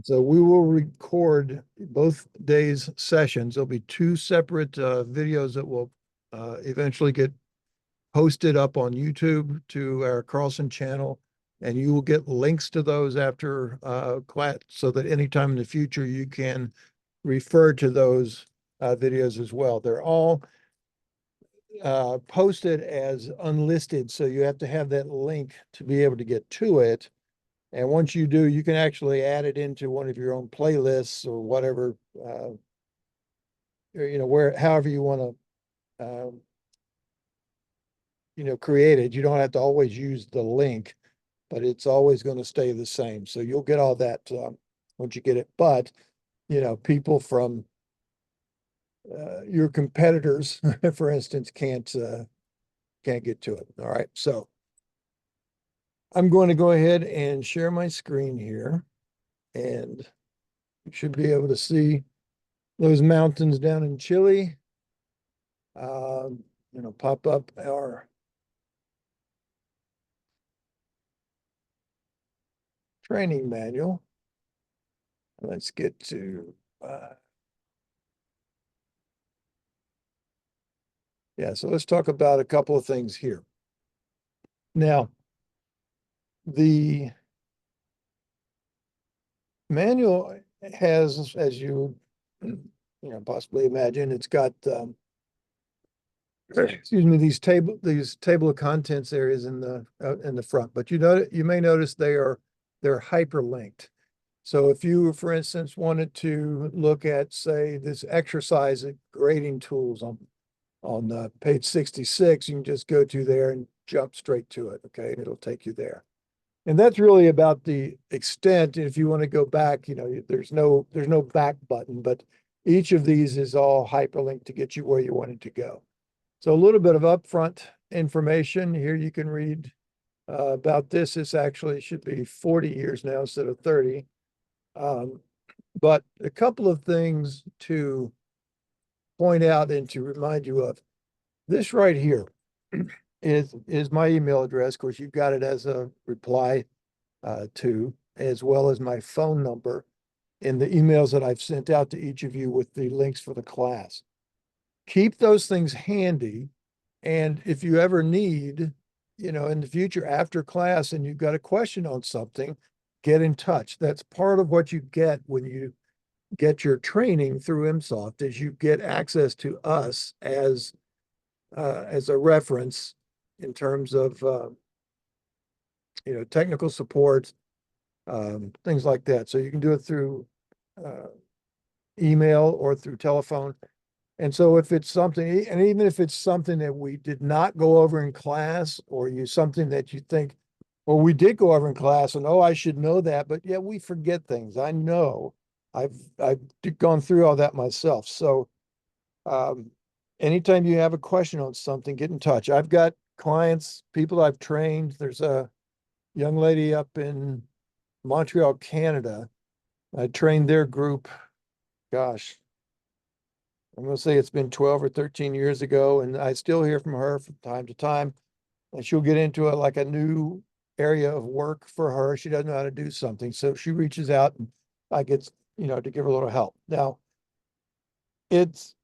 So we will record both days' sessions. There'll be two separate videos that will eventually get posted up on YouTube to our Carlson channel, and you will get links to those after class so that anytime in the future you can refer to those videos as well. They're all posted as unlisted, so you have to have that link to be able to get to it. And once you do, you can actually add it into one of your own playlists or whatever, or, where, however you want to, create it. You don't have to always use the link, but it's always going to stay the same. So you'll get all that once you get it. But, people from your competitors, for instance, can't get to it. All right. So I'm going to go ahead and share my screen here, and you should be able to see those mountains down in Chile. Pop up our training manual. Let's get to, so let's talk about a couple of things here. Now, the manual has, as you possibly imagine, it's got excuse me, these table of contents areas in the front, but you may notice they're hyperlinked. So if you, for instance, wanted to look at, say, this exercise at grading tools on page 66, you can just go to there and jump straight to it. Okay, it'll take you there. And that's really about the extent. If you want to go back, there's no back button, but each of these is all hyperlinked to get you where you wanted to go. So a little bit of upfront information here. You can read about this. This actually should be 40 years now instead of 30. But a couple of things to point out and to remind you of. This right here is my email address. Of course, you've got it as a reply to, as well as my phone number in the emails that I've sent out to each of you with the links for the class. Keep those things handy. And if you ever need, in the future after class and you've got a question on something, get in touch. That's part of what you get when you get your training through IMSoft, is you get access to us as a reference in terms of technical support, things like that. So you can do it through email or through telephone. And so if it's something, and even if it's something that we did not go over in class, or something that you think, well, we did go over in class and, oh, I should know that, but yeah, we forget things. I know. I've gone through all that myself. So anytime you have a question on something, get in touch. I've got clients, people I've trained. There's a young lady up in Montreal, Canada. I trained their group, gosh, I'm going to say it's been 12 or 13 years ago, and I still hear from her from time to time. And she'll get into like a new area of work for her. She doesn't know how to do something. So she reaches out and I get, to give her a little help. Now, it's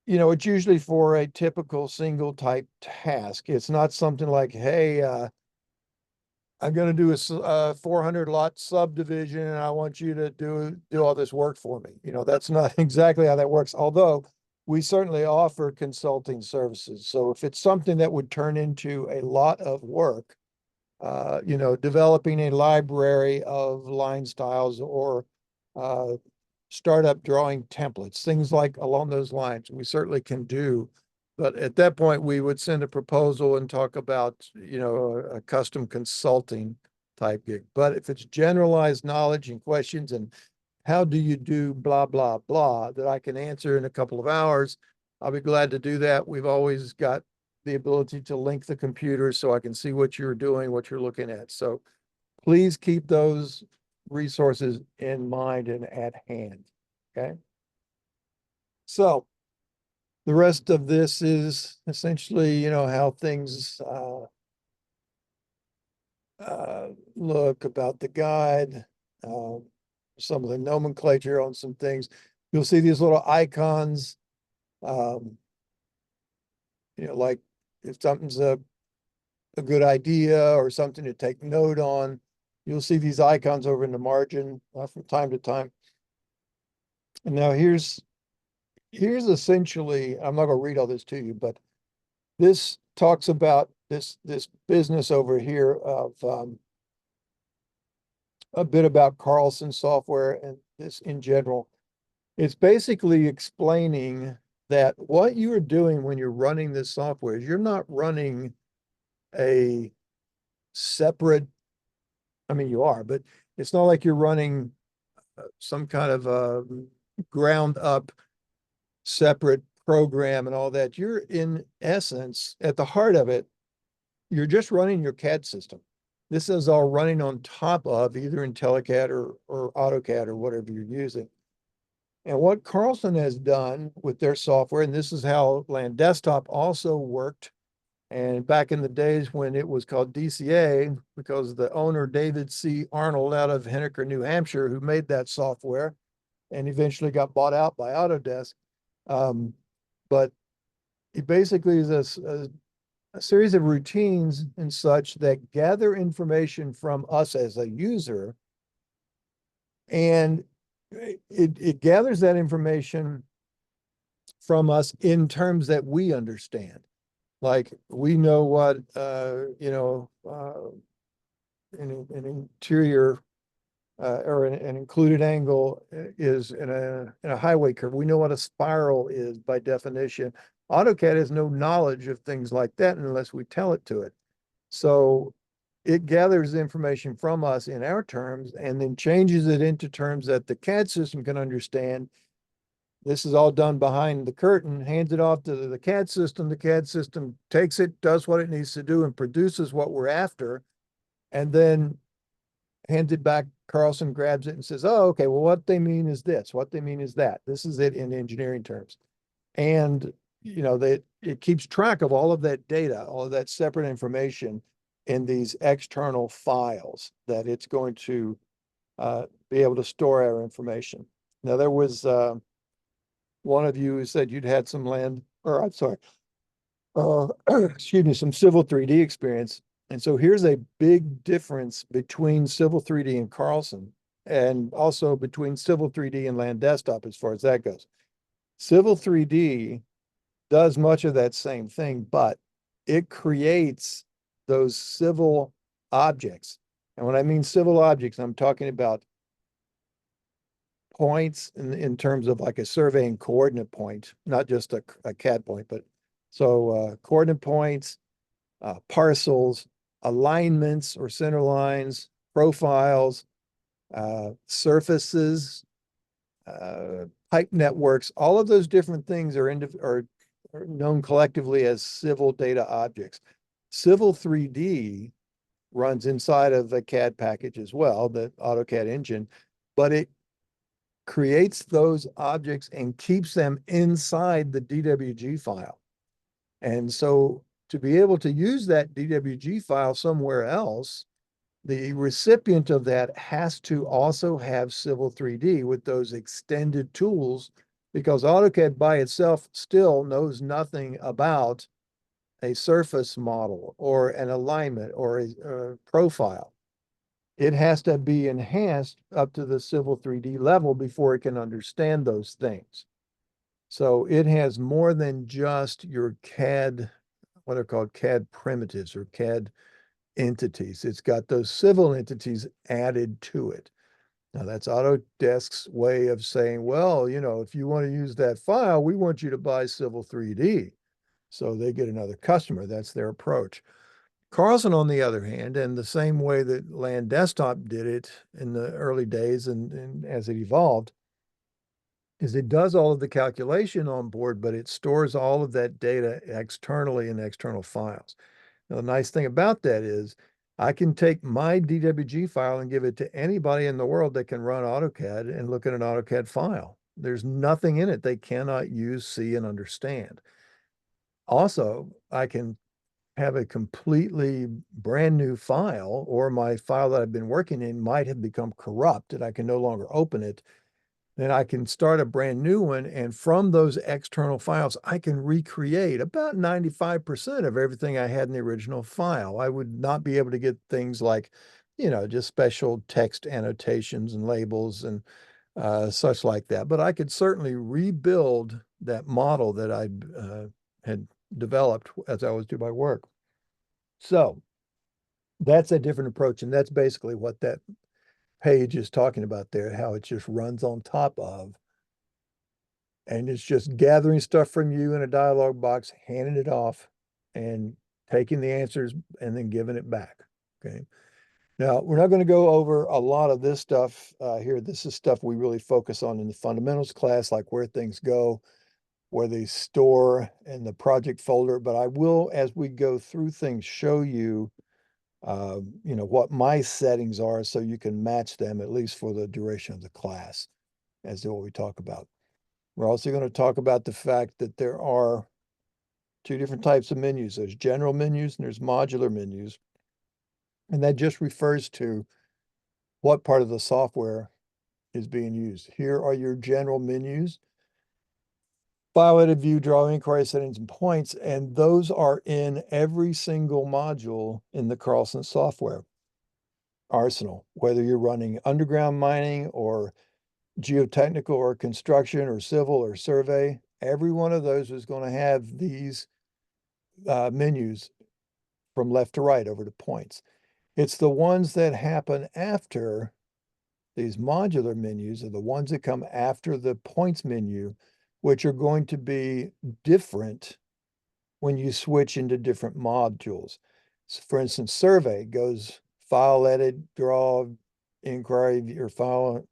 it's usually for a typical single type task. It's not something like, hey, I'm going to do a 400 lot subdivision and I want you to do all this work for me. That's not exactly how that works. Although we certainly offer consulting services. So if it's something that would turn into a lot of work, developing a library of line styles or startup drawing templates, things like along those lines, we certainly can do. But at that point, we would send a proposal and talk about, a custom consulting type gig. But if it's generalized knowledge and questions and how do you do blah, blah, blah, that I can answer in a couple of hours, I'll be glad to do that. We've always got the ability to link the computer so I can see what you're doing, what you're looking at. So please keep those resources in mind and at hand. Okay. So the rest of this is essentially, how things look about the guide. some of the nomenclature on some things. You'll see these little icons, um, like if something's a good idea or something to take note on, you'll see these icons over in the margin from time to time. And now here's essentially, I'm not going to read all this to you, but this talks about this business over here of a bit about Carlson software and this in general. It's basically explaining that what you are doing when you're running this software is you're not running a separate, I mean, you are, but it's not like you're running some kind of a ground up separate program and all that. You're in essence, at the heart of it, you're just running your CAD system. This is all running on top of either IntelliCAD or AutoCAD or whatever you're using. And what Carlson has done with their software, and this is how Land Desktop also worked, and back in the days when it was called DCA, because the owner, David C. Arnold out of Henniker, New Hampshire, who made that software and eventually got bought out by Autodesk. But it basically is a series of routines and such that gather information from us as a user, and it gathers that information from us in terms that we understand. Like we know what an interior or an included angle is in a highway curve. We know what a spiral is by definition. AutoCAD has no knowledge of things like that unless we tell it to it. So it gathers information from us in our terms and then changes it into terms that the CAD system can understand. This is all done behind the curtain, hands it off to the CAD system. The CAD system takes it, does what it needs to do, and produces what we're after, and then hands it back. Carlson grabs it and says, oh, okay, well, what they mean is this, what they mean is that. This is it in engineering terms. And, it keeps track of all of that data, all of that separate information in these external files that it's going to be able to store our information. Now, there was one of you who said you'd had some excuse me, some Civil 3D experience. And so here's a big difference between Civil 3D and Carlson, and also between Civil 3D and Land Desktop as far as that goes. Civil 3D does much of that same thing, but it creates those civil objects. And when I mean civil objects, I'm talking about points in terms of like a surveying coordinate point, not just a CAD point, but so coordinate points, parcels, alignments or center lines, profiles, surfaces, pipe networks, all of those different things are known collectively as civil data objects. Civil 3D runs inside of the CAD package as well, the AutoCAD engine, but it creates those objects and keeps them inside the DWG file. And so to be able to use that DWG file somewhere else, the recipient of that has to also have Civil 3D with those extended tools, because AutoCAD by itself still knows nothing about a surface model or an alignment or a profile. It has to be enhanced up to the Civil 3D level before it can understand those things. So it has more than just your CAD, what are called CAD primitives or CAD entities. It's got those civil entities added to it. Now that's Autodesk's way of saying, well, if you want to use that file, we want you to buy Civil 3D. So they get another customer. That's their approach. Carlson, on the other hand, and the same way that Land Desktop did it in the early days and as it evolved, is it does all of the calculation on board, but it stores all of that data externally in external files. Now, the nice thing about that is I can take my DWG file and give it to anybody in the world that can run AutoCAD and look at an AutoCAD file. There's nothing in it they cannot use, see, and understand. Also, I can have a completely brand new file, or my file that I've been working in might have become corrupt and I can no longer open it, then I can start a brand new one. And from those external files, I can recreate about 95% of everything I had in the original file. I would not be able to get things like, just special text annotations and labels and such like that. But I could certainly rebuild that model that I had developed as I was doing my work. So that's a different approach. And that's basically what that page is talking about there, how it just runs on top of, and it's just gathering stuff from you in a dialog box, handing it off, and taking the answers and then giving it back. Okay. Now, we're not going to go over a lot of this stuff here. This is stuff we really focus on in the fundamentals class, like where things go, where they store in the project folder. But I will, as we go through things, show you, what my settings are so you can match them, at least for the duration of the class, as to what we talk about. We're also going to talk about the fact that there are two different types of menus. There's general menus and there's modular menus. And that just refers to what part of the software is being used. Here are your general menus: file, edit, view, draw, inquiry, settings, and points. And those are in every single module in the Carlson software arsenal, whether you're running underground mining or geotechnical or construction or civil or survey. Every one of those is going to have these menus from left to right over to points. It's the ones that happen after these modular menus, are the ones that come after the points menu, which are going to be different when you switch into different modules. So for instance, survey goes file, edit, draw, inquiry, or file,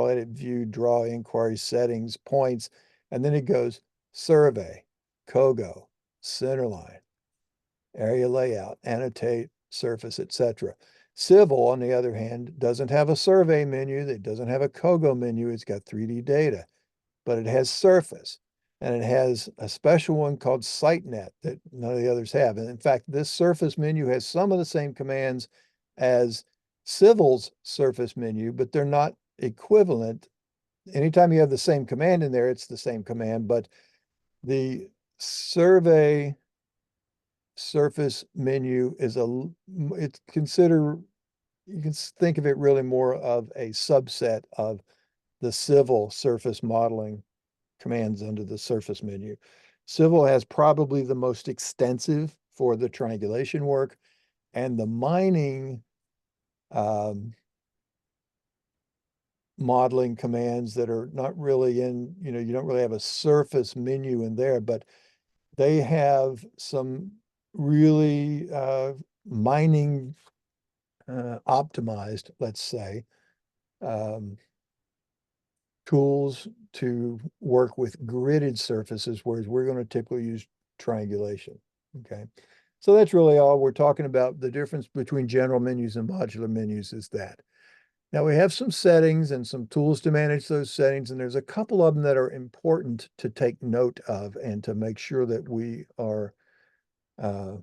edit, view, draw, inquiry, settings, points, and then it goes survey, COGO, centerline, area layout, annotate, surface, etc. Civil, on the other hand, doesn't have a survey menu. It doesn't have a COGO menu. It's got 3D data, but it has surface. And it has a special one called SiteNet that none of the others have. And in fact, this surface menu has some of the same commands as Civil's surface menu, but they're not equivalent. Anytime you have the same command in there, it's the same command, but the survey surface menu is it's consider, you can think of it really more of a subset of the civil surface modeling commands under the surface menu. Civil has probably the most extensive for the triangulation work, and the mining modeling commands that are not really in, you don't really have a surface menu in there, but they have some really mining optimized, let's say, um, tools to work with gridded surfaces, whereas we're going to typically use triangulation. Okay. So that's really all we're talking about. The difference between general menus and modular menus is that. Now we have some settings and some tools to manage those settings, and there's a couple of them that are important to take note of and to make sure that we are uh,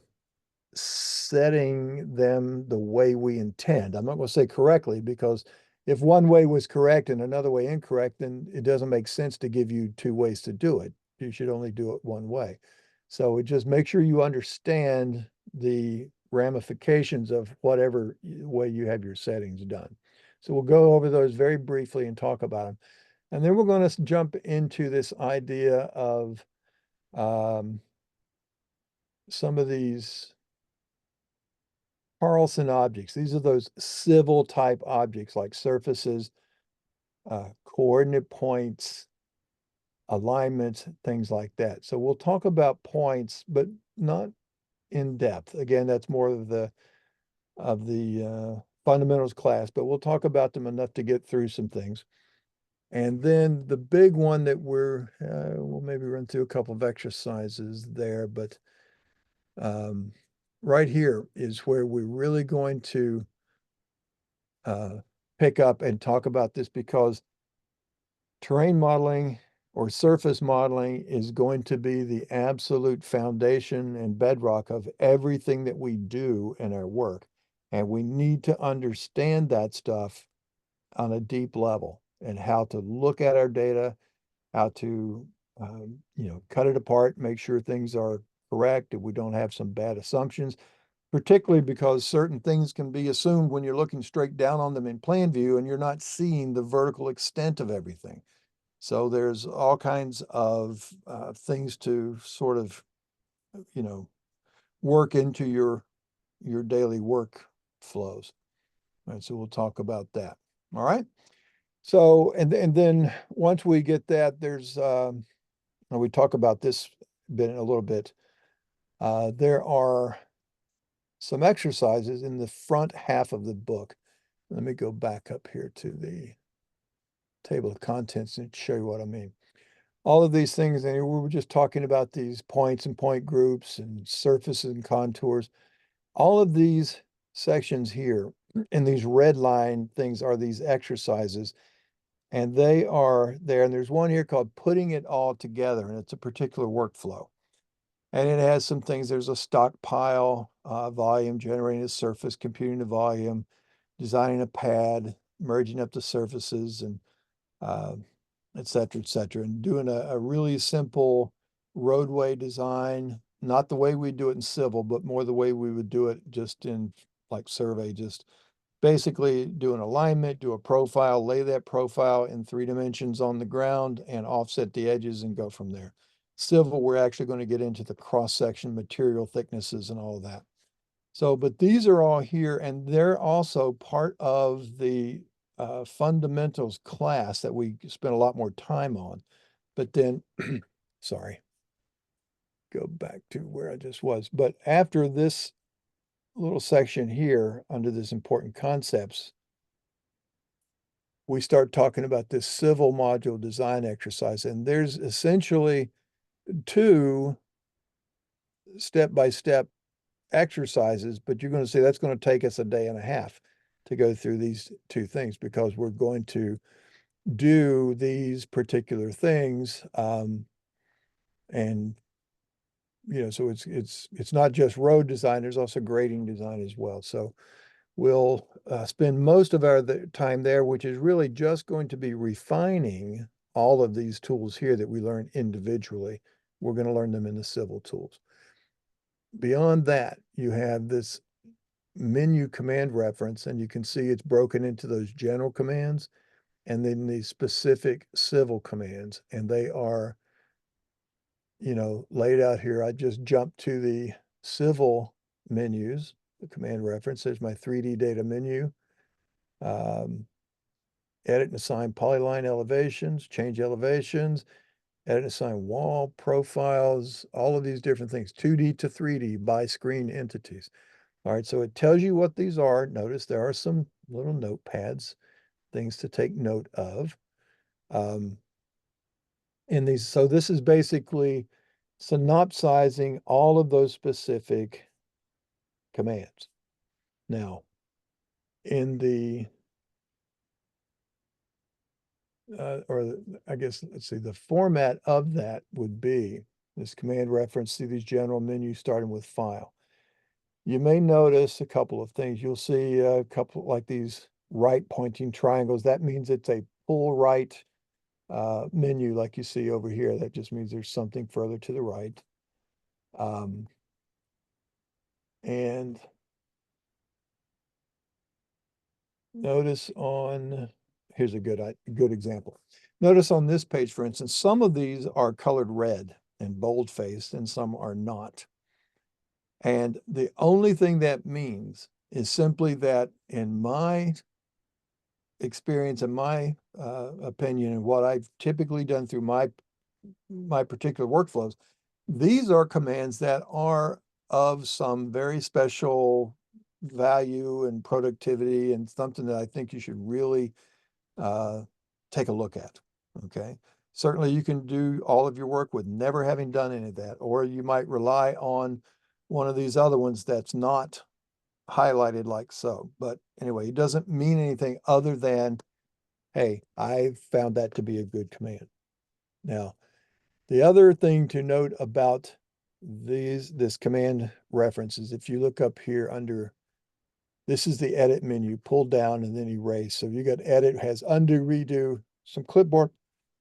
setting them the way we intend. I'm not going to say correctly, because if one way was correct and another way incorrect, then it doesn't make sense to give you two ways to do it. You should only do it one way. So it just make sure you understand the ramifications of whatever way you have your settings done. So we'll go over those very briefly and talk about them. And then we're going to jump into this idea of some of these Carlson objects. These are those civil type objects like surfaces, coordinate points, alignments, things like that. So we'll talk about points, but not in depth. Again, that's more of the fundamentals class, but we'll talk about them enough to get through some things. And then the big one that we'll maybe run through a couple of exercises there, but right here is where we're really going to pick up and talk about this, because terrain modeling or surface modeling is going to be the absolute foundation and bedrock of everything that we do in our work. And we need to understand that stuff on a deep level and how to look at our data, how to, cut it apart, make sure things are correct, that we don't have some bad assumptions, particularly because certain things can be assumed when you're looking straight down on them in plan view and you're not seeing the vertical extent of everything. So there's all kinds of things to sort of, you know, work into your daily work flows. All right, so we'll talk about that. All right. So and then once we get that, there's and we talk about this bit in a little bit. There are some exercises in the front half of the book. Let me go back up here to the table of contents and show you what I mean. All of these things, and we were just talking about these points and point groups and surfaces and contours. All of these sections here and these red line things are these exercises, and they are there. And there's one here called putting it all together, and it's a particular workflow. And it has some things. There's a stockpile, volume, generating a surface, computing the volume, designing a pad, merging up the surfaces, and uh, et cetera, and doing a really simple roadway design, not the way we do it in civil, but more the way we would do it just in like survey, just basically do an alignment, do a profile, lay that profile in 3 dimensions on the ground and offset the edges and go from there. Civil, we're actually going to get into the cross-section material thicknesses and all of that. So, but these are all here, and they're also part of the fundamentals class that we spent a lot more time on. But then, sorry, go back to where I just was. But after this little section here, under this important concepts, we start talking about this civil module design exercise. And there's essentially 2 step-by-step exercises, but you're going to see that's going to take us a day and a half to go through these 2 things because we're going to do these particular things. And so it's not just road design, there's also grading design as well. So we'll spend most of our time there, which is really just going to be refining all of these tools here that we learn individually. We're going to learn them in the civil tools. Beyond that, you have this menu command reference, and you can see it's broken into those general commands and then these specific civil commands, and they are, laid out here. I just jumped to the civil menus, the command reference. There's my 3D data menu. Edit and assign polyline elevations, change elevations, edit and assign wall profiles, all of these different things, 2D to 3D by screen entities. All right, so it tells you what these are. Notice there are some little notepads, things to take note of. So this is basically synopsizing all of those specific commands. Now, in the I guess, let's see, the format of that would be this command reference to these general menus starting with file. You may notice a couple of things. You'll see a couple like these right pointing triangles. That means it's a pull right menu like you see over here. That just means there's something further to the right. And notice here's a good example. Notice on this page, for instance, some of these are colored red and bold-faced and some are not. And the only thing that means is simply that in my experience and my opinion and what I've typically done through my particular workflows, these are commands that are of some very special value and productivity and something that I think you should really take a look at. Okay. Certainly you can do all of your work with never having done any of that, or you might rely on one of these other ones that's not highlighted like so. But anyway, it doesn't mean anything other than, hey, I found that to be a good command. Now, the other thing to note about this command reference is if you look up here under, this is the edit menu, pull down and then erase. So you got edit, has undo, redo, some clipboard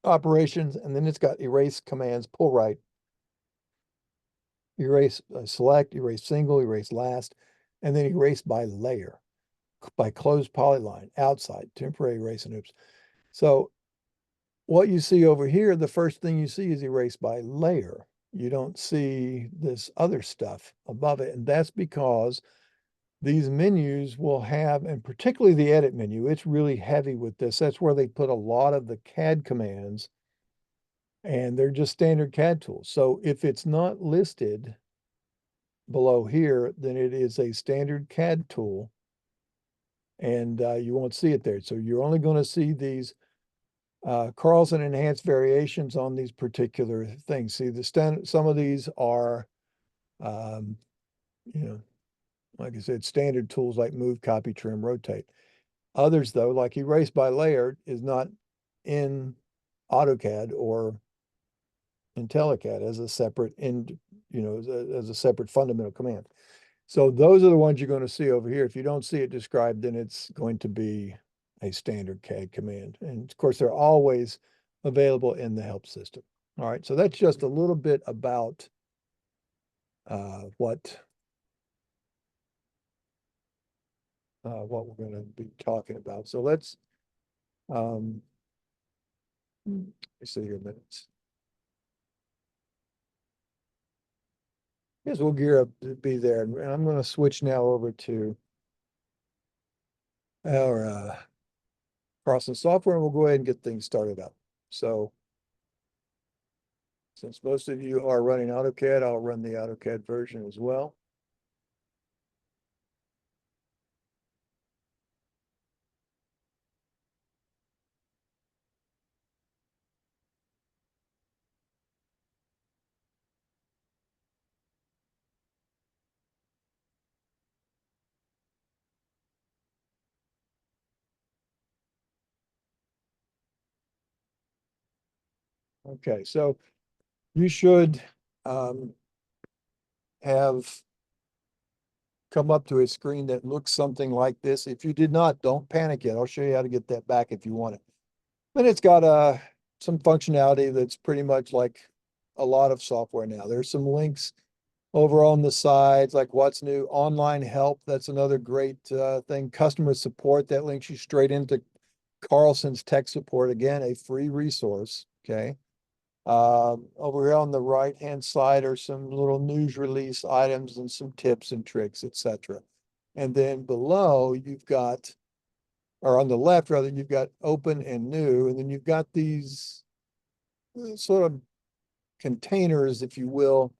operations, and then it's got erase commands, pull right, erase, select, erase single, erase last, and then erase by layer, by closed polyline, outside, temporary erase and oops. So what you see over here, the first thing you see is erase by layer. You don't see this other stuff above it. And that's because these menus will have, and particularly the edit menu, it's really heavy with this. That's where they put a lot of the CAD commands, and they're just standard CAD tools. So if it's not listed below here, then it is a standard CAD tool, and you won't see it there. So you're only going to see these Carlson enhanced variations on these particular things. See, some of these are, um, you know, like I said, standard tools like move, copy, trim, rotate. Others, though, like erase by layer, is not in AutoCAD or IntelliCAD as a separate as a separate fundamental command. So those are the ones you're going to see over here. If you don't see it described, then it's going to be a standard CAD command. And of course, they're always available in the help system. All right, so that's just a little bit about what we're going to be talking about. So let's see here a minute. Yes, we'll gear up to be there. And I'm going to switch now over to our Carlson software, and we'll go ahead and get things started up. So since most of you are running AutoCAD, I'll run the AutoCAD version as well. Okay, so you should have come up to a screen that looks something like this. If you did not, don't panic yet. I'll show you how to get that back if you want it. But it's got some functionality that's pretty much like a lot of software now. There's some links over on the sides, like what's new, online help. That's another great thing. Customer support, that links you straight into Carlson's tech support. Again, a free resource. Okay. Over here on the right-hand side are some little news release items and some tips and tricks, etc. And then below you've got, or on the left rather, you've got open and new, and then you've got these sort of containers, if you will,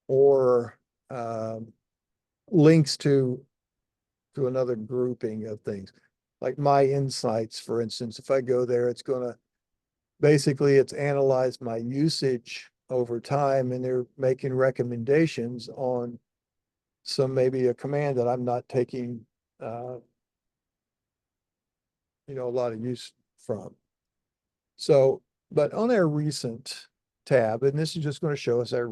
or links to another grouping of things. Like My Insights, for instance, if I go there, it's going to basically it's analyzed my usage over time, and they're making recommendations on some maybe a command that I'm not taking a lot of use from. So, but on our recent tab, and this is just going to show us a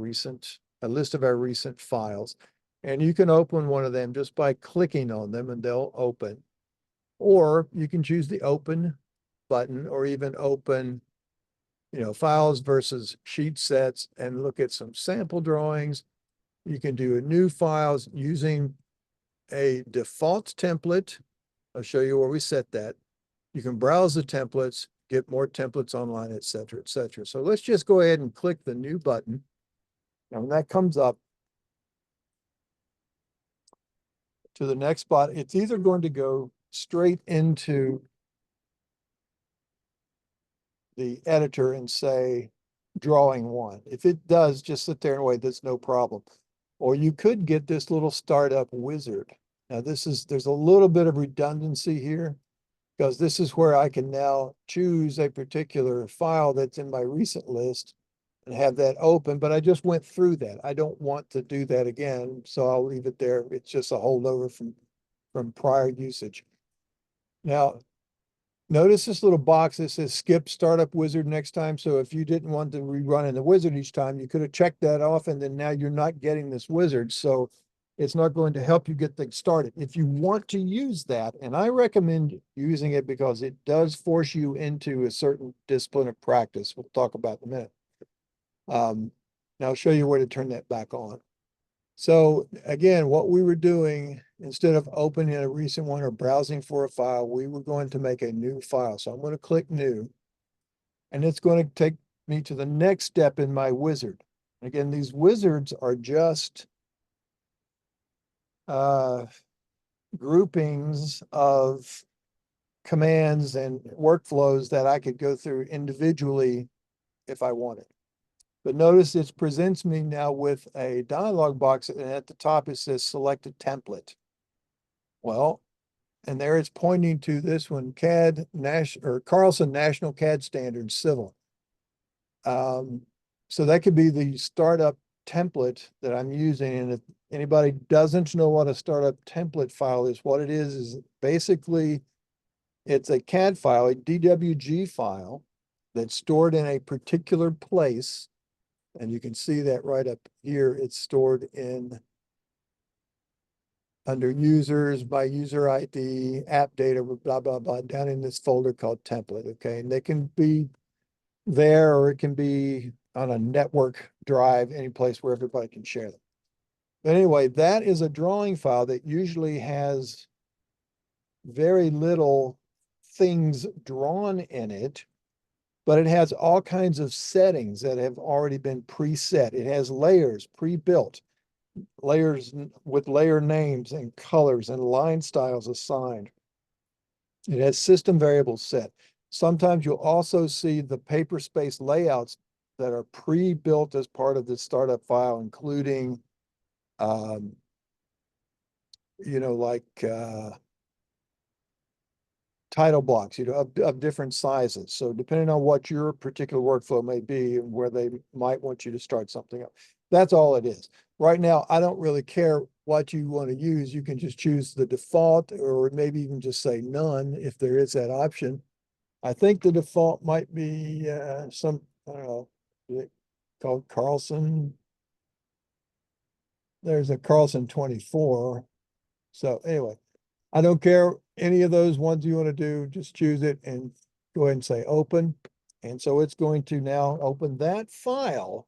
list of our recent files. And you can open one of them just by clicking on them and they'll open. Or you can choose the open button, or even open, files versus sheet sets and look at some sample drawings. You can do a new files using a default template. I'll show you where we set that. You can browse the templates, get more templates online, et cetera, et cetera. So let's just go ahead and click the new button. Now, when that comes up to the next spot, it's either going to go straight into the editor and say drawing one. If it does, just sit there and wait, that's no problem. Or you could get this little startup wizard. Now there's a little bit of redundancy here, because this is where I can now choose a particular file that's in my recent list and have that open, but I just went through that. I don't want to do that again, so I'll leave it there. It's just a holdover from prior usage. Now, Notice this little box that says skip startup wizard next time. So if you didn't want to rerun in the wizard each time, you could have checked that off, and then now you're not getting this wizard. So it's not going to help you get things started. If you want to use that, and I recommend using it because it does force you into a certain discipline of practice. We'll talk about in a minute. Now I'll show you where to turn that back on. So again, what we were doing, instead of opening a recent one or browsing for a file, we were going to make a new file. So I'm going to click new, and it's going to take me to the next step in my wizard. Again, these wizards are just groupings of commands and workflows that I could go through individually if I wanted. But notice it presents me now with a dialog box, and at the top it says select a template. Well, and there it's pointing to this one, CAD or Carlson National CAD Standards Civil. So that could be the startup template that I'm using. And if anybody doesn't know what a startup template file is, what it is basically it's a CAD file, a DWG file that's stored in a particular place. And you can see that right up here. It's stored in under users by user ID, app data, blah, blah, blah, down in this folder called template. Okay. And they can be there, or it can be on a network drive, any place where everybody can share them. But anyway, that is a drawing file that usually has very little things drawn in it, but it has all kinds of settings that have already been preset. It has layers pre-built, layers with layer names and colors and line styles assigned. It has system variables set. Sometimes you'll also see the paper space layouts that are pre-built as part of the startup file, including, like title blocks, of different sizes. So depending on what your particular workflow may be and where they might want you to start something up, that's all it is. Right now, I don't really care what you want to use. You can just choose the default, or maybe even just say none if there is that option. I think the default might be I don't know, called Carlson. There's a Carlson 24. So anyway, I don't care any of those ones you want to do, just choose it and go ahead and say open. And so it's going to now open that file,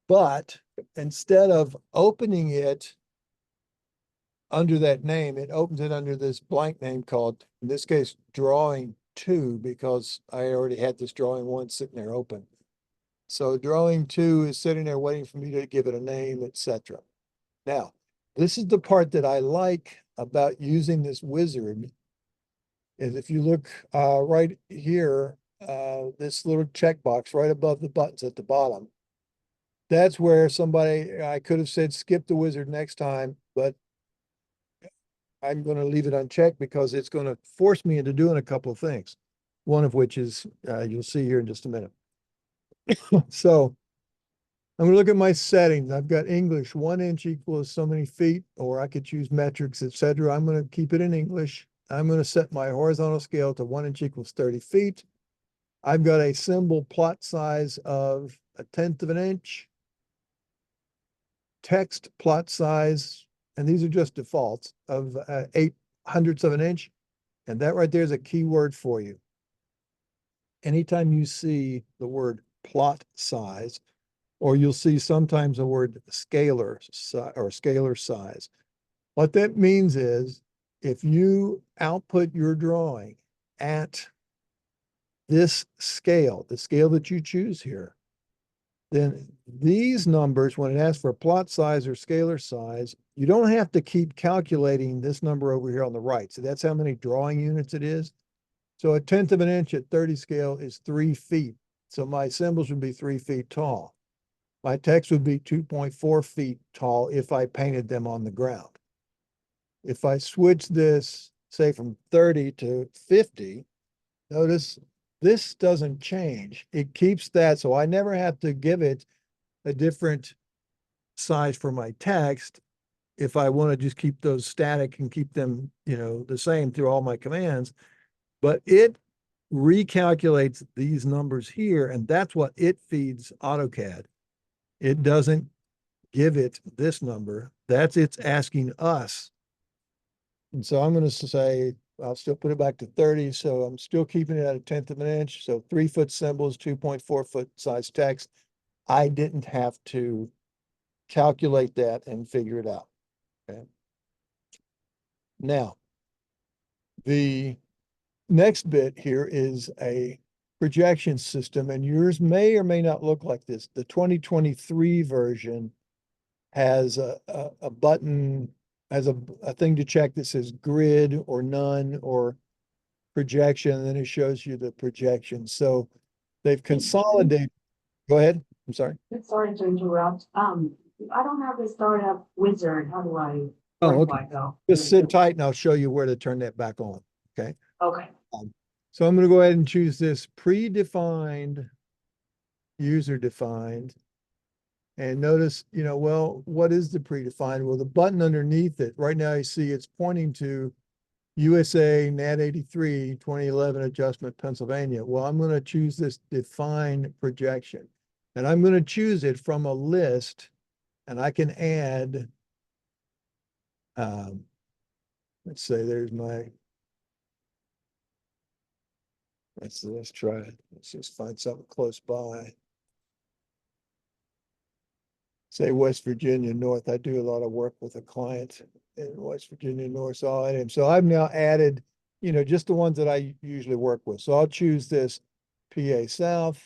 but instead of opening it under that name, it opens it under this blank name called, in this case, drawing 2, because I already had this drawing 1 sitting there open. So drawing 2 is sitting there waiting for me to give it a name, etc. Now, this is the part that I like about using this wizard, is if you look right here, this little checkbox right above the buttons at the bottom, that's where I could have said skip the wizard next time, but I'm going to leave it unchecked because it's going to force me into doing a couple of things. One of which is, you'll see here in just a minute. So I'm going to look at my settings. I've got English, 1 inch equals so many feet, or I could choose metrics, etc. I'm going to keep it in English. I'm going to set my horizontal scale to 1 inch equals 30 feet. I've got a symbol plot size of 1/10 of an inch. Text plot size, and these are just defaults, of 8/100 of an inch. And that right there is a keyword for you. Anytime you see the word plot size, or you'll see sometimes the word scalar or scalar size, what that means is if you output your drawing at this scale, the scale that you choose here, then these numbers, when it asks for plot size or scalar size, you don't have to keep calculating this number over here on the right. So that's how many drawing units it is. So 1/10 of an inch at 30 scale is 3 feet. So my symbols would be 3 feet tall. My text would be 2.4 feet tall if I painted them on the ground. If I switch this, say from 30 to 50, notice this doesn't change. It keeps that. So I never have to give it a different size for my text if I want to just keep those static and keep them, the same through all my commands. but it recalculates these numbers here, and that's what it feeds AutoCAD. It doesn't give it this number. That's it's asking us. And so I'm going to say, I'll still put it back to 30. So I'm still keeping it at a tenth of an inch. So 3-foot symbols, 2.4-foot size text. I didn't have to calculate that and figure it out. Okay. Now, the next bit here is a projection system, and yours may or may not look like this. The 2023 version has a button, has a thing to check that says grid or none or projection, and then it shows you the projection. So they've consolidated. Go ahead. I'm sorry. Sorry to interrupt. I don't have the startup wizard. How do I, Oh, where do okay. I go? Just sit tight and I'll show you where to turn that back on. Okay. Okay. So I'm going to go ahead and choose this predefined, user defined. And notice, well, what is the predefined? Well, the button underneath it, right now you see it's pointing to USA NAT 83 2011 adjustment Pennsylvania. Well, I'm going to choose this define projection, and I'm going to choose it from a list, and I can add, let's say there's my, let's try it. Let's just find something close by. Say West Virginia North. I do a lot of work with a client in West Virginia North. So I am. So I've now added, just the ones that I usually work with. So I'll choose this PA South.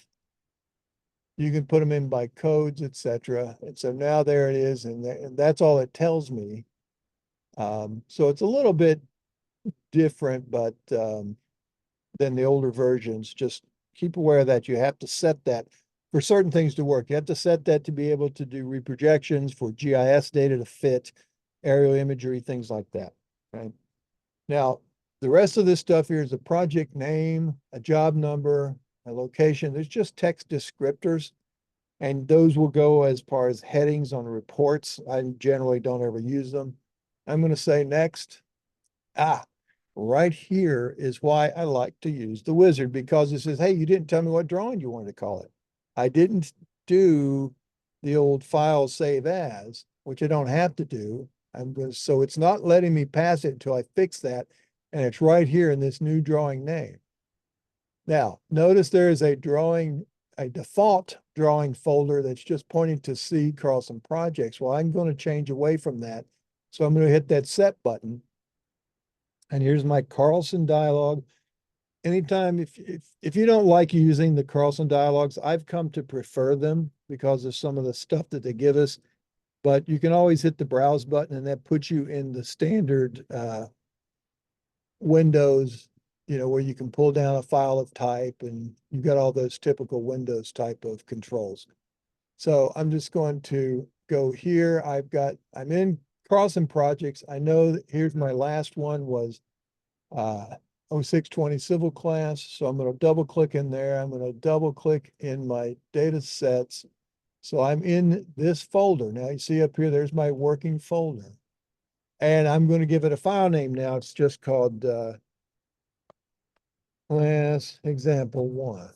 You can put them in by codes, etc. And so now there it is, and that's all it tells me. So it's a little bit different, but than the older versions. Just keep aware that you have to set that for certain things to work. You have to set that to be able to do reprojections, for GIS data to fit, aerial imagery, things like that. Okay. Now, the rest of this stuff here is a project name, a job number, a location. There's just text descriptors, and those will go as far as headings on reports. I generally don't ever use them. I'm going to say next. Right here is why I like to use the wizard, because it says, hey, you didn't tell me what drawing you wanted to call it. I didn't do the old file save as, which I don't have to do. So it's not letting me pass it until I fix that. And it's right here in this new drawing name. Now, notice there is a default drawing folder that's just pointing to C Carlson projects. Well, I'm going to change away from that. So I'm going to hit that set button. And here's my Carlson dialog. Anytime, if you don't like using the Carlson dialogues, I've come to prefer them because of some of the stuff that they give us. But you can always hit the browse button, and that puts you in the standard Windows, where you can pull down a file of type, and you've got all those typical Windows type of controls. So I'm just going to go here. I'm in Carlson projects. I know that here's my last one was 0620 civil class. So I'm going to double click in there. I'm going to double click in my data sets. So I'm in this folder. Now you see up here, there's my working folder. And I'm going to give it a file name now. It's just called class example 1.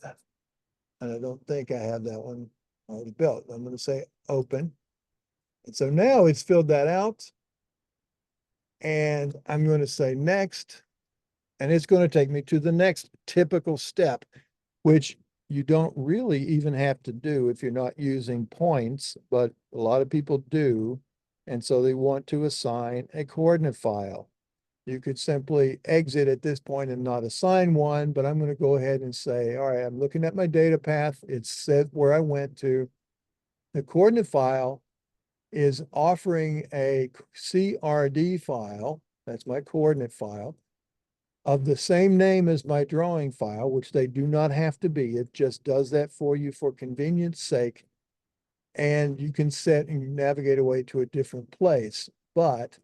And I don't think I have that one already built. I'm going to say open. And so now it's filled that out. And I'm going to say next. And it's going to take me to the next typical step, which you don't really even have to do if you're not using points, but a lot of people do. And so they want to assign a coordinate file. You could simply exit at this point and not assign one, but I'm going to go ahead and say, all right, I'm looking at my data path. It's set where I went to. The coordinate file is offering a CRD file. That's my coordinate file of the same name as my drawing file, which they do not have to be. It just does that for you for convenience sake. And you can set and navigate away to a different place. But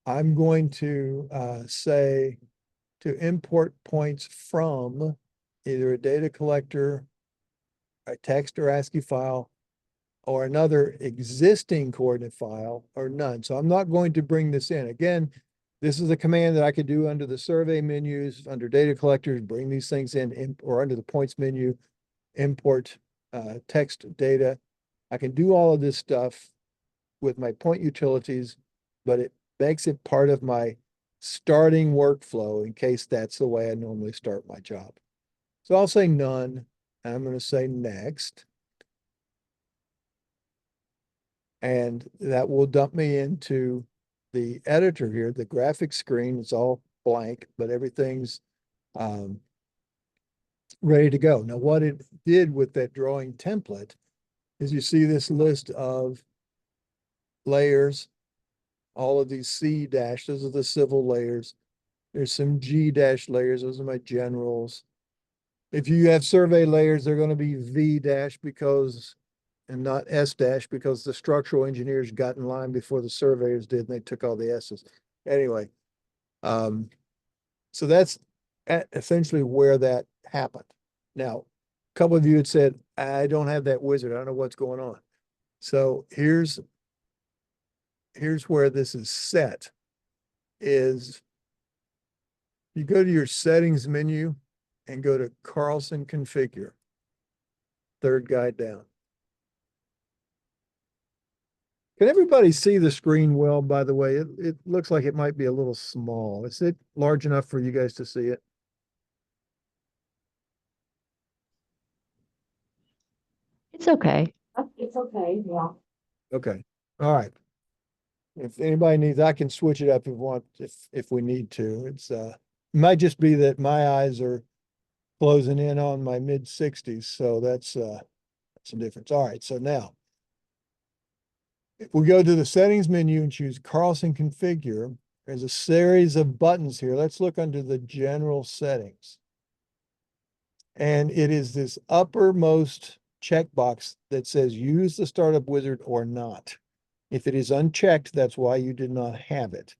I'm going to say to import points from either a data collector, a text or ASCII file, or another existing coordinate file, or none. So I'm not going to bring this in. Again, This is a command that I could do under the survey menus, under data collectors, bring these things in, or under the points menu, import text data. I can do all of this stuff with my point utilities, but it makes it part of my starting workflow in case that's the way I normally start my job. So I'll say none, and I'm going to say next. And that will dump me into the editor here. The graphic screen is all blank, but everything's ready to go. Now, what it did with that drawing template is you see this list of layers, all of these C dash, those are the civil layers. There's some G dash layers, those are my generals. If you have survey layers, they're going to be V dash because, and not S dash because the structural engineers got in line before the surveyors did and they took all the S's. Anyway, so that's essentially where that happened. Now, a couple of you had said, I don't have that wizard. I don't know what's going on. So here's where this is set is you go to your settings menu and go to Carlson configure, third guide down. Can everybody see the screen well, by the way? It looks like it might be a little small. Is it large enough for you guys to see it? It's okay. It's okay, yeah. Okay. All right. If anybody needs, I can switch it up if we want, if we need to. It's it might just be that my eyes are closing in on my mid-60s, so that's a difference. All right, so now if we go to the settings menu and choose Carlson configure, there's a series of buttons here. Let's look under the general settings. And it is this uppermost checkbox that says use the startup wizard or not. If it is unchecked, that's why you did not have it.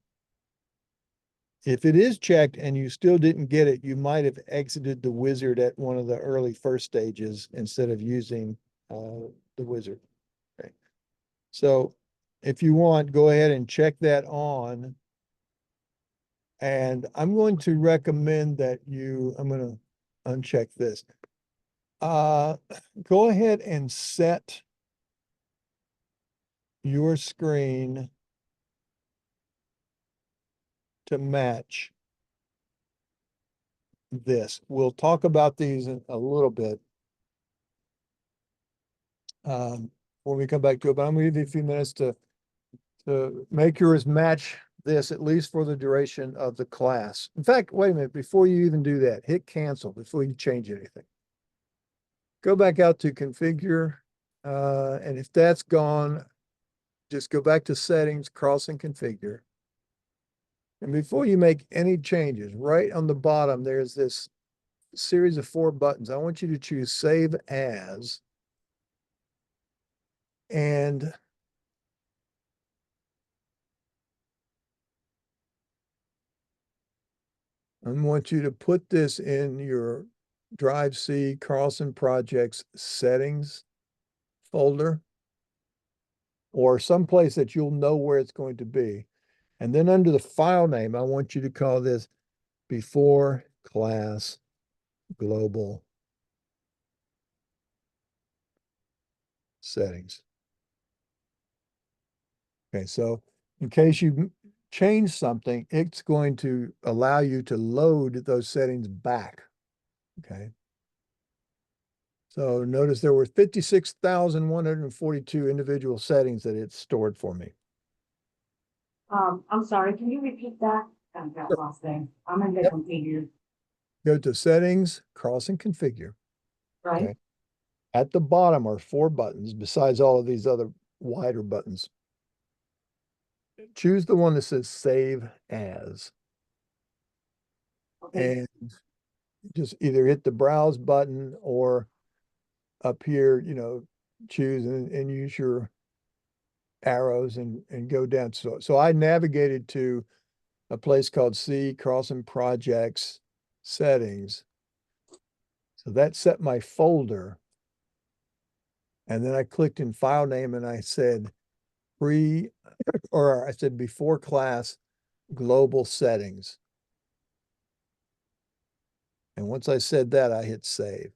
If it is checked and you still didn't get it, you might have exited the wizard at one of the early first stages instead of using the wizard. Okay. So if you want, go ahead and check that on. And I'm going to recommend that I'm going to uncheck this. Go ahead and set your screen to match this. We'll talk about these in a little bit when we come back to it, but I'm going to give you a few minutes to make yours match this, at least for the duration of the class. In fact, wait a minute, before you even do that, hit cancel before you change anything. Go back out to configure, and if that's gone, just go back to settings, Carlson configure. And before you make any changes, right on the bottom, there's this series of 4 buttons. I want you to choose Save As. And I want you to put this in your Drive C Carlson Projects settings folder or someplace that you'll know where it's going to be. And then under the file name, I want you to call this Before Class Global Settings. Okay, so in case you change something, it's going to allow you to load those settings back. Okay. So notice there were 56,142 individual settings that it stored for me. I'm sorry, can you repeat that? I got lost there. I'm in the Yep. configure, Go to Settings, Carlson Configure. right? Okay. At the bottom are 4 buttons besides all of these other wider buttons. Choose the one that says Save As. Okay, And just either hit the Browse button or up here, choose and use your arrows and go down. So I navigated to a place called C Carlson Projects Settings. So that set my folder. And then I clicked in file name and I said I said before class global settings. And once I said that, I hit save.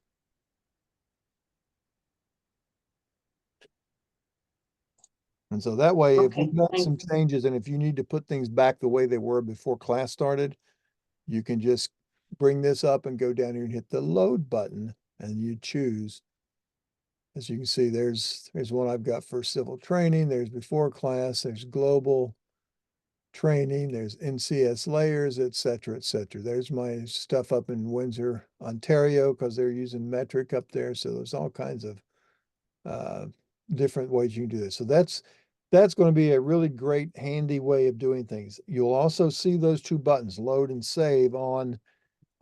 And so that way, if Okay, we've got thank some changes and if you need to put things back the way they were before class started, you can just bring this up and go down here and hit the load button and you choose. As you can see, there's one I've got for civil training, there's before class, there's global training, there's NCS layers, et cetera, et cetera. There's my stuff up in Windsor, Ontario, because they're using metric up there. So there's all kinds of different ways you can do this. So that's going to be a really great, handy way of doing things. You'll also see those two buttons, load and save, on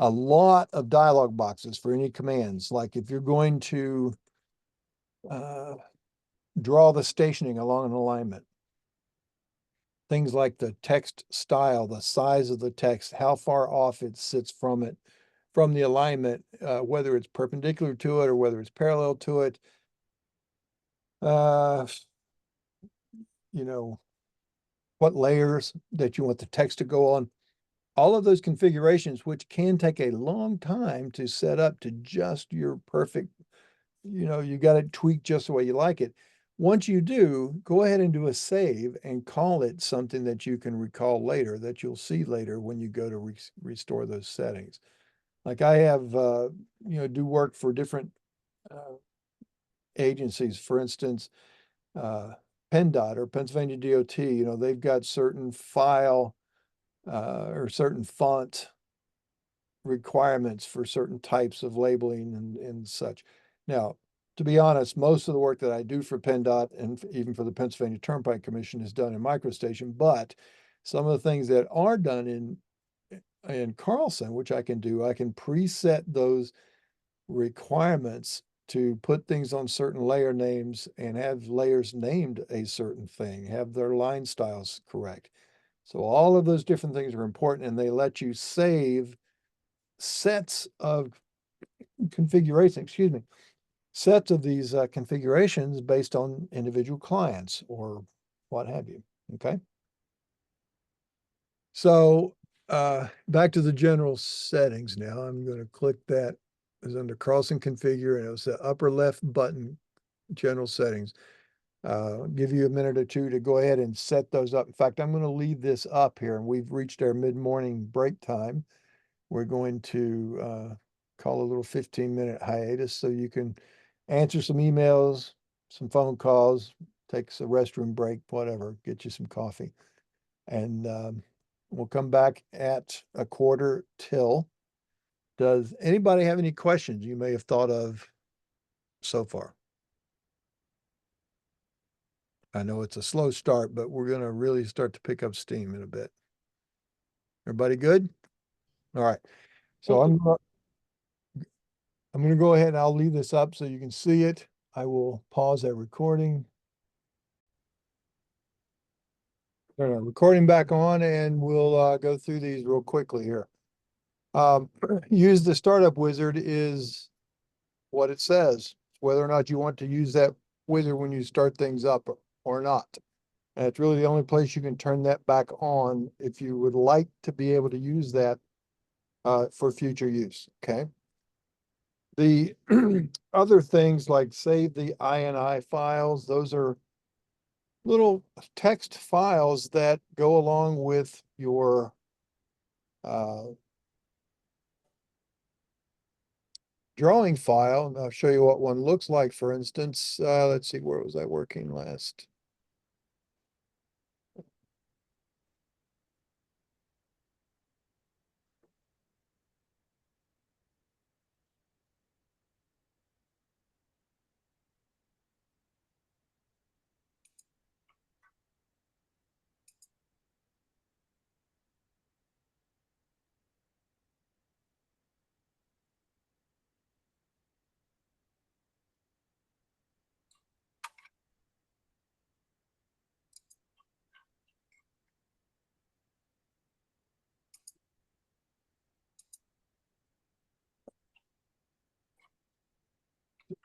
a lot of dialog boxes for any commands. Like if you're going to draw the stationing along an alignment, things like the text style, the size of the text, how far off it sits from it, from the alignment, whether it's perpendicular to it or whether it's parallel to it. You know, what layers that you want the text to go on. All of those configurations, which can take a long time to set up to just your perfect, you got it tweaked just the way you like it. Once you do, go ahead and do a save and call it something that you can recall later, that you'll see later when you go to restore those settings. Like I have, do work for different agencies. For instance, PennDOT or Pennsylvania DOT, they've got certain file or certain font requirements for certain types of labeling and such. Now, to be honest, most of the work that I do for PennDOT and even for the Pennsylvania Turnpike Commission is done in MicroStation, but some of the things that are done in Carlson, which I can do, I can preset those requirements to put things on certain layer names and have layers named a certain thing, have their line styles correct. So all of those different things are important, and they let you save sets of configuration, sets of these configurations based on individual clients or what have you. Okay. So back to the general settings now. I'm going to click that. It's under Carlson configure, and it was the upper left button, general settings. Give you a minute or two to go ahead and set those up. In fact, I'm going to leave this up here, and we've reached our mid-morning break time. We're going to call a little 15-minute hiatus so you can answer some emails, some phone calls, take a restroom break, whatever, get you some coffee. And we'll come back at 1:45. Does anybody have any questions you may have thought of so far? I know it's a slow start, but we're going to really start to pick up steam in a bit. Everybody good? All right. So I'm going to go ahead and I'll leave this up so you can see it. I will pause that recording. Recording back on, and we'll go through these real quickly here. Use the startup wizard is what it says, whether or not you want to use that wizard when you start things up or not. And it's really the only place you can turn that back on if you would like to be able to use that for future use. Okay. The other things like save the INI files, those are little text files that go along with your drawing file. And I'll show you what one looks like, for instance. Let's see, where was I working last?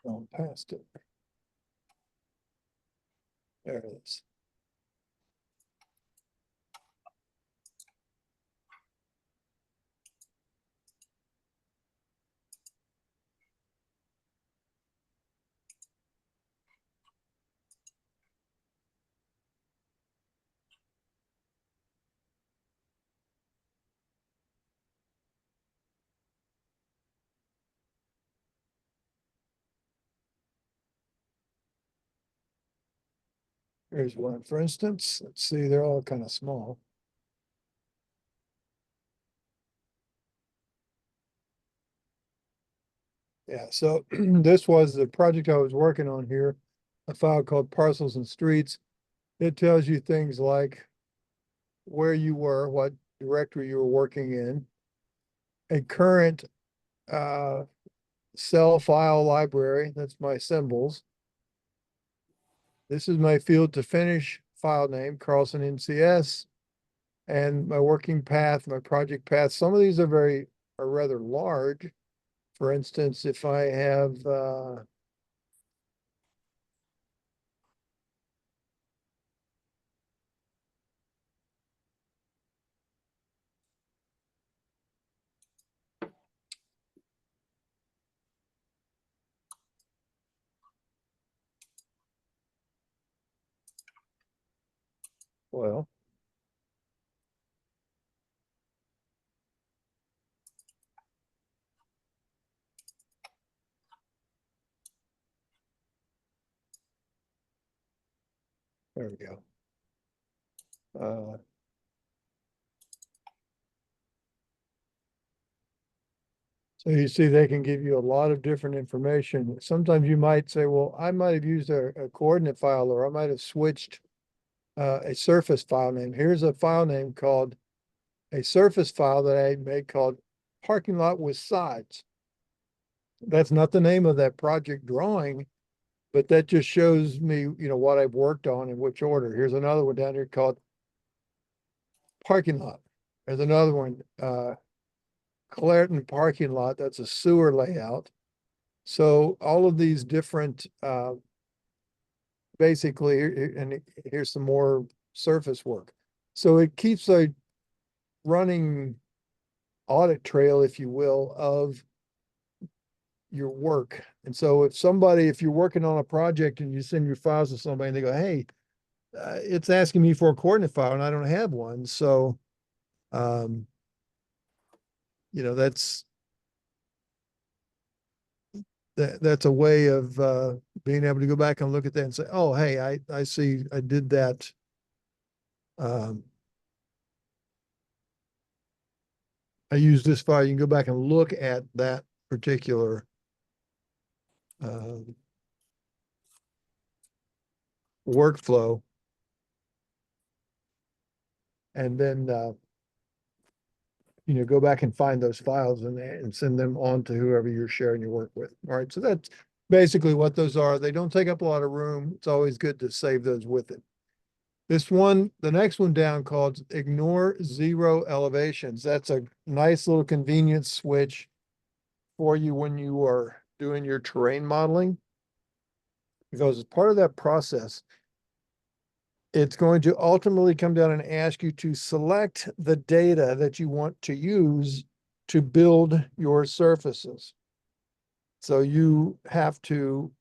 Going past it. There it is. Here's one, for instance. Let's see, they're all kind of small. Yeah, so this was the project I was working on here, a file called Parcels and Streets. It tells you things like where you were, what directory you were working in, a current cell file library, that's my symbols. This is my field to finish file name, Carlson MCS, and my working path, my project path. Some of these are rather large. For instance, if I have well, there we go. So you see, they can give you a lot of different information. Sometimes you might say, well, I might have used a coordinate file, or I might have switched a surface file name. Here's a file name called a surface file that I made called parking lot with sides. That's not the name of that project drawing, but that just shows me, what I've worked on in which order. Here's another one down here called parking lot. There's another one, Clareton parking lot. That's a sewer layout. So all of these different, basically, and here's some more surface work. So it keeps a running audit trail, if you will, of your work. And so if you're working on a project and you send your files to somebody and they go, hey, it's asking me for a coordinate file and I don't have one. So, that's a way of being able to go back and look at that and say, oh, hey, I see I did that. I use this file. You can go back and look at that particular workflow. And then, go back and find those files and send them on to whoever you're sharing your work with. All right. So that's basically what those are. They don't take up a lot of room. It's always good to save those with it. The next one down called ignore zero elevations. That's a nice little convenience switch for you when you are doing your terrain modeling. Because as part of that process, it's going to ultimately come down and ask you to select the data that you want to use to build your surfaces. So you have to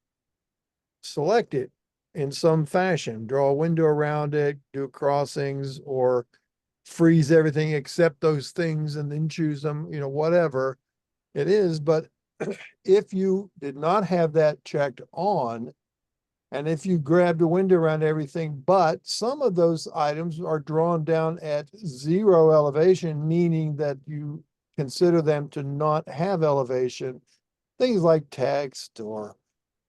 select it in some fashion, draw a window around it, do crossings, or freeze everything except those things and then choose them, whatever it is. But if you did not have that checked on, and if you grabbed a window around everything, but some of those items are drawn down at zero elevation, meaning that you consider them to not have elevation, things like text or,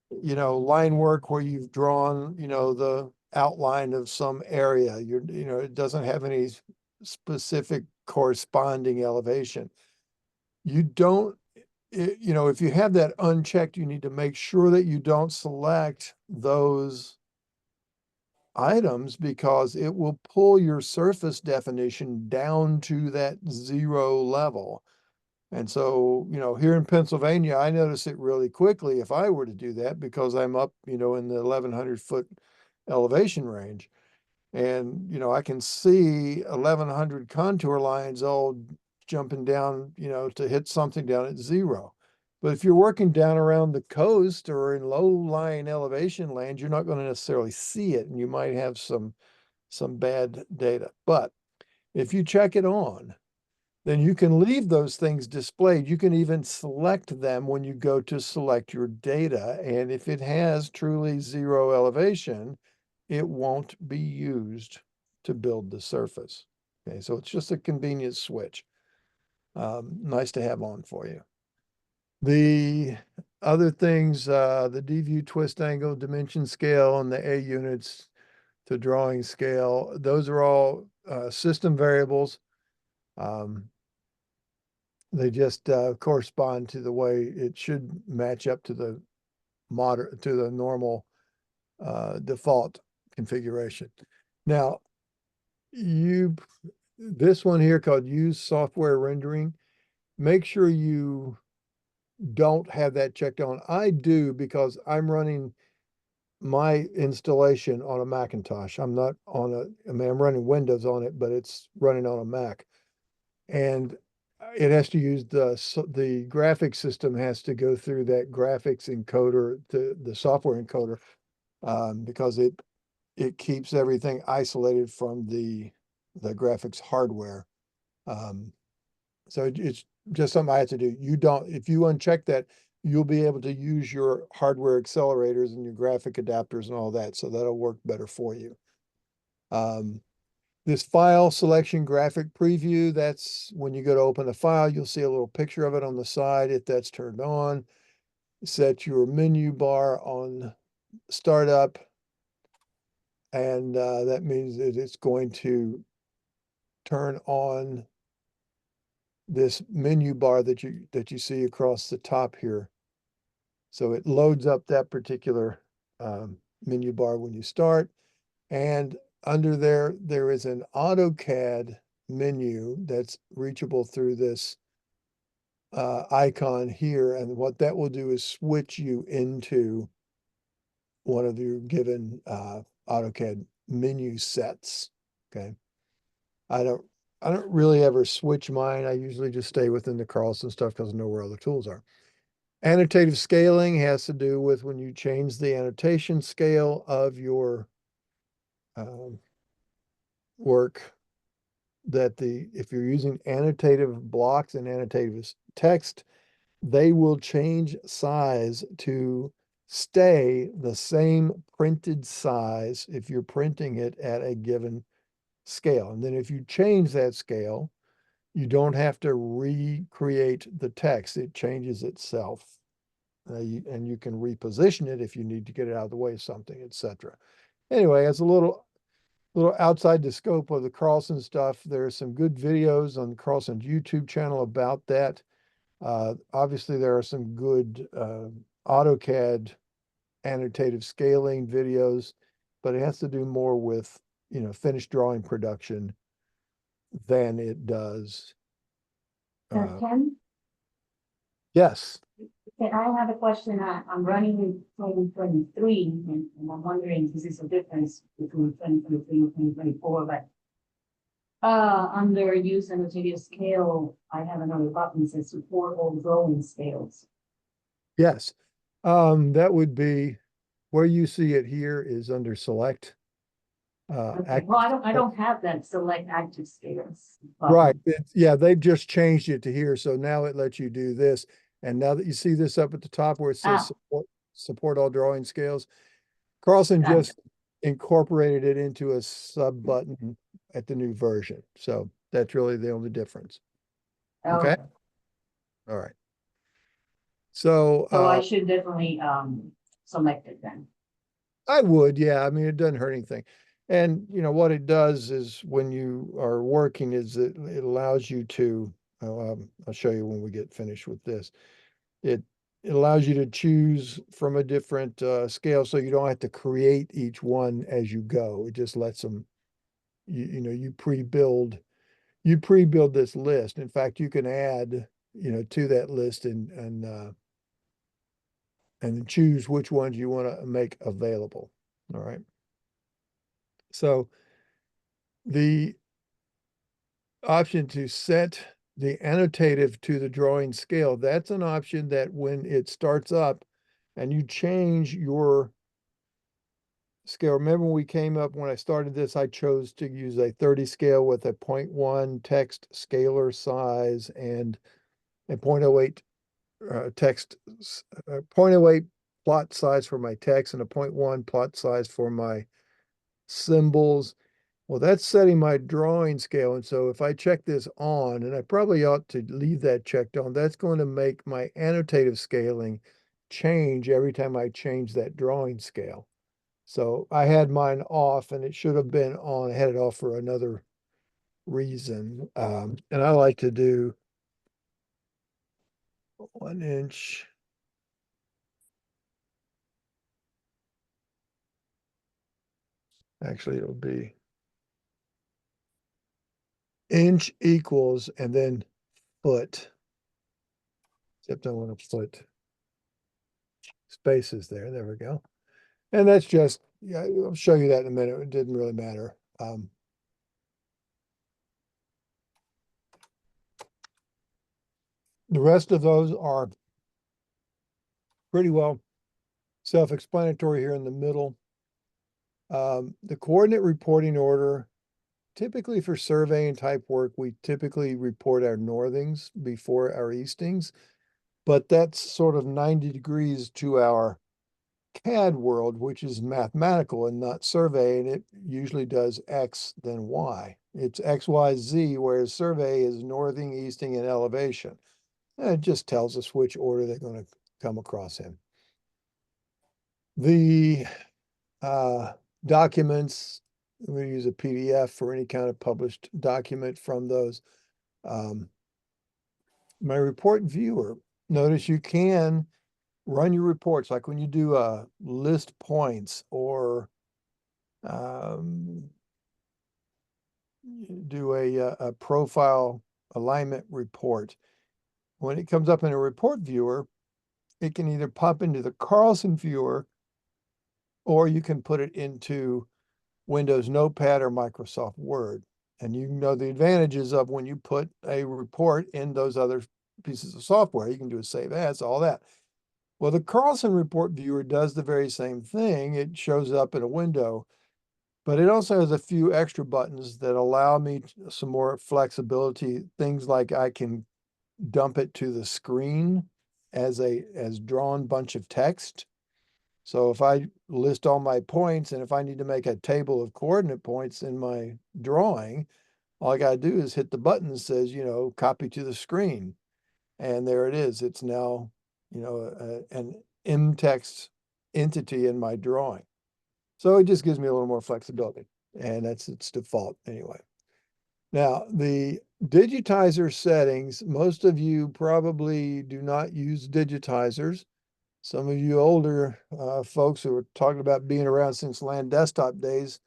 line work where you've drawn, the outline of some area, it doesn't have any specific corresponding elevation. You don't if you have that unchecked, you need to make sure that you don't select those items because it will pull your surface definition down to that zero level. And so, here in Pennsylvania, I notice it really quickly if I were to do that because I'm up, in the 1100-foot elevation range. And, I can see 1100 contour lines all jumping down, to hit something down at zero. But if you're working down around the coast or in low-lying elevation lands, you're not going to necessarily see it, and you might have some bad data. But if you check it on, then you can leave those things displayed. You can even select them when you go to select your data. And if it has truly zero elevation, it won't be used to build the surface. Okay, so it's just a convenience switch. Nice to have on for you. The other things, the D view twist angle, dimension scale, and the A units to drawing scale, those are all system variables. They just correspond to the way it should match up to the normal default configuration. Now, this one here called use software rendering, make sure you don't have that checked on. I do because I'm running my installation on a Macintosh. I'm not on I'm running Windows on it, but it's running on a Mac. And it has to use the graphics system has to go through that graphics encoder, the software encoder, because it keeps everything isolated from the graphics hardware. So it's just something I have to do. If you uncheck that, you'll be able to use your hardware accelerators and your graphic adapters and all that. So that'll work better for you. This file selection graphic preview, that's when you go to open a file, you'll see a little picture of it on the side if that's turned on. Set your menu bar on startup, and that means that it's going to turn on this menu bar that you see across the top here. So it loads up that particular menu bar when you start. And under there is an AutoCAD menu that's reachable through this icon here. And what that will do is switch you into one of your given AutoCAD menu sets. Okay. I don't really ever switch mine. I usually just stay within the Carlson stuff because I know where other tools are. Annotative scaling has to do with when you change the annotation scale of your work, that if you're using annotative blocks and annotative text, they will change size to stay the same printed size if you're printing it at a given scale. And then if you change that scale, you don't have to recreate the text. It changes itself. And you can reposition it if you need to get it out of the way of something, etc. Anyway, it's a little outside the scope of the Carlson stuff. There's some good videos on Carlson's YouTube channel about that. Obviously, there are some good AutoCAD annotative scaling videos, but it has to do more with, finished drawing production than it does. Ken, Yes. I have a question. I'm running in 2023, and I'm wondering, this is a difference between 2023 and 2024, but under use annotative scale, I have another button that says support all drawing scales. Yes. That would be where you see it here is under select. Okay, well, I don't have that select active scales button. Right. Yeah, they've just changed it to here. So now it lets you do this. And now that you see this up at the top where it says support all drawing scales, Carlson just incorporated it into a sub button at the new version. So that's really the only difference. Okay. All right. So I should definitely select it then. I would, yeah. I mean, it doesn't hurt anything. And what it does is when you are working is it allows you to, I'll show you when we get finished with this. It allows you to choose from a different scale, so you don't have to create each one as you go. It just lets them, you pre-build this list. In fact, you can add, to that list and choose which ones you want to make available. All right. So the option to set the annotative to the drawing scale, that's an option that when it starts up and you change your scale. Remember when we came up, when I started this, I chose to use a 30 scale with a 0.1 text scalar size and a 0.08 0.08 plot size for my text and a 0.1 plot size for my symbols. Well, that's setting my drawing scale. And so if I check this on, and I probably ought to leave that checked on, that's going to make my annotative scaling change every time I change that drawing scale. So I had mine off and it should have been on. I had it off for another reason. And I like to do 1 inch. Actually, it'll be inch equals and then foot. Except I want to put spaces there. There we go. And that's just, yeah, I'll show you that in a minute. It didn't really matter. The rest of those are pretty well self-explanatory here in the middle. The coordinate reporting order, typically for surveying type work, we typically report our northings before our eastings, but that's sort of 90 degrees to our CAD world, which is mathematical and not survey, and it usually does X then Y. It's X, Y, Z, whereas survey is northing, easting, and elevation. And it just tells us which order they're going to come across in. The documents, I'm going to use a PDF for any kind of published document from those. My report viewer, notice you can run your reports, like when you do list points or do a profile alignment report. When it comes up in a report viewer, it can either pop into the Carlson viewer or you can put it into Windows Notepad or Microsoft Word. And you know the advantages of when you put a report in those other pieces of software. You can do a save as, all that. Well, the Carlson report viewer does the very same thing. It shows up in a window, but it also has a few extra buttons that allow me some more flexibility. Things like I can dump it to the screen as drawn bunch of text. So if I list all my points and if I need to make a table of coordinate points in my drawing, all I got to do is hit the button that says, copy to the screen. And there it is. It's now, an in-text entity in my drawing. So it just gives me a little more flexibility. And that's its default anyway. Now, the digitizer settings, most of you probably do not use digitizers. Some of you older folks who are talking about being around since LAN desktop days,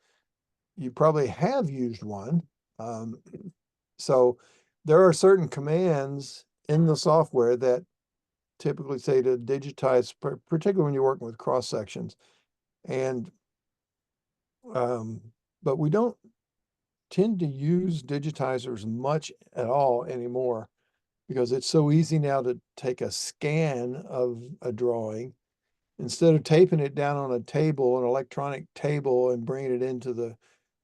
you probably have used one. So there are certain commands in the software that typically say to digitize, particularly when you're working with cross sections. And but we don't tend to use digitizers much at all anymore because it's so easy now to take a scan of a drawing instead of taping it down on a table, an electronic table, and bringing it into the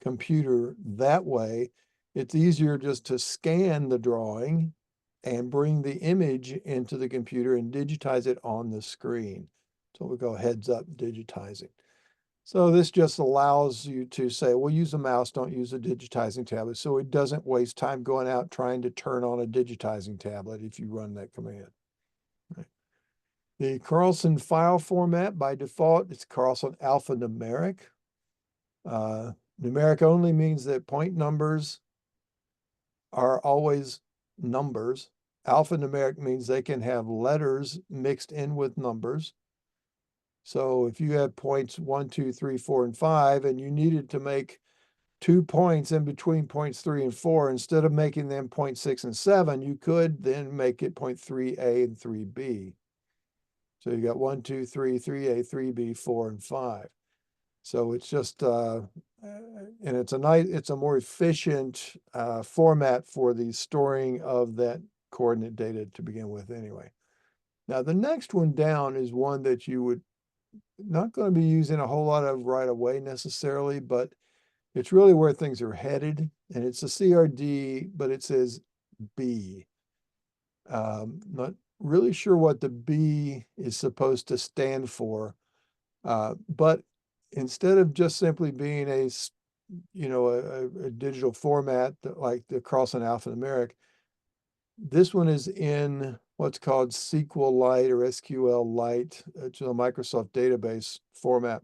computer that way. It's easier just to scan the drawing and bring the image into the computer and digitize it on the screen. So we go heads up digitizing. So this just allows you to say, well, use a mouse, don't use a digitizing tablet. So it doesn't waste time going out trying to turn on a digitizing tablet if you run that command. Right. The Carlson file format, by default, it's Carlson alphanumeric. Numeric only means that point numbers are always numbers. Alphanumeric means they can have letters mixed in with numbers. So if you have points 1, 2, 3, 4, and 5, and you needed to make 2 points in between points 3 and 4, instead of making them point 6 and 7, you could then make it point 3A and 3B. So you got 1, 2, 3, 3A, 3B, 4, and 5. So it's just, and it's a more efficient format for the storing of that coordinate data to begin with anyway. Now the next one down is one that you would not going to be using a whole lot of right away necessarily, but it's really where things are headed. And it's a CRD, but it says B. Not really sure what the B is supposed to stand for, but instead of just simply being a digital format like the Carlson alphanumeric, this one is in what's called SQLite or SQLite, it's a Microsoft database format.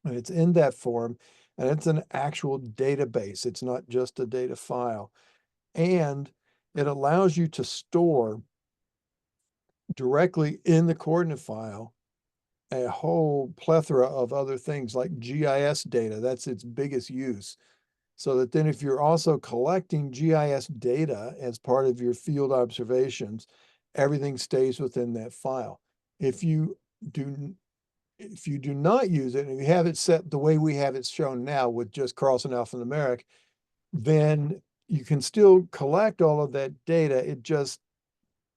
And it's in that form, and it's an actual database. It's not just a data file. And it allows you to store directly in the coordinate file a whole plethora of other things like GIS data. That's its biggest use. So that then if you're also collecting GIS data as part of your field observations, everything stays within that file. If you do not use it and you have it set the way we have it shown now with just Carlson alphanumeric, then you can still collect all of that data. It just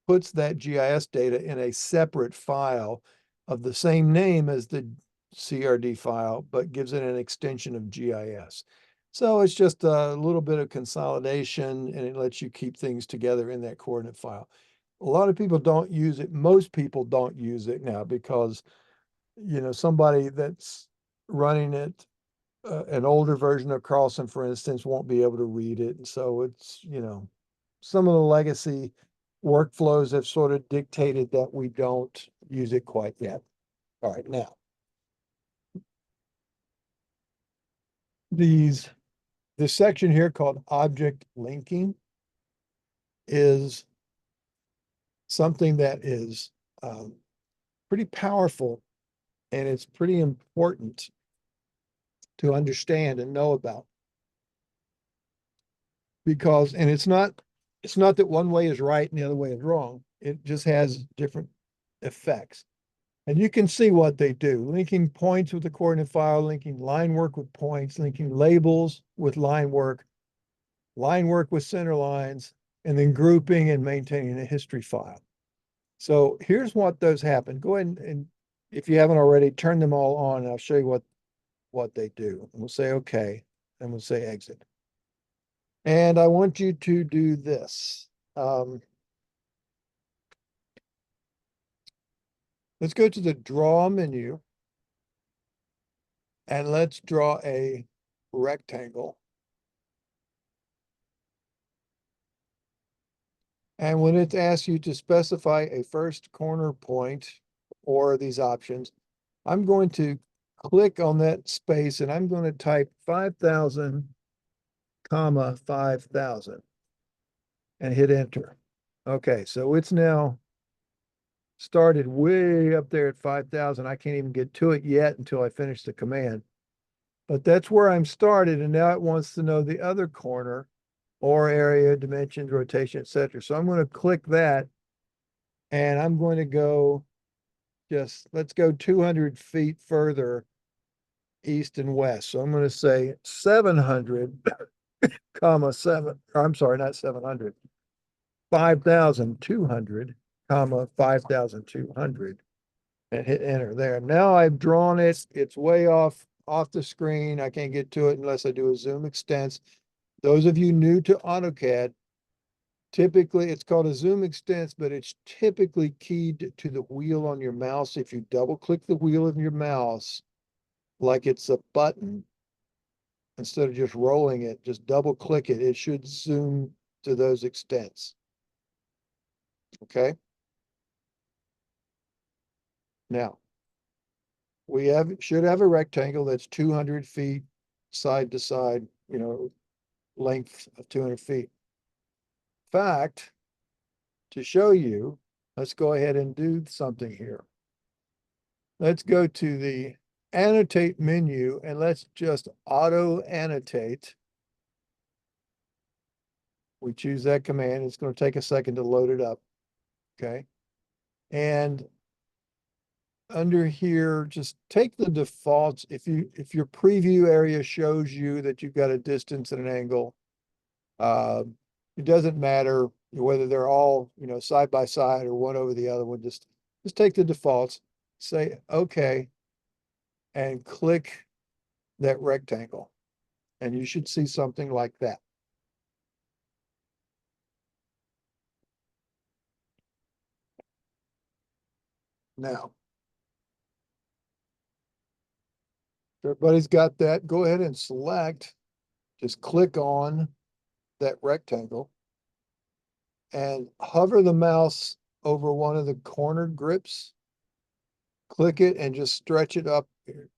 puts that GIS data in a separate file of the same name as the CRD file, but gives it an extension of GIS. So it's just a little bit of consolidation, and it lets you keep things together in that coordinate file. A lot of people don't use it. Most people don't use it now because, somebody that's running it, an older version of Carlson, for instance, won't be able to read it. And so it's, some of the legacy workflows have sort of dictated that we don't use it quite yet. All right, now. This section here called object linking is something that is pretty powerful, and it's pretty important to understand and know about. Because, and it's not that one way is right and the other way is wrong. It just has different effects. And you can see what they do. Linking points with the coordinate file, linking line work with points, linking labels with line work with center lines, and then grouping and maintaining a history file. So here's what those happen. Go ahead and if you haven't already, turn them all on, and I'll show you what they do. And we'll say okay, and we'll say exit. And I want you to do this. Let's go to the draw menu, and let's draw a rectangle. And when it asks you to specify a first corner point or these options, I'm going to click on that space, and I'm going to type 5,000, comma 5,000 and hit enter. Okay, so it's now started way up there at 5,000. I can't even get to it yet until I finish the command. But that's where I'm started, and now it wants to know the other corner or area, dimensions, rotation, etc. So I'm going to click that, and I'm going to go let's go 200 feet further east and west. So I'm going to say 700, comma 7, I'm sorry, not 700, 5,200, comma 5,200, and hit enter there. Now I've drawn it. It's way off the screen. I can't get to it unless I do a zoom extents. Those of you new to AutoCAD, typically it's called a zoom extents, but it's typically keyed to the wheel on your mouse. If you double click the wheel of your mouse like it's a button, instead of just rolling it, just double click it. It should zoom to those extents. Okay. Now, we should have a rectangle that's 200 feet side to side, length of 200 feet. In fact, to show you, let's go ahead and do something here. Let's go to the annotate menu, and let's just auto annotate. We choose that command. It's going to take a second to load it up. Okay. And under here, just take the defaults. If your preview area shows you that you've got a distance and an angle, it doesn't matter whether they're all, side by side or one over the other one. Just take the defaults, say okay, and click that rectangle, and you should see something like that. Now, Everybody's got that. Go ahead and select, just click on that rectangle and hover the mouse over one of the corner grips. Click it and just stretch it up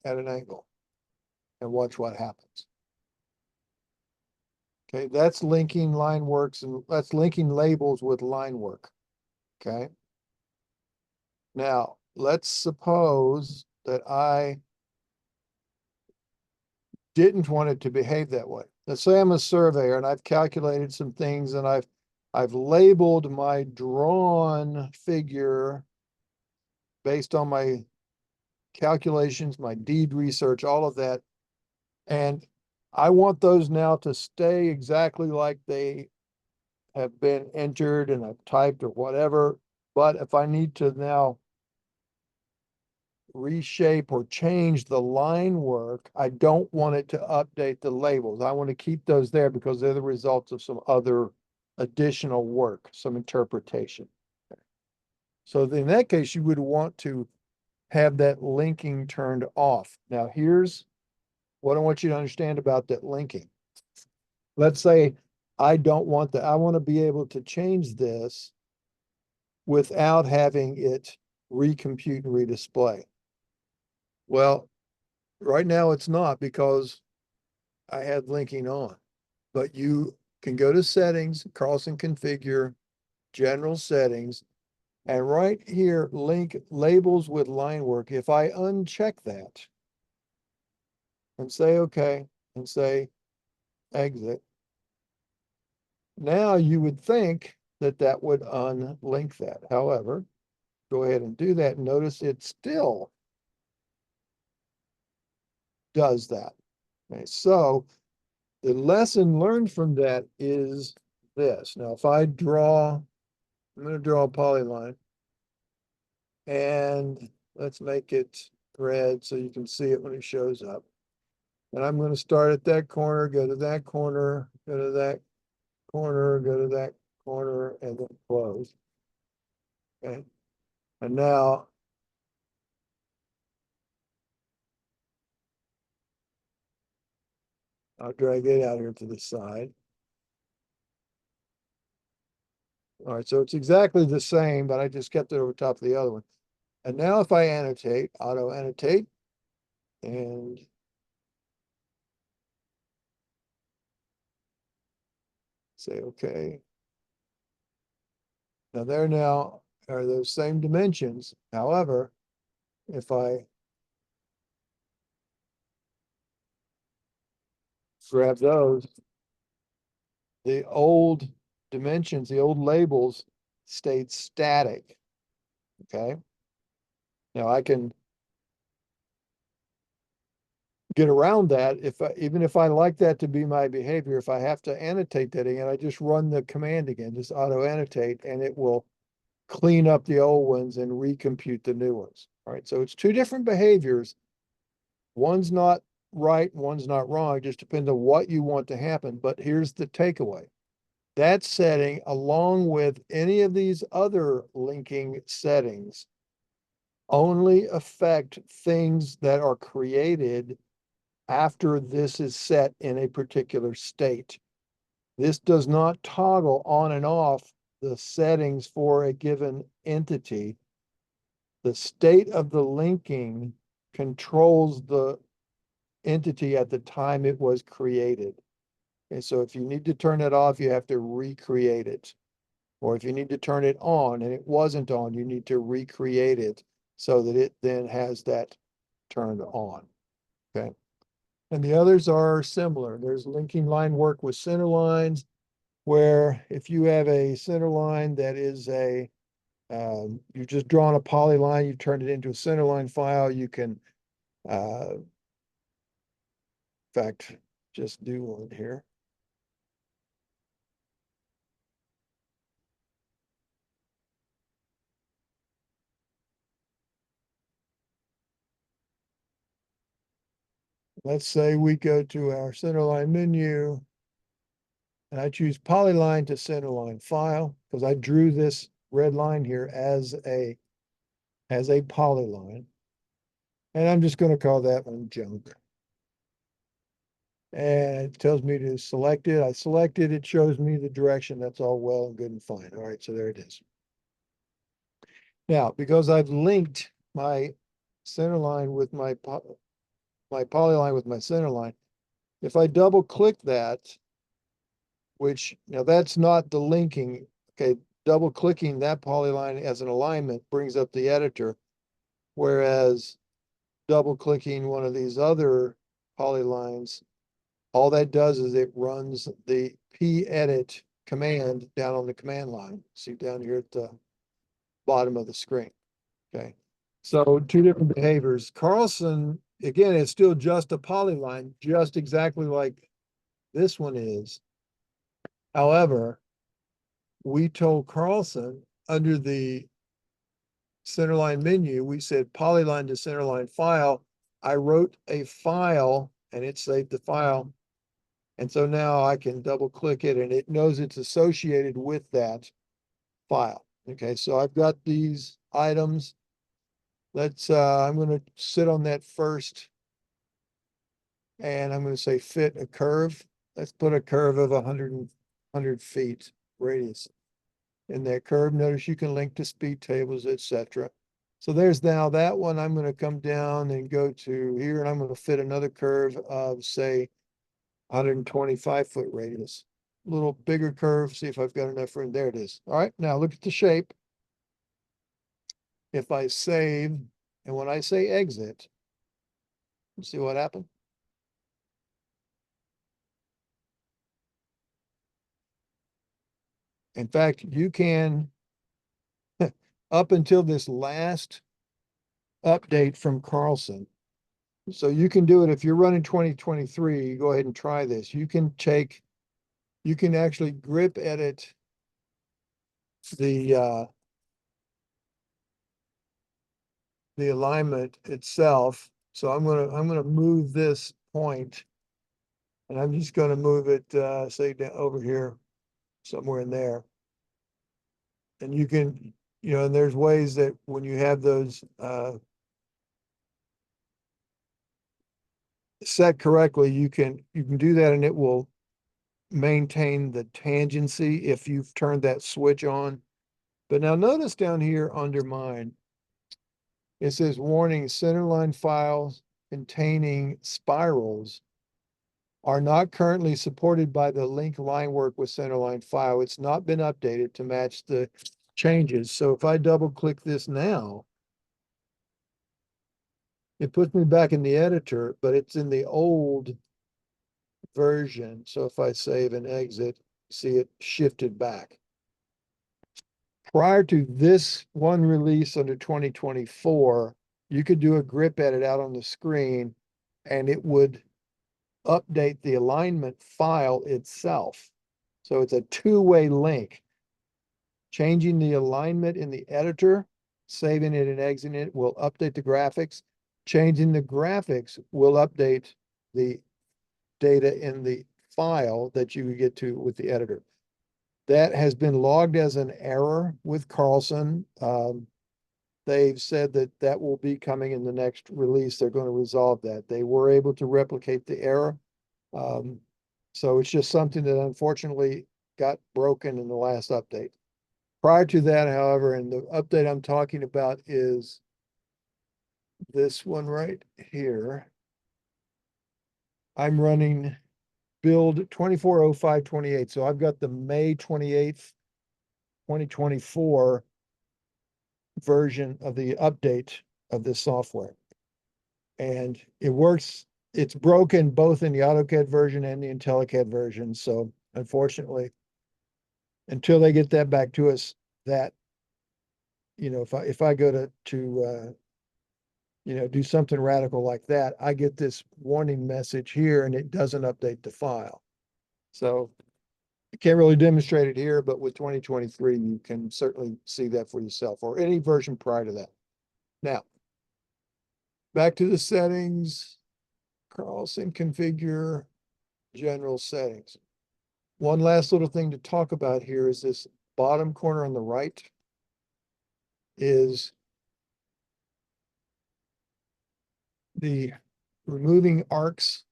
at an angle and watch what happens. Okay, that's linking line works and that's linking labels with line work. Okay. Now, let's suppose that I didn't want it to behave that way. Let's say I'm a surveyor and I've calculated some things and I've labeled my drawn figure based on my calculations, my deed research, all of that. And I want those now to stay exactly like they have been entered and I've typed or whatever. But if I need to now reshape or change the line work, I don't want it to update the labels. I want to keep those there because they're the results of some other additional work, some interpretation. So in that case, you would want to have that linking turned off. Now, here's what I want you to understand about that linking. Let's say I don't want that. I want to be able to change this without having it recompute and redisplay. Well, right now it's not because I had linking on, but you can go to settings, Carlson configure, general settings, and right here, link labels with line work. If I uncheck that and say, okay, and say exit, now you would think that that would unlink that. However, go ahead and do that. Notice it still does that. Okay, so the lesson learned from that is this. Now, if I draw, I'm going to draw a polyline and let's make it red so you can see it when it shows up. And I'm going to start at that corner, go to that corner, go to that corner, go to that corner, and then close. Okay. And now I'll drag it out here to the side. All right, so it's exactly the same, but I just kept it over top of the other one. And now if I annotate, auto annotate, and say okay. Now there now are those same dimensions. However, if I grab those, the old dimensions, the old labels stayed static. Okay. Now I can get around that if even if I like that to be my behavior, if I have to annotate that again, I just run the command again, just auto annotate, and it will clean up the old ones and recompute the new ones. All right. So it's two different behaviors. One's not right, one's not wrong. It just depends on what you want to happen. But here's the takeaway. That setting, along with any of these other linking settings, only affect things that are created after this is set in a particular state. This does not toggle on and off the settings for a given entity. The state of the linking controls the entity at the time it was created. And so if you need to turn it off, you have to recreate it. Or if you need to turn it on and it wasn't on, you need to recreate it so that it then has that turned on. Okay. And the others are similar. There's linking line work with center lines, where if you have a center line that is you've just drawn a polyline, you've turned it into a center line file, you can, in fact, just do one here. Let's say we go to our centerline menu and I choose polyline to centerline file because I drew this red line here as a polyline. And I'm just going to call that one junk. And it tells me to select it. I select it, it shows me the direction. That's all well and good and fine. All right, so there it is. Now, because I've linked my center line with my polyline with my center line, if I double click that, which now that's not the linking, okay, double clicking that polyline as an alignment brings up the editor, whereas double clicking one of these other polylines, all that does is it runs the p-edit command down on the command line. See down here at the bottom of the screen. Okay. So two different behaviors. Carlson, again, it's still just a polyline, just exactly like this one is. However, we told Carlson under the centerline menu, we said polyline to centerline file. I wrote a file and it saved the file. And so now I can double click it and it knows it's associated with that file. Okay, so I've got these items. I'm going to sit on that first and I'm going to say fit a curve. Let's put a curve of 100 feet radius in that curve. Notice you can link to speed tables, etc. So there's now that one. I'm going to come down and go to here and I'm going to fit another curve of say 125-foot radius. A little bigger curve, see if I've got enough room. There it is. All right, now look at the shape. If I save, and when I say exit, see what happened? In fact, you can, up until this last update from Carlson, so you can do it if you're running 2023, go ahead and try this. You can actually grip edit the alignment itself. So I'm gonna move this point, and I'm just gonna move it say down over here, somewhere in there. And you can, and there's ways that when you have those set correctly, you can do that, and it will maintain the tangency if you've turned that switch on. But now notice down here under mine, it says warning, centerline files containing spirals are not currently supported by the link line work with centerline file. It's not been updated to match the changes. So if I double click this now, it puts me back in the editor, but it's in the old version. So if I save and exit, see it shifted back. Prior to this one release under 2024, you could do a grip edit out on the screen and it would update the alignment file itself. So it's a two-way link. Changing the alignment in the editor, saving it and exiting it will update the graphics. Changing the graphics will update the data in the file that you get to with the editor. That has been logged as an error with Carlson. They've said that that will be coming in the next release. They're going to resolve that. They were able to replicate the error. So it's just something that unfortunately got broken in the last update. Prior to that, however, and the update I'm talking about is this one right here. I'm running build 240528. So I've got the May 28th, 2024 version of the update of this software. And it works, it's broken both in the AutoCAD version and the IntelliCAD version. So unfortunately, until they get that back to us, that, if I go to do something radical like that, I get this warning message here and it doesn't update the file. So I can't really demonstrate it here, but with 2023, you can certainly see that for yourself or any version prior to that. Now, back to the settings, Carlson configure general settings. One last little thing to talk about here is this bottom corner on the right is the removing arcs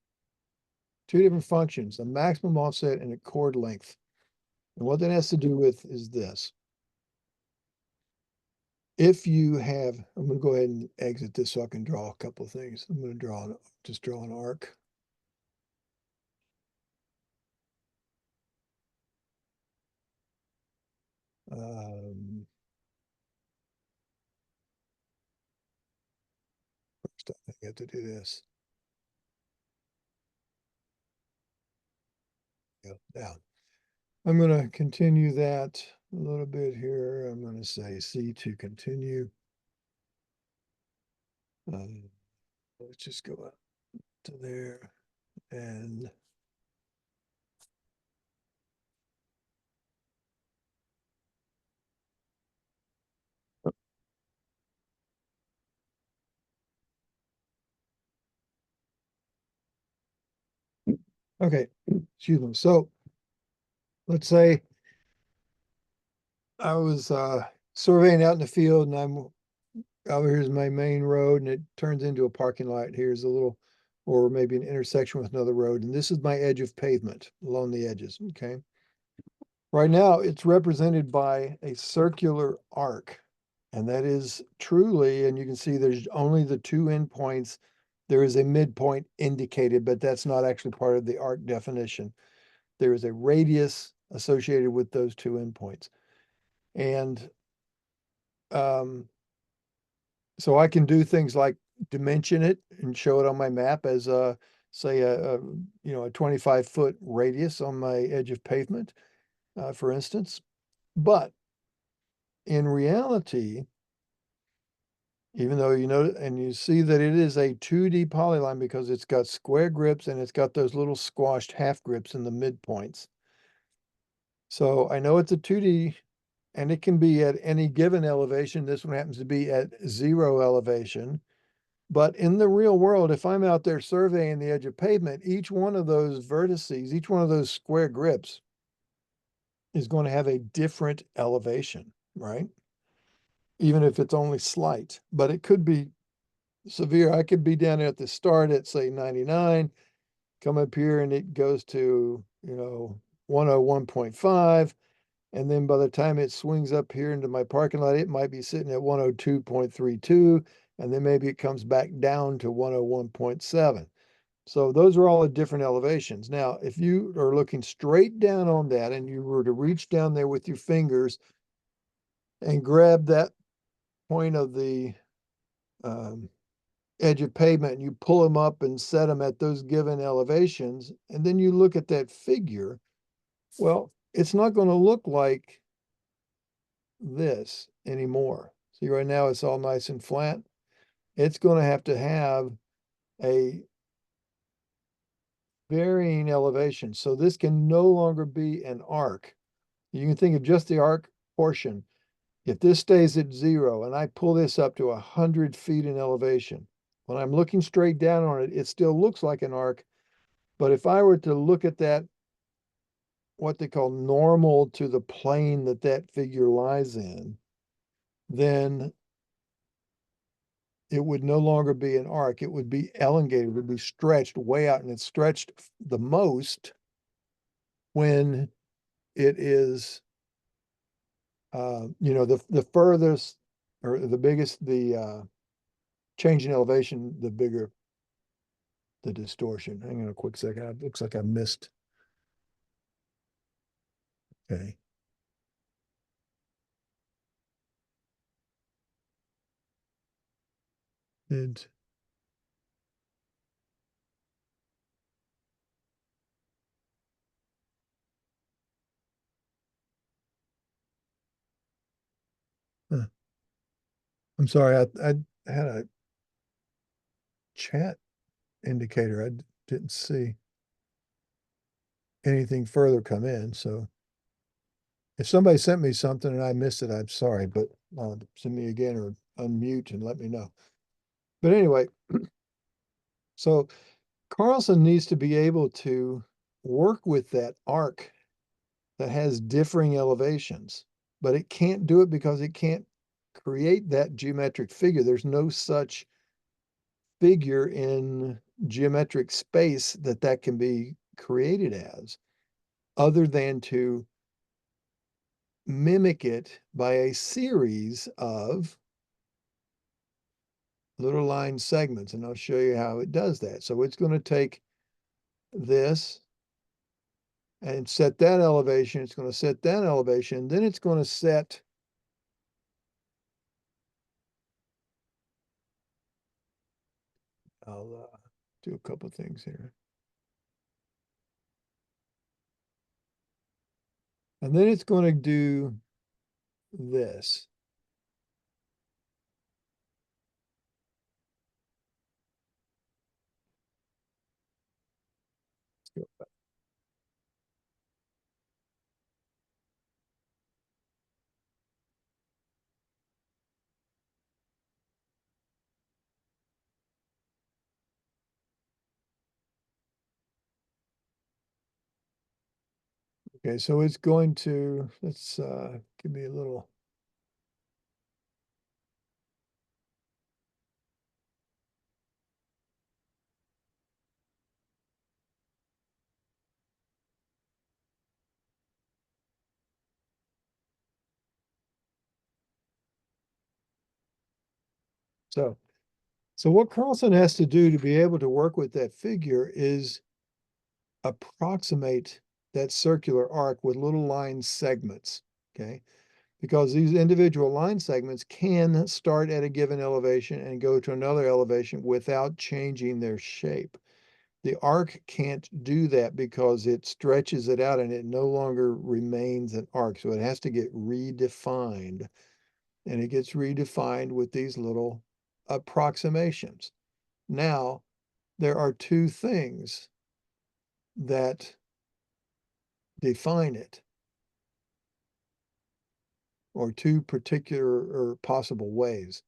two different functions, a maximum offset and a chord length. And what that has to do with is this. If you have, I'm going to go ahead and exit this so I can draw a couple of things. I'm going to just draw an arc. First, I have to do this. Yeah, down. I'm going to continue that a little bit here. I'm going to say C to continue. Let's just go up to there and okay, excuse me. So let's say I was surveying out in the field and here's my main road and it turns into a parking lot. Here's a little, or maybe an intersection with another road. And this is my edge of pavement along the edges, okay? Right now, it's represented by a circular arc. And that is truly, and you can see there's only the two endpoints. There is a midpoint indicated, but that's not actually part of the arc definition. There is a radius associated with those two endpoints. And so I can do things like dimension it and show it on my map as say a 25-foot radius on my edge of pavement, for instance. But in reality, even though and you see that it is a 2D polyline because it's got square grips and it's got those little squashed half grips in the midpoints. So I know it's a 2D and it can be at any given elevation. This one happens to be at 0 elevation. But in the real world, if I'm out there surveying the edge of pavement, each one of those vertices, each one of those square grips is going to have a different elevation, right? Even if it's only slight, but it could be severe. I could be down at the start at say 99, come up here and it goes to, 101.5. And then by the time it swings up here into my parking lot, it might be sitting at 102.32. And then maybe it comes back down to 101.7. So those are all at different elevations. Now, if you are looking straight down on that and you were to reach down there with your fingers and grab that point of the edge of pavement and you pull them up and set them at those given elevations, and then you look at that figure, well, it's not going to look like this anymore. See, right now it's all nice and flat. It's going to have a varying elevation. So this can no longer be an arc. You can think of just the arc portion. If this stays at 0 and I pull this up to 100 feet in elevation, when I'm looking straight down on it, it still looks like an arc. But if I were to look at that, what they call normal to the plane that that figure lies in, then it would no longer be an arc. It would be elongated, it would be stretched way out, and it's stretched the most when it is, the furthest or the biggest, the change in elevation, the bigger the distortion. Hang on a quick second. It looks like I missed. Okay. And I'm sorry, I had a chat indicator. I didn't see anything further come in. So if somebody sent me something and I missed it, I'm sorry, but send me again or unmute and let me know. But anyway, so Carlson needs to be able to work with that arc that has differing elevations, but it can't do it because it can't create that geometric figure. There's no such figure in geometric space that can be created as, other than to mimic it by a series of little line segments. And I'll show you how it does that. So it's going to take this and set that elevation. It's going to set that elevation. Then it's going to set I'll do a couple things here. And then it's going to do this. Let's go back. Okay, so it's going to, let's give me a little. So what Carlson has to do to be able to work with that figure is approximate that circular arc with little line segments, okay? Because these individual line segments can start at a given elevation and go to another elevation without changing their shape. The arc can't do that because it stretches it out and it no longer remains an arc. So it has to get redefined, and it gets redefined with these little approximations. Now, there are two things that define it, or two particular or possible ways.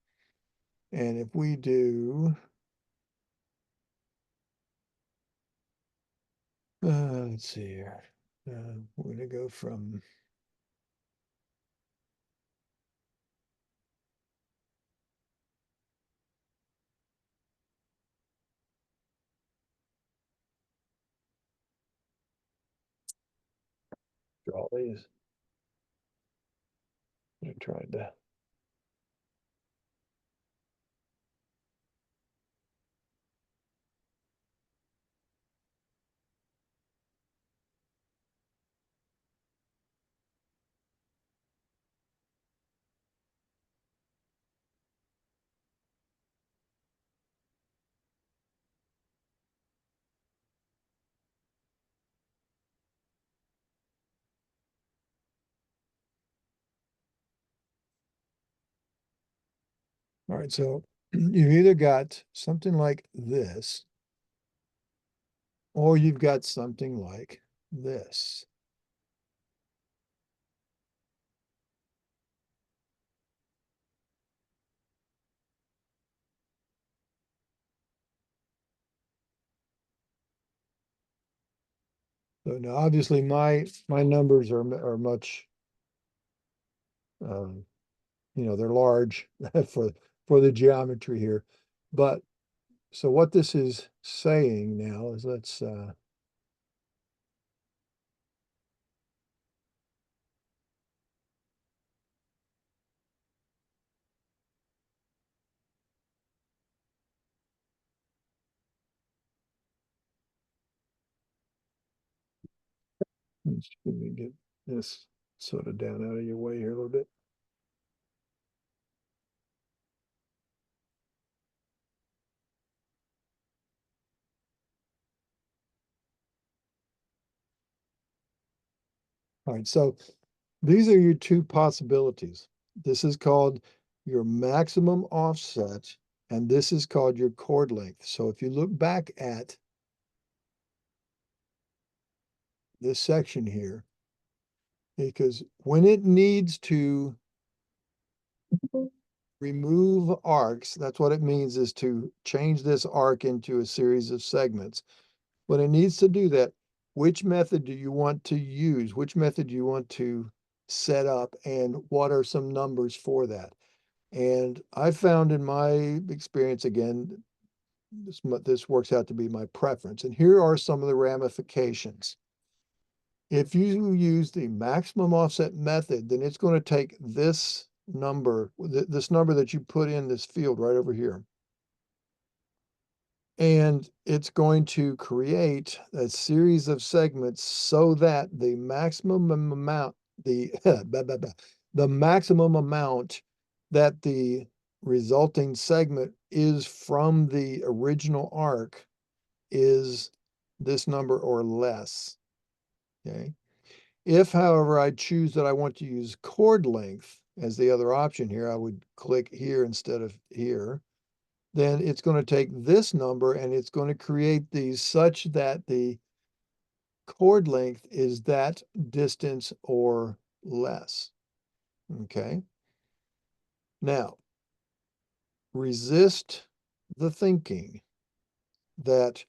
And if we do, let's see here, we're going to go from draw these. I tried to. All right, so you've either got something like this, or you've got something like this. So now obviously my numbers are much um, they're large for the geometry here. But so what this is saying now is let's let me get this sort of down out of your way here a little bit. All right, so these are your two possibilities. This is called your maximum offset, and this is called your chord length. So if you look back at this section here, because when it needs to remove arcs, that's what it means, is to change this arc into a series of segments. When it needs to do that, which method do you want to use? Which method do you want to set up, and what are some numbers for that? And I found in my experience, again, this works out to be my preference. And here are some of the ramifications. If you use the maximum offset method, then it's going to take this number, this number that you put in this field right over here, and it's going to create a series of segments so that the maximum amount, the the maximum amount that the resulting segment is from the original arc is this number or less. Okay. If, however, I choose that I want to use chord length as the other option here, I would click here instead of here. Then it's going to take this number and it's going to create these such that the chord length is that distance or less. Okay. Now, resist the thinking that,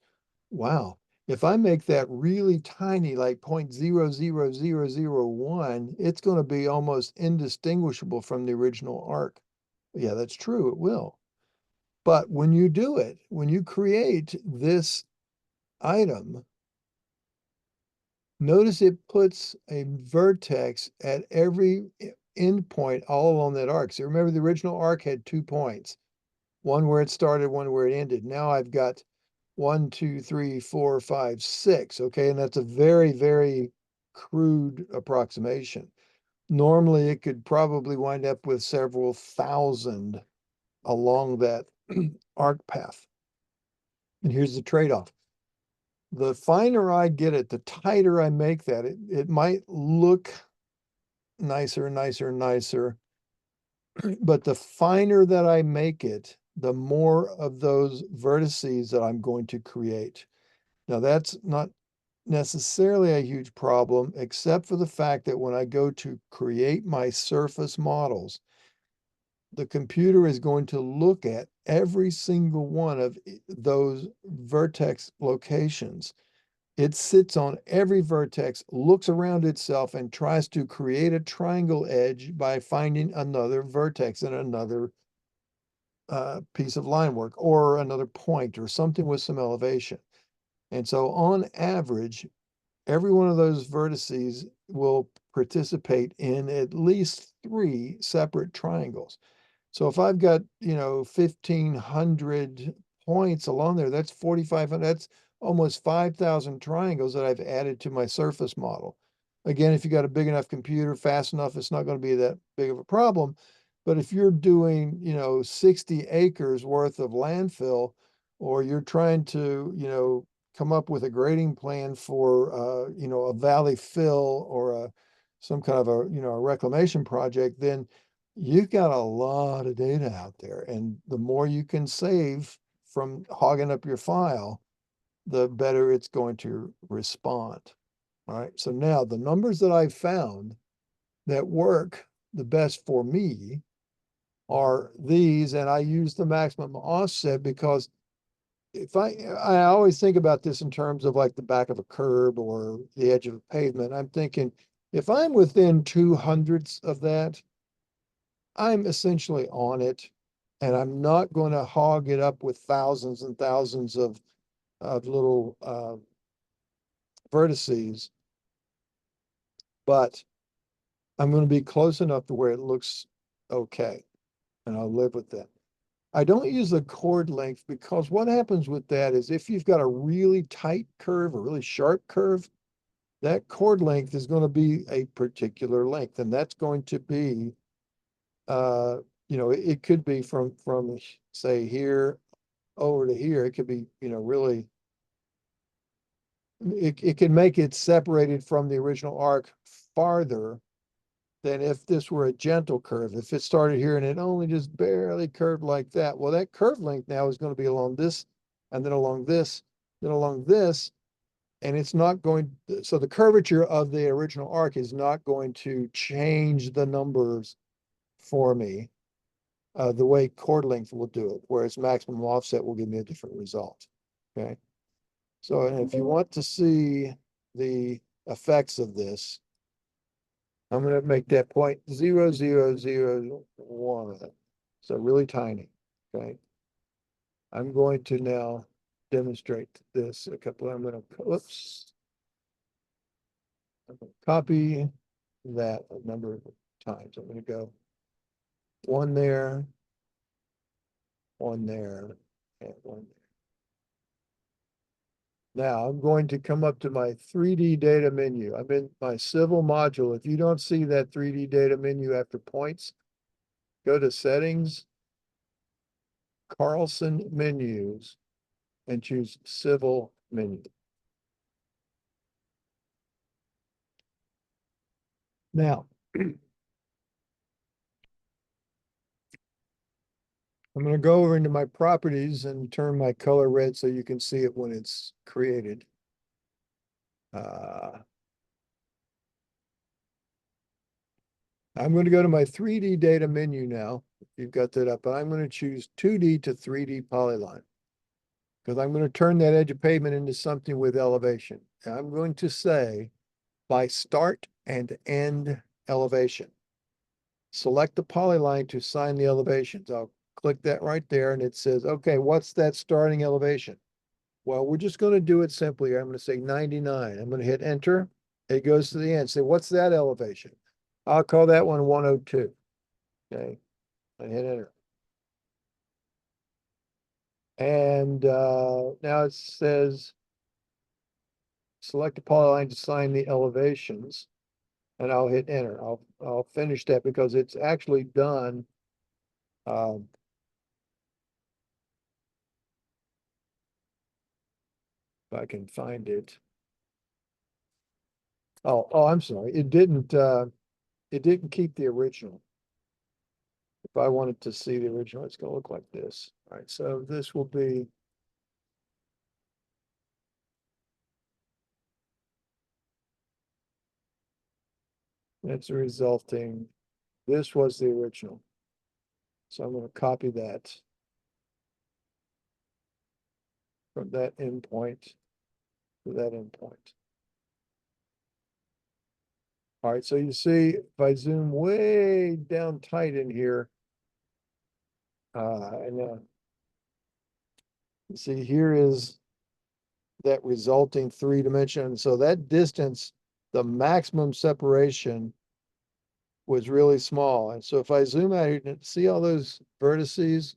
wow, if I make that really tiny, like 0.00001, it's going to be almost indistinguishable from the original arc. Yeah, that's true, it will. But when you do it, when you create this item, notice it puts a vertex at every endpoint all along that arc. So remember, the original arc had 2 points, one where it started, one where it ended. Now I've got 1, 2, 3, 4, 5, 6. Okay, and that's a very, very crude approximation. Normally, it could probably wind up with several thousand along that arc path. And here's the trade-off. The finer I get it, the tighter I make that, it might look nicer, nicer, nicer. But the finer that I make it, the more of those vertices that I'm going to create. Now, that's not necessarily a huge problem, except for the fact that when I go to create my surface models, the computer is going to look at every single one of those vertex locations. It sits on every vertex, looks around itself, and tries to create a triangle edge by finding another vertex and another piece of line work or another point or something with some elevation. And so on average, every one of those vertices will participate in at least 3 separate triangles. So if I've got, 1,500 points along there, that's 4,500, that's almost 5,000 triangles that I've added to my surface model. Again, if you got a big enough computer, fast enough, it's not going to be that big of a problem. But if you're doing, 60 acres worth of landfill, or you're trying to, come up with a grading plan for, a valley fill or some kind of a reclamation project, then you've got a lot of data out there. And the more you can save from hogging up your file, the better it's going to respond. All right. So now the numbers that I've found that work the best for me are these, and I use the maximum offset because if I always think about this in terms of like the back of a curb or the edge of a pavement. I'm thinking if I'm within 200ths of that, I'm essentially on it, and I'm not going to hog it up with thousands and thousands of little vertices, but I'm going to be close enough to where it looks okay, and I'll live with that. I don't use the chord length because what happens with that is if you've got a really tight curve, a really sharp curve, that chord length is going to be a particular length, and that's going to be, it could be from say here over to here. It could be, really, it can make it separated from the original arc farther than if this were a gentle curve. If it started here and it only just barely curved like that, well, that curve length now is going to be along this, and then along this, then along this, and it's not going, so the curvature of the original arc is not going to change the numbers for me the way chord length will do it, whereas maximum offset will give me a different result. Okay. So, and if you want to see the effects of this, I'm going to make that 0.0001. So really tiny. Okay. I'm going to now demonstrate this a couple, I'm gonna, whoops. I'm gonna copy that a number of times. I'm gonna go one there, one there, and one there. Now I'm going to come up to my 3D data menu. I'm in my civil module. If you don't see that 3D data menu after points, go to settings, Carlson menus, and choose civil menu. Now, I'm going to go over into my properties and turn my color red so you can see it when it's created. I'm going to go to my 3D data menu now. You've got that up, but I'm going to choose 2D to 3D polyline because I'm going to turn that edge of pavement into something with elevation. And I'm going to say by start and end elevation. Select the polyline to assign the elevations. I'll click that right there and it says, okay, what's that starting elevation? Well, we're just going to do it simply. I'm going to say 99. I'm going to hit enter. It goes to the end. Say, what's that elevation? I'll call that one 102. Okay. I hit enter. And now it says, select a polyline to assign the elevations. And I'll hit enter. I'll finish that because it's actually done. If I can find it. Oh, I'm sorry. It didn't keep the original. If I wanted to see the original, it's gonna look like this. All right, so this will be. That's resulting, this was the original. So I'm gonna copy that from that endpoint to that endpoint. All right, so you see, if I zoom way down tight in here, you see here is that resulting 3-dimension. So that distance, the maximum separation was really small. And so if I zoom out here and see all those vertices,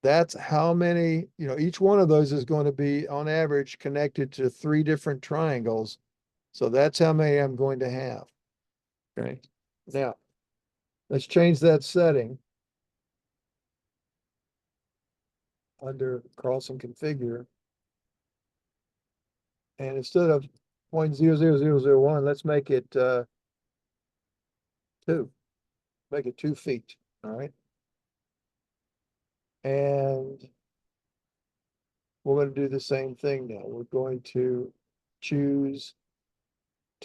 that's how many, each one of those is going to be on average connected to 3 different triangles. So that's how many I'm going to have. Okay. Now, let's change that setting under Carlson configure. And instead of 0.00001, let's make it 2. Make it 2 feet. All right. And we're going to do the same thing now. We're going to choose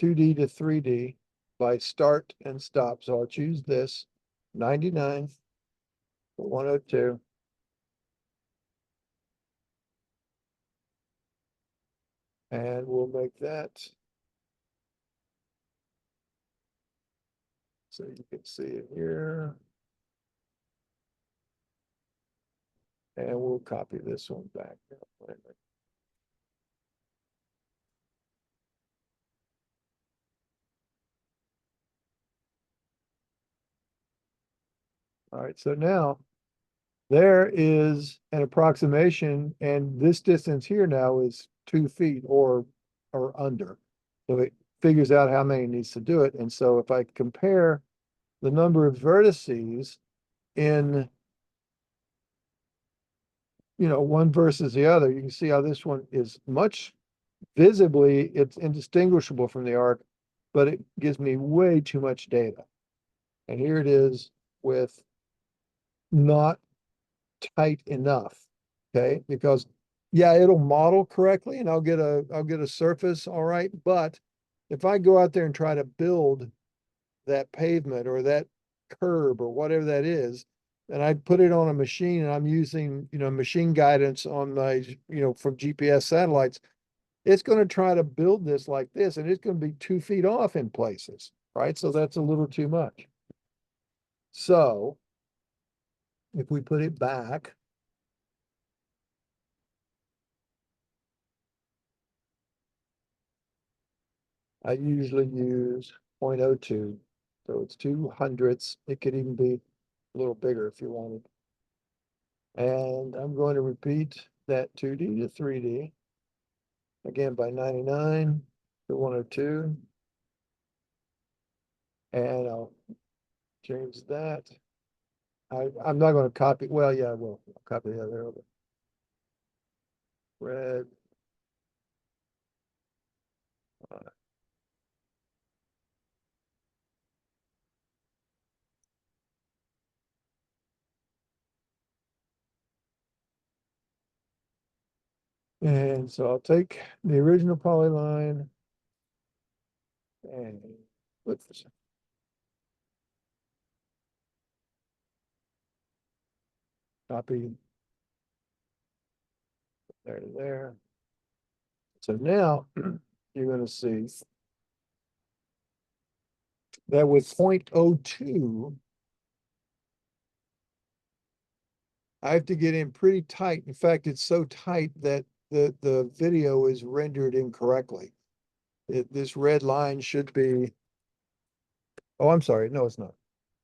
2D to 3D by start and stop. So I'll choose this 99 for 102. And we'll make that so you can see it here. And we'll copy this one back. All right, so now there is an approximation, and this distance here now is 2 feet or under. So it figures out how many it needs to do it. And so if I compare the number of vertices in, one versus the other, you can see how this one is much visibly, it's indistinguishable from the arc, but it gives me way too much data. And here it is with not tight enough. Okay, because yeah, it'll model correctly and I'll get a surface, all right. But if I go out there and try to build that pavement or that curb or whatever that is, and I put it on a machine and I'm using, machine guidance on my, from GPS satellites, it's going to try to build this like this, and it's going to be 2 feet off in places, right? So that's a little too much. So if we put it back, I usually use 0.02, so it's 200ths. It could even be a little bigger if you wanted. And I'm going to repeat that 2D to 3D. Again, by 99 to 102. And I'll change that. I'm not going to copy, well, yeah, I will. I'll copy the other over. Red. And so I'll take the original polyline and put this. Copy there to there. So now you're going to see that with 0.02, I have to get in pretty tight. In fact, it's so tight that the video is rendered incorrectly. This red line should be, oh, I'm sorry. No, it's not.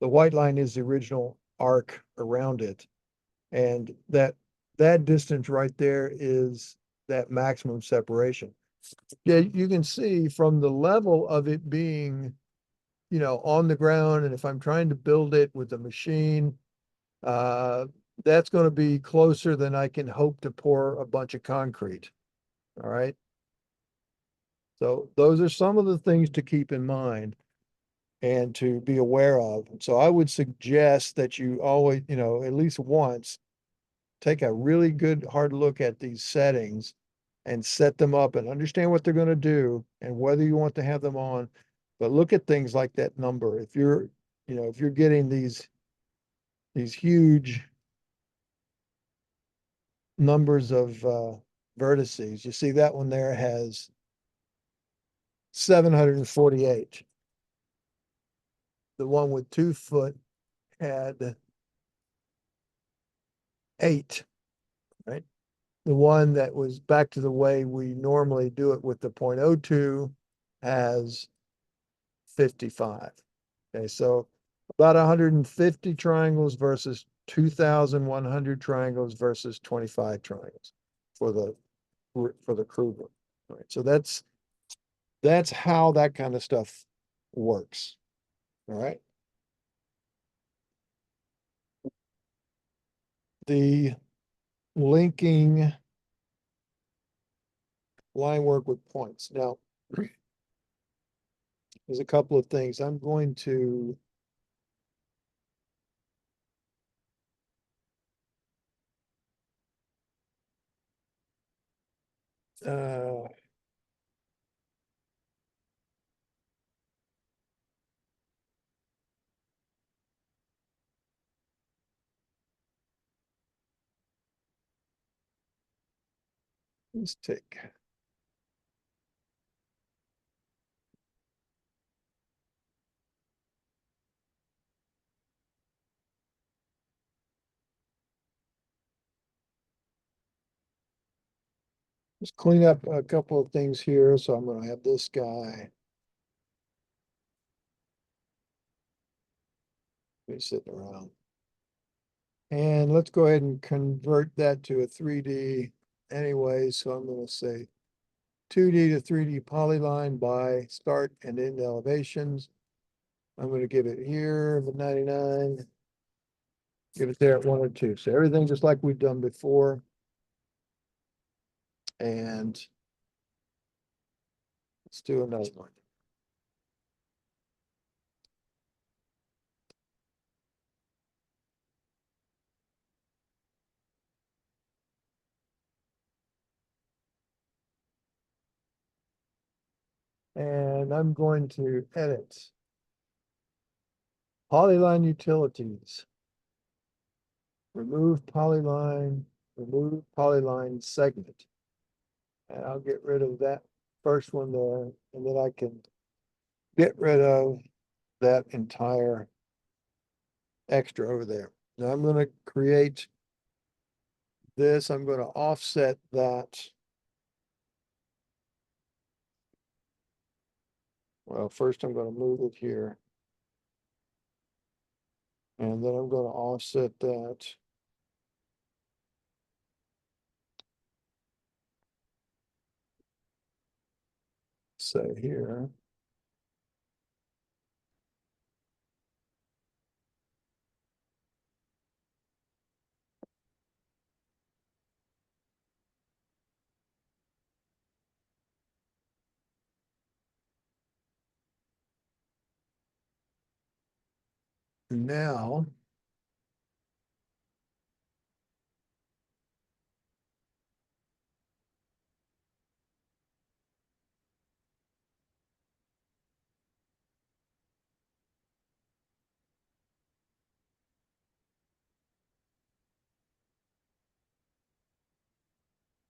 The white line is the original arc around it. And that distance right there is that maximum separation. Yeah, you can see from the level of it being, on the ground, and if I'm trying to build it with a machine, that's going to be closer than I can hope to pour a bunch of concrete. All right. So those are some of the things to keep in mind and to be aware of. So I would suggest that you always, at least once, take a really good hard look at these settings and set them up and understand what they're going to do and whether you want to have them on. But look at things like that number. If you're getting these huge numbers of vertices, you see that one there has 748. The one with 2 foot had 8, right? The one that was back to the way we normally do it with the 0.02 has 55. Okay, so about 150 triangles versus 2,100 triangles versus 25 triangles for the Kruger. All right, so that's how that kind of stuff works. All right. The linking line work with points. Now, there's a couple of things. I'm going to let's take Let's clean up a couple of things here. So I'm going to have this guy be sitting around. And let's go ahead and convert that to a 3D anyway. So I'm going to say 2D to 3D polyline by start and end elevations. I'm going to give it here the 99. Give it there at 102. So everything just like we've done before. And let's do another one. And I'm going to edit polyline utilities. Remove polyline segment. And I'll get rid of that first one there, and then I can get rid of that entire extra over there. Now I'm going to create this. I'm going to offset that Well, first I'm gonna move it here. And then I'm gonna offset that. Say here. Now,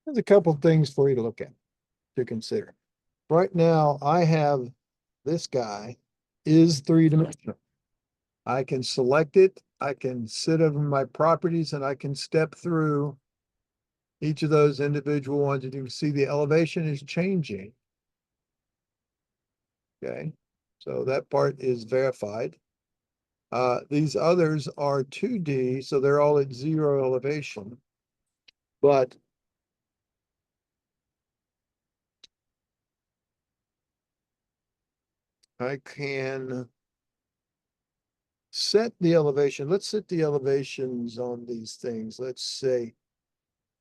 there's a couple of things for you to look at, to consider. Right now, I have this guy is three-dimensional. I can select it, I can sit over my properties, and I can step through each of those individual ones, and you can see the elevation is changing. Okay, so that part is verified. These others are 2D, so they're all at zero elevation. But I can set the elevation. Let's set the elevations on these things. Let's say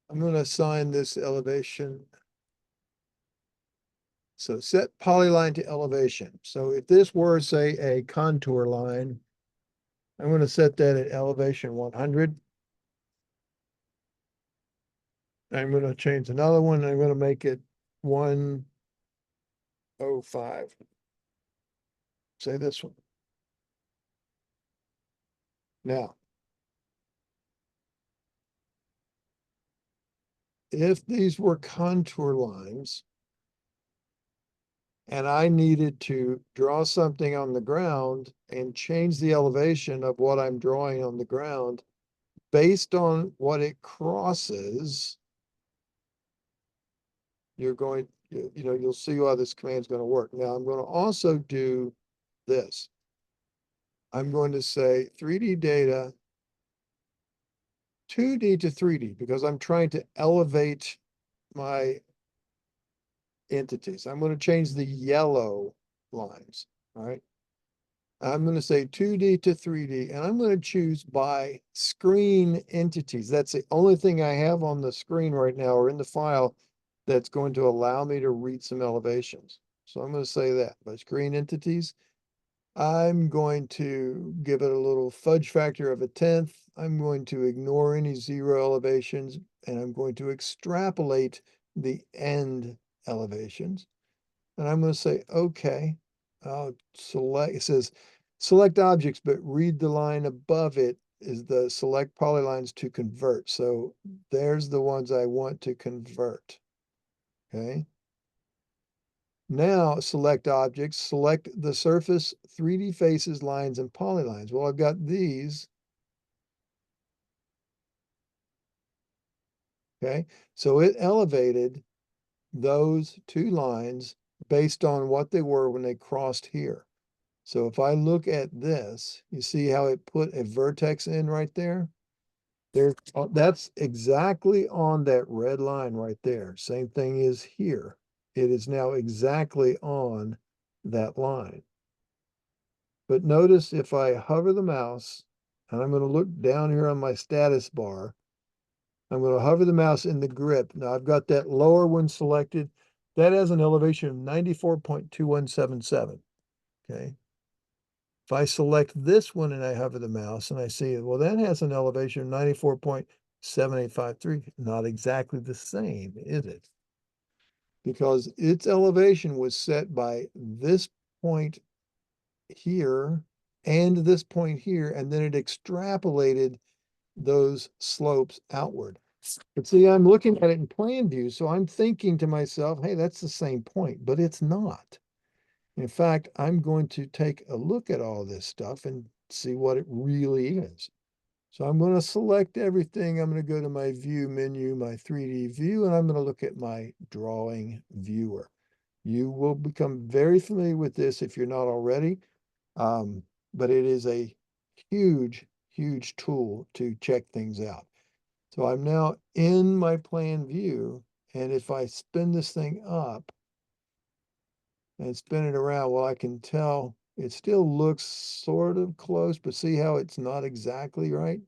I'm going to assign this elevation. So set polyline to elevation. So if this were, say, a contour line, I'm going to set that at elevation 100. I'm going to change another one. I'm going to make it 105. Say this one. Now, if these were contour lines and I needed to draw something on the ground and change the elevation of what I'm drawing on the ground based on what it crosses, you're going, you'll see how this command is going to work. Now I'm going to also do this. I'm going to say 3D data 2D to 3D because I'm trying to elevate my entities. I'm going to change the yellow lines. All right. I'm going to say 2D to 3D, and I'm going to choose by screen entities. That's the only thing I have on the screen right now or in the file that's going to allow me to read some elevations. So I'm going to say that by screen entities. I'm going to give it a little fudge factor of 1/10. I'm going to ignore any zero elevations, and I'm going to extrapolate the end elevations. And I'm going to say, okay, I'll select, it says select objects, but read the line above it is the select polylines to convert. So there's the ones I want to convert. Okay. Now select objects, select the surface, 3D faces, lines, and polylines. Well, I've got these. Okay. So it elevated those two lines based on what they were when they crossed here. So if I look at this, you see how it put a vertex in right there? That's exactly on that red line right there. Same thing is here. It is now exactly on that line. But notice if I hover the mouse, and I'm going to look down here on my status bar, I'm going to hover the mouse in the grip. Now I've got that lower one selected. That has an elevation of 94.2177. Okay. If I select this one and I hover the mouse and I see it, well, that has an elevation of 94.7853. Not exactly the same, is it? Because its elevation was set by this point here and this point here, and then it extrapolated those slopes outward. But see, I'm looking at it in plan view, so I'm thinking to myself, hey, that's the same point, but it's not. In fact, I'm going to take a look at all this stuff and see what it really is. So I'm going to select everything. I'm going to go to my view menu, my 3D view, and I'm going to look at my drawing viewer. You will become very familiar with this if you're not already. But it is a huge, huge tool to check things out. So I'm now in my plan view, and if I spin this thing up and spin it around, well, I can tell it still looks sort of close, but see how it's not exactly right?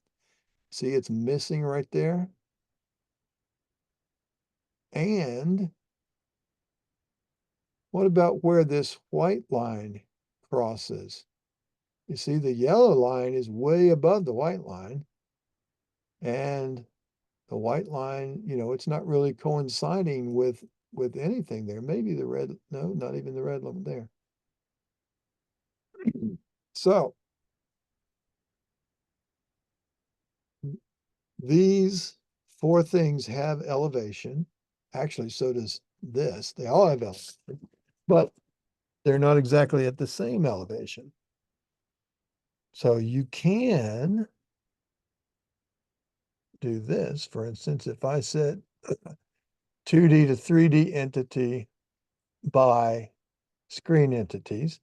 See, it's missing right there. And what about where this white line crosses? You see, the yellow line is way above the white line, and the white line, it's not really coinciding with anything there. Maybe the red, no, not even the red line there. So these four things have elevation. Actually, so does this. They all have elevation, but they're not exactly at the same elevation. So you can do this. For instance, if I set 2D to 3D entity by screen entities,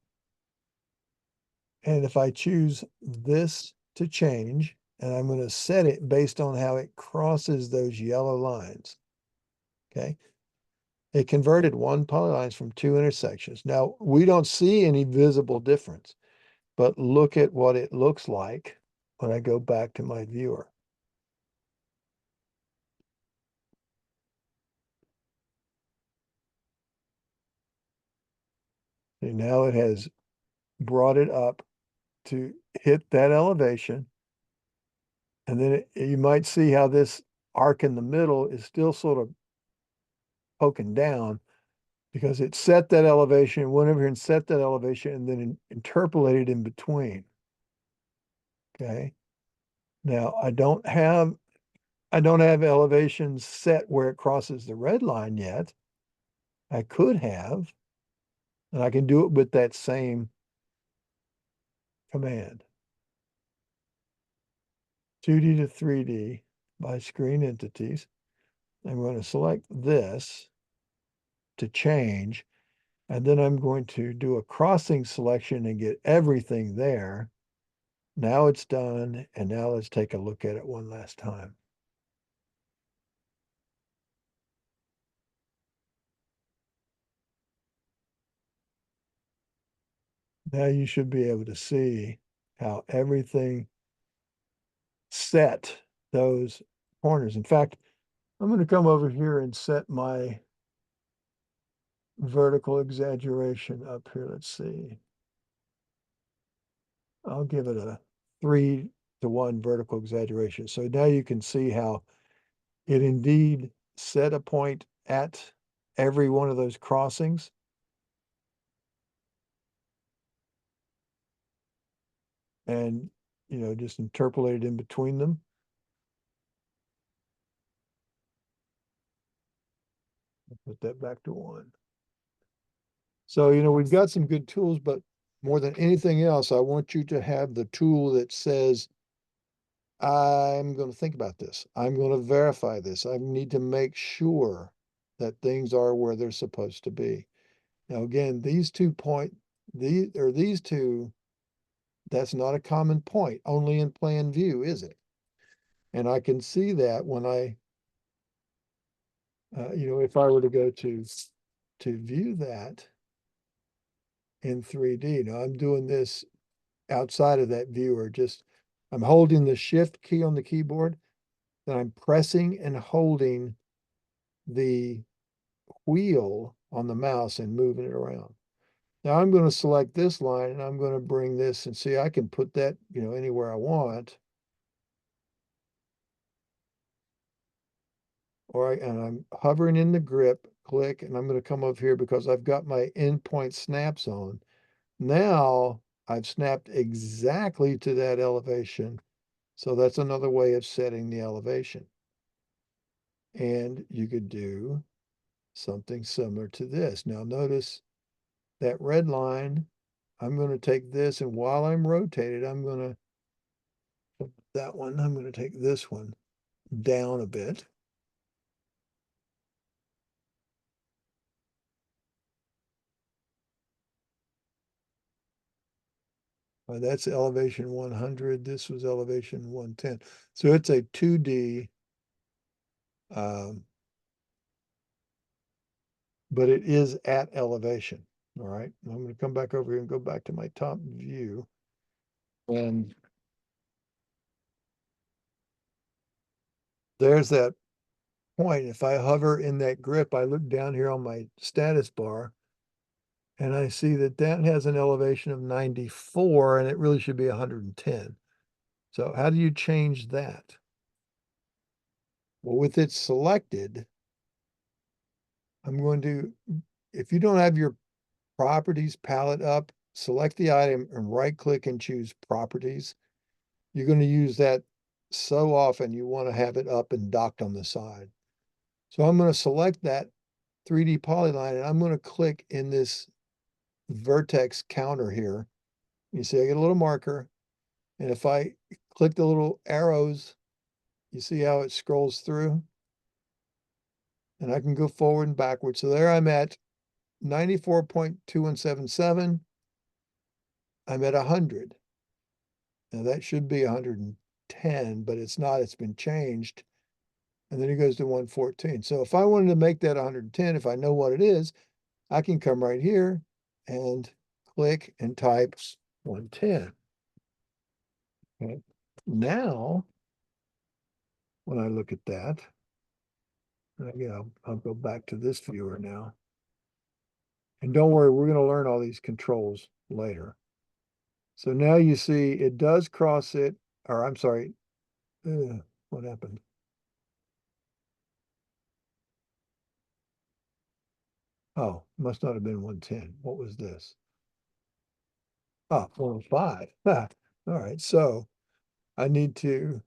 and if I choose this to change, and I'm going to set it based on how it crosses those yellow lines, okay? It converted one polylines from two intersections. Now, we don't see any visible difference, but look at what it looks like when I go back to my viewer. And now it has brought it up to hit that elevation. And then you might see how this arc in the middle is still sort of poking down because it set that elevation, went over here and set that elevation and then interpolated in between. Okay. Now I don't have elevations set where it crosses the red line yet. I could have, and I can do it with that same command. 2D to 3D by screen entities. I'm going to select this to change, and then I'm going to do a crossing selection and get everything there. Now it's done, and now let's take a look at it one last time. Now you should be able to see how everything set those corners. In fact, I'm going to come over here and set my vertical exaggeration up here. Let's see. I'll give it a 3:1 vertical exaggeration. So now you can see how it indeed set a point at every one of those crossings. And, just interpolated in between them. Put that back to 1. So, we've got some good tools, but more than anything else, I want you to have the tool that says, I'm going to think about this. I'm going to verify this. I need to make sure that things are where they're supposed to be. Now, again, these two, that's not a common point, only in plan view, is it? And I can see that when if I were to go to view that in 3D. Now I'm doing this outside of that viewer, I'm holding the shift key on the keyboard, then I'm pressing and holding the wheel on the mouse and moving it around. Now I'm going to select this line and I'm going to bring this and see, I can put that, anywhere I want. And I'm hovering in the grip, click, and I'm going to come over here because I've got my endpoint snaps on. Now I've snapped exactly to that elevation. So that's another way of setting the elevation. And you could do something similar to this. Now notice that red line, I'm going to take this, and while I'm rotated, I'm going to take this one down a bit. That's elevation 100. This was elevation 110. So it's a 2D, um, but it is at elevation. All right. I'm going to come back over here and go back to my top view. And there's that point. If I hover in that grip, I look down here on my status bar and I see that that has an elevation of 94 and it really should be 110. So how do you change that? Well, with it selected, I'm going to, if you don't have your properties palette up, select the item and right click and choose properties. You're going to use that so often you want to have it up and docked on the side. So I'm going to select that 3D polyline and I'm going to click in this vertex counter here. You see I get a little marker. And if I click the little arrows, you see how it scrolls through? And I can go forward and backwards. So there I'm at 94.2177. I'm at 100. Now that should be 110, but it's not. It's been changed. And then it goes to 114. So if I wanted to make that 110, if I know what it is, I can come right here and click and type 110. Okay. Now, when I look at that, again, I'll go back to this viewer now. And don't worry, we're going to learn all these controls later. So now you see it does cross it, or I'm sorry, what happened? Oh, must not have been 110. What was this? Oh, 105. All right, so I need to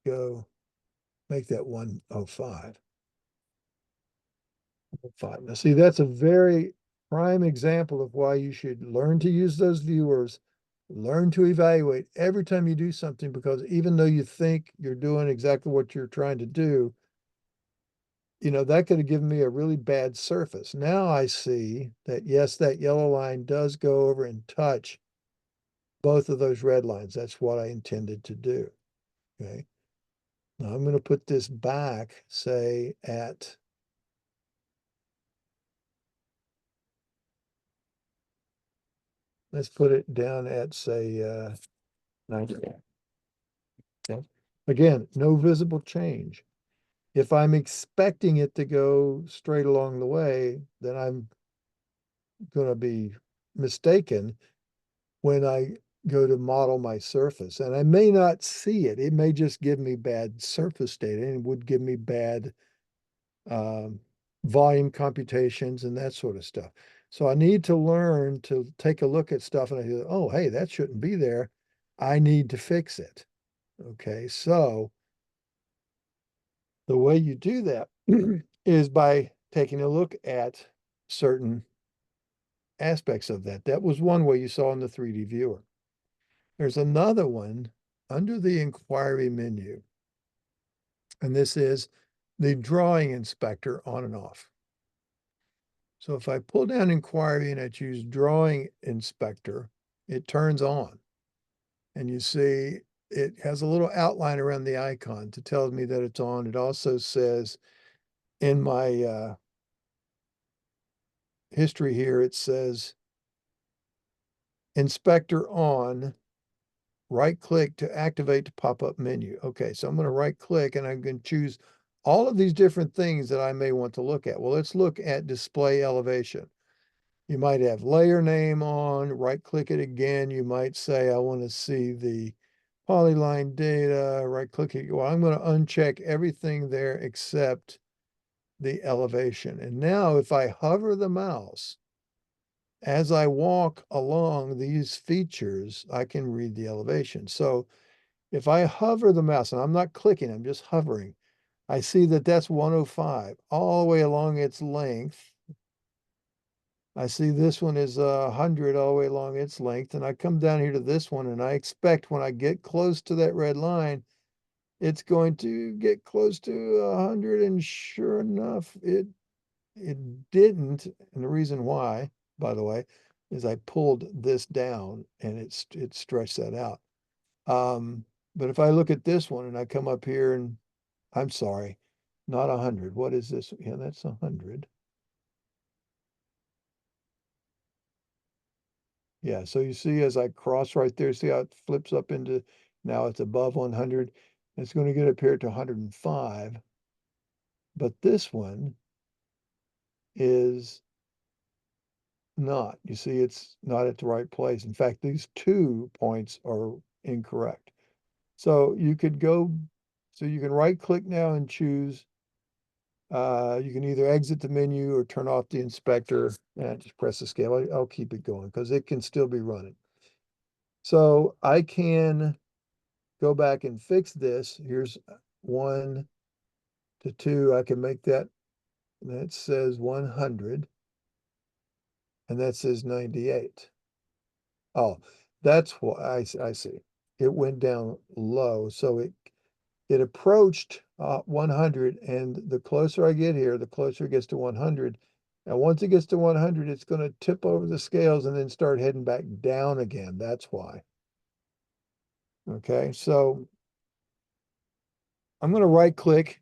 go make that 105. 105. Now see, that's a very prime example of why you should learn to use those viewers, learn to evaluate every time you do something, because even though you think you're doing exactly what you're trying to do, you know, that could have given me a really bad surface. Now I see that, yes, that yellow line does go over and touch both of those red lines. That's what I intended to do. Okay. Now I'm going to put this back, say at, let's put it down at, say, 90. Okay. Again, no visible change. If I'm expecting it to go straight along the way, then I'm going to be mistaken when I go to model my surface. And I may not see it. It may just give me bad surface data and it would give me bad um, volume computations and that sort of stuff. So I need to learn to take a look at stuff and I go, oh, hey, that shouldn't be there. I need to fix it. Okay, so the way you do that is by taking a look at certain aspects of that. That was one way you saw in the 3D viewer. There's another one under the inquiry menu, and this is the drawing inspector on and off. So if I pull down inquiry and I choose drawing inspector, it turns on. And you see it has a little outline around the icon to tell me that it's on. It also says in my history here, it says inspector on, right click to activate the pop-up menu. Okay, so I'm going to right click and I'm going to choose all of these different things that I may want to look at. Well, let's look at display elevation. You might have layer name on, right click it again. You might say, I want to see the polyline data, right click it. Well, I'm going to uncheck everything there except the elevation. And now if I hover the mouse, as I walk along these features, I can read the elevation. So if I hover the mouse, and I'm not clicking, I'm just hovering, I see that that's 105 all the way along its length. I see this one is 100 all the way along its length. And I come down here to this one and I expect when I get close to that red line, it's going to get close to 100. And sure enough, it didn't. And the reason why, by the way, is I pulled this down and it stretched that out. But if I look at this one and I come up here and I'm sorry, not 100. What is this? Yeah, that's 100. Yeah, so you see as I cross right there, see how it flips up into, now it's above 100. It's going to get up here to 105. But this one is not. You see, it's not at the right place. In fact, these 2 points are incorrect. So you could go, so you can right click now and choose. You can either exit the menu or turn off the inspector and just press the scale. I'll keep it going because it can still be running. So I can go back and fix this. Here's 1 to 2. I can make that, that says 100 and that says 98. Oh, that's what I see. It went down low. So it approached 100, and the closer I get here, the closer it gets to 100. And once it gets to 100, it's going to tip over the scales and then start heading back down again. That's why. Okay, so I'm going to right click,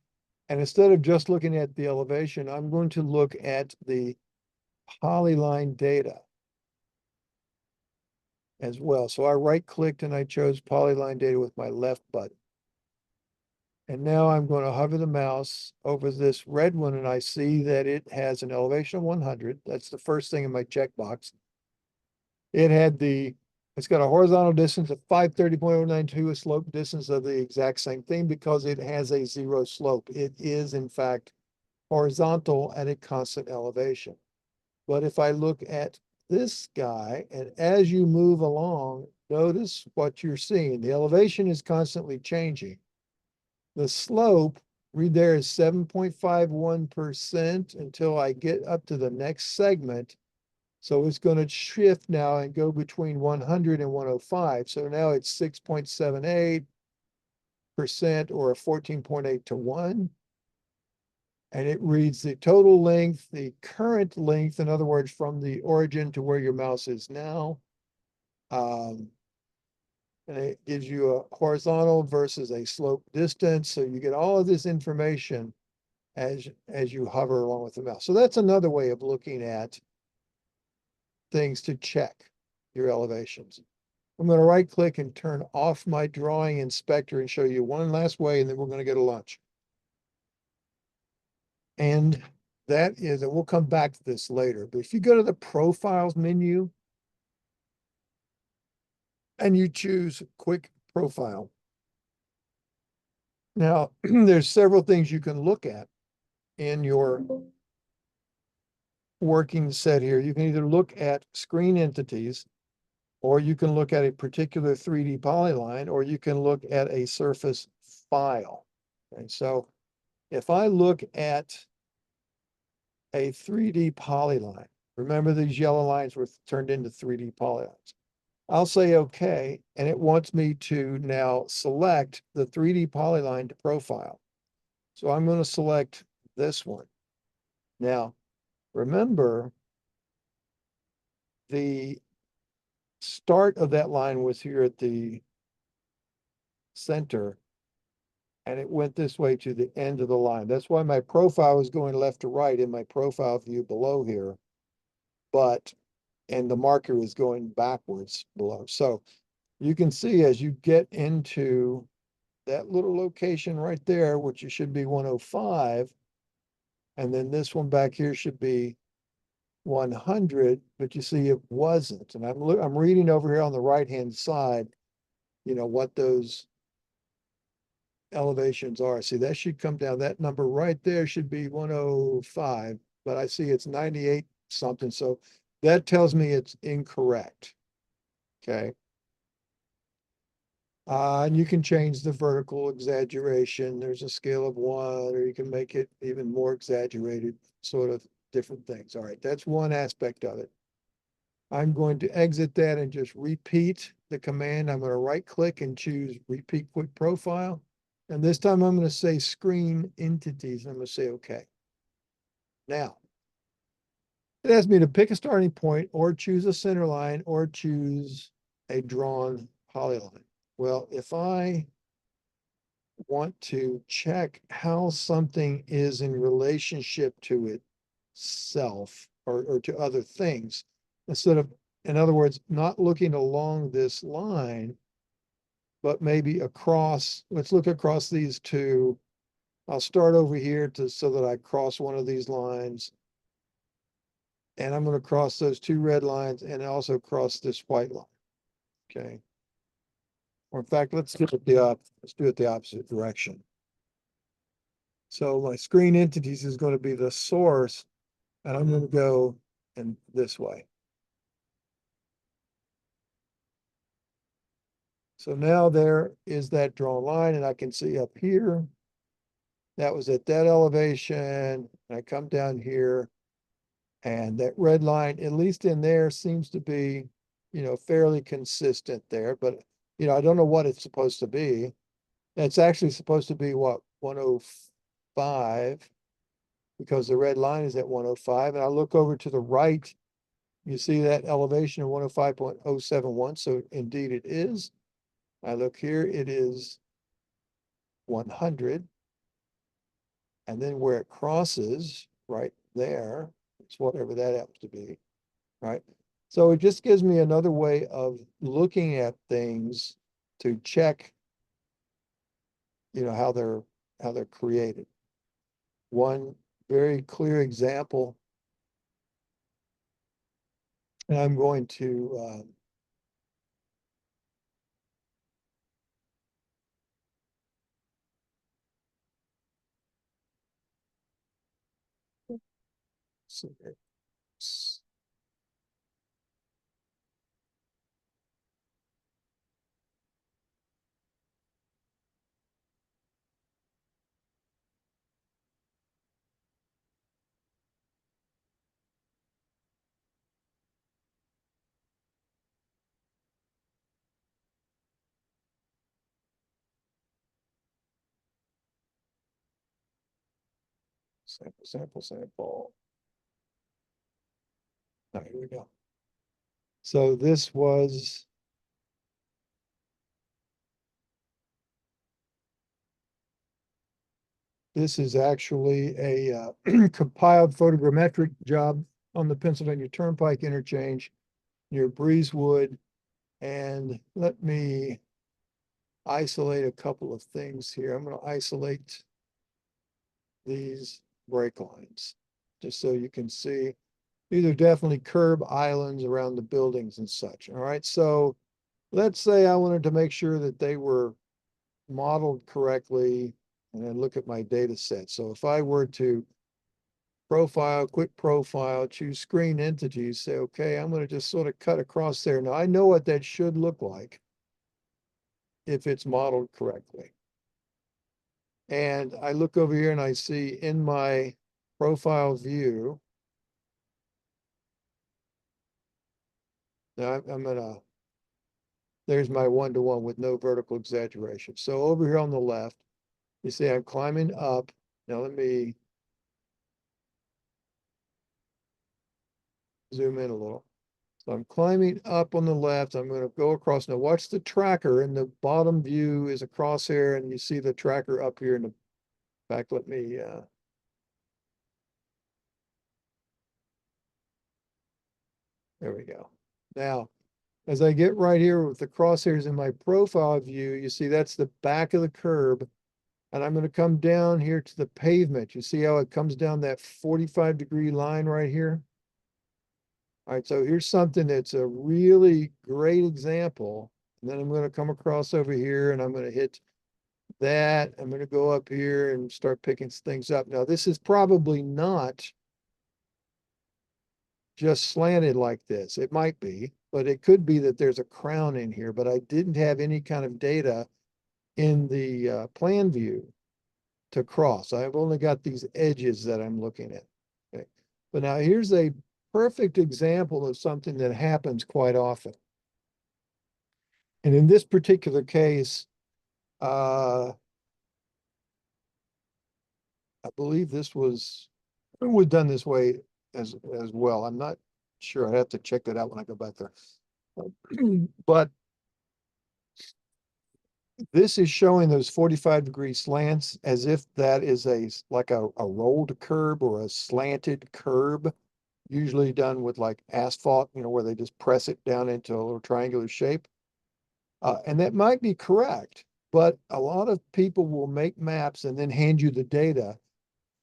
and instead of just looking at the elevation, I'm going to look at the polyline data as well. So I right clicked and I chose polyline data with my left button. And now I'm going to hover the mouse over this red one and I see that it has an elevation of 100. That's the first thing in my checkbox. It's got a horizontal distance of 530.092, a slope distance of the exact same thing because it has a 0 slope. It is in fact horizontal at a constant elevation. But if I look at this guy, and as you move along, notice what you're seeing. The elevation is constantly changing. The slope, read there, is 7.51% until I get up to the next segment. So it's going to shift now and go between 100 and 105. So now it's 6.78% or a 14.8 to 1. And it reads the total length, the current length, in other words, from the origin to where your mouse is now. And it gives you a horizontal versus a slope distance. So you get all of this information as you hover along with the mouse. So that's another way of looking at things to check your elevations. I'm going to right click and turn off my drawing inspector and show you one last way, and then we're going to get a lunch. And that is, and we'll come back to this later, but if you go to the profiles menu and you choose quick profile. Now, there's several things you can look at in your working set here. You can either look at screen entities, or you can look at a particular 3D polyline, or you can look at a surface file. And so if I look at a 3D polyline, remember these yellow lines were turned into 3D polylines. I'll say okay, and it wants me to now select the 3D polyline to profile. So I'm going to select this one. Now, remember, the start of that line was here at the center, and it went this way to the end of the line. That's why my profile is going left to right in my profile view below here, and the marker is going backwards below. So you can see as you get into that little location right there, which it should be 105, and then this one back here should be 100, but you see it wasn't. And I'm reading over here on the right-hand side, what those elevations are. See, that should come down. That number right there should be 105, but I see it's 98 something. So that tells me it's incorrect. Okay. And you can change the vertical exaggeration. There's a scale of 1, or you can make it even more exaggerated, sort of different things. All right, that's one aspect of it. I'm going to exit that and just repeat the command. I'm going to right click and choose repeat quick profile. And this time I'm going to say screen entities, and I'm going to say okay. Now, it asks me to pick a starting point or choose a center line or choose a drawn polyline. Well, if I want to check how something is in relationship to itself or to other things, instead of, in other words, not looking along this line, but maybe across, let's look across these two. I'll start over here so that I cross one of these lines. And I'm going to cross those two red lines and also cross this white line. Okay. Or in fact, let's do it the opposite direction. So my screen entities is going to be the source, and I'm going to go in this way. So now there is that drawn line, and I can see up here, that was at that elevation. I come down here, and that red line, at least in there, seems to be, fairly consistent there. But, I don't know what it's supposed to be. It's actually supposed to be what, 105, because the red line is at 105. And I look over to the right, you see that elevation of 105.071. So indeed it is. I look here, it is 100. And then where it crosses right there, it's whatever that happens to be, right? So it just gives me another way of looking at things to check, how they're created. One very clear example, and I'm going to sample. All right, here we go. So this is actually a compiled photogrammetric job on the Pennsylvania Turnpike interchange near Breezewood. And let me isolate a couple of things here. I'm going to isolate these brake lines just so you can see. These are definitely curb islands around the buildings and such. All right. So let's say I wanted to make sure that they were modeled correctly and then look at my data set. So if I were to quick profile, choose screen entities, say, okay, I'm going to just sort of cut across there. Now I know what that should look like if it's modeled correctly. And I look over here and I see in my profile view, now there's my one-to-one with no vertical exaggeration. So over here on the left, you see I'm climbing up. Now let me zoom in a little. So I'm climbing up on the left. I'm going to go across. Now watch the tracker. In the bottom view is a crosshair, and you see the tracker up here in the back. Let me there we go. Now, as I get right here with the crosshairs in my profile view, you see that's the back of the curb. And I'm going to come down here to the pavement. You see how it comes down that 45-degree line right here? All right, so here's something that's a really great example. And then I'm going to come across over here and I'm going to hit that. I'm going to go up here and start picking things up. Now, this is probably not just slanted like this. It might be, but it could be that there's a crown in here, but I didn't have any kind of data in the plan view to cross. I've only got these edges that I'm looking at. Okay. But now here's a perfect example of something that happens quite often. And in this particular case, I believe this was done this way as well. I'm not sure. I'd have to check that out when I go back there. But this is showing those 45-degree slants as if that is like a rolled curb or a slanted curb, usually done with like asphalt, where they just press it down into a little triangular shape. And that might be correct, but a lot of people will make maps and then hand you the data,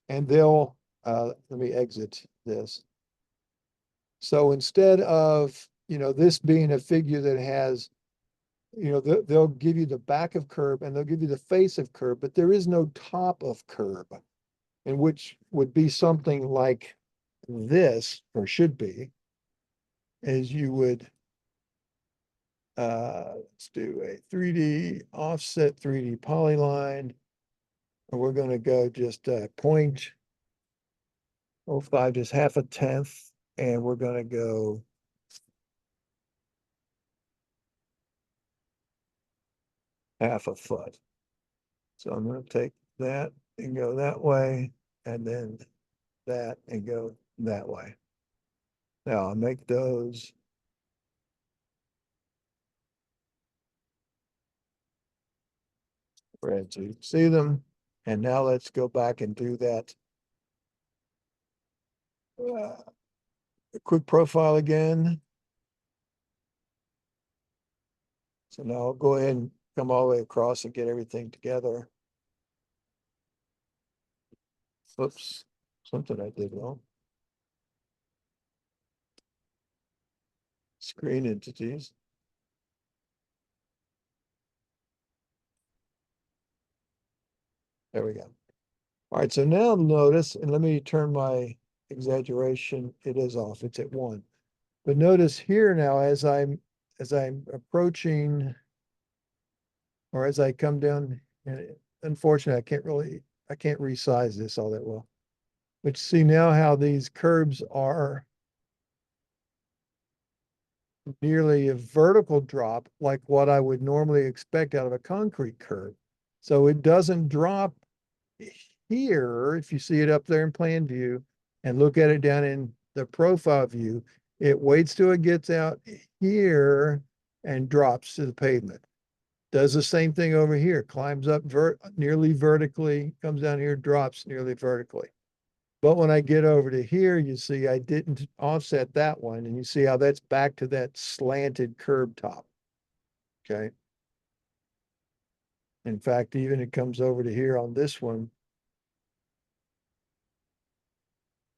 and they'll, let me exit this. So instead of, this being a figure that has, they'll give you the back of curb and they'll give you the face of curb, but there is no top of curb, and which would be something like this, or should be, as you would, let's do a 3D offset 3D polyline. And we're going to go just 0.05, just half a tenth, and we're going to go half a foot. So I'm going to take that and go that way, and then that and go that way. Now I'll make those red so you can see them. And now let's go back and do that. A quick profile again. So now I'll go ahead and come all the way across and get everything together. Oops, something I did wrong. Screen entities. There we go. All right, so now notice, and let me turn my exaggeration. It is off, it's at 1. But notice here now, as I'm approaching, or as I come down, and unfortunately, I can't resize this all that well. But see now how these curbs are nearly a vertical drop, like what I would normally expect out of a concrete curb. So it doesn't drop here. If you see it up there in plan view and look at it down in the profile view, it waits till it gets out here and drops to the pavement. Does the same thing over here, climbs up nearly vertically, comes down here, drops nearly vertically. But when I get over to here, you see I didn't offset that one, and you see how that's back to that slanted curb top. Okay. In fact, even it comes over to here on this one.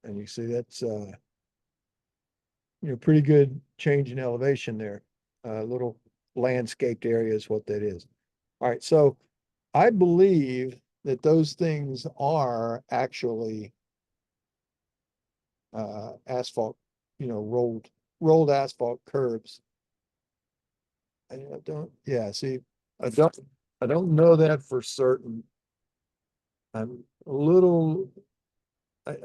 And you see that's pretty good change in elevation there. Little landscaped area is what that is. All right, so I believe that those things are actually asphalt, rolled asphalt curbs. I don't, yeah, see, I don't know that for certain. I'm a little,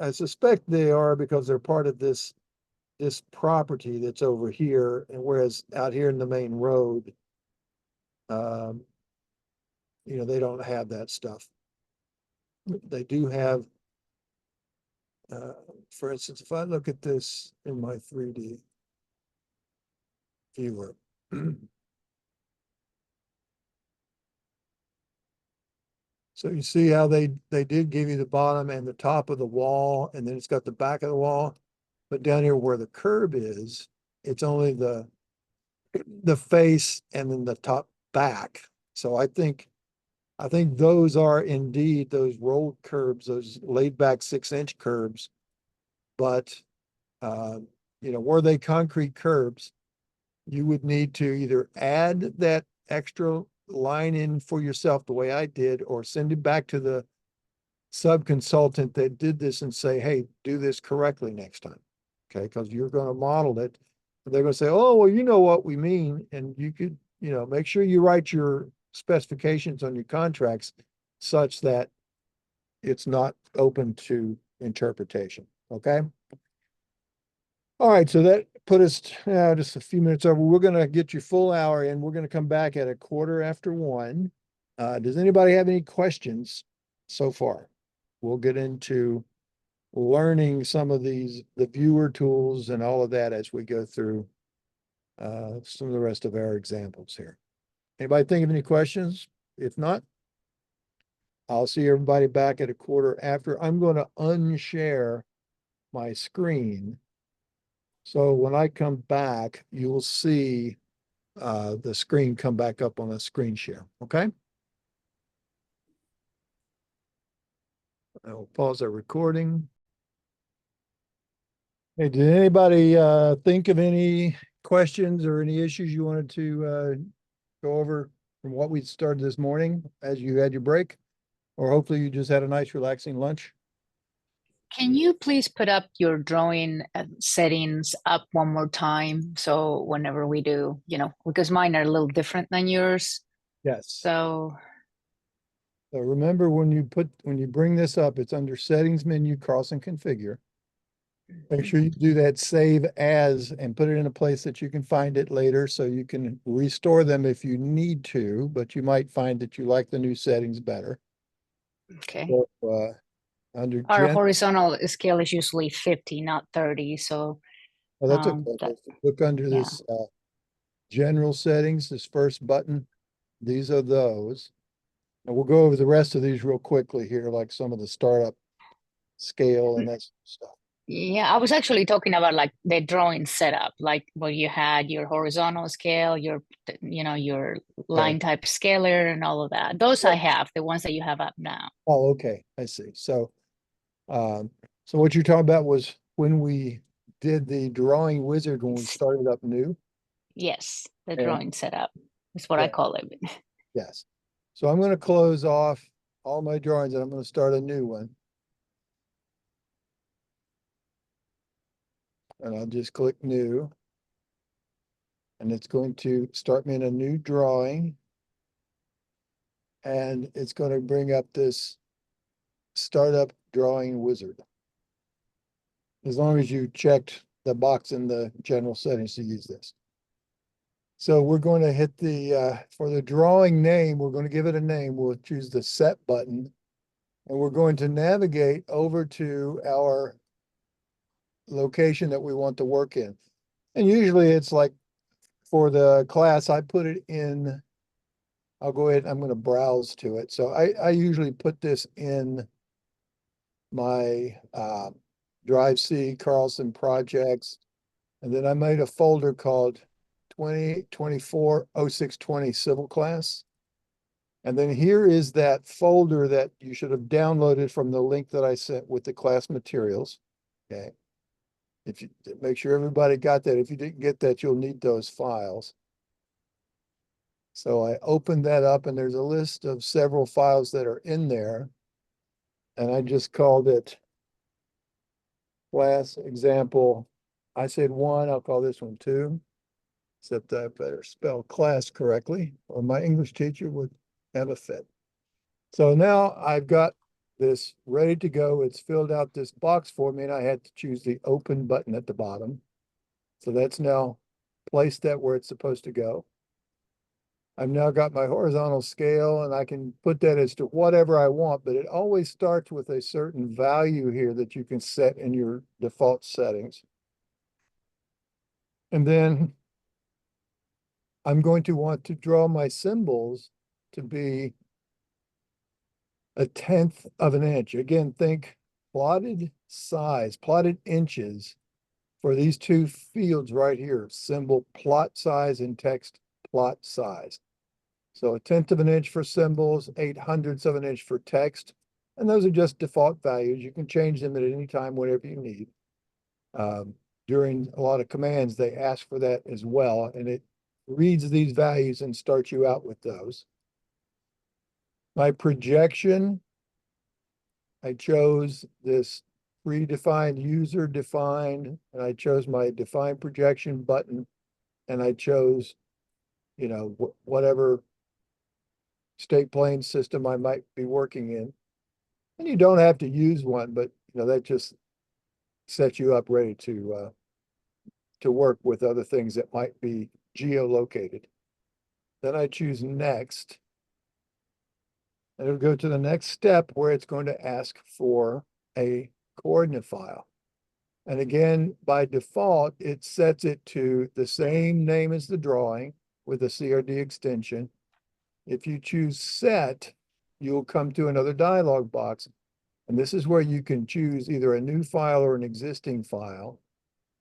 I suspect they are because they're part of this property that's over here, and whereas out here in the main road, they don't have that stuff. They do have, for instance, if I look at this in my 3D viewer, so you see how they did give you the bottom and the top of the wall, and then it's got the back of the wall, but down here where the curb is, it's only the face and then the top back. So I think those are indeed those rolled curbs, those laid back 6-inch curbs. But were they concrete curbs, you would need to either add that extra line in for yourself the way I did, or send it back to the sub-consultant that did this and say, hey, do this correctly next time. Okay, because you're going to model it. They're going to say, oh, well, you know what we mean. And you could, make sure you write your specifications on your contracts such that it's not open to interpretation. Okay. All right. So that put us just a few minutes over. We're going to get your full hour and we're going to come back at 1:15. Does anybody have any questions so far? We'll get into learning some of the viewer tools and all of that as we go through some of the rest of our examples here. Anybody think of any questions? If not, I'll see everybody back at a quarter after. I'm going to unshare my screen. So when I come back, you will see the screen come back up on a screen share. Okay. I'll pause our recording. Hey, did anybody think of any questions or any issues you wanted to go over from what we started this morning as you had your break? Or hopefully you just had a nice relaxing lunch? Can you please put up your drawing settings up one more time? So whenever we do, because mine are a little different than yours. Yes. So So remember when you bring this up, it's under settings menu, Carlson configure. Make sure you do that save as and put it in a place that you can find it later so you can restore them if you need to, but you might find that you like the new settings better. okay. So, under Our horizontal scale is usually 50, not 30. So oh, that's okay. Look under this general settings, this first button. These are those. And we'll go over the rest of these real quickly here, like some of the startup scale and that stuff. yeah, I was actually talking about like the drawing setup, like where you had your horizontal scale, your line type scaler and all of that. Those I have, the ones that you have up now. Oh, okay. I see. So what you're talking about was when we did the drawing wizard, when we started up new? Yes, the And- drawing setup is what I call it. Yes. So I'm going to close off all my drawings and I'm going to start a new one. And I'll just click new. And it's going to start me in a new drawing. And it's going to bring up this startup drawing wizard. As long as you checked the box in the general settings to use this. So we're going to hit the, for the drawing name, we're going to give it a name. We'll choose the set button. And we're going to navigate over to our location that we want to work in. And usually it's like for the class, I put it in, I'll go ahead, I'm going to browse to it. So I usually put this in my Drive C Carlson projects. And then I made a folder called 2024-0620 civil class. And then here is that folder that you should have downloaded from the link that I sent with the class materials. Okay. If you make sure everybody got that. If you didn't get that, you'll need those files. So I opened that up and there's a list of several files that are in there. And I just called it class example. I said 1, I'll call this one 2. Except I better spell class correctly or my English teacher would have a fit. So now I've got this ready to go. It's filled out this box for me and I had to choose the open button at the bottom. So that's now placed that where it's supposed to go. I've now got my horizontal scale and I can put that as to whatever I want, but it always starts with a certain value here that you can set in your default settings. And then I'm going to want to draw my symbols to be 1/10 of an inch. Again, think plotted size, plotted inches for these two fields right here, symbol plot size and text plot size. So 1/10 of an inch for symbols, 8/100ths of an inch for text. And those are just default values. You can change them at any time, whenever you need. During a lot of commands, they ask for that as well. And it reads these values and starts you out with those. My projection, I chose this predefined user defined, and I chose my define projection button, and I chose, whatever state plane system I might be working in. And you don't have to use one, but that just sets you up ready to work with other things that might be geolocated. Then I choose next. And it'll go to the next step where it's going to ask for a coordinate file. And again, by default, it sets it to the same name as the drawing with a CRD extension. If you choose set, you'll come to another dialog box. And this is where you can choose either a new file or an existing file.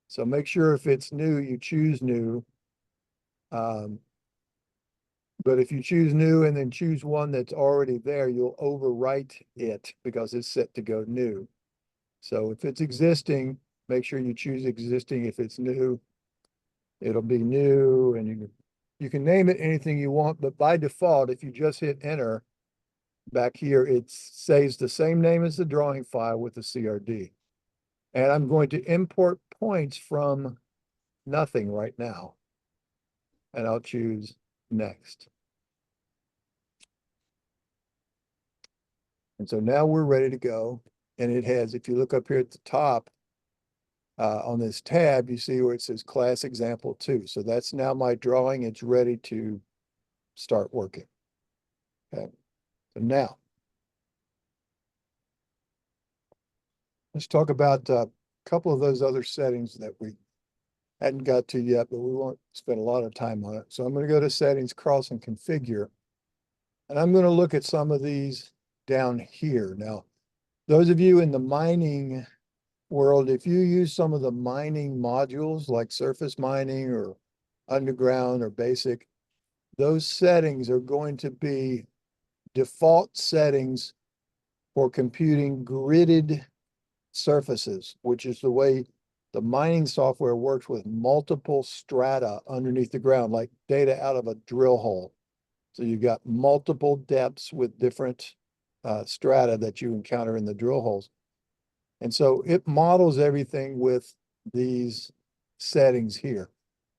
So make sure if it's new, you choose new. But if you choose new and then choose one that's already there, you'll overwrite it because it's set to go new. So if it's existing, make sure you choose existing. If it's new, it'll be new, and you can name it anything you want, but by default, if you just hit enter back here, it saves the same name as the drawing file with the CRD. And I'm going to import points from nothing right now. And I'll choose next. And so now we're ready to go. And it has, if you look up here at the top, on this tab, you see where it says class example 2. So that's now my drawing. It's ready to start working. Okay. So now let's talk about a couple of those other settings that we hadn't got to yet, but we won't spend a lot of time on it. So I'm going to go to settings, Carlson configure, and I'm going to look at some of these down here. Now, those of you in the mining world, if you use some of the mining modules like surface mining or underground or basic, those settings are going to be default settings for computing gridded surfaces, which is the way the mining software works with multiple strata underneath the ground, like data out of a drill hole. So you've got multiple depths with different strata that you encounter in the drill holes. And so it models everything with these settings here.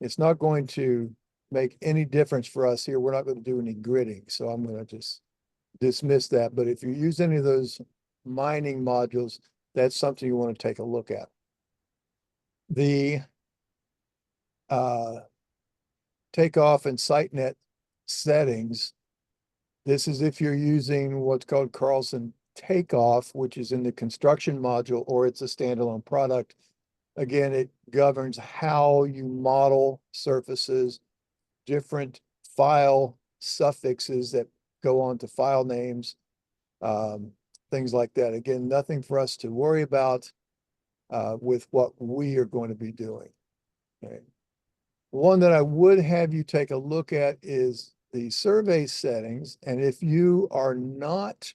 It's not going to make any difference for us here. We're not going to do any gridding. So I'm going to just dismiss that. But if you use any of those mining modules, that's something you want to take a look at. The takeoff and SiteNet settings, this is if you're using what's called Carlson Takeoff, which is in the construction module, or it's a standalone product. Again, it governs how you model surfaces, different file suffixes that go on to file names, things like that. Again, nothing for us to worry about with what we are going to be doing. Okay. One that I would have you take a look at is the survey settings. And if you are not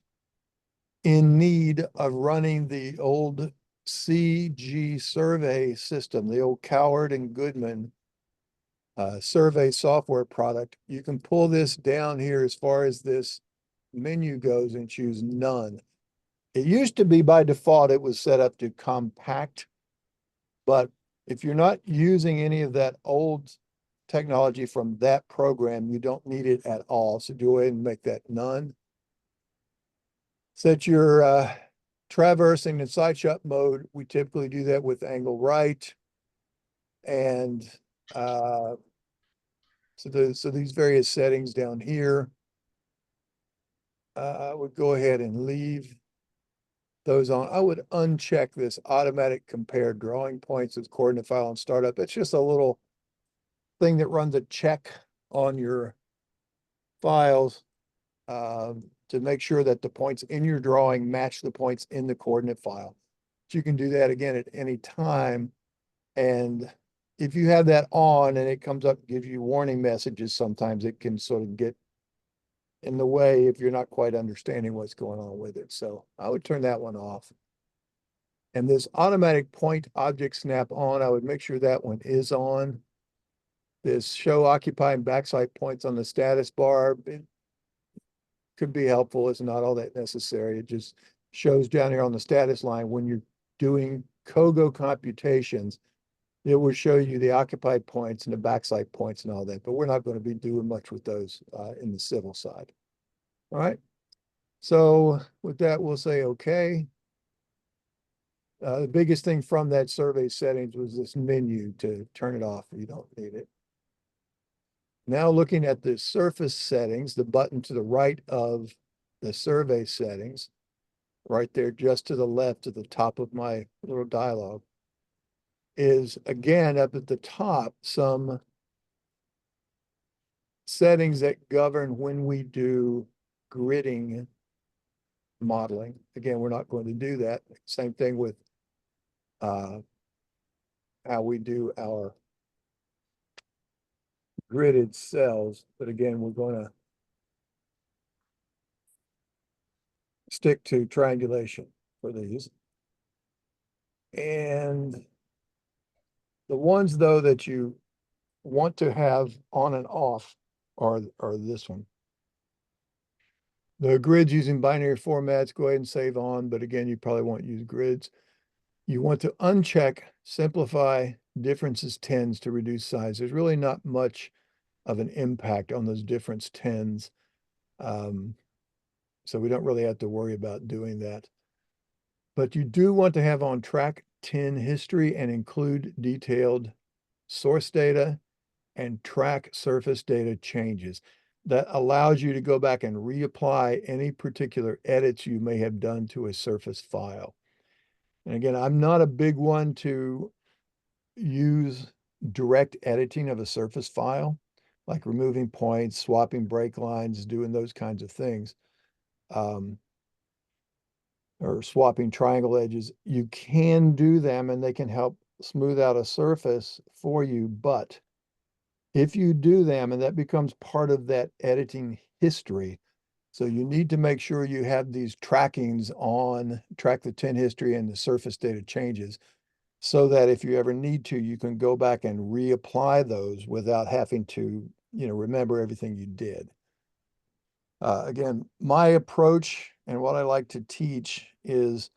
in need of running the old CG survey system, the old Coward and Goodman survey software product, you can pull this down here as far as this menu goes and choose none. It used to be by default, it was set up to compact, but if you're not using any of that old technology from that program, you don't need it at all. So go ahead and make that none. Set your traversing and side shot mode. We typically do that with angle right. And so these various settings down here, I would go ahead and leave those on. I would uncheck this automatic compare drawing points with coordinate file and startup. It's just a little thing that runs a check on your files to make sure that the points in your drawing match the points in the coordinate file. But you can do that again at any time. And if you have that on and it comes up and gives you warning messages, sometimes it can sort of get in the way if you're not quite understanding what's going on with it. So I would turn that one off. And this automatic point object snap on, I would make sure that one is on. This show occupy and backside points on the status bar, it could be helpful. It's not all that necessary. It just shows down here on the status line when you're doing COGO computations, it will show you the occupied points and the backside points and all that, but we're not going to be doing much with those in the civil side. All right. So with that, we'll say okay. The biggest thing from that survey settings was this menu to turn it off if you don't need it. Now looking at the surface settings, the button to the right of the survey settings, right there, just to the left at the top of my little dialogue, is again up at the top, some settings that govern when we do gridding modeling. Again, we're not going to do that. Same thing with how we do our gridded cells. But again, we're going to stick to triangulation for these. And the ones though that you want to have on and off are this one. The grids using binary formats, go ahead and save on, but again, you probably won't use grids. You want to uncheck simplify differences tens to reduce size. There's really not much of an impact on those difference tens. So we don't really have to worry about doing that. But you do want to have on track 10 history and include detailed source data and track surface data changes. That allows you to go back and reapply any particular edits you may have done to a surface file. And again, I'm not a big one to use direct editing of a surface file, like removing points, swapping break lines, doing those kinds of things, or swapping triangle edges. You can do them and they can help smooth out a surface for you, but if you do them, and that becomes part of that editing history, so you need to make sure you have these trackings on, track the 10 history and the surface data changes, so that if you ever need to, you can go back and reapply those without having to, remember everything you did. Again, my approach and what I like to teach is,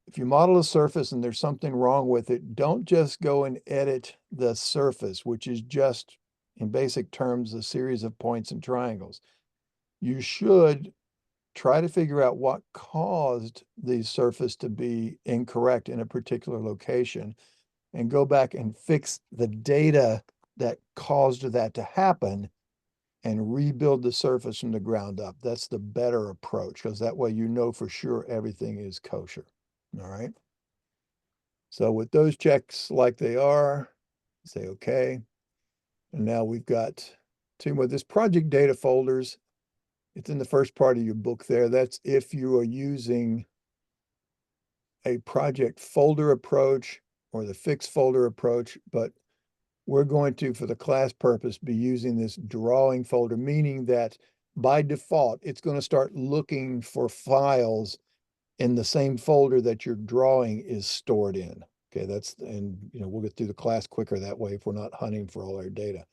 if you model a surface and there's something wrong with it, don't just go and edit the surface, which is just, in basic terms, a series of points and triangles. You should try to figure out what caused the surface to be incorrect in a particular location and go back and fix the data that caused that to happen and rebuild the surface from the ground up. That's the better approach, because that way you know for sure everything is kosher. All right. So with those checks like they are, say okay. And now we've got two more. This project data folders, it's in the first part of your book there. That's if you are using a project folder approach or the fixed folder approach, but we're going to, for the class purpose, be using this drawing folder, meaning that by default, it's going to start looking for files in the same folder that your drawing is stored in. Okay, and we'll get through the class quicker that way if we're not hunting for all our data.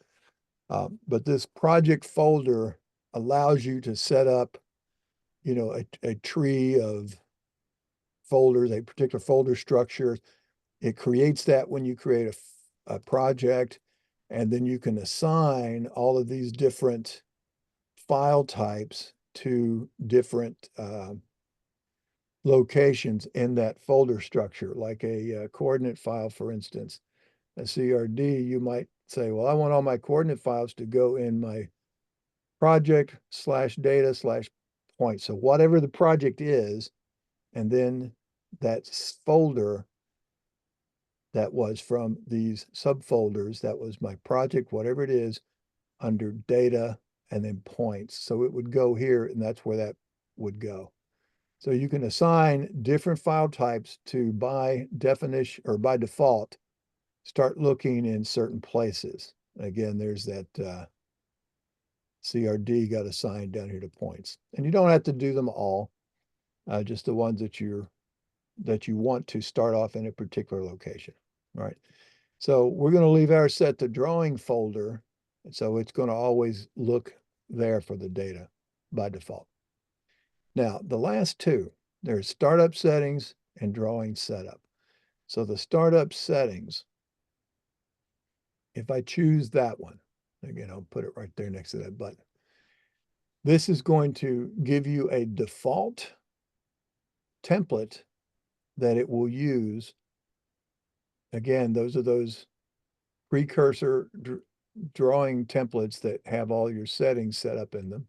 But this project folder allows you to set up, a tree of folders, a particular folder structure. It creates that when you create a project, and then you can assign all of these different file types to different locations in that folder structure, like a coordinate file, for instance. A CRD, you might say, well, I want all my coordinate files to go in my project/data/point. So whatever the project is, and then that folder that was from these subfolders, that was my project, whatever it is, under data and then points. So it would go here, and that's where that would go. So you can assign different file types to, by definition or by default, start looking in certain places. Again, there's that CRD got assigned down here to points. And you don't have to do them all, just the ones that you want to start off in a particular location. All right. So we're going to leave our set to drawing folder. So it's going to always look there for the data by default. Now, the last two, there's startup settings and drawing setup. So the startup settings, if I choose that one, again, I'll put it right there next to that button. This is going to give you a default template that it will use. Again, those are those precursor drawing templates that have all your settings set up in them.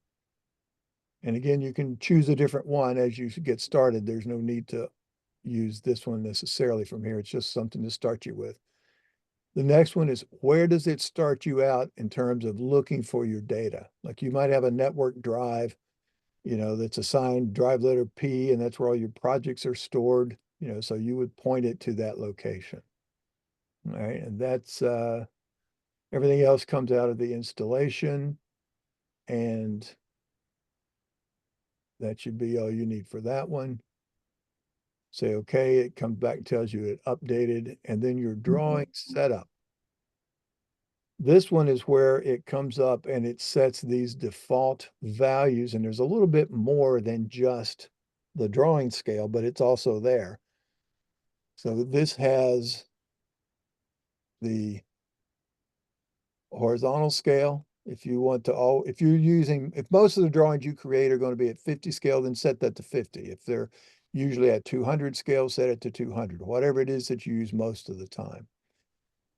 And again, you can choose a different one as you get started. There's no need to use this one necessarily from here. It's just something to start you with. The next one is, where does it start you out in terms of looking for your data? Like you might have a network drive, that's assigned drive letter P, and that's where all your projects are stored, so you would point it to that location. All right, and that's everything else comes out of the installation, and that should be all you need for that one. Say okay, it comes back and tells you it updated, and then your drawing setup. This one is where it comes up and it sets these default values, and there's a little bit more than just the drawing scale, but it's also there. So this has the horizontal scale. If you want to, if most of the drawings you create are going to be at 50 scale, then set that to 50. If they're usually at 200 scale, set it to 200, whatever it is that you use most of the time.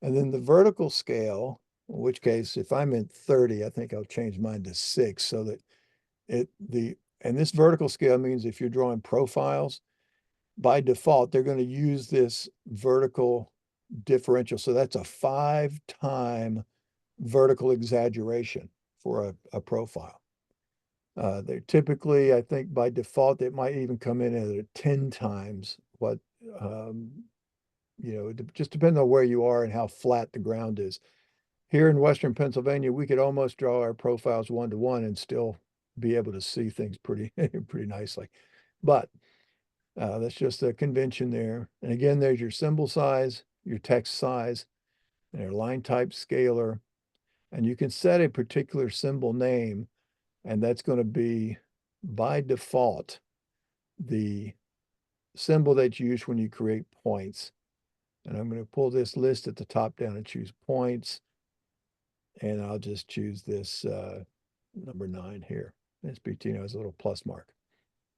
And then the vertical scale, in which case, if I'm in 30, I think I'll change mine to 6 so that and this vertical scale means if you're drawing profiles, by default, they're going to use this vertical differential. So that's a 5-time vertical exaggeration for a profile. They're typically, I think by default, it might even come in at 10 times what, it just depends on where you are and how flat the ground is. Here in Western Pennsylvania, we could almost draw our profiles 1-to-1 and still be able to see things pretty, pretty nicely. But that's just a convention there. And again, there's your symbol size, your text size, and your line type scaler. And you can set a particular symbol name, and that's going to be by default the symbol that you use when you create points. And I'm going to pull this list at the top down and choose points. And I'll just choose this number 9 here. SPT has a little plus mark.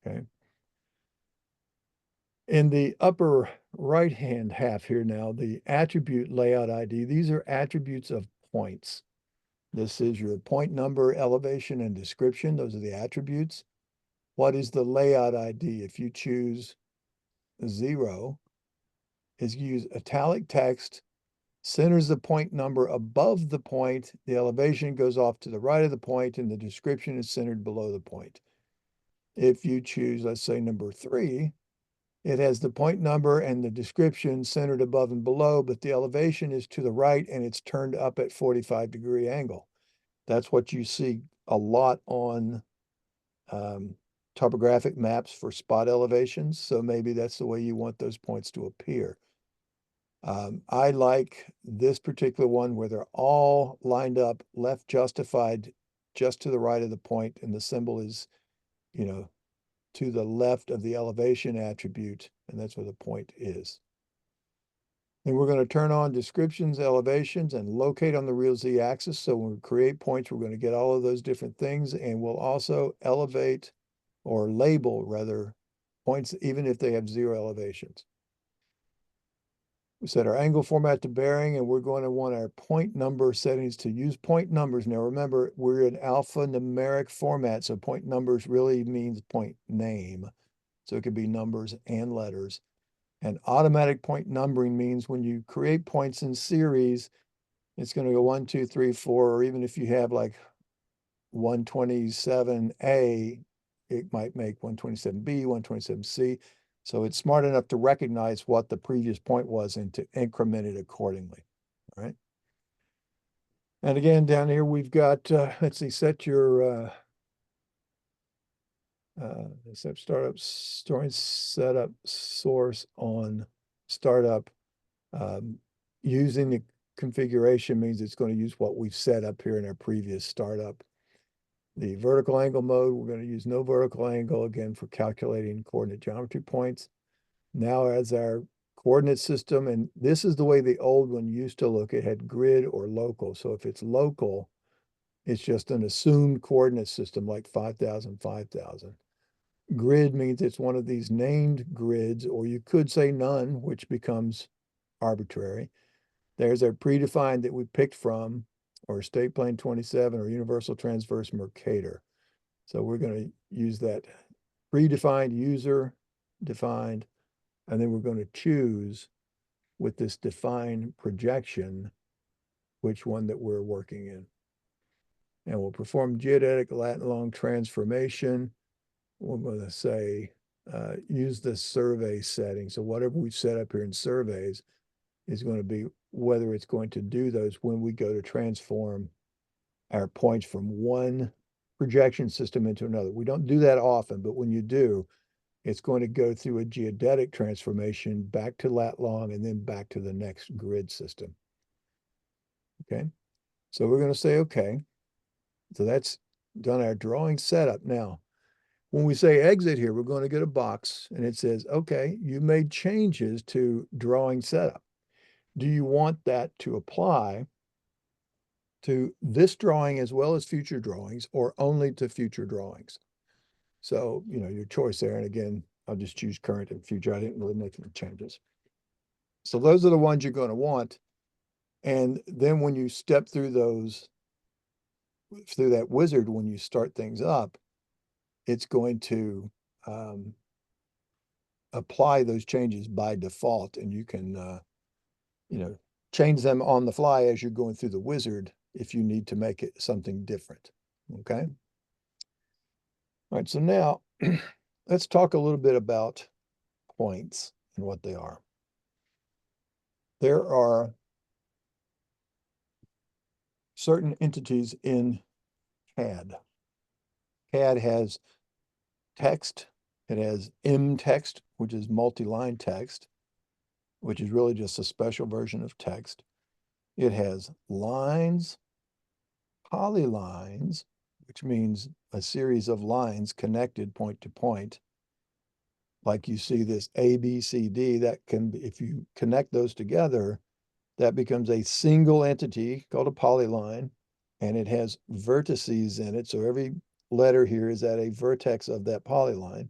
Okay. In the upper right-hand half here now, the attribute layout ID, these are attributes of points. This is your point number, elevation, and description. Those are the attributes. What is the layout ID? If you choose 0, is use italic text, centers the point number above the point, the elevation goes off to the right of the point, and the description is centered below the point. If you choose, let's say number 3, it has the point number and the description centered above and below, but the elevation is to the right and it's turned up at 45-degree angle. That's what you see a lot on topographic maps for spot elevations. So maybe that's the way you want those points to appear. I like this particular one where they're all lined up, left justified just to the right of the point, and the symbol is, to the left of the elevation attribute, and that's where the point is. Then we're going to turn on descriptions, elevations, and locate on the real Z axis. So when we create points, we're going to get all of those different things, and we'll also elevate or label rather points even if they have 0 elevations. We set our angle format to bearing, and we're going to want our point number settings to use point numbers. Now remember, we're in alphanumeric format, so point numbers really means point name. So it could be numbers and letters. And automatic point numbering means when you create points in series, it's going to go 1, 2, 3, 4, or even if you have like 127A, it might make 127B, 127C. So it's smart enough to recognize what the previous point was and to increment it accordingly. All right. And again, down here, we've got, let's see, set your set startup storing setup source on startup. Using the configuration means it's going to use what we've set up here in our previous startup. The vertical angle mode, we're going to use no vertical angle again for calculating coordinate geometry points. Now as our coordinate system, and this is the way the old one used to look, it had grid or local. So if it's local, it's just an assumed coordinate system like 5,000, 5,000. Grid means it's one of these named grids, or you could say none, which becomes arbitrary. There's our predefined that we picked from, or state plane 27 or universal transverse Mercator. So we're going to use that predefined user defined, and then we're going to choose with this define projection which one that we're working in. And we'll perform geodetic lat long transformation. We're going to say, use the survey setting. So whatever we set up here in surveys is going to be whether it's going to do those when we go to transform our points from one projection system into another. We don't do that often, but when you do, it's going to go through a geodetic transformation back to lat long and then back to the next grid system. Okay, so we're going to say, okay, so that's done our drawing setup. Now, when we say exit here, we're going to get a box and it says, okay, you made changes to drawing setup. Do you want that to apply to this drawing as well as future drawings or only to future drawings? So, your choice there. And again, I'll just choose current and future. I didn't really make any changes. So those are the ones you're going to want. And then when you step through that wizard, when you start things up, it's going to apply those changes by default. And you can, change them on the fly as you're going through the wizard if you need to make it something different. Okay. All right. So now let's talk a little bit about points and what they are. There are certain entities in CAD. CAD has text. It has M-text, which is multi-line text, which is really just a special version of text. It has lines, polylines, which means a series of lines connected point to point. Like you see this A, B, C, D, that can be, if you connect those together, that becomes a single entity called a polyline, and it has vertices in it. So every letter here is at a vertex of that polyline.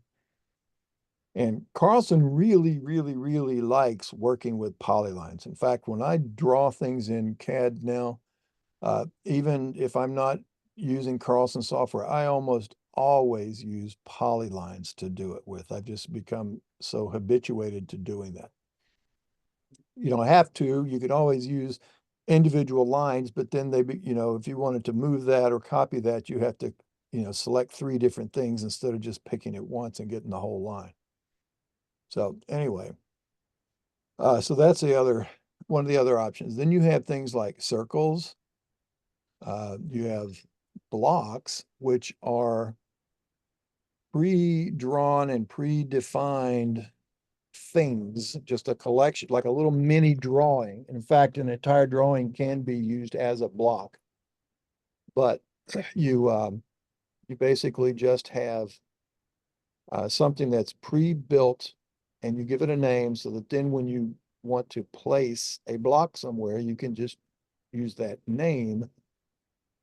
And Carlson really, really, really likes working with polylines. In fact, when I draw things in CAD now, even if I'm not using Carlson software, I almost always use polylines to do it with. I've just become so habituated to doing that. You don't have to. You could always use individual lines, but then if you wanted to move that or copy that, you have to, select 3 different things instead of just picking it once and getting the whole line. So anyway, so that's one of the other options. Then you have things like circles. You have blocks, which are pre-drawn and predefined things, just a collection, like a little mini drawing. In fact, an entire drawing can be used as a block. But you basically just have something that's pre-built and you give it a name so that then when you want to place a block somewhere, you can just use that name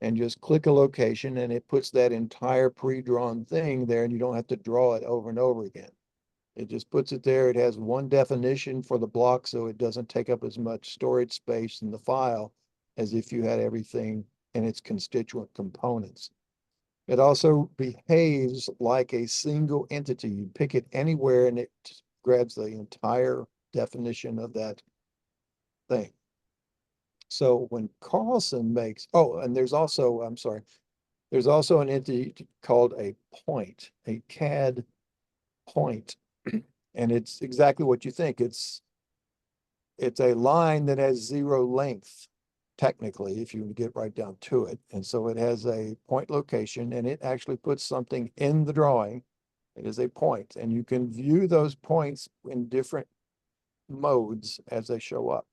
and just click a location and it puts that entire pre-drawn thing there and you don't have to draw it over and over again. It just puts it there. It has one definition for the block, so it doesn't take up as much storage space in the file as if you had everything in its constituent components. It also behaves like a single entity. You pick it anywhere and it grabs the entire definition of that thing. So when Carlson makes, and there's also, I'm sorry, there's also an entity called a point, a CAD point. And it's exactly what you think. It's a line that has 0 length, technically, if you get right down to it. And so it has a point location and it actually puts something in the drawing. It is a point, and you can view those points in different modes as they show up.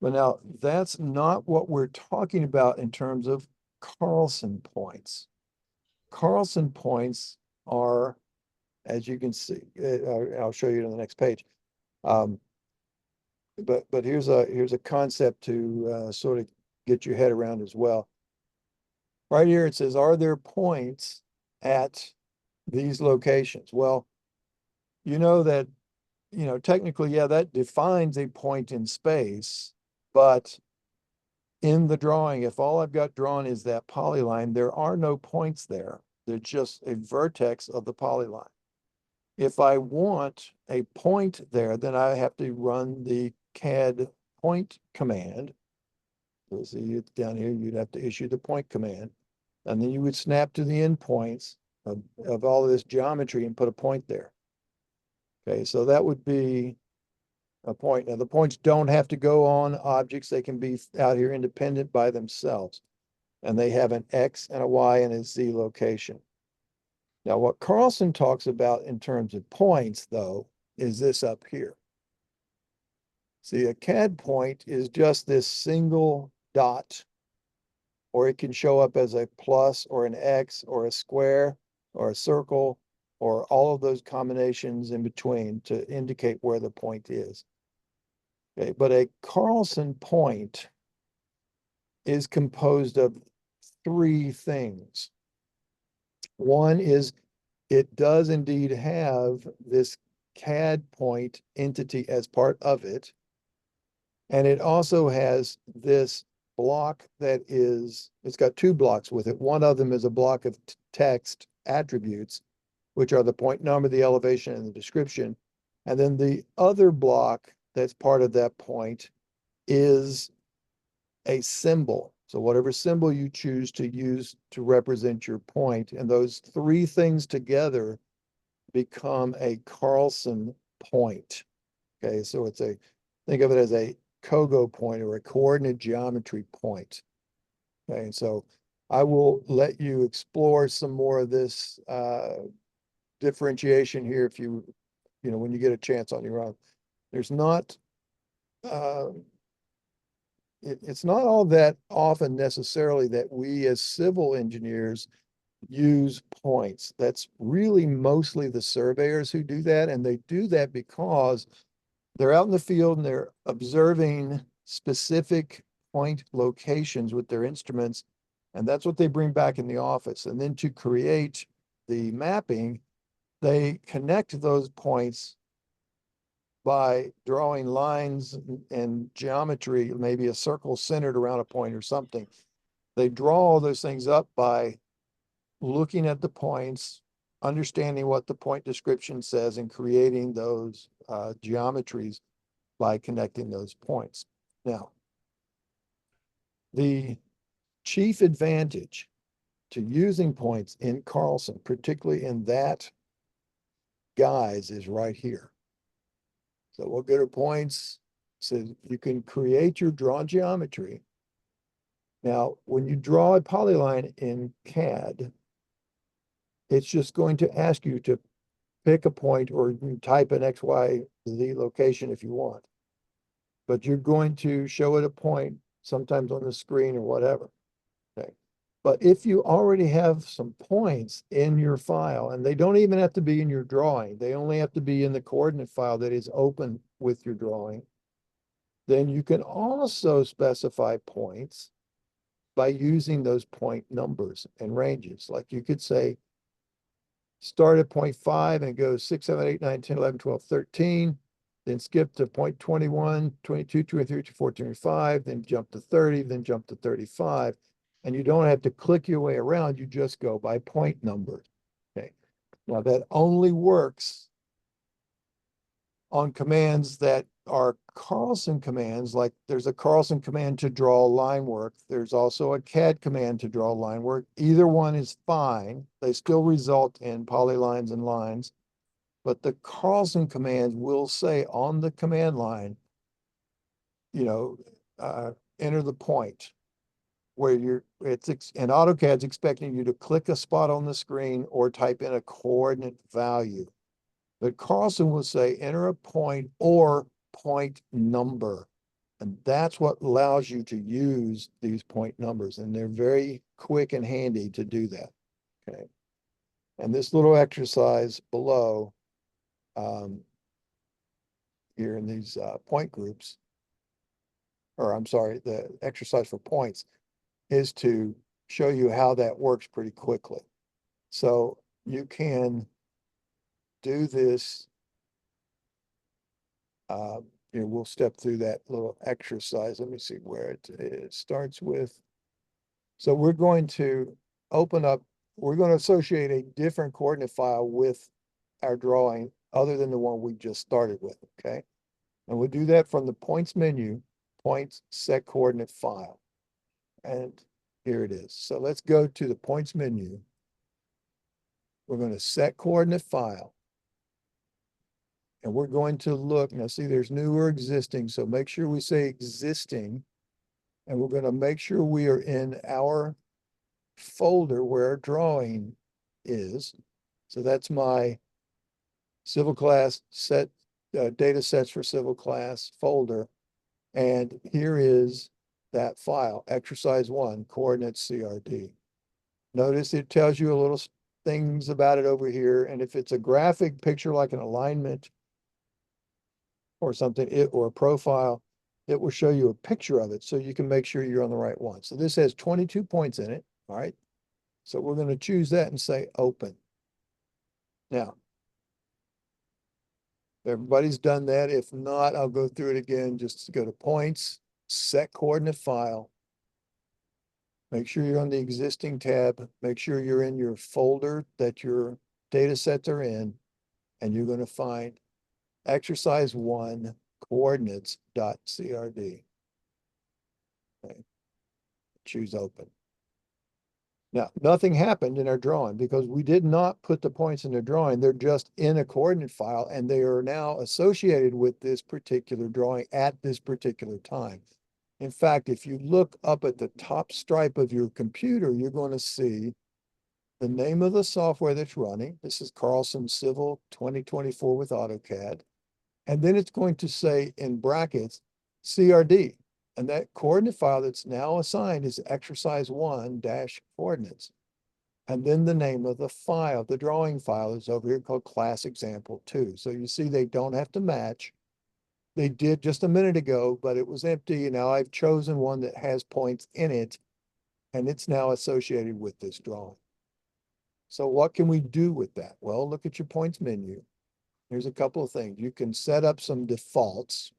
But now that's not what we're talking about in terms of Carlson points. Carlson points are, as you can see, I'll show you on the next page. But here's a concept to sort of get your head around as well. Right here it says, are there points at these locations? Well, you know that, technically, yeah, that defines a point in space, but in the drawing, if all I've got drawn is that polyline, there are no points there. They're just a vertex of the polyline. If I want a point there, then I have to run the CAD point command. So see down here, you'd have to issue the point command. And then you would snap to the endpoints of all of this geometry and put a point there. Okay, so that would be a point. Now the points don't have to go on objects. They can be out here independent by themselves. And they have an X and a Y and a Z location. Now, what Carlson talks about in terms of points, though, is this up here. See, a CAD point is just this single dot, or it can show up as a plus or an X or a square or a circle or all of those combinations in between to indicate where the point is. Okay, but a Carlson point is composed of three things. One is it does indeed have this CAD point entity as part of it. And it also has this block that is, it's got two blocks with it. One of them is a block of text attributes, which are the point number, the elevation, and the description. And then the other block that's part of that point is a symbol. So whatever symbol you choose to use to represent your point, and those three things together become a Carlson point. Okay, so it's think of it as a Kogo point or a coordinate geometry point. Okay, so I will let you explore some more of this differentiation here if when you get a chance on your own. There's not, it's not all that often necessarily that we as civil engineers use points. That's really mostly the surveyors who do that. And they do that because they're out in the field and they're observing specific point locations with their instruments. And that's what they bring back in the office. And then to create the mapping, they connect those points by drawing lines and geometry, maybe a circle centered around a point or something. They draw all those things up by looking at the points, understanding what the point description says, and creating those geometries by connecting those points. Now, the chief advantage to using points in Carlson, particularly in that guise, is right here. So we'll get our points. So you can create your drawn geometry. Now, when you draw a polyline in CAD, it's just going to ask you to pick a point or type an X, Y, Z location if you want. But you're going to show it a point sometimes on the screen or whatever. Okay. But if you already have some points in your file, and they don't even have to be in your drawing, they only have to be in the coordinate file that is open with your drawing, then you can also specify points by using those point numbers and ranges. Like you could say, start at 0.5 and go 6, 7, 8, 9, 10, 11, 12, 13, then skip to 0.21, 22, 23, 24, 25, then jump to 30, then jump to 35. And you don't have to click your way around, you just go by point number. Okay. Now that only works on commands that are Carlson commands, like there's a Carlson command to draw line work. There's also a CAD command to draw line work. Either one is fine. They still result in polylines and lines. But the Carlson commands will say on the command line, enter the point where and AutoCAD's expecting you to click a spot on the screen or type in a coordinate value. But Carlson will say enter a point or point number. And that's what allows you to use these point numbers. And they're very quick and handy to do that. Okay. And this little exercise below here in these point groups, or I'm sorry, the exercise for points is to show you how that works pretty quickly. So you can do this. We'll step through that little exercise. Let me see where it starts with. So we're going to open up we're going to associate a different coordinate file with our drawing other than the one we just started with, okay? And we'll do that from the points menu, points set coordinate file. And here it is. So let's go to the points menu. We're going to set coordinate file. And we're going to look, now see there's new or existing, so make sure we say existing. And we're going to make sure we are in our folder where our drawing is. So that's my civil class set, data sets for civil class folder. And here is that file, exercise 1, coordinates CRD. Notice it tells you a little things about it over here. And if it's a graphic picture like an alignment or something, or a profile, it will show you a picture of it so you can make sure you're on the right one. So this has 22 points in it, all right? So we're going to choose that and say open. Now, everybody's done that. If not, I'll go through it again. Just to go to points, set coordinate file. Make sure you're on the existing tab. Make sure you're in your folder that your data sets are in, and you're going to find exercise 1 coordinates.crd. Okay. Choose open. Now, nothing happened in our drawing because we did not put the points in the drawing. They're just in a coordinate file and they are now associated with this particular drawing at this particular time. In fact, if you look up at the top stripe of your computer, you're going to see the name of the software that's running. This is Carlson Civil 2024 with AutoCAD. And then it's going to say in brackets, CRD. And that coordinate file that's now assigned is exercise 1 dash coordinates. And then the name of the file, the drawing file is over here called class example 2. So you see they don't have to match. They did just a minute ago, but it was empty. And now I've chosen one that has points in it, and it's now associated with this drawing. So what can we do with that? Well, look at your points menu. Here's a couple of things. You can set up some defaults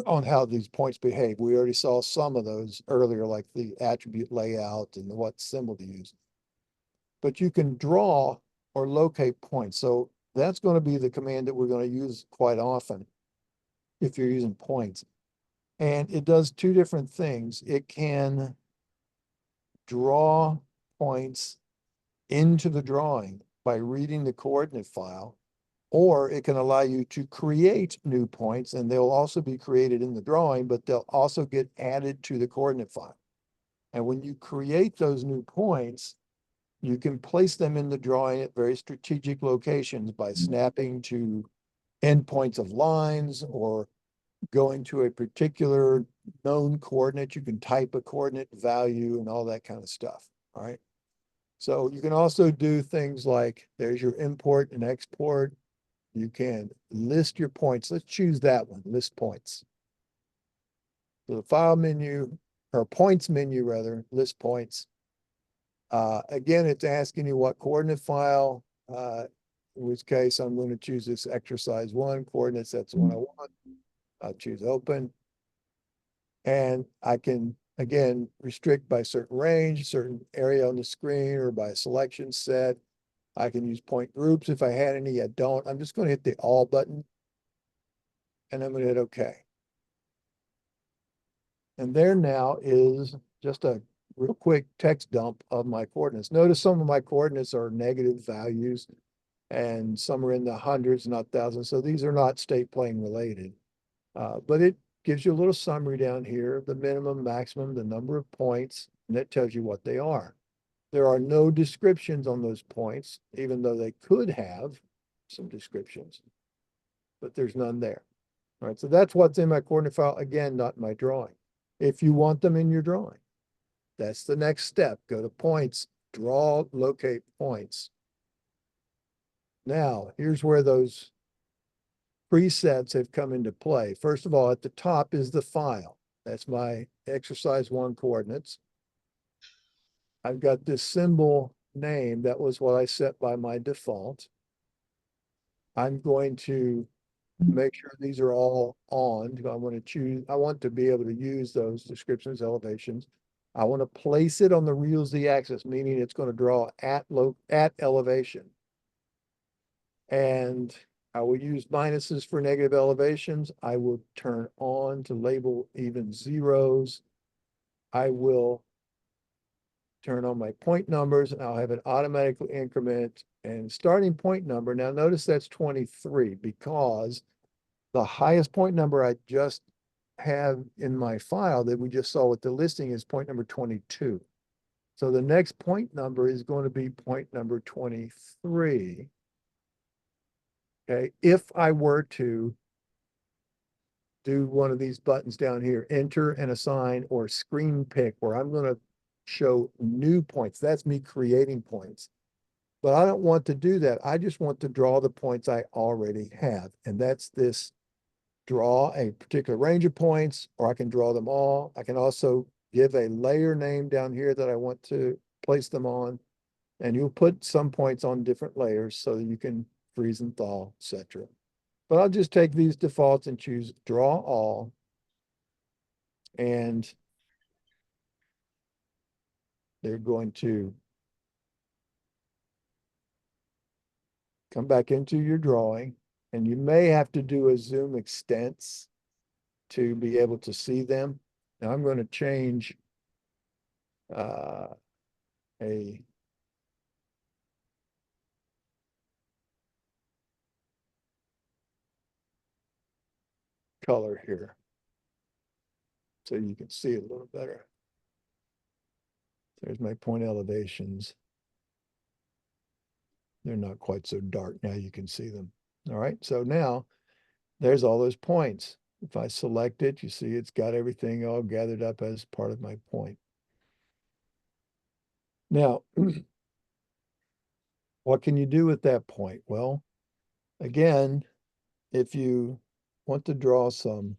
on how these points behave. We already saw some of those earlier, like the attribute layout and what symbol to use. But you can draw or locate points. So that's going to be the command that we're going to use quite often if you're using points. And it does two different things. It can draw points into the drawing by reading the coordinate file, or it can allow you to create new points, and they'll also be created in the drawing, but they'll also get added to the coordinate file. And when you create those new points, you can place them in the drawing at very strategic locations by snapping to endpoints of lines or going to a particular known coordinate. You can type a coordinate value and all that kind of stuff, all right? So you can also do things like there's your import and export. You can list your points. Let's choose that one, list points. So the file menu, or points menu rather, list points. Again, it's asking you what coordinate file, in which case I'm going to choose this exercise 1 coordinates. That's the one I want. I'll choose open. And I can, again, restrict by certain range, certain area on the screen, or by a selection set. I can use point groups if I had any. I don't. I'm just going to hit the all button. And I'm going to hit OK. And there now is just a real quick text dump of my coordinates. Notice some of my coordinates are negative values and some are in the hundreds, not thousands. So these are not state plane related. But it gives you a little summary down here, the minimum, maximum, the number of points, and that tells you what they are. There are no descriptions on those points, even though they could have some descriptions, but there's none there. All right, so that's what's in my coordinate file. Again, not in my drawing. If you want them in your drawing, that's the next step. Go to points, draw, locate points. Now, here's where those presets have come into play. First of all, at the top is the file. That's my exercise 1 coordinates. I've got this symbol name. That was what I set by my default. I'm going to make sure these are all on. I want to choose, I want to be able to use those descriptions, elevations. I want to place it on the real Z axis, meaning it's going to draw at elevation. And I will use minuses for negative elevations. I will turn on to label even zeros. I will turn on my point numbers, and I'll have an automatically increment and starting point number. Now notice that's 23 because the highest point number I just have in my file that we just saw with the listing is point number 22. So the next point number is going to be point number 23. Okay, if I were to do one of these buttons down here, enter and assign or screen pick, where I'm going to show new points. That's me creating points. But I don't want to do that. I just want to draw the points I already have. And that's this draw a particular range of points, or I can draw them all. I can also give a layer name down here that I want to place them on. And you'll put some points on different layers so that you can freeze and thaw, etc. But I'll just take these defaults and choose draw all. And they're going to come back into your drawing, and you may have to do a zoom extents to be able to see them. Now I'm going to change a color here so you can see it a little better. There's my point elevations. They're not quite so dark. Now you can see them. All right, so now there's all those points. If I select it, you see it's got everything all gathered up as part of my point. Now, what can you do with that point? Well, again, if you want to draw some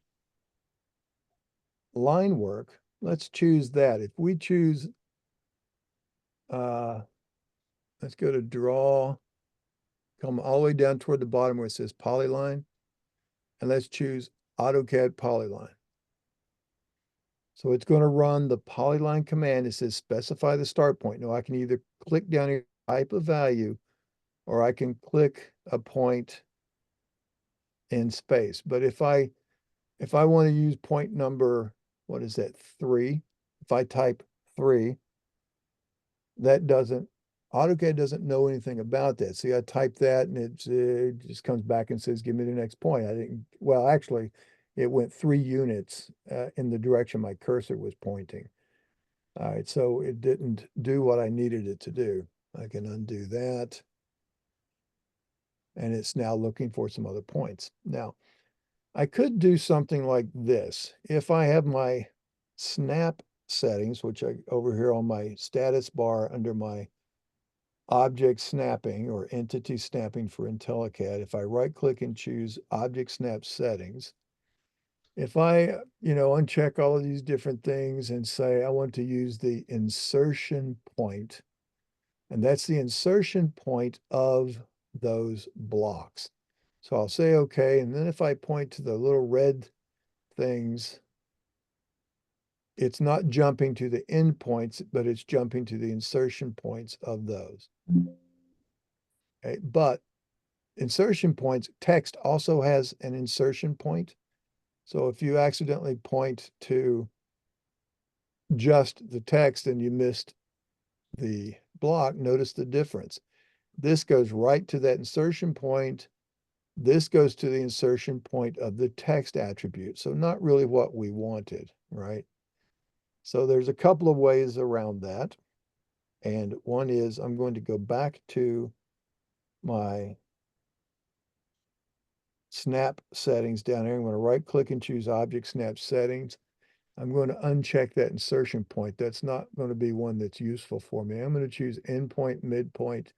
line work, let's choose that. If we choose, let's go to draw, come all the way down toward the bottom where it says polyline, and let's choose AutoCAD polyline. So it's going to run the polyline command. It says specify the start point. Now I can either click down here, type a value, or I can click a point in space. But if I want to use point number, what is that, 3? If I type 3, that AutoCAD doesn't know anything about that. See, I type that and it just comes back and says, give me the next point. Well, actually, it went 3 units in the direction my cursor was pointing. All right, so it didn't do what I needed it to do. I can undo that. And it's now looking for some other points. Now, I could do something like this. If I have my snap settings, which I over here on my status bar under my object snapping or entity snapping for IntelliCAD, if I right click and choose object snap settings, if I, uncheck all of these different things and say, I want to use the insertion point, and that's the insertion point of those blocks. So I'll say, okay. And then if I point to the little red things, it's not jumping to the endpoints, but it's jumping to the insertion points of those. Okay. But insertion points, text also has an insertion point. So if you accidentally point to just the text and you missed the block, notice the difference. This goes right to that insertion point. This goes to the insertion point of the text attribute. So not really what we wanted, right? So there's a couple of ways around that. And one is I'm going to go back to my snap settings down here. I'm going to right click and choose object snap settings. I'm going to uncheck that insertion point. That's not going to be one that's useful for me. I'm going to choose endpoint, midpoint,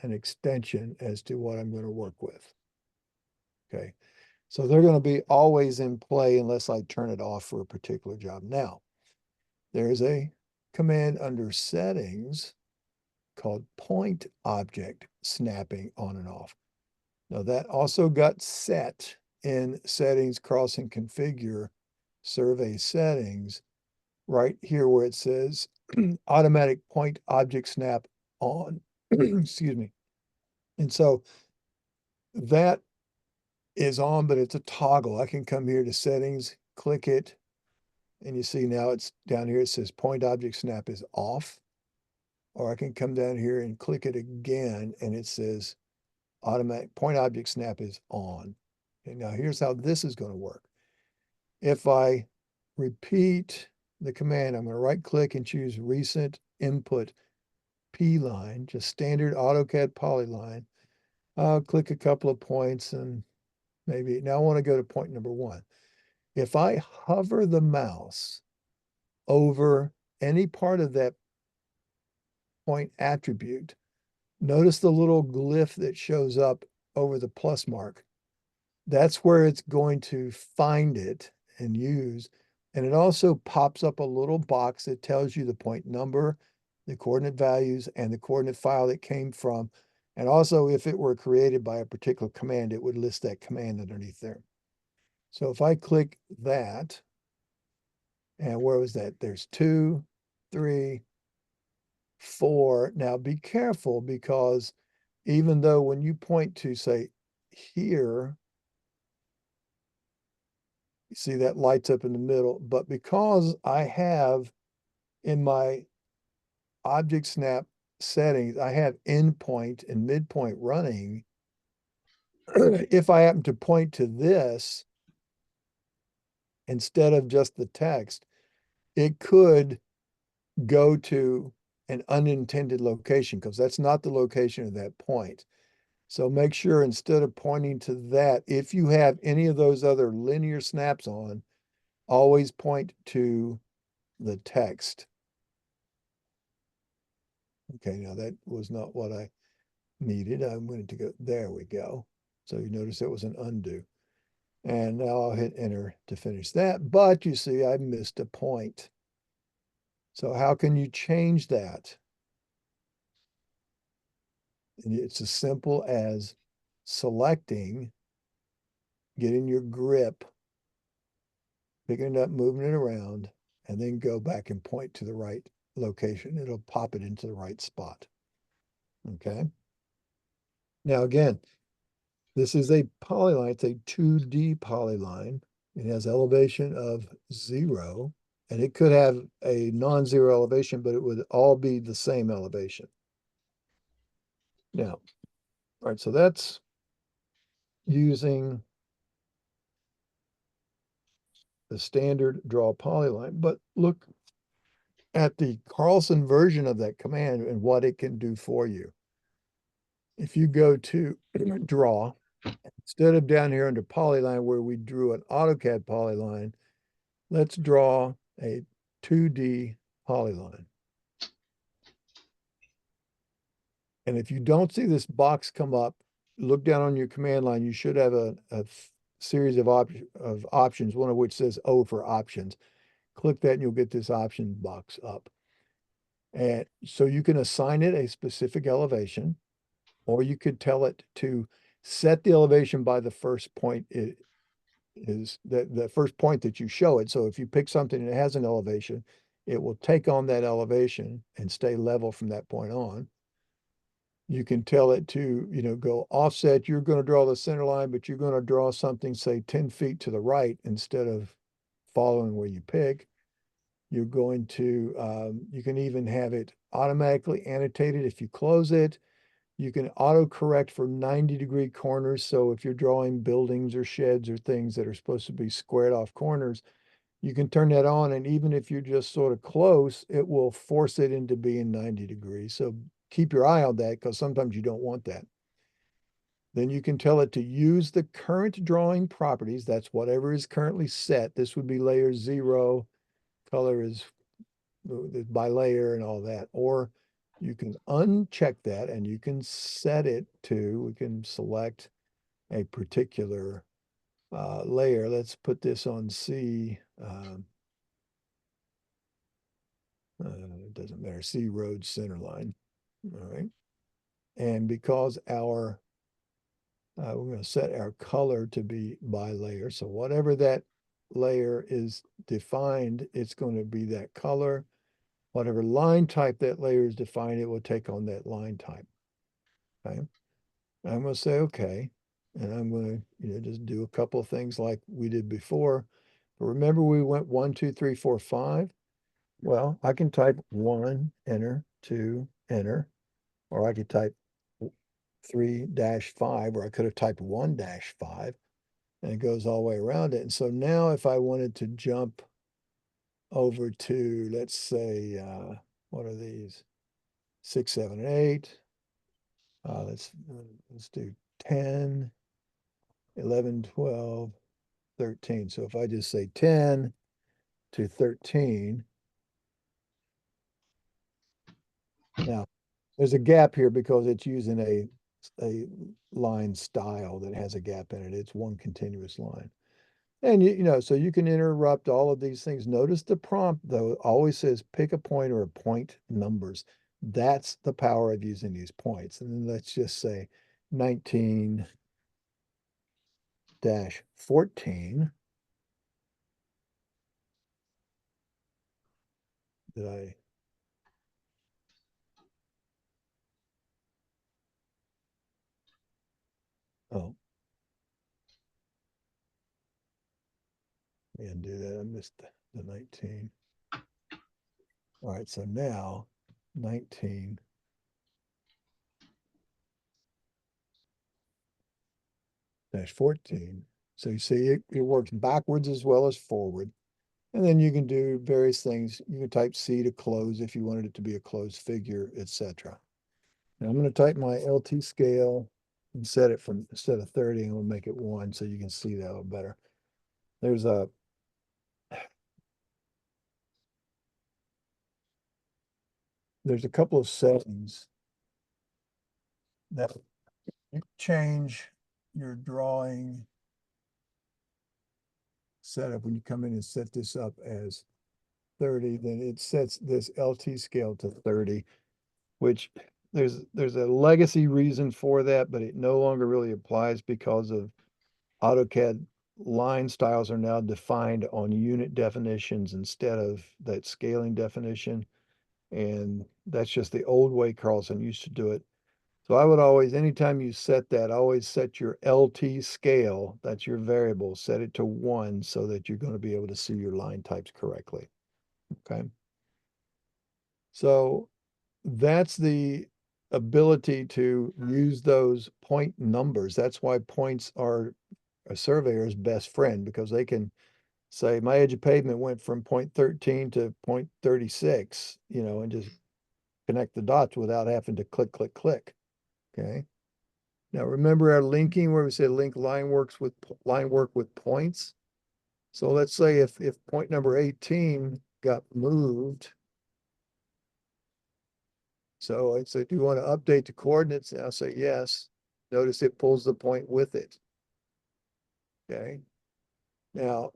and extension as to what I'm going to work with. Okay. So they're going to be always in play unless I turn it off for a particular job. Now, there's a command under settings called point object snapping on and off. Now that also got set in settings, Carlson configure survey settings. right here where it says automatic point object snap on. Excuse me. And so that is on, but it's a toggle. I can come here to settings, click it, and you see now it's down here. It says point object snap is off. Or I can come down here and click it again, and it says automatic point object snap is on. Okay, now here's how this is going to work. If I repeat the command, I'm going to right click and choose recent input P line, just standard AutoCAD polyline. I'll click a couple of points and maybe now I want to go to point number 1. If I hover the mouse over any part of that point attribute, notice the little glyph that shows up over the plus mark. That's where it's going to find it and use. And it also pops up a little box that tells you the point number, the coordinate values, and the coordinate file it came from. And also, if it were created by a particular command, it would list that command underneath there. So if I click that, and where was that? There's 2, 3, 4. Now be careful, because even though when you point to, say, here, you see that lights up in the middle, but because I have in my object snap settings, I have endpoint and midpoint running. If I happen to point to this instead of just the text, it could go to an unintended location, because that's not the location of that point. So make sure instead of pointing to that, if you have any of those other linear snaps on, always point to the text. Okay, now that was not what I needed. I wanted to go, there we go. So you notice it was an undo. And now I'll hit enter to finish that. But you see, I missed a point. So how can you change that? And it's as simple as selecting, getting your grip, picking it up, moving it around, and then go back and point to the right location. It'll pop it into the right spot. Okay. Now, again, this is a polyline. It's a 2D polyline. It has elevation of 0, and it could have a non-zero elevation, but it would all be the same elevation. Now, all right, so that's using the standard draw polyline, but look at the Carlson version of that command and what it can do for you. If you go to draw, instead of down here under polyline where we drew an AutoCAD polyline, let's draw a 2D polyline. And if you don't see this box come up, look down on your command line. You should have a series of options, one of which says O for options. Click that and you'll get this option box up. And so you can assign it a specific elevation, or you could tell it to set the elevation by the first point it is the first point that you show it. So if you pick something that has an elevation, it will take on that elevation and stay level from that point on. You can tell it to, go offset. You're going to draw the center line, but you're going to draw something, say 10 feet to the right instead of following where you pick. You're going to, you can even have it automatically annotated if you close it. You can auto correct for 90-degree corners. So if you're drawing buildings or sheds or things that are supposed to be squared off corners, you can turn that on. And even if you're just sort of close, it will force it into being 90 degrees. So keep your eye on that, because sometimes you don't want that. Then you can tell it to use the current drawing properties. That's whatever is currently set. This would be layer 0. Color is by layer and all that. Or you can uncheck that and you can set it to, we can select a particular layer. Let's put this on C. It doesn't matter, C road center line. All right. And because our, we're going to set our color to be by layer. So whatever that layer is defined, it's going to be that color. Whatever line type that layer is defined, it will take on that line type. Okay. I'm going to say, okay. And I'm going to, just do a couple of things like we did before. But remember, we went 1, 2, 3, 4, 5. Well, I can type 1, enter, 2, enter, or I could type 3-5, or I could have typed 1-5, and it goes all the way around it. And so now if I wanted to jump over to, let's say, what are these? 6, 7, 8. Let's do 10, 11, 12, 13. So if I just say 10 to 13, now there's a gap here because it's using a line style that has a gap in it. It's one continuous line. And so you can interrupt all of these things. Notice the prompt though always says pick a point or a point numbers. That's the power of using these points. And then let's just say 19-14. Did I? Oh, I didn't do that. I missed the 19. All right, so now 19 dash 14. So you see it works backwards as well as forward. And then you can do various things. You can type C to close if you wanted it to be a closed figure, etc. Now I'm going to type my LT scale and set it from, instead of 30, I'm going to make it 1 so you can see that a little better. There's a couple of settings that change your drawing setup. When you come in and set this up as 30, then it sets this LT scale to 30, which there's a legacy reason for that, but it no longer really applies because of AutoCAD line styles are now defined on unit definitions instead of that scaling definition. And that's just the old way Carlson used to do it. So I would always, anytime you set that, always set your LT scale, that's your variable, set it to 1 so that you're going to be able to see your line types correctly. Okay. So that's the ability to use those point numbers. That's why points are a surveyor's best friend, because they can say my edge of pavement went from point 13 to point 36, and just connect the dots without having to click, click, click. Okay. Now remember our linking where we said link line work with points. So let's say if point number 18 got moved. So I say, do you want to update the coordinates? And I'll say yes. Notice it pulls the point with it. Okay. Now,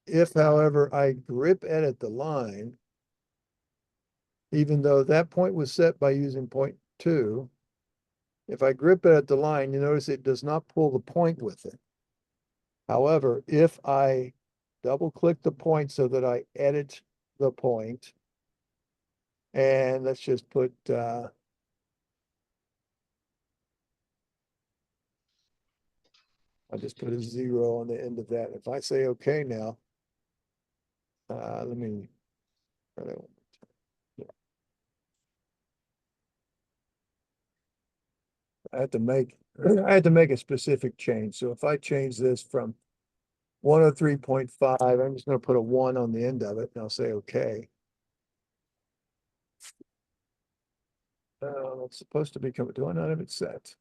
if however I grip edit the line, even though that point was set by using point 2, if I grip edit the line, you notice it does not pull the point with it. However, if I double click the point so that I edit the point, and let's just put I'll just put a 0 on the end of that. If I say okay now, let me try that one. I had to make a specific change. So if I change this from 103.5, I'm just going to put a 1 on the end of it, and I'll say okay. It's supposed to be coming. Do I not have it set?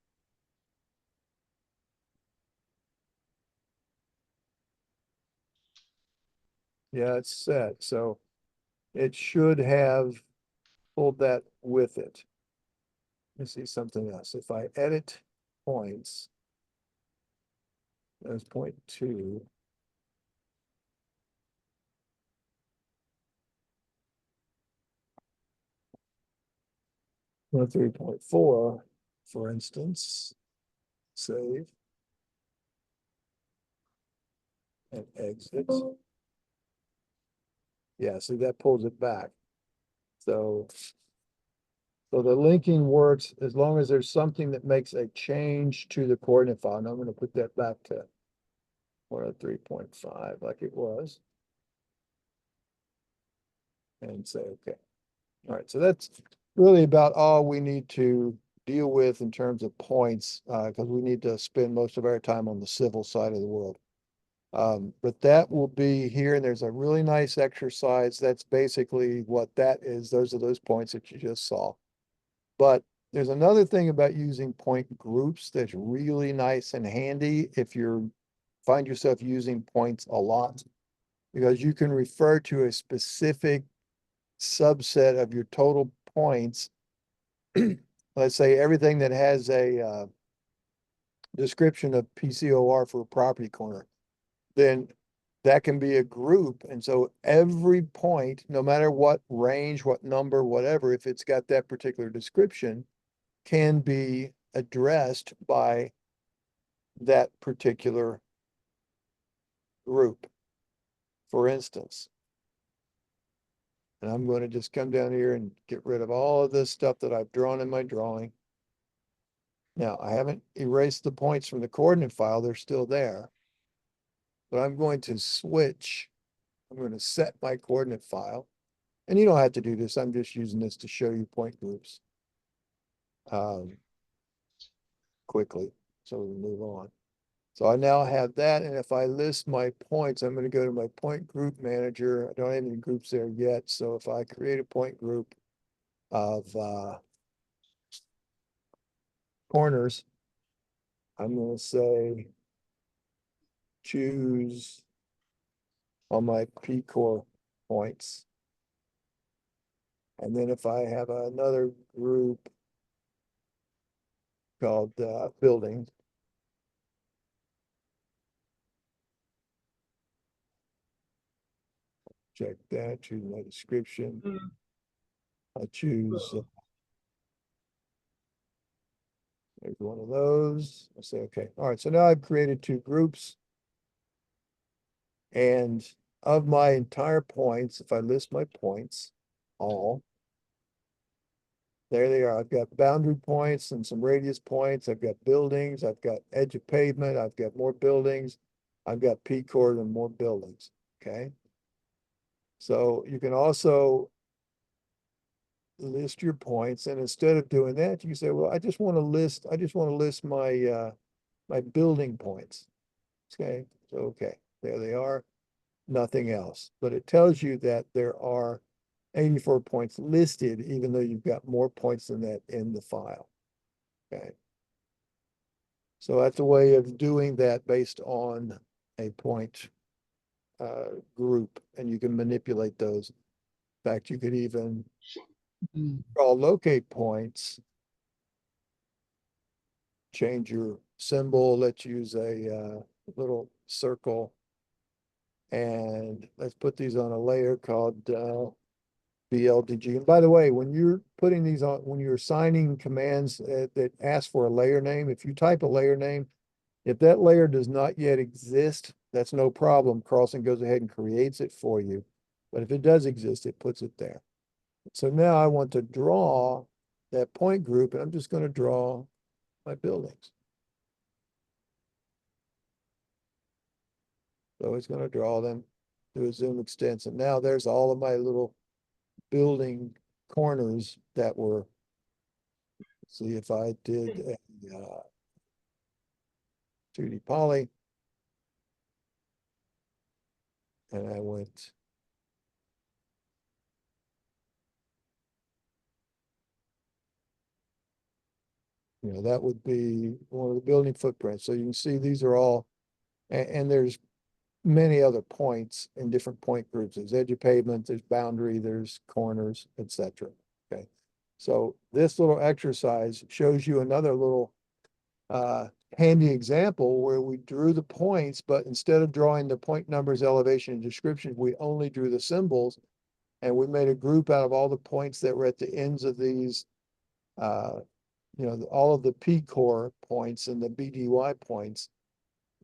Yeah, it's set. So it should have pulled that with it. Let me see something else. If I edit points, there's point 2. Well, 3.4, for instance, save. and exits. Yeah, see, that pulls it back. So the linking works as long as there's something that makes a change to the coordinate file. And I'm gonna put that back to 103.5 like it was. And say, okay. All right, so that's really about all we need to deal with in terms of points, because we need to spend most of our time on the civil side of the world. But that will be here, and there's a really nice exercise. That's basically what that is. Those are those points that you just saw. But there's another thing about using point groups that's really nice and handy if you find yourself using points a lot, because you can refer to a specific subset of your total points. Let's say everything that has a description of PCOR for a property corner, then that can be a group. And so every point, no matter what range, what number, whatever, if it's got that particular description, can be addressed by that particular group. For instance, and I'm going to just come down here and get rid of all of this stuff that I've drawn in my drawing. Now, I haven't erased the points from the coordinate file. They're still there. But I'm going to switch. I'm going to set my coordinate file. And you don't have to do this. I'm just using this to show you point groups quickly. So we move on. So I now have that. And if I list my points, I'm going to go to my point group manager. I don't have any groups there yet. So if I create a point group of corners, I'm going to say choose on my P-core points. And then if I have another group called buildings, check that, choose my description. I choose maybe one of those. I say, okay, all right. So now I've created two groups. And of my entire points, if I list my points, all, there they are. I've got boundary points and some radius points. I've got buildings. I've got edge of pavement. I've got more buildings. I've got P-core and more buildings. Okay. So you can also list your points, and instead of doing that, you say, well, I just want to list my my building points. Okay. So okay, there they are. Nothing else. But it tells you that there are 84 points listed, even though you've got more points than that in the file. Okay. So that's a way of doing that based on a point group, and you can manipulate those. In fact, you could even draw locate points, change your symbol. Let's use a little circle, and let's put these on a layer called BLDG. And by the way, when you're putting these on, when you're assigning commands that ask for a layer name, if you type a layer name, if that layer does not yet exist, that's no problem. Carlson goes ahead and creates it for you. But if it does exist, it puts it there. So now I want to draw that point group, and I'm just going to draw my buildings. So it's going to draw them to a zoom extents. And now there's all of my little building corners that were, see if I did a 2D poly, and I went, that would be one of the building footprints. So you can see these are all, and there's many other points in different point groups. There's edge of pavement, there's boundary, there's corners, etc. Okay. So this little exercise shows you another little handy example where we drew the points, but instead of drawing the point numbers, elevation, and description, we only drew the symbols, and we made a group out of all the points that were at the ends of these, all of the P-core points and the BDY points.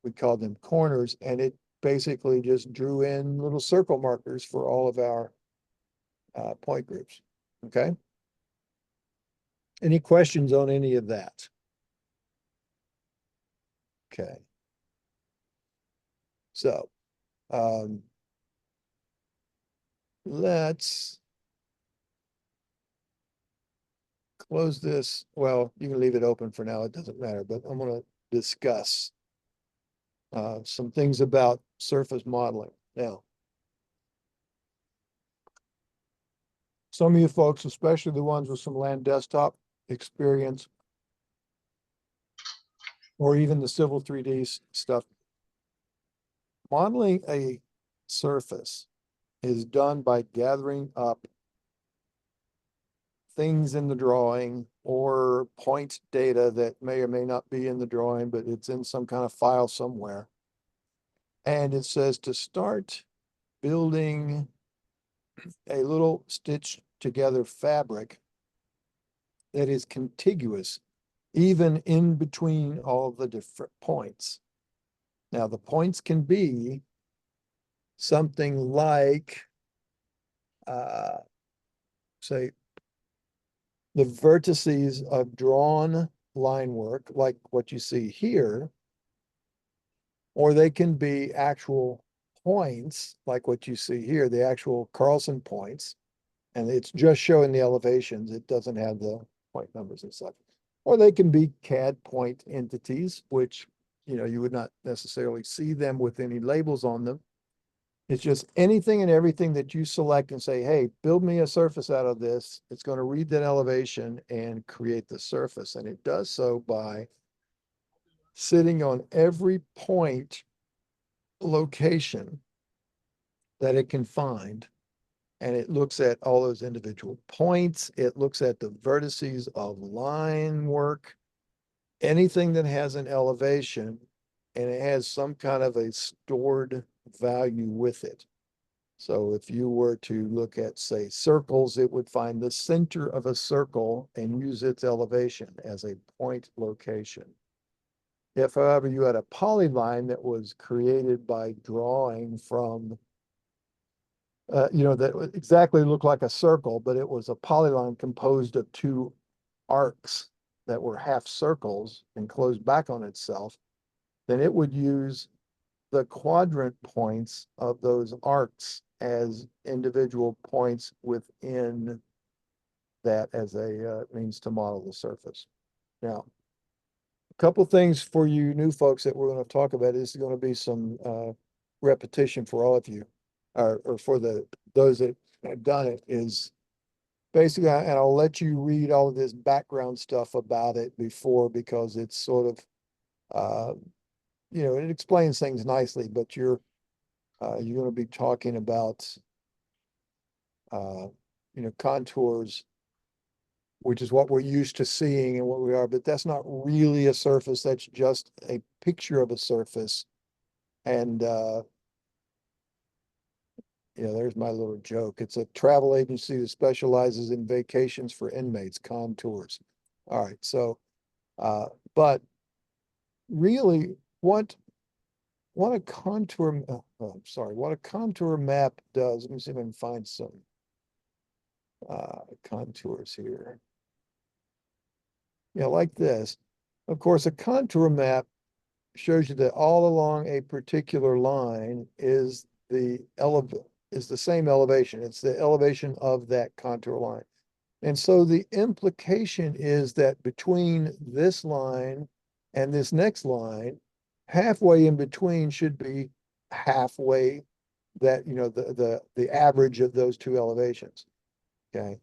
We called them corners, and it basically just drew in little circle markers for all of our point groups, okay? Any questions on any of that? Okay. So, let's close this. Well, you can leave it open for now. It doesn't matter, but I'm going to discuss some things about surface modeling. Now, some of you folks, especially the ones with some land desktop experience, or even the Civil 3D stuff, modeling a surface is done by gathering up things in the drawing or point data that may or may not be in the drawing, but it's in some kind of file somewhere. And it says to start building a little stitched together fabric that is contiguous, even in between all the different points. Now, the points can be something like, say, the vertices of drawn line work, like what you see here, or they can be actual points, like what you see here, the actual Carlson points, and it's just showing the elevations. It doesn't have the point numbers and such. Or they can be CAD point entities, which, you know, you would not necessarily see them with any labels on them. It's just anything and everything that you select and say, hey, build me a surface out of this. It's going to read that elevation and create the surface. And it does so by sitting on every point location that it can find. And it looks at all those individual points. It looks at the vertices of line work, anything that has an elevation, and it has some kind of a stored value with it. So if you were to look at, say, circles, it would find the center of a circle and use its elevation as a point location. If, however, you had a polyline that was created by drawing from, you know, that would exactly looked like a circle, but it was a polyline composed of two arcs that were half circles and closed back on itself, then it would use the quadrant points of those arcs as individual points within that as a means to model the surface. Now, a couple things for you new folks that we're going to talk about. This is going to be some repetition for all of you, or for those that have done it, is basically, and I'll let you read all of this background stuff about it before, because it's sort of, you know, it explains things nicely, but you're going to be talking about, you know, contours, which is what we're used to seeing and what we are, but that's not really a surface. That's just a picture of a surface. And, you know, there's my little joke. It's a travel agency that specializes in vacations for inmates, contours. All right. So, but really what a contour, what a contour map does. Let me see if I can find some contours here. Yeah, like this. Of course, a contour map shows you that all along a particular line is the same elevation. It's the elevation of that contour line. And so the implication is that between this line and this next line, halfway in between should be halfway that, you know, the average of those two elevations. Okay.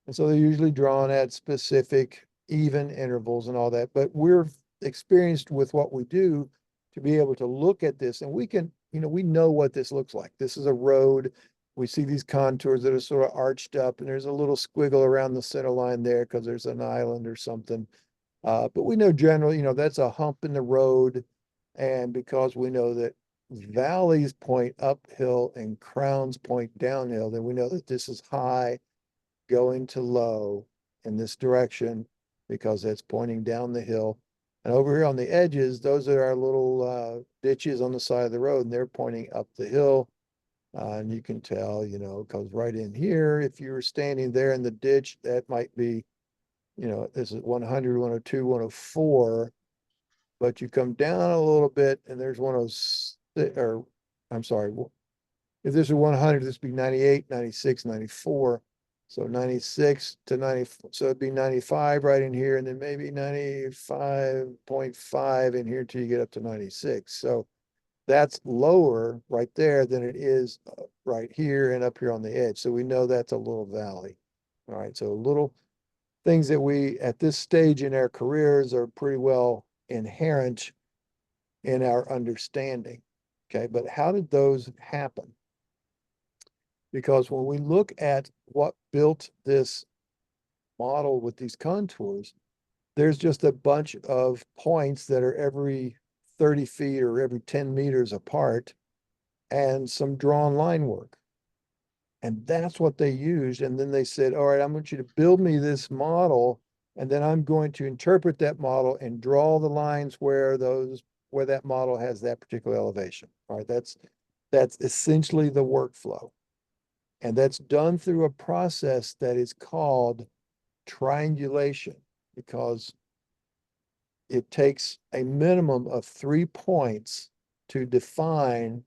And so they're usually drawn at specific even intervals and all that, but we're experienced with what we do to be able to look at this, and we can, you know, we know what this looks like. This is a road. We see these contours that are sort of arched up, and there's a little squiggle around the center line there because there's an island or something. But we know generally, you know, that's a hump in the road. And because we know that valleys point uphill and crowns point downhill, then we know that this is high going to low in this direction because it's pointing down the hill. And over here on the edges, those are our little ditches on the side of the road, and they're pointing up the hill. And you can tell, it goes right in here. If you were standing there in the ditch, that might be, this is 100, 102, 104. But you come down a little bit and there's 106, or I'm sorry, if this is 100, this would be 98, 96, 94. So 96 to 90, so it'd be 95 right in here, and then maybe 95.5 in here until you get up to 96. So that's lower right there than it is right here and up here on the edge. So we know that's a little valley. All right, so little things that we, at this stage in our careers, are pretty well inherent in our understanding. Okay, but how did those happen? Because when we look at what built this model with these contours, there's just a bunch of points that are every 30 feet or every 10 meters apart and some drawn line work. And that's what they used. And then they said, all right, I want you to build me this model, and then I'm going to interpret that model and draw the lines where that model has that particular elevation. All right, that's essentially the workflow. And that's done through a process that is called triangulation, because it takes a minimum of 3 points to define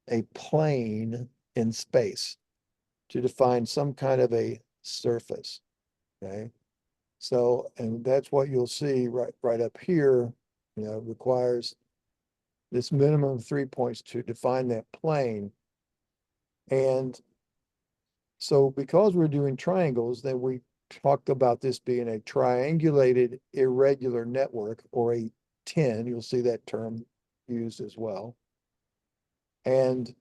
a plane in space, to define some kind of a surface. Okay. So, and that's what you'll see right up here, requires this minimum of 3 points to define that plane. And so because we're doing triangles, then we talked about this being a triangulated irregular network, or a TIN. You'll see that term used as well. And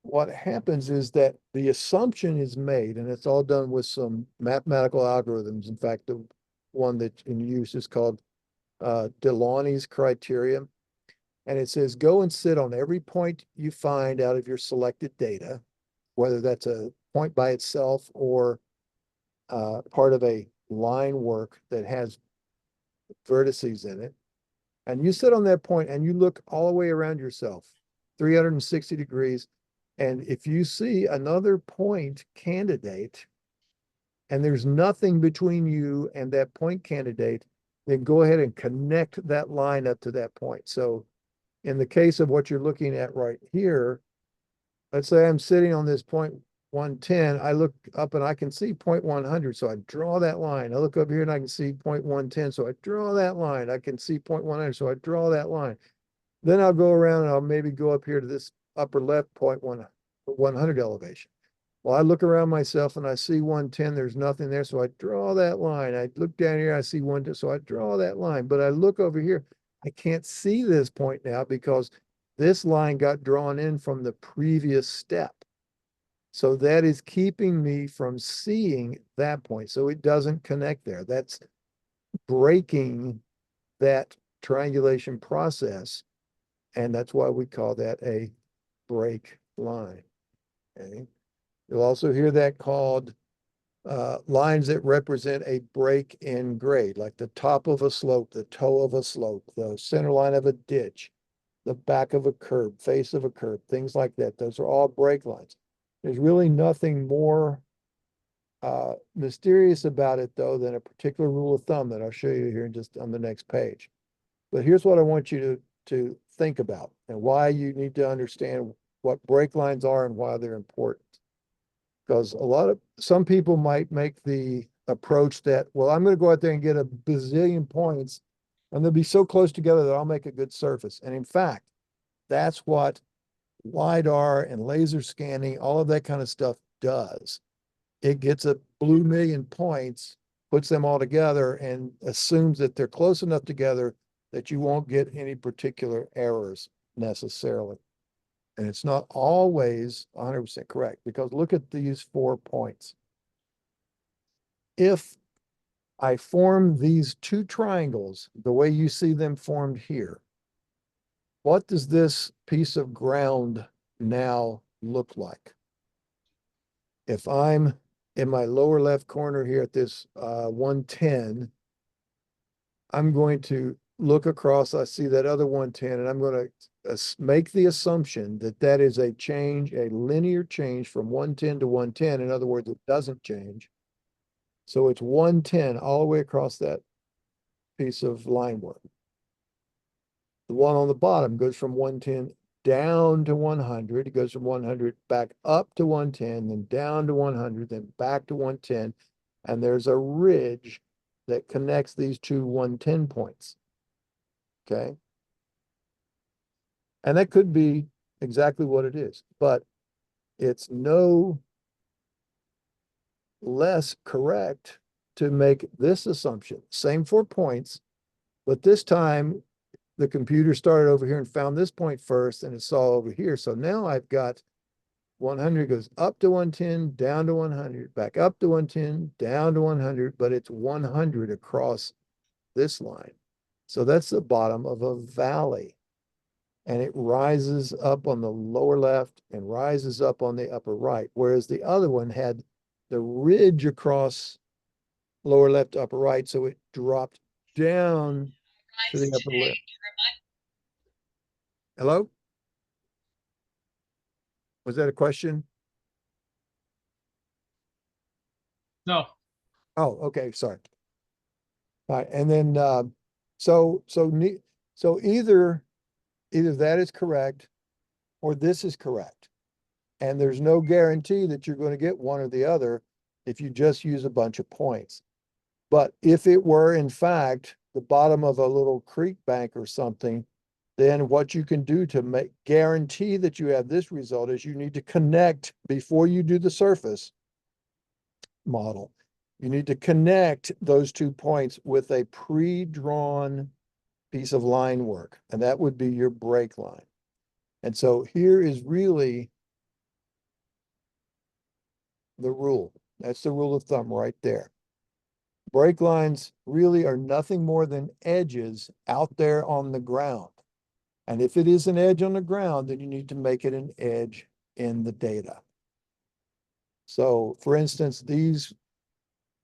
what happens is that the assumption is made, and it's all done with some mathematical algorithms. In fact, the one that's in use is called Delaunay's criterion. And it says, go and sit on every point you find out of your selected data, whether that's a point by itself or part of a line work that has vertices in it. And you sit on that point and you look all the way around yourself, 360 degrees. And if you see another point candidate and there's nothing between you and that point candidate, then go ahead and connect that line up to that point. So in the case of what you're looking at right here, let's say I'm sitting on this point 110, I look up and I can see point 100. So I draw that line. I look up here and I can see point 110. So I draw that line. I can see point 100. So I draw that line. Then I'll go around and I'll maybe go up here to this upper left point 100 elevation. Well, I look around myself and I see 110. There's nothing there. So I draw that line. I look down here, I see 110. So I draw that line. But I look over here, I can't see this point now because this line got drawn in from the previous step. So that is keeping me from seeing that point. So it doesn't connect there. That's breaking that triangulation process. And that's why we call that a break line. Okay. You'll also hear that called lines that represent a break in grade, like the top of a slope, the toe of a slope, the center line of a ditch, the back of a curb, face of a curb, things like that. Those are all break lines. There's really nothing more mysterious about it, though, than a particular rule of thumb that I'll show you here just on the next page. But here's what I want you to think about, and why you need to understand what break lines are and why they're important. Because some people might make the approach that, well, I'm going to go out there and get a bazillion points and they'll be so close together that I'll make a good surface. And in fact, that's what LiDAR and laser scanning, all of that kind of stuff does. It gets a blue million points, puts them all together, and assumes that they're close enough together that you won't get any particular errors necessarily. And it's not always 100% correct, because look at these 4 points. If I form these two triangles the way you see them formed here, what does this piece of ground now look like? If I'm in my lower left corner here at this 110, I'm going to look across, I see that other 110, and I'm going to make the assumption that that is a change, a linear change from 110 to 110. In other words, it doesn't change. So it's 110 all the way across that piece of line work. The one on the bottom goes from 110 down to 100. It goes from 100 back up to 110, then down to 100, then back to 110. And there's a ridge that connects these two 110 points. Okay. And that could be exactly what it is, but it's no less correct to make this assumption. Same 4 points, but this time the computer started over here and found this point first, and it saw over here. So now I've got 100 goes up to 110, down to 100, back up to 110, down to 100, but it's 100 across this line. So that's the bottom of a valley. And it rises up on the lower left and rises up on the upper right. Whereas the other one had the ridge across lower left, upper right. So it dropped down to the upper left. Hello? Was that a question? No, Oh, okay, sorry. All right, and then so either that is correct or this is correct. And there's no guarantee that you're going to get one or the other if you just use a bunch of points. But if it were in fact the bottom of a little creek bank or something, then what you can do to guarantee that you have this result is you need to connect before you do the surface model. You need to connect those 2 points with a pre-drawn piece of line work, and that would be your break line. And so here is really the rule. That's the rule of thumb right there. Break lines really are nothing more than edges out there on the ground. And if it is an edge on the ground, then you need to make it an edge in the data. So for instance, these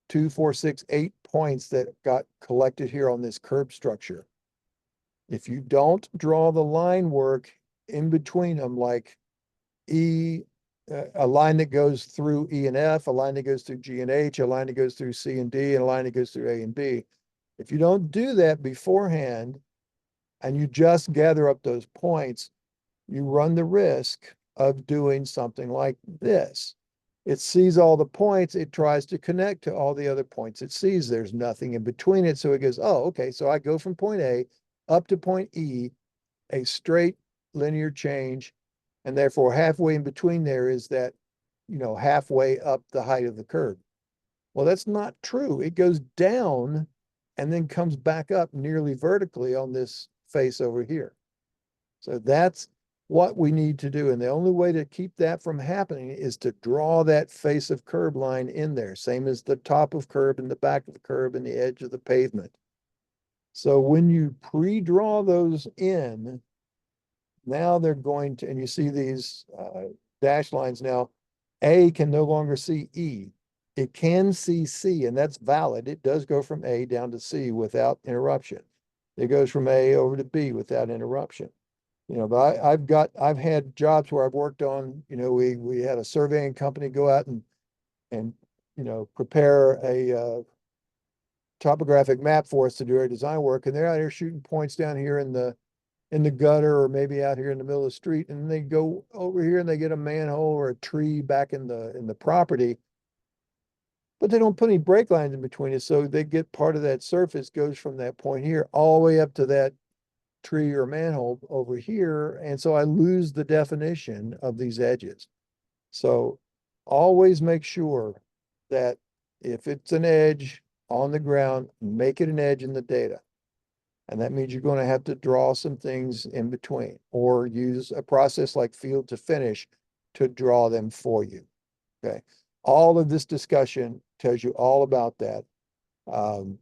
2, 4, 6, 8 points that got collected here on this curb structure, if you don't draw the line work in between them, like a line that goes through E and F, a line that goes through G and H, a line that goes through C and D, and a line that goes through A and B. If you don't do that beforehand and you just gather up those points, you run the risk of doing something like this. It sees all the points, it tries to connect to all the other points it sees. There's nothing in between it. So it goes, oh, okay, so I go from point A up to point E, a straight linear change, and therefore halfway in between there is that, halfway up the height of the curve. Well, that's not true. It goes down and then comes back up nearly vertically on this face over here. So that's what we need to do. And the only way to keep that from happening is to draw that face of curb line in there, same as the top of curb and the back of the curb and the edge of the pavement. So when you pre-draw those in, now they're going to, and you see these dash lines now, A can no longer see E. It can see C, and that's valid. It does go from A down to C without interruption. It goes from A over to B without interruption. But I've had jobs where I've worked on, we had a surveying company go out and prepare a topographic map for us to do our design work, and they're out here shooting points down here in the gutter or maybe out here in the middle of the street, and they go over here and they get a manhole or a tree back in the property, but they don't put any break lines in between it. So they get part of that surface goes from that point here all the way up to that tree or manhole over here. And so I lose the definition of these edges. So always make sure that if it's an edge on the ground, make it an edge in the data. And that means you're going to have to draw some things in between or use a process like field to finish to draw them for you. Okay. All of this discussion tells you all about that and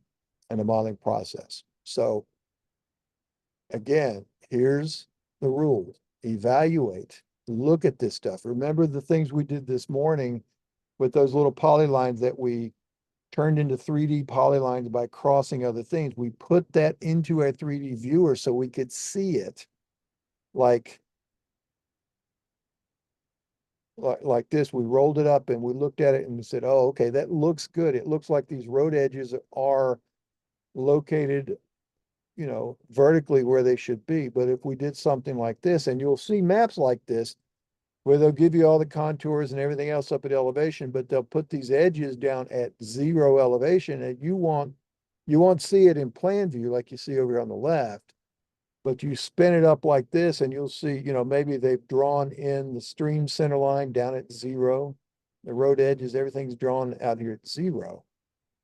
the modeling process. So again, here's the rules. Evaluate, look at this stuff. Remember the things we did this morning with those little polylines that we turned into 3D polylines by crossing other things. We put that into a 3D viewer so we could see it like this. We rolled it up and we looked at it and we said, oh, okay, that looks good. It looks like these road edges are located, you know, vertically where they should be. But if we did something like this, and you'll see maps like this, where they'll give you all the contours and everything else up at elevation, but they'll put these edges down at 0 elevation, and you won't see it in plan view like you see over here on the left. But you spin it up like this and you'll see, you know, maybe they've drawn in the stream center line down at 0. The road edges, everything's drawn out here at 0.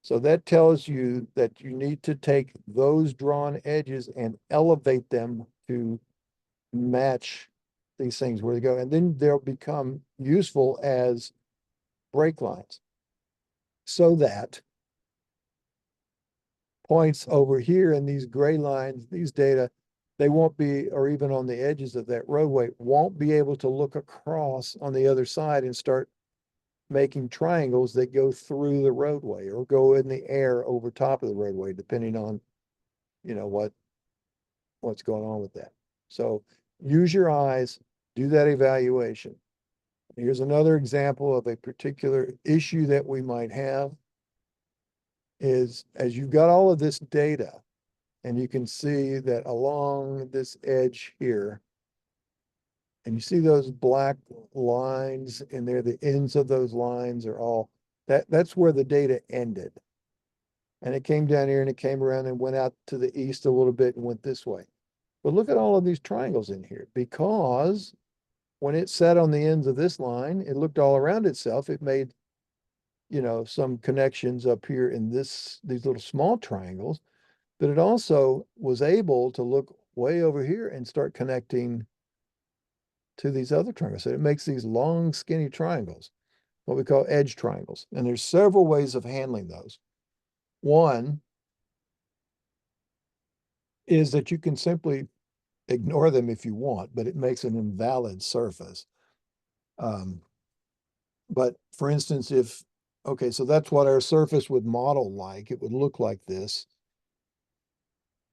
So that tells you that you need to take those drawn edges and elevate them to match these things where they go. And then they'll become useful as break lines. So that points over here in these gray lines, these data, they won't be, or even on the edges of that roadway, won't be able to look across on the other side and start making triangles that go through the roadway or go in the air over top of the roadway, depending on, you know, what's going on with that. So use your eyes, do that evaluation. Here's another example of a particular issue that we might have is as you've got all of this data, and you can see that along this edge here, and you see those black lines in there, the ends of those lines are all, that's where the data ended. And it came down here and it came around and went out to the east a little bit and went this way. But look at all of these triangles in here, because when it sat on the ends of this line, it looked all around itself. It made, you know, some connections up here in these little small triangles, but it also was able to look way over here and start connecting to these other triangles. So it makes these long, skinny triangles, what we call edge triangles. And there's several ways of handling those. One is that you can simply ignore them if you want, but it makes an invalid surface. But for instance, okay, so that's what our surface would model like. It would look like this.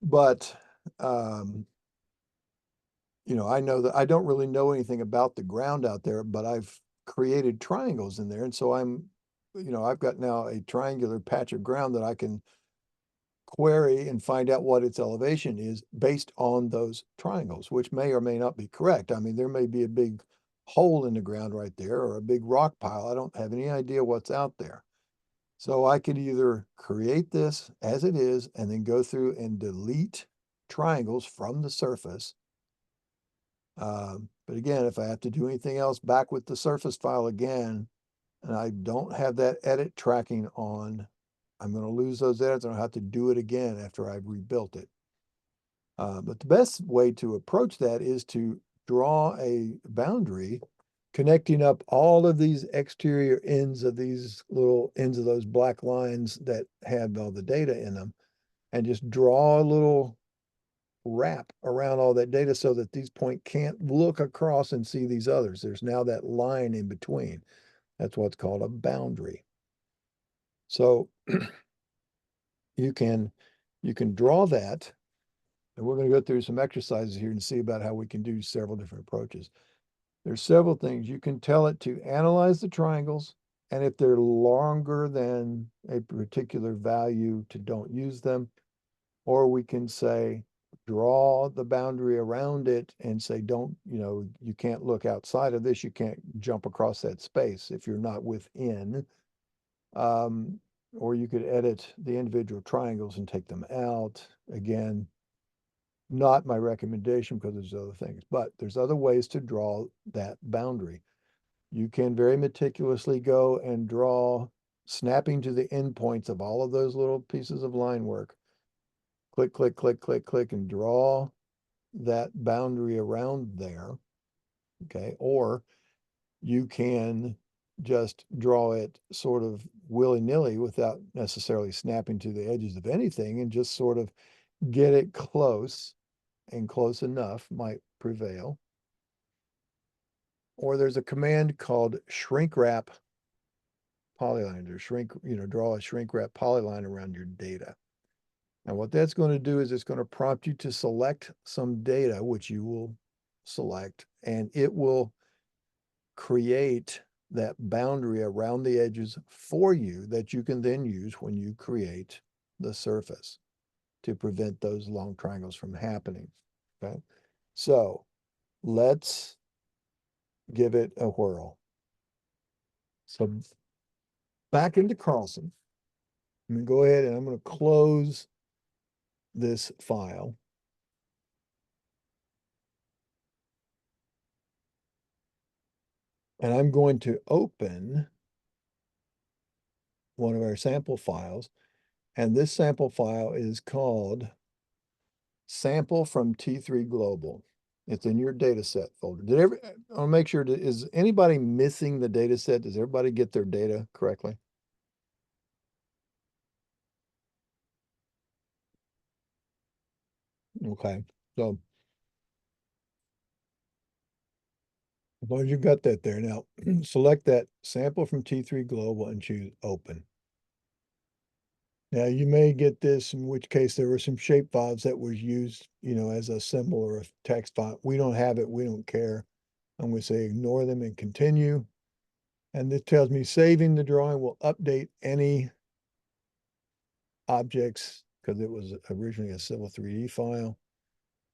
But, you know, I know that I don't really know anything about the ground out there, but I've created triangles in there. And so you know, I've got now a triangular patch of ground that I can query and find out what its elevation is based on those triangles, which may or may not be correct. I mean, there may be a big hole in the ground right there or a big rock pile. I don't have any idea what's out there. So I could either create this as it is and then go through and delete triangles from the surface. But again, if I have to do anything else back with the surface file again, and I don't have that edit tracking on, I'm going to lose those edits and I'll have to do it again after I've rebuilt it. But the best way to approach that is to draw a boundary connecting up all of these exterior ends of these little ends of those black lines that have all the data in them, and just draw a little wrap around all that data so that these point can't look across and see these others. There's now that line in between. That's what's called a boundary. So you can draw that, and we're going to go through some exercises here and see about how we can do several different approaches. There's several things. You can tell it to analyze the triangles, and if they're longer than a particular value, to don't use them. Or we can say, draw the boundary around it and say, don't, you know, you can't look outside of this. You can't jump across that space if you're not within. Or you could edit the individual triangles and take them out. Again, not my recommendation because there's other things, but there's other ways to draw that boundary. You can very meticulously go and draw, snapping to the endpoints of all of those little pieces of line work. Click, click, click, click, click, and draw that boundary around there. Okay. Or you can just draw it sort of willy-nilly without necessarily snapping to the edges of anything, and just sort of get it close, and close enough might prevail. Or there's a command called shrink wrap polylines or shrink, draw a shrink wrap polyline around your data. And what that's going to do is it's going to prompt you to select some data, which you will select, and it will create that boundary around the edges for you that you can then use when you create the surface to prevent those long triangles from happening. Okay. So let's give it a whirl. So back into Carlson. I'm going to go ahead and I'm going to close this file. And I'm going to open one of our sample files. And this sample file is called Sample from T3 Global. It's in your data set folder. I'll make sure, is anybody missing the data set? Does everybody get their data correctly? Okay, so as long as you got that there, now select that sample from T3 Global and choose open. Now you may get this, in which case there were some shape files that was used, as a symbol or a text file. We don't have it, we don't care. I'm going to say ignore them and continue. And this tells me saving the drawing will update any objects because it was originally a Civil 3D file.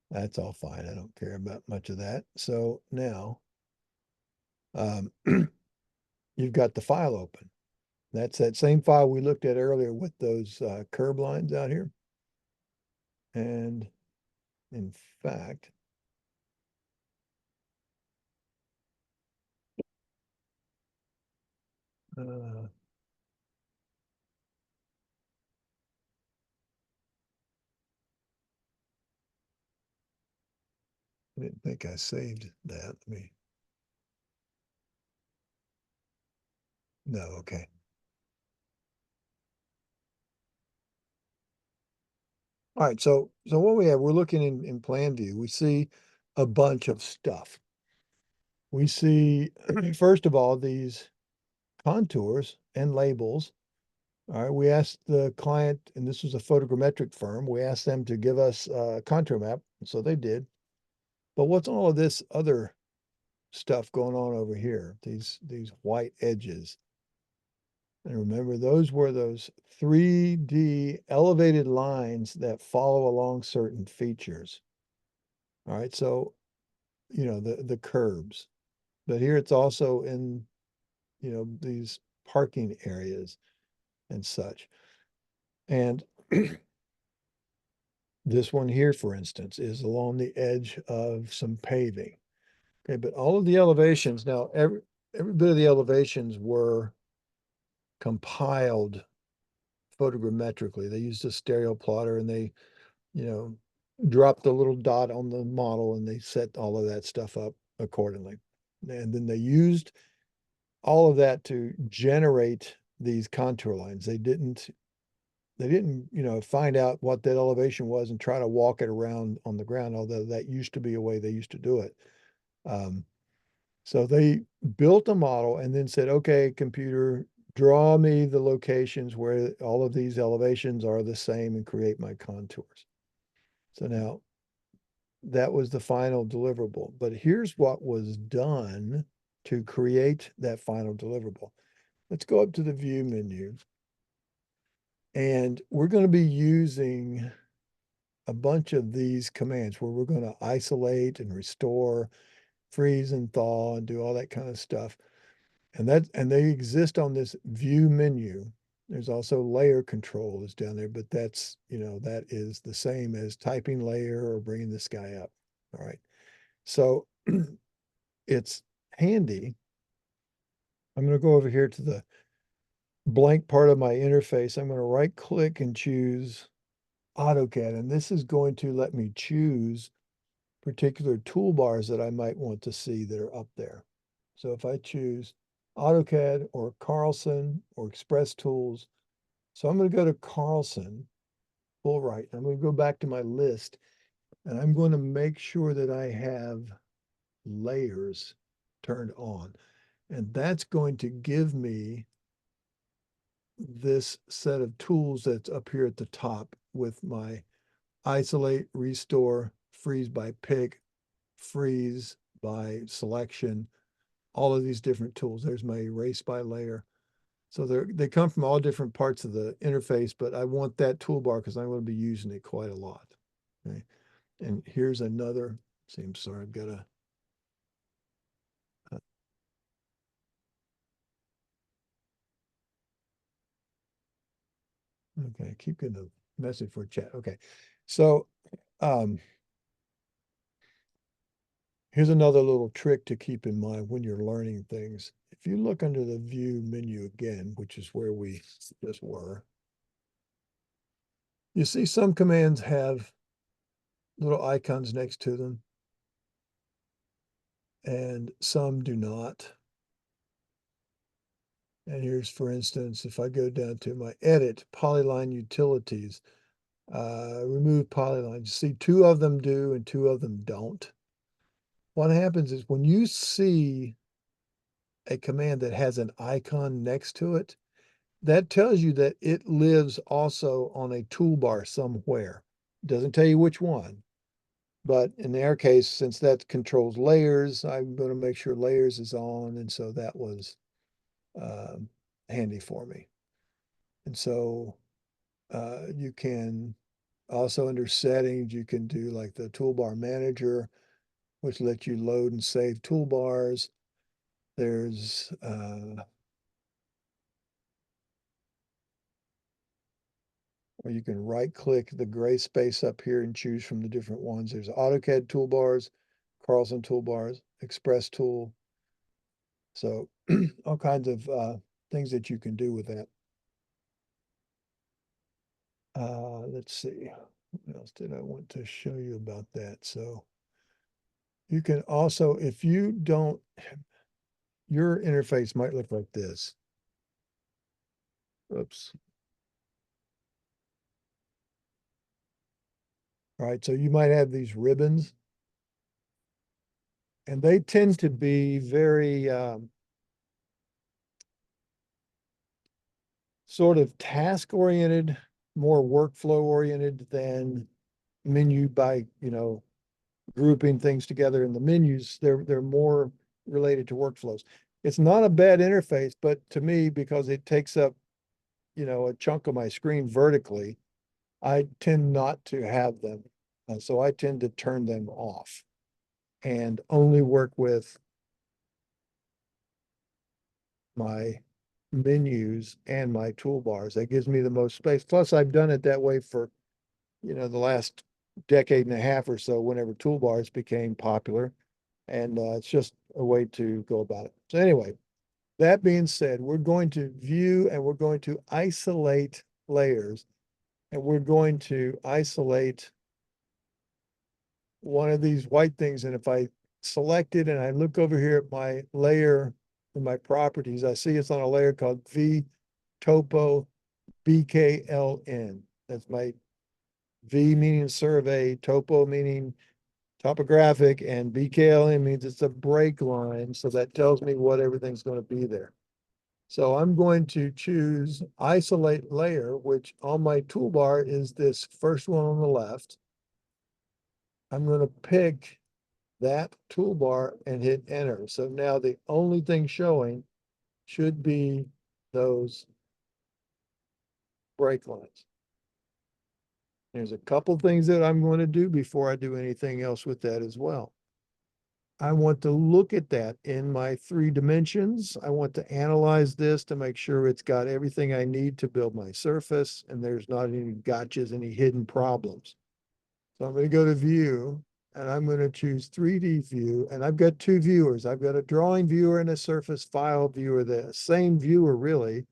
That's all fine. I don't care about much of that. So now you've got the file open. That's that same file we looked at earlier with those curb lines out here. And in fact, I didn't think I saved that. No, okay. All right, so what we have, we're looking in plan view, we see a bunch of stuff. We see, first of all, these contours and labels. All right, we asked the client, and this was a photogrammetric firm, we asked them to give us a contour map, so they did. But what's all of this other stuff going on over here? These white edges. And remember, those were those 3D elevated lines that follow along certain features. All right, so, the curbs. But here it's also in, these parking areas and such. And this one here, for instance, is along the edge of some paving. Okay, but all of the elevations, now every bit of the elevations were compiled photogrammetrically. They used a stereo plotter and they, dropped the little dot on the model and they set all of that stuff up accordingly. And then they used all of that to generate these contour lines. They didn't, find out what that elevation was and try to walk it around on the ground, although that used to be a way they used to do it. So they built a model and then said, okay, computer, draw me the locations where all of these elevations are the same and create my contours. So now that was the final deliverable. But here's what was done to create that final deliverable. Let's go up to the view menu. And we're going to be using a bunch of these commands where we're going to isolate and restore, freeze and thaw, and do all that kind of stuff. And they exist on this view menu. There's also layer control is down there, but that's, that is the same as typing layer or bringing this guy up. All right. So it's handy. I'm going to go over here to the blank part of my interface. I'm going to right click and choose AutoCAD. And this is going to let me choose particular toolbars that I might want to see that are up there. So if I choose AutoCAD or Carlson or Express Tools, so I'm going to go to Carlson, full right. I'm going to go back to my list and I'm going to make sure that I have layers turned on. And that's going to give me this set of tools that's up here at the top with my isolate, restore, freeze by pick, freeze by selection, all of these different tools. There's my erase by layer. So they come from all different parts of the interface, but I want that toolbar because I'm going to be using it quite a lot. Okay. And here's another, see, I'm sorry, I've got to, okay, keep getting a message for chat. Okay. So, here's another little trick to keep in mind when you're learning things. If you look under the view menu again, which is where we just were, you see some commands have little icons next to them and some do not. And here's, for instance, if I go down to my edit, polyline utilities, remove polylines, you see two of them do and two of them don't. What happens is when you see a command that has an icon next to it, that tells you that it lives also on a toolbar somewhere. Doesn't tell you which one. But in our case, since that controls layers, I'm going to make sure layers is on. And so that was handy for me. And so you can also under settings, you can do like the toolbar manager, which lets you load and save toolbars. There's or you can right click the gray space up here and choose from the different ones. There's AutoCAD toolbars, Carlson toolbars, Express tool. So all kinds of things that you can do with that. Let's see, what else did I want to show you about that? So you can also, if you don't, your interface might look like this. Oops. All right, so you might have these ribbons. And they tend to be very sort of task-oriented, more workflow-oriented than menu by, grouping things together in the menus. They're more related to workflows. It's not a bad interface, but to me, because it takes up, a chunk of my screen vertically, I tend not to have them. So I tend to turn them off and only work with my menus and my toolbars. That gives me the most space. Plus, I've done it that way for, the last decade and a half or so, whenever toolbars became popular. And it's just a way to go about it. So anyway, that being said, we're going to view and we're going to isolate layers. And we're going to isolate one of these white things. And if I select it and I look over here at my layer in my properties, I see it's on a layer called V Topo BKLN. That's my V meaning survey, topo meaning topographic, and BKLN means it's a break line. So that tells me what everything's going to be there. So I'm going to choose isolate layer, which on my toolbar is this first one on the left. I'm going to pick that toolbar and hit enter. So now the only thing showing should be those break lines. There's a couple things that I'm going to do before I do anything else with that as well. I want to look at that in my 3 dimensions. I want to analyze this to make sure it's got everything I need to build my surface and there's not any gotchas, any hidden problems. So I'm going to go to view and I'm going to choose 3D view, and I've got 2 viewers. I've got a drawing viewer and a surface file viewer, the same viewer really.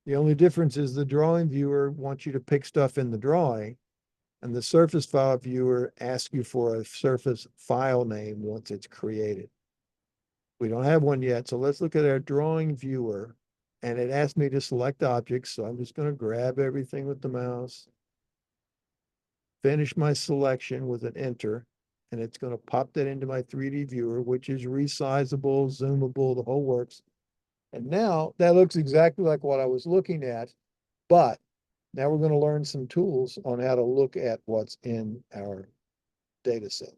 The only difference is the drawing viewer wants you to pick stuff in the drawing, and the surface file viewer asks you for a surface file name once it's created. We don't have one yet, so let's look at our drawing viewer. And it asked me to select objects, so I'm just going to grab everything with the mouse, finish my selection with an enter, and it's going to pop that into my 3D viewer, which is resizable, zoomable, the whole works. And now that looks exactly like what I was looking at, but now we're going to learn some tools on how to look at what's in our data set.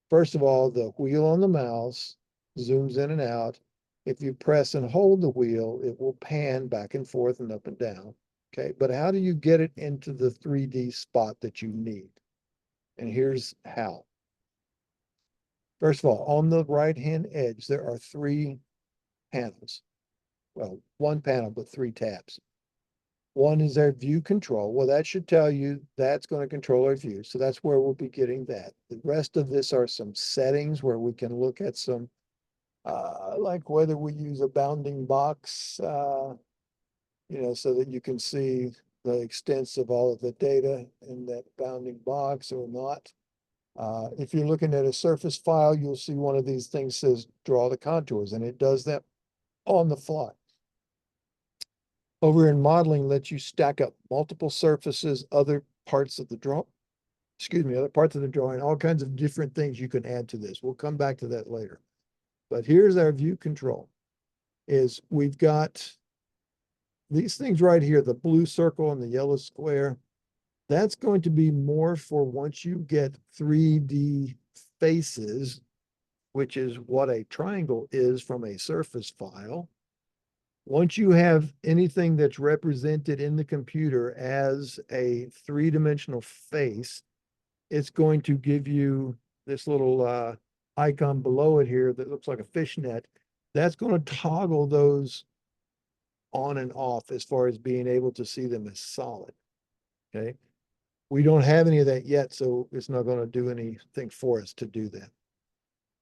First of all, the wheel on the mouse zooms in and out. If you press and hold the wheel, it will pan back and forth and up and down. Okay, but how do you get it into the 3D spot that you need? And here's how. First of all, on the right-hand edge, there are 3 panels. Well, 1 panel, but 3 tabs. One is our view control. Well, that should tell you that's going to control our view. So that's where we'll be getting that. The rest of this are some settings where we can look at some, like whether we use a bounding box, so that you can see the extents of all of the data in that bounding box or not. If you're looking at a surface file, you'll see one of these things says draw the contours, and it does that on the fly. Over in modeling, lets you stack up multiple surfaces, other parts of the other parts of the drawing, all kinds of different things you can add to this. We'll come back to that later. But here's our view control, is we've got these things right here, the blue circle and the yellow square. That's going to be more for once you get 3D faces, which is what a triangle is from a surface file. Once you have anything that's represented in the computer as a 3-dimensional face, it's going to give you this little icon below it here that looks like a fishnet. That's going to toggle those on and off as far as being able to see them as solid. Okay. We don't have any of that yet, so it's not going to do anything for us to do that.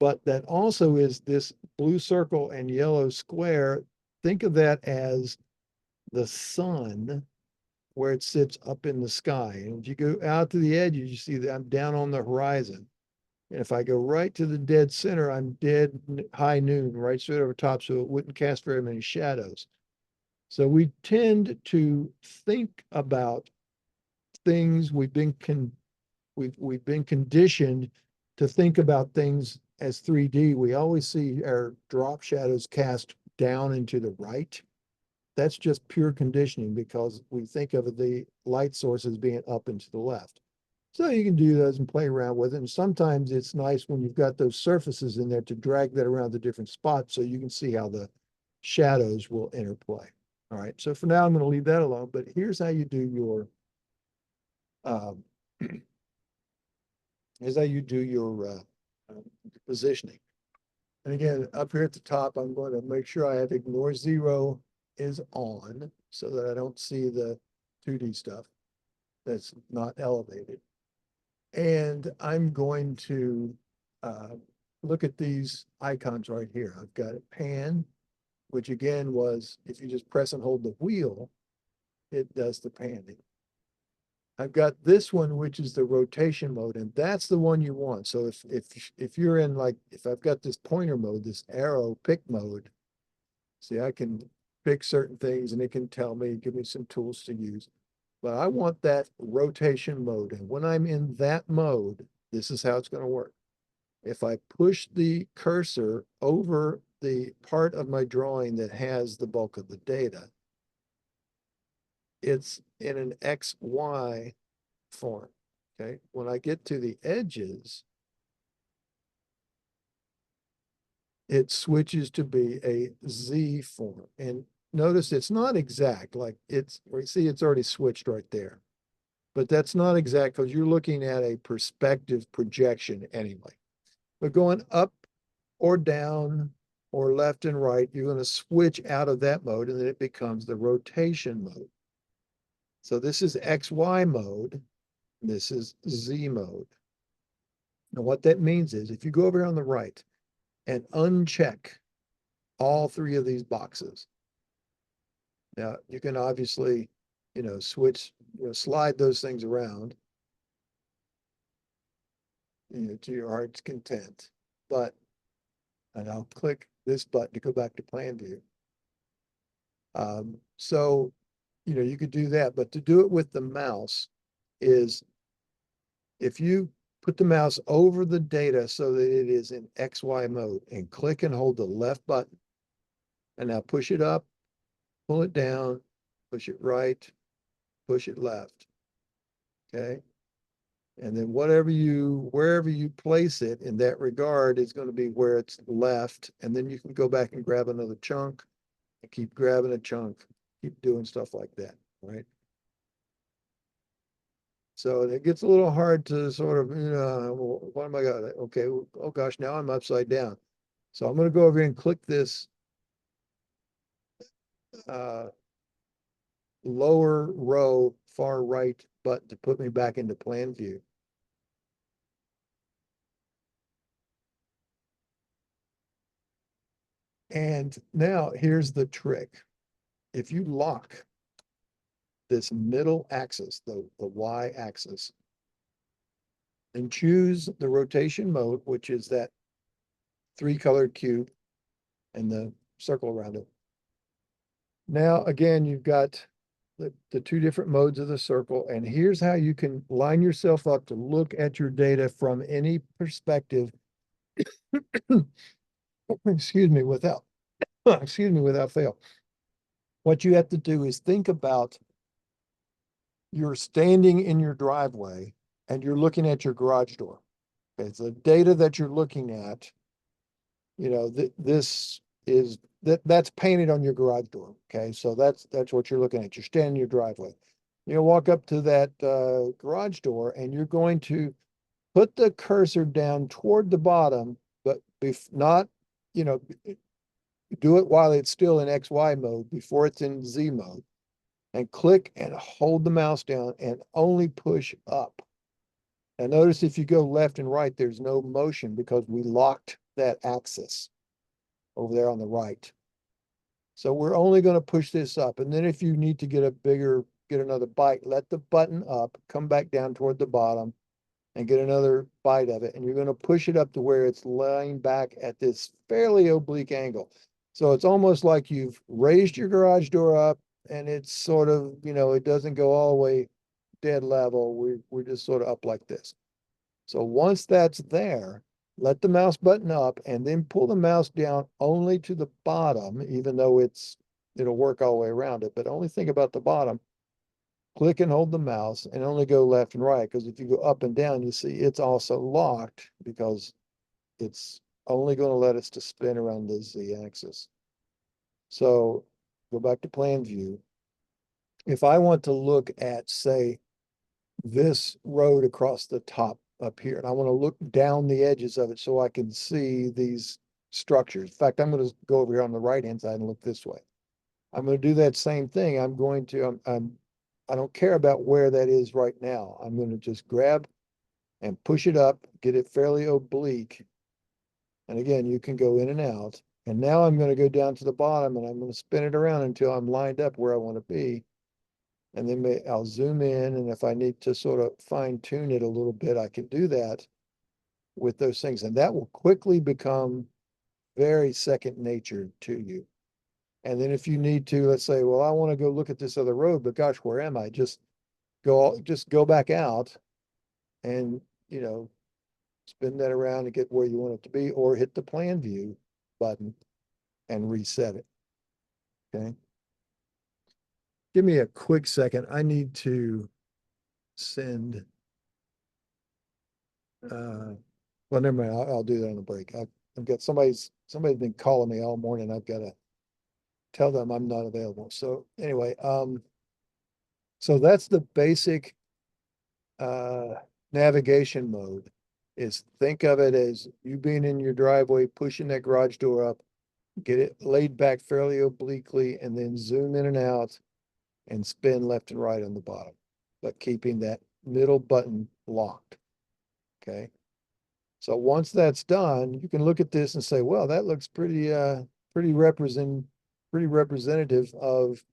But that also is this blue circle and yellow square. Think of that as the sun where it sits up in the sky. And if you go out to the edges, you see that I'm down on the horizon. And if I go right to the dead center, I'm dead high noon, right straight over top, so it wouldn't cast very many shadows. So we tend to think about things we've been conditioned to think about things as 3D. We always see our drop shadows cast down and the right. That's just pure conditioning because we think of the light source as being up and to the left. So you can do those and play around with it. And sometimes it's nice when you've got those surfaces in there to drag that around the different spots so you can see how the shadows will interplay. All right, so for now, I'm going to leave that alone, but here's how you do your positioning. And again, up here at the top, I'm going to make sure I have ignore 0 is on so that I don't see the 2D stuff that's not elevated. And I'm going to look at these icons right here. I've got a pan, which again was, if you just press and hold the wheel, it does the panning. I've got this one, which is the rotation mode, and that's the one you want. So if you're in if I've got this pointer mode, this arrow pick mode, see, I can pick certain things and it can tell me, give me some tools to use. But I want that rotation mode. And when I'm in that mode, this is how it's going to work. If I push the cursor over the part of my drawing that has the bulk of the data, it's in an XY form. Okay. When I get to the edges, it switches to be a Z form. And notice it's not exact, like see, it's already switched right there. But that's not exact because you're looking at a perspective projection anyway. But going up or down or left and right, you're going to switch out of that mode and then it becomes the rotation mode. So this is XY mode. This is Z mode. And what that means is if you go over here on the right and uncheck all 3 of these boxes, now you can obviously, switch, slide those things around, to your heart's content. And I'll click this button to go back to plan view. So, you could do that, but to do it with the mouse is if you put the mouse over the data so that it is in XY mode and click and hold the left button, And now push it up, pull it down, push it right, push it left. Okay. And then wherever you place it in that regard is going to be where it's left. And then you can go back and grab another chunk and keep grabbing a chunk, keep doing stuff like that, right? So it gets a little hard to sort of, well, what am I got? Okay, oh gosh, now I'm upside down. So I'm going to go over here and click this lower row, far right button to put me back into plan view. And now here's the trick. If you lock this middle axis, the Y axis, and choose the rotation mode, which is that 3-colored cube and the circle around it. Now, again, you've got the 2 different modes of the circle, and here's how you can line yourself up to look at your data from any perspective, excuse me, without fail. What you have to do is think about you're standing in your driveway and you're looking at your garage door. Okay, so the data that you're looking at, this is that's painted on your garage door. Okay, so that's what you're looking at. You're standing in your driveway. You'll walk up to that garage door and you're going to put the cursor down toward the bottom, but not, do it while it's still in XY mode before it's in Z mode, and click and hold the mouse down and only push up. And notice if you go left and right, there's no motion because we locked that axis over there on the right. So we're only going to push this up. And then if you need to get another bite, let the button up, come back down toward the bottom and get another bite of it. And you're going to push it up to where it's lying back at this fairly oblique angle. So it's almost like you've raised your garage door up and it's sort of, it doesn't go all the way dead level. We're just sort of up like this. So once that's there, let the mouse button up and then pull the mouse down only to the bottom, even though it'll work all the way around it, but only think about the bottom. Click and hold the mouse and only go left and right, because if you go up and down, you see it's also locked because it's only going to let us to spin around the Z axis. So go back to plan view. If I want to look at, say, this road across the top up here, and I want to look down the edges of it so I can see these structures. In fact, I'm going to go over here on the right-hand side and look this way. I'm going to do that same thing. I don't care about where that is right now. I'm going to just grab and push it up, get it fairly oblique. And again, you can go in and out. And now I'm going to go down to the bottom and I'm going to spin it around until I'm lined up where I want to be. And then I'll zoom in, and if I need to sort of fine tune it a little bit, I can do that with those things. And that will quickly become very second nature to you. And then if you need to, let's say, well, I want to go look at this other road, but gosh, where am I? Just go back out and, spin that around and get where you want it to be, or hit the plan view button and reset it. Okay. Give me a quick second. I need to send, well, never mind. I'll do that on the break. I've got somebody's been calling me all morning. I've got to tell them I'm not available. So anyway, so that's the basic navigation mode. Is think of it as you being in your driveway, pushing that garage door up, get it laid back fairly obliquely, and then zoom in and out and spin left and right on the bottom, but keeping that middle button locked. Okay. So once that's done, you can look at this and say, well, that looks pretty representative of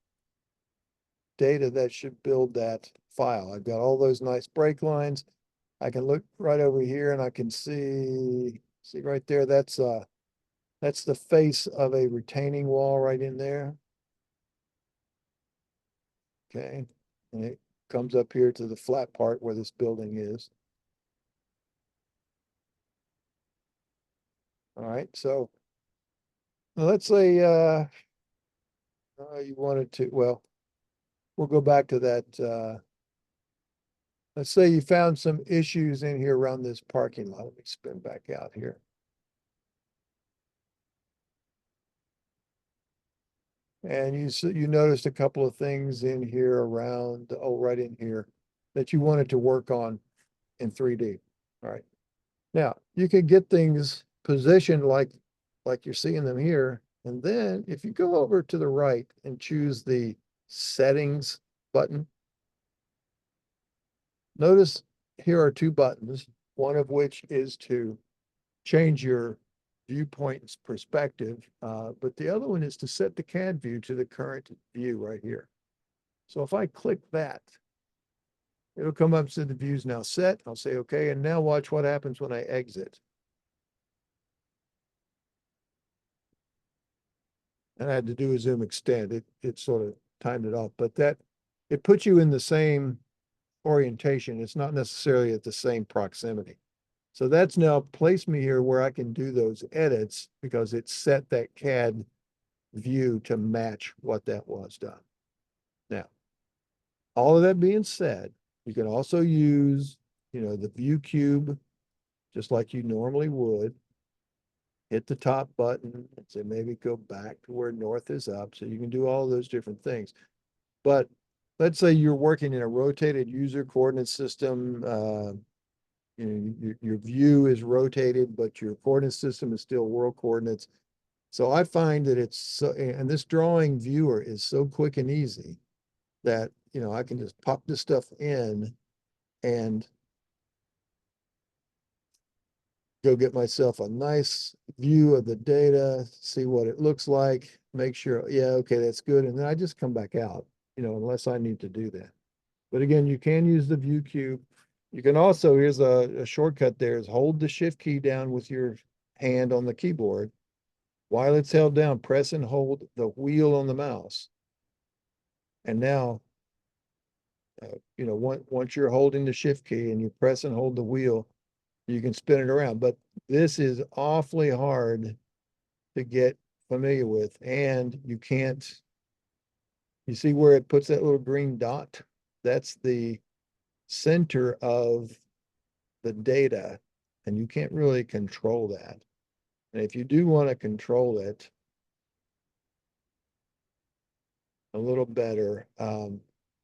data that should build that file. I've got all those nice break lines. I can look right over here and I can see right there, that's the face of a retaining wall right in there. Okay. And it comes up here to the flat part where this building is. All right. So let's say You wanted to, well, we'll go back to that, let's say you found some issues in here around this parking lot. Let me spin back out here. And you noticed a couple of things in here around, oh, right in here, that you wanted to work on in 3D. All right. Now, you could get things positioned like you're seeing them here. And then if you go over to the right and choose the settings button, notice here are two buttons, one of which is to change your viewpoint's perspective, but the other one is to set the CAD view to the current view right here. So if I click that, it'll come up and say the view's now set. I'll say, okay, and now watch what happens when I exit. And I had to do a zoom extend. It sort of timed it off, but it puts you in the same orientation. It's not necessarily at the same proximity. So that's now placed me here where I can do those edits because it set that CAD view to match what that was done. Now, all of that being said, you can also use, the view cube just like you normally would. Hit the top button and say maybe go back to where north is up. So you can do all those different things. But let's say you're working in a rotated user coordinate system. Your view is rotated, but your coordinate system is still world coordinates. So I find that it's so, and this drawing viewer is so quick and easy that, I can just pop this stuff in and go get myself a nice view of the data, see what it looks like, make sure, yeah, okay, that's good. And then I just come back out, unless I need to do that. But again, you can use the view cube. You can also, here's a shortcut there, is hold the shift key down with your hand on the keyboard. While it's held down, press and hold the wheel on the mouse. And now, once you're holding the shift key and you press and hold the wheel, you can spin it around. But this is awfully hard to get familiar with. And you see where it puts that little green dot? That's the center of the data, and you can't really control that. And if you do want to control it a little better,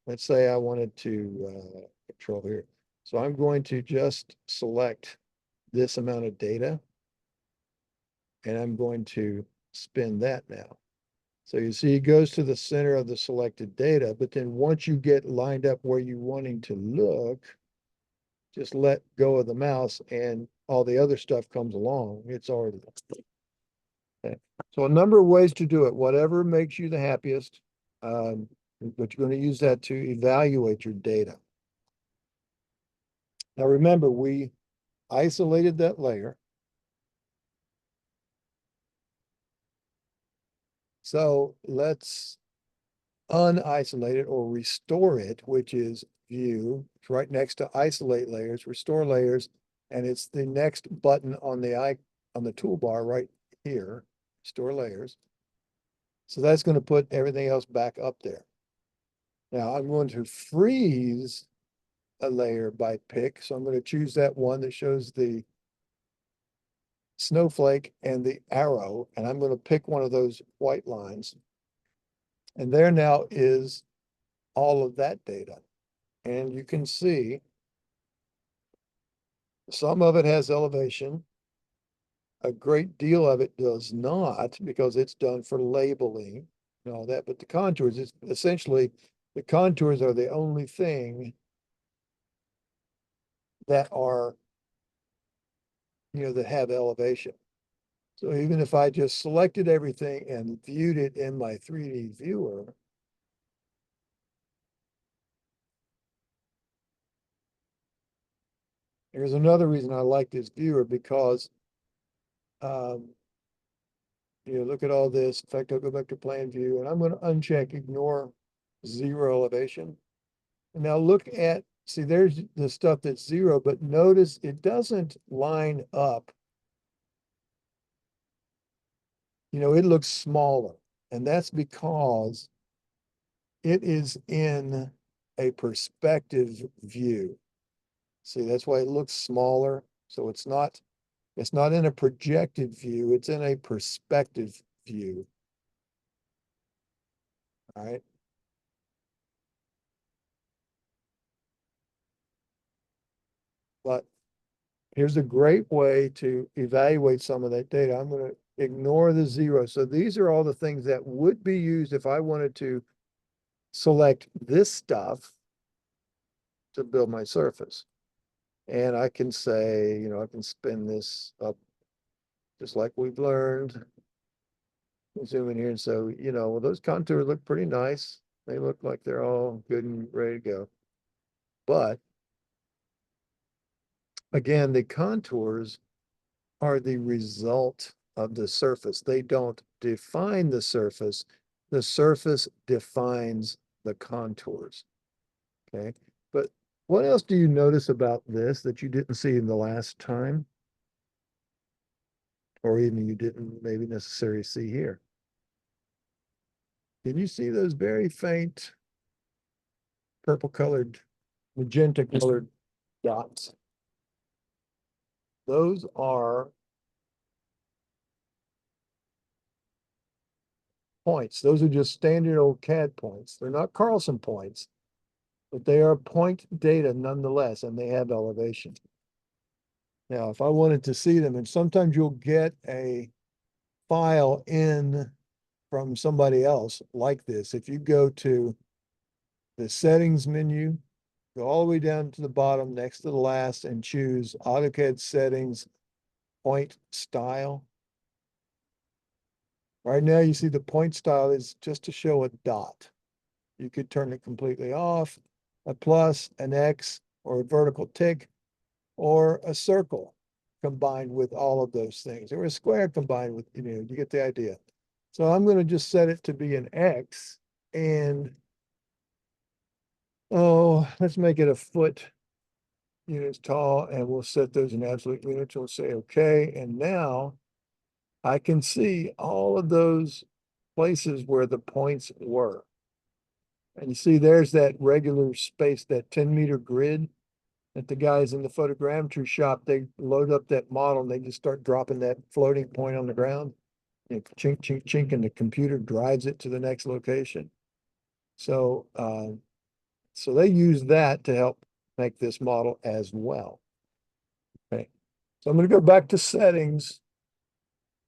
let's say I wanted to control here. So I'm going to just select this amount of data, and I'm going to spin that now. So you see it goes to the center of the selected data, but then once you get lined up where you're wanting to look, just let go of the mouse and all the other stuff comes along. It's already. Okay. So a number of ways to do it, whatever makes you the happiest. But you're going to use that to evaluate your data. Now remember, we isolated that layer. So let's unisolate it or restore it, which is view. It's right next to isolate layers, restore layers, and it's the next button on the toolbar right here, restore layers. So that's going to put everything else back up there. Now I'm going to freeze a layer by pick. So I'm going to choose that one that shows the snowflake and the arrow, and I'm going to pick one of those white lines. And there now is all of that data. And you can see some of it has elevation. A great deal of it does not, because it's done for labeling and all that. But the contours, it's essentially, the contours are the only thing that are, that have elevation. So even if I just selected everything and viewed it in my 3D viewer, here's another reason I like this viewer, because look at all this. In fact, I'll go back to plan view and I'm going to uncheck ignore zero elevation. And now look at, see, there's the stuff that's zero, but notice it doesn't line up. It looks smaller. And that's because it is in a perspective view. See, that's why it looks smaller. So it's not in a projected view, it's in a perspective view. All right. But here's a great way to evaluate some of that data. I'm going to ignore the zero. So these are all the things that would be used if I wanted to select this stuff to build my surface. And I can say, you know, I can spin this up just like we've learned. Zoom in here. And so, you know, well, those contours look pretty nice. They look like they're all good and ready to go. But again, the contours are the result of the surface. They don't define the surface. The surface defines the contours. Okay. But what else do you notice about this that you didn't see in the last time? Or even you didn't maybe necessarily see here? Can you see those very faint purple colored, magenta colored dots? Those are points. Those are just standard old CAD points. They're not Carlson points, but they are point data nonetheless, and they have elevation. Now, if I wanted to see them, and sometimes you'll get a file in from somebody else like this. If you go to the settings menu, go all the way down to the bottom next to the last and choose AutoCAD settings, point style. Right now, you see the point style is just to show a dot. You could turn it completely off, a plus, an X, or a vertical tick, or a circle combined with all of those things, or a square combined with, you know, you get the idea. So I'm going to just set it to be an X, and oh, let's make it a foot units tall, and we'll set those in absolute units. We'll say okay, and now I can see all of those places where the points were. And you see there's that regular space, that 10-meter grid that the guys in the photogrammetry shop, they load up that model and they just start dropping that floating point on the ground. And chink, chink, chink, and the computer drives it to the next location. So, so they use that to help make this model as well. Okay, so I'm going to go back to settings,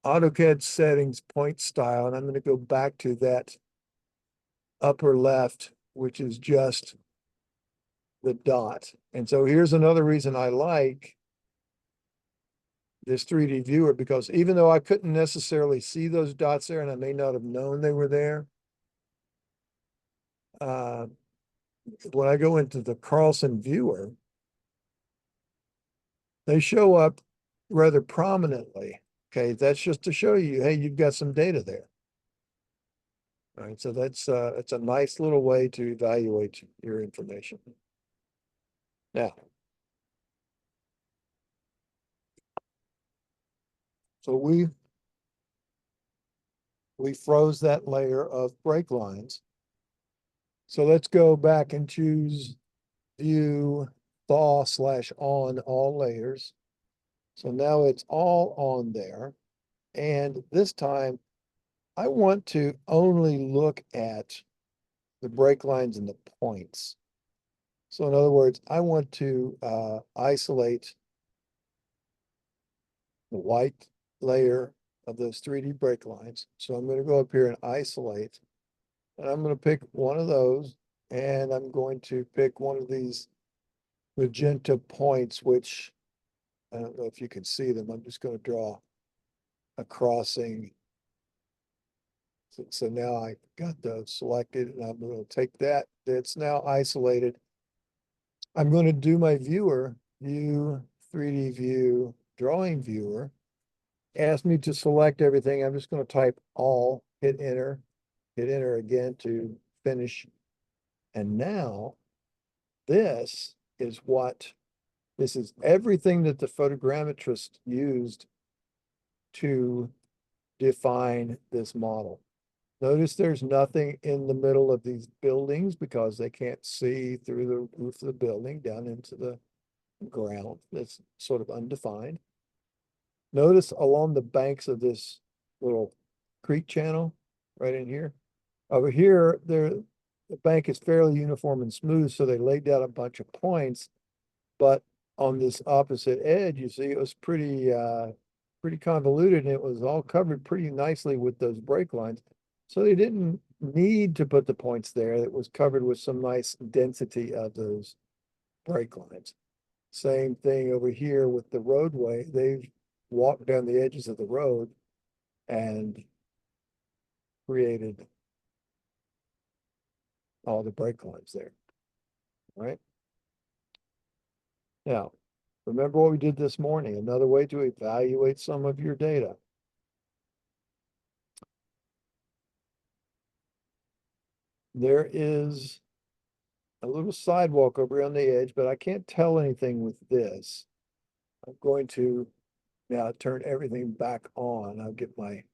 AutoCAD settings, point style, and I'm going to go back to that upper left, which is just the dot. And so here's another reason I like this 3D viewer, because even though I couldn't necessarily see those dots there, and I may not have known they were there, when I go into the Carlson viewer, they show up rather prominently. Okay, that's just to show you, hey, you've got some data there. All right, so that's it's a nice little way to evaluate your information. Now, so we froze that layer of break lines. So let's go back and choose view thaw/on all layers. So now it's all on there. And this time I want to only look at the break lines and the points. So in other words, I want to isolate the white layer of those 3D break lines. So I'm going to go up here and isolate, and I'm going to pick one of those, and I'm going to pick one of these magenta points, which I don't know if you can see them. I'm just going to draw a crossing. So now I got those selected, and I'm going to take that. That's now isolated. I'm going to do my viewer, view, 3D view, drawing viewer. Ask me to select everything. I'm just going to type all, hit enter again to finish. And now this is everything that the photogrammetrist used to define this model. Notice there's nothing in the middle of these buildings because they can't see through the roof of the building down into the ground. It's sort of undefined. Notice along the banks of this little creek channel right in here. Over here, the bank is fairly uniform and smooth, so they laid down a bunch of points. But on this opposite edge, you see, it was pretty convoluted, and it was all covered pretty nicely with those break lines. So they didn't need to put the points there. It was covered with some nice density of those break lines. Same thing over here with the roadway. They've walked down the edges of the road and created all the break lines there, right? Now, remember what we did this morning, another way to evaluate some of your data. There is a little sidewalk over on the edge, but I can't tell anything with this. I'm going to now turn everything back on. I'll get my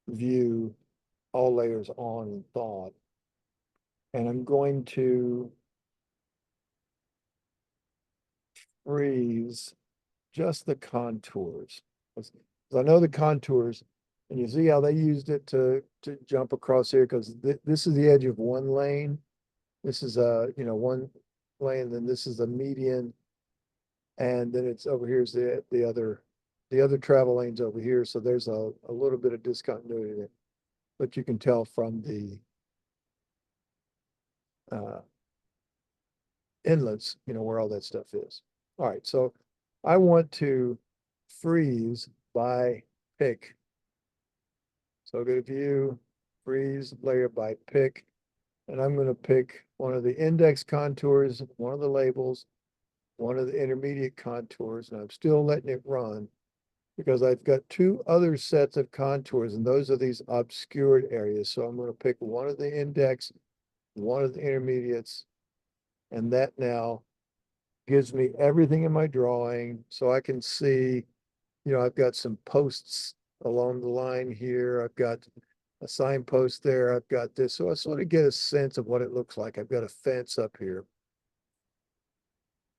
view, all layers on and thawed. And I'm going to freeze just the contours. 'Cause I know the contours, and you see how they used it to jump across here, because this is the edge of one lane. This is one lane, then this is the median. And then it's over here's the other travel lanes over here. So there's a little bit of discontinuity there. But you can tell from the inlets, where all that stuff is. All right, so I want to freeze by pick. So go to view, freeze layer by pick, and I'm going to pick one of the index contours, one of the labels, one of the intermediate contours, and I'm still letting it run because I've got two other sets of contours, and those are these obscured areas. So I'm going to pick one of the index, one of the intermediates, and that now gives me everything in my drawing so I can see, I've got some posts along the line here. I've got a signpost there. I've got this. So I sort of get a sense of what it looks like. I've got a fence up here.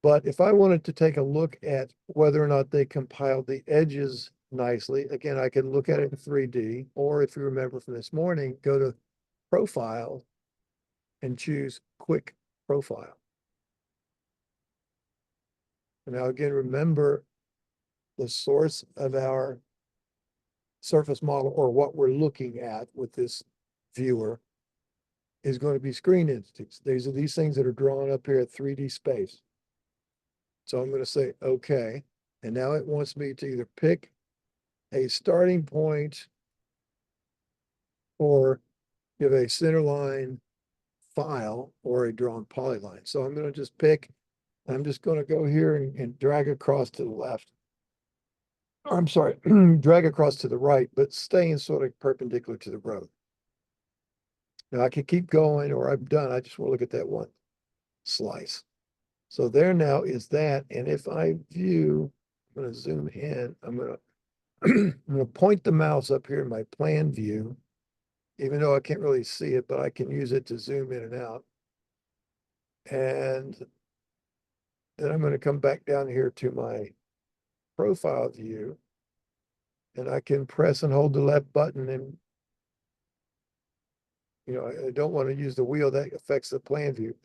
But if I wanted to take a look at whether or not they compiled the edges nicely, again, I can look at it in 3D, or if you remember from this morning, go to Profile and choose Quick Profile. And now again, remember the source of our surface model, or what we're looking at with this viewer, is going to be screen entities. These are these things that are drawn up here at 3D space. So I'm going to say, okay. And now it wants me to either pick a starting point or give a center line file or a drawn polyline. So I'm going to just pick, I'm just going to go here and drag across to the left. Or I'm sorry, drag across to the right, but staying sort of perpendicular to the road. Now I can keep going, or I'm done. I just want to look at that one slice. So there now is that. And if I view, I'm going to zoom in, I'm going to point the mouse up here in my plan view, even though I can't really see it, but I can use it to zoom in and out. And then I'm going to come back down here to my profile view, and I can press and hold the left button, and I don't want to use the wheel, that affects the plan view.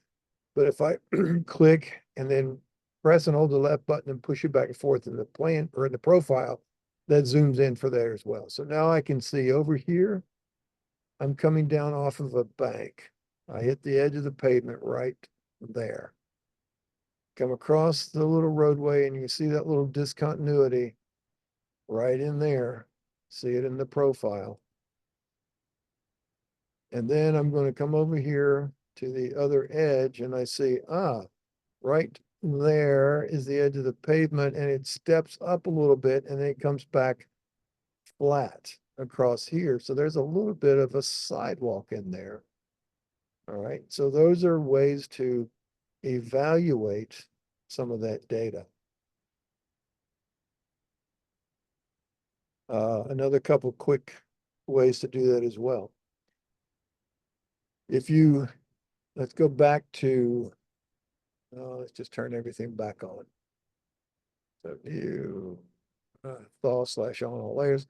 But if I click and then press and hold the left button and push it back and forth in the plan or in the profile, that zooms in for there as well. So now I can see over here, I'm coming down off of a bank. I hit the edge of the pavement right there. Come across the little roadway, and you see that little discontinuity right in there. See it in the profile. And then I'm going to come over here to the other edge, and I see, right there is the edge of the pavement, and it steps up a little bit, and then it comes back flat across here. So there's a little bit of a sidewalk in there. All right, so those are ways to evaluate some of that data. Another couple quick ways to do that as well. If you, let's go back to, let's just turn everything back on. So view, thaw / on all layers.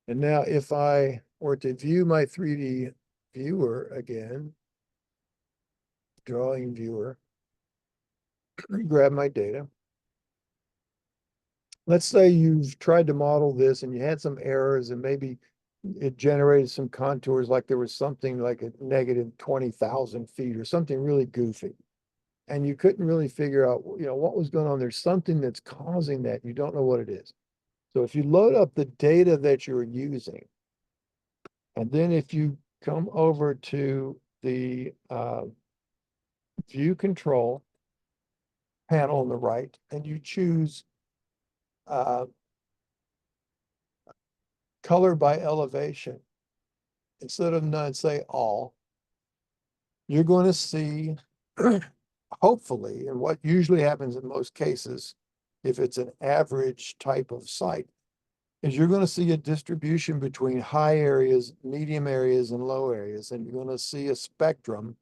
And now if I were to view my 3D viewer again, drawing viewer, grab my data. Let's say you've tried to model this and you had some errors and maybe it generated some contours like there was something like a negative 20,000 feet or something really goofy. And you couldn't really figure out, what was going on. There's something that's causing that. You don't know what it is. So if you load up the data that you're using, and then if you come over to the view control panel on the right, and you choose color by elevation, instead of none, say all, you're going to see, hopefully, and what usually happens in most cases, if it's an average type of site, is you're going to see a distribution between high areas, medium areas, and low areas, and you're going to see a spectrum.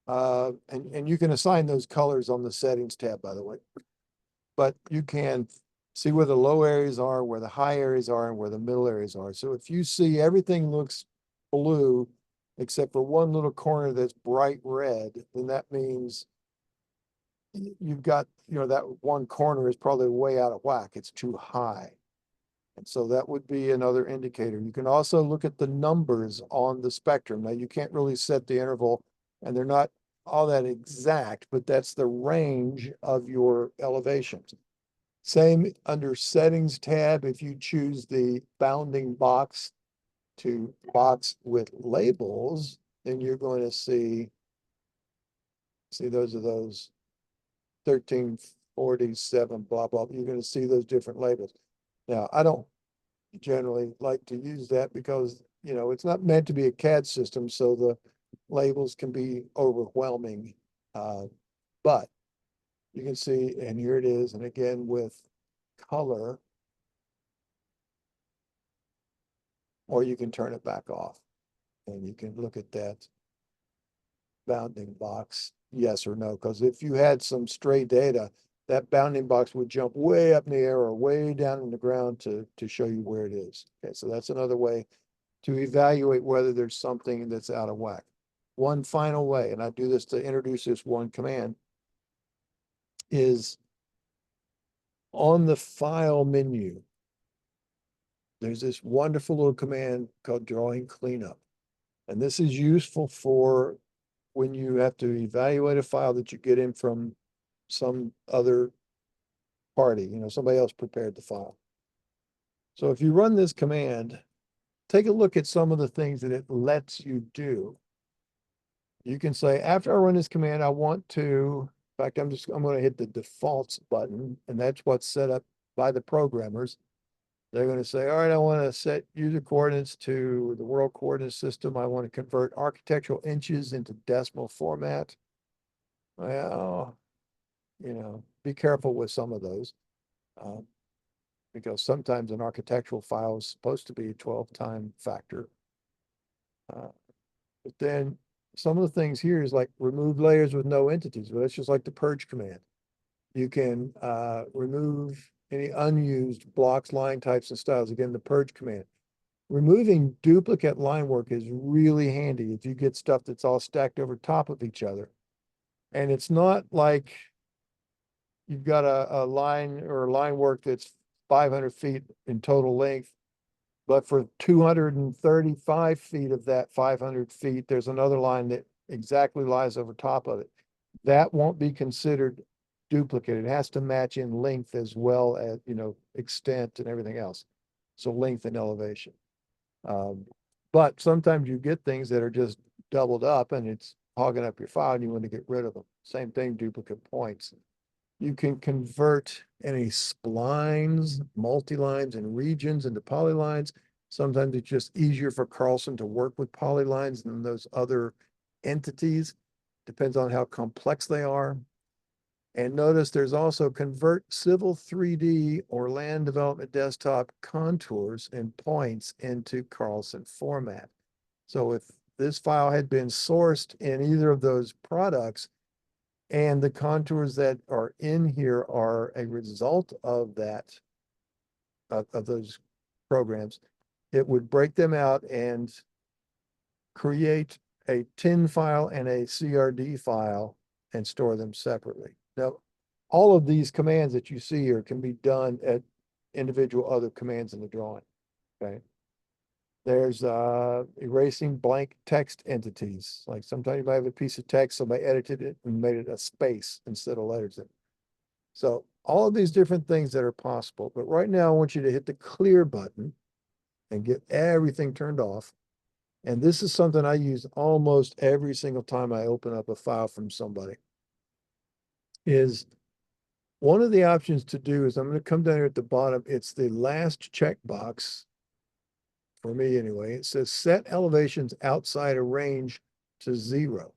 And you can assign those colors on the settings tab, by the way. But you can see where the low areas are, where the high areas are, and where the middle areas are. So if you see everything looks blue, except for one little corner that's bright red, then that means you've got, that one corner is probably way out of whack. It's too high. And so that would be another indicator. You can also look at the numbers on the spectrum. Now, you can't really set the interval, and they're not all that exact, but that's the range of your elevations. Same under settings tab, if you choose the bounding box to box with labels, then you're going to see those are those 1347, blah, blah. You're going to see those different labels. Now, I don't generally like to use that because, it's not meant to be a CAD system, so the labels can be overwhelming. But you can see, and here it is, and again with color, or you can turn it back off, and you can look at that bounding box, yes or no, because if you had some stray data, that bounding box would jump way up in the air or way down in the ground to show you where it is. Okay, so that's another way to evaluate whether there's something that's out of whack. One final way, and I do this to introduce this one command, is on the file menu. There's this wonderful little command called drawing cleanup. And this is useful for when you have to evaluate a file that you get in from some other party, somebody else prepared the file. So if you run this command, take a look at some of the things that it lets you do. You can say, after I run this command, I want to, in fact, I'm going to hit the defaults button, and that's what's set up by the programmers. They're going to say, all right, I want to set user coordinates to the world coordinate system. I want to convert architectural inches into decimal format. Well, be careful with some of those. Because sometimes an architectural file is supposed to be a 12-time factor. But then some of the things here is like remove layers with no entities. Well, that's just like the purge command. You can remove any unused blocks, line types, and styles. Again, the purge command. Removing duplicate line work is really handy if you get stuff that's all stacked over top of each other. And it's not like you've got a line or a line work that's 500 feet in total length, but for 235 feet of that 500 feet, there's another line that exactly lies over top of it. That won't be considered duplicate. It has to match in length as well as, extent and everything else. So length and elevation. But sometimes you get things that are just doubled up and it's hogging up your file and you want to get rid of them. Same thing, duplicate points. You can convert any splines, multi-lines, and regions into polylines. Sometimes it's just easier for Carlson to work with polylines than those other entities. Depends on how complex they are. And notice there's also convert civil 3D or land development desktop contours and points into Carlson format. So if this file had been sourced in either of those products and the contours that are in here are a result of that, of those programs, it would break them out and create a TIN file and a CRD file and store them separately. Now, all of these commands that you see here can be done at individual other commands in the drawing, okay? There's erasing blank text entities. Like sometimes you might have a piece of text, somebody edited it and made it a space instead of letters in it. So all of these different things that are possible, but right now I want you to hit the clear button and get everything turned off. And this is something I use almost every single time I open up a file from somebody. Is one of the options to do is I'm going to come down here at the bottom. It's the last checkbox for me anyway. It says set elevations outside a range to 0.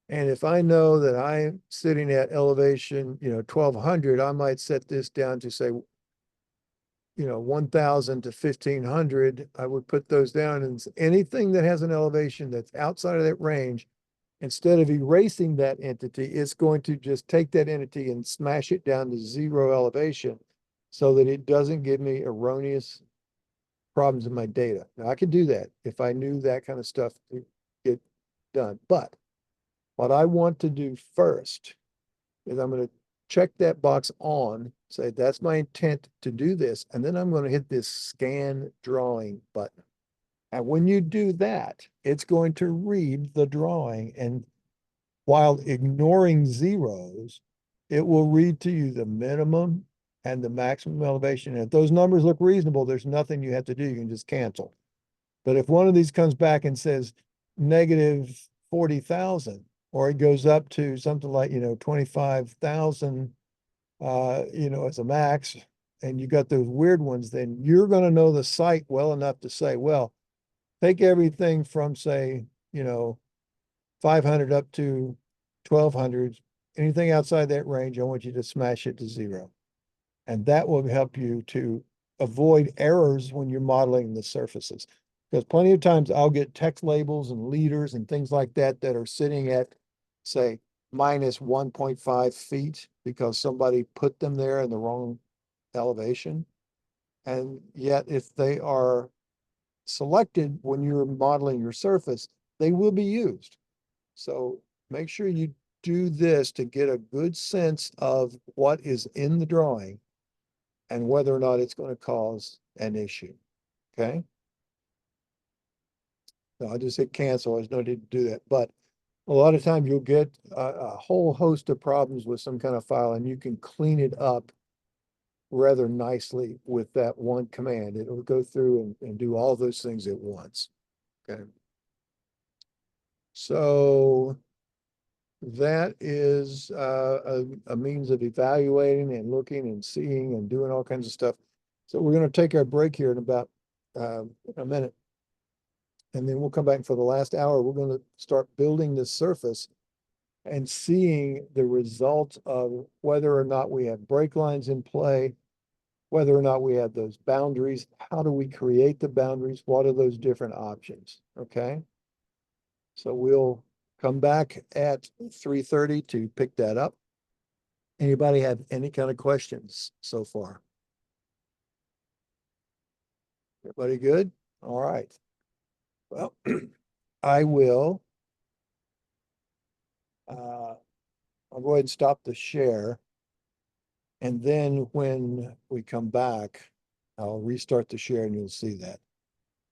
And if I know that I'm sitting at elevation, 1200, I might set this down to say, 1000 to 1500. I would put those down, and anything that has an elevation that's outside of that range, instead of erasing that entity, it's going to just take that entity and smash it down to 0 elevation so that it doesn't give me erroneous problems in my data. Now I could do that if I knew that kind of stuff to get done. But what I want to do first is I'm going to check that box on, say that's my intent to do this, and then I'm going to hit this scan drawing button. And when you do that, it's going to read the drawing, and while ignoring zeros, it will read to you the minimum and the maximum elevation. And if those numbers look reasonable, there's nothing you have to do. You can just cancel. But if one of these comes back and says negative 40,000, or it goes up to something like, 25,000, as a max, and you got those weird ones, then you're going to know the site well enough to say, well, take everything from, say, 500 up to 1200. Anything outside that range, I want you to smash it to 0. And that will help you to avoid errors when you're modeling the surfaces. Because plenty of times I'll get text labels and leaders and things like that that are sitting at, say, minus 1.5 feet because somebody put them there in the wrong elevation. And yet if they are selected when you're modeling your surface, they will be used. So make sure you do this to get a good sense of what is in the drawing and whether or not it's going to cause an issue. Okay. So I'll just hit cancel. There's no need to do that. But a lot of times you'll get a whole host of problems with some kind of file, and you can clean it up rather nicely with that one command. It'll go through and do all those things at once. Okay. So that is a means of evaluating and looking and seeing and doing all kinds of stuff. So we're going to take our break here in about a minute. And then we'll come back for the last hour. We're going to start building this surface and seeing the results of whether or not we have break lines in play, whether or not we have those boundaries. How do we create the boundaries? What are those different options? Okay. So we'll come back at 3:30 to pick that up. Anybody have any kind of questions so far? Everybody good? All right. Well, I will. I'll go ahead and stop the share. And then when we come back, I'll restart the share and you'll see that.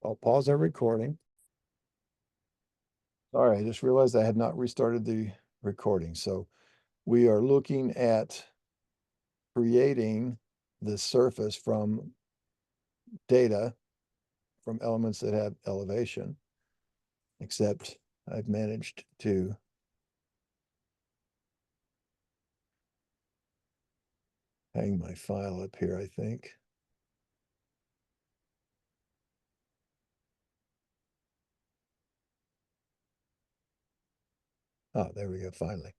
I'll pause our recording. All right, I just realized I had not restarted the recording. So we are looking at creating the surface from data from elements that have elevation, except I've managed to hang my file up here, I think. Oh, there we go, finally.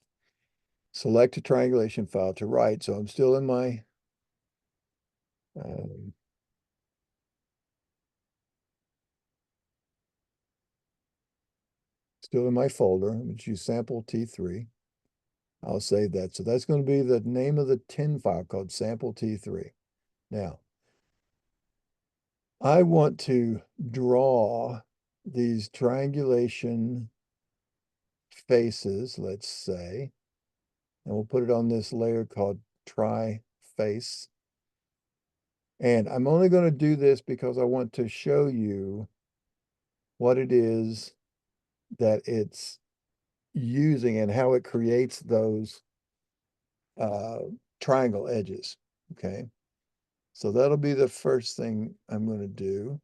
select a triangulation file to write. So I'm still in my folder. I'm going to choose sample T3. I'll save that. So that's going to be the name of the TIN file called sample T3. Now, I want to draw these triangulation faces, let's say, and we'll put it on this layer called tri face. And I'm only going to do this because I want to show you what it is that it's using and how it creates those triangle edges. Okay. So that'll be the first thing I'm going to do.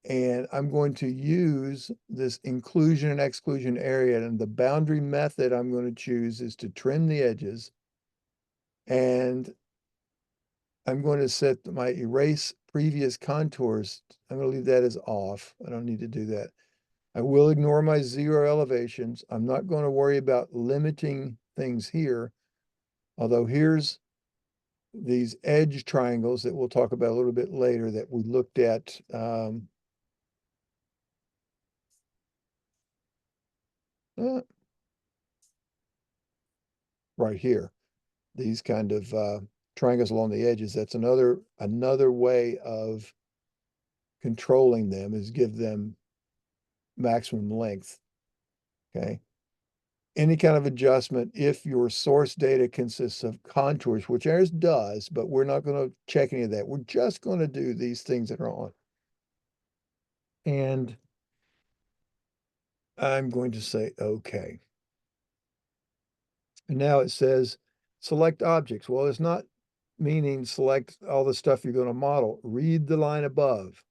And I'm going to use this inclusion and exclusion area. And the boundary method I'm going to choose is to trim the edges. And I'm going to set my erase previous contours. I'm going to leave that as off. I don't need to do that. I will ignore my zero elevations. I'm not going to worry about limiting things here. Although here's these edge triangles that we'll talk about a little bit later that we looked at. Right here, these kind of triangles along the edges. That's another way of controlling them, is give them maximum length. Okay. Any kind of adjustment, if your source data consists of contours, which ours does, but we're not going to check any of that. We're just going to do these things that are on. And I'm going to say, okay. And now it says select objects. Well, it's not meaning select all the stuff you're going to model. Read the line above.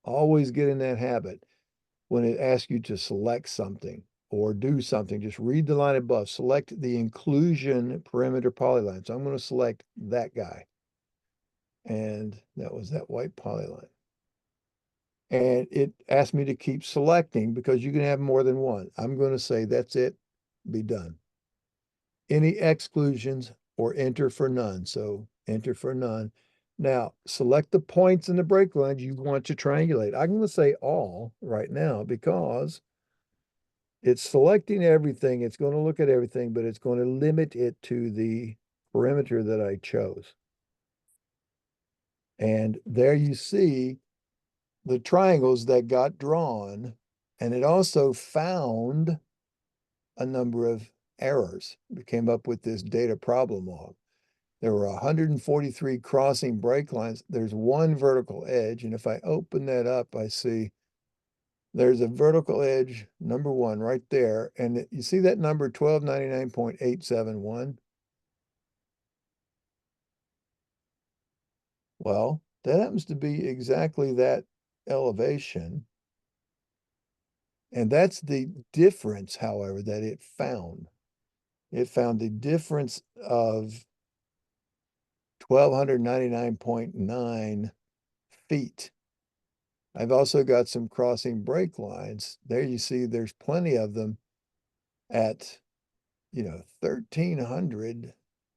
Always get in that habit. When it asks you to select something or do something, just read the line above. Select the inclusion perimeter polyline. So I'm going to select that guy. And that was that white polyline. And it asked me to keep selecting because you can have more than one. I'm going to say that's it, be done. Any exclusions or enter for none. So enter for none. Now, select the points in the break lines you want to triangulate. I'm going to say all right now because it's selecting everything. It's going to look at everything, but it's going to limit it to the perimeter that I chose. And there you see the triangles that got drawn, and it also found a number of errors. We came up with this data problem log. There were 143 crossing break lines. There's one vertical edge, and if I open that up, I see there's a vertical edge, number one, right there. And you see that number 1299.871? Well, that happens to be exactly that elevation. And that's the difference, however, that it found. It found the difference of 1,299.9 feet. I've also got some crossing break lines. There you see there's plenty of them at, 1,300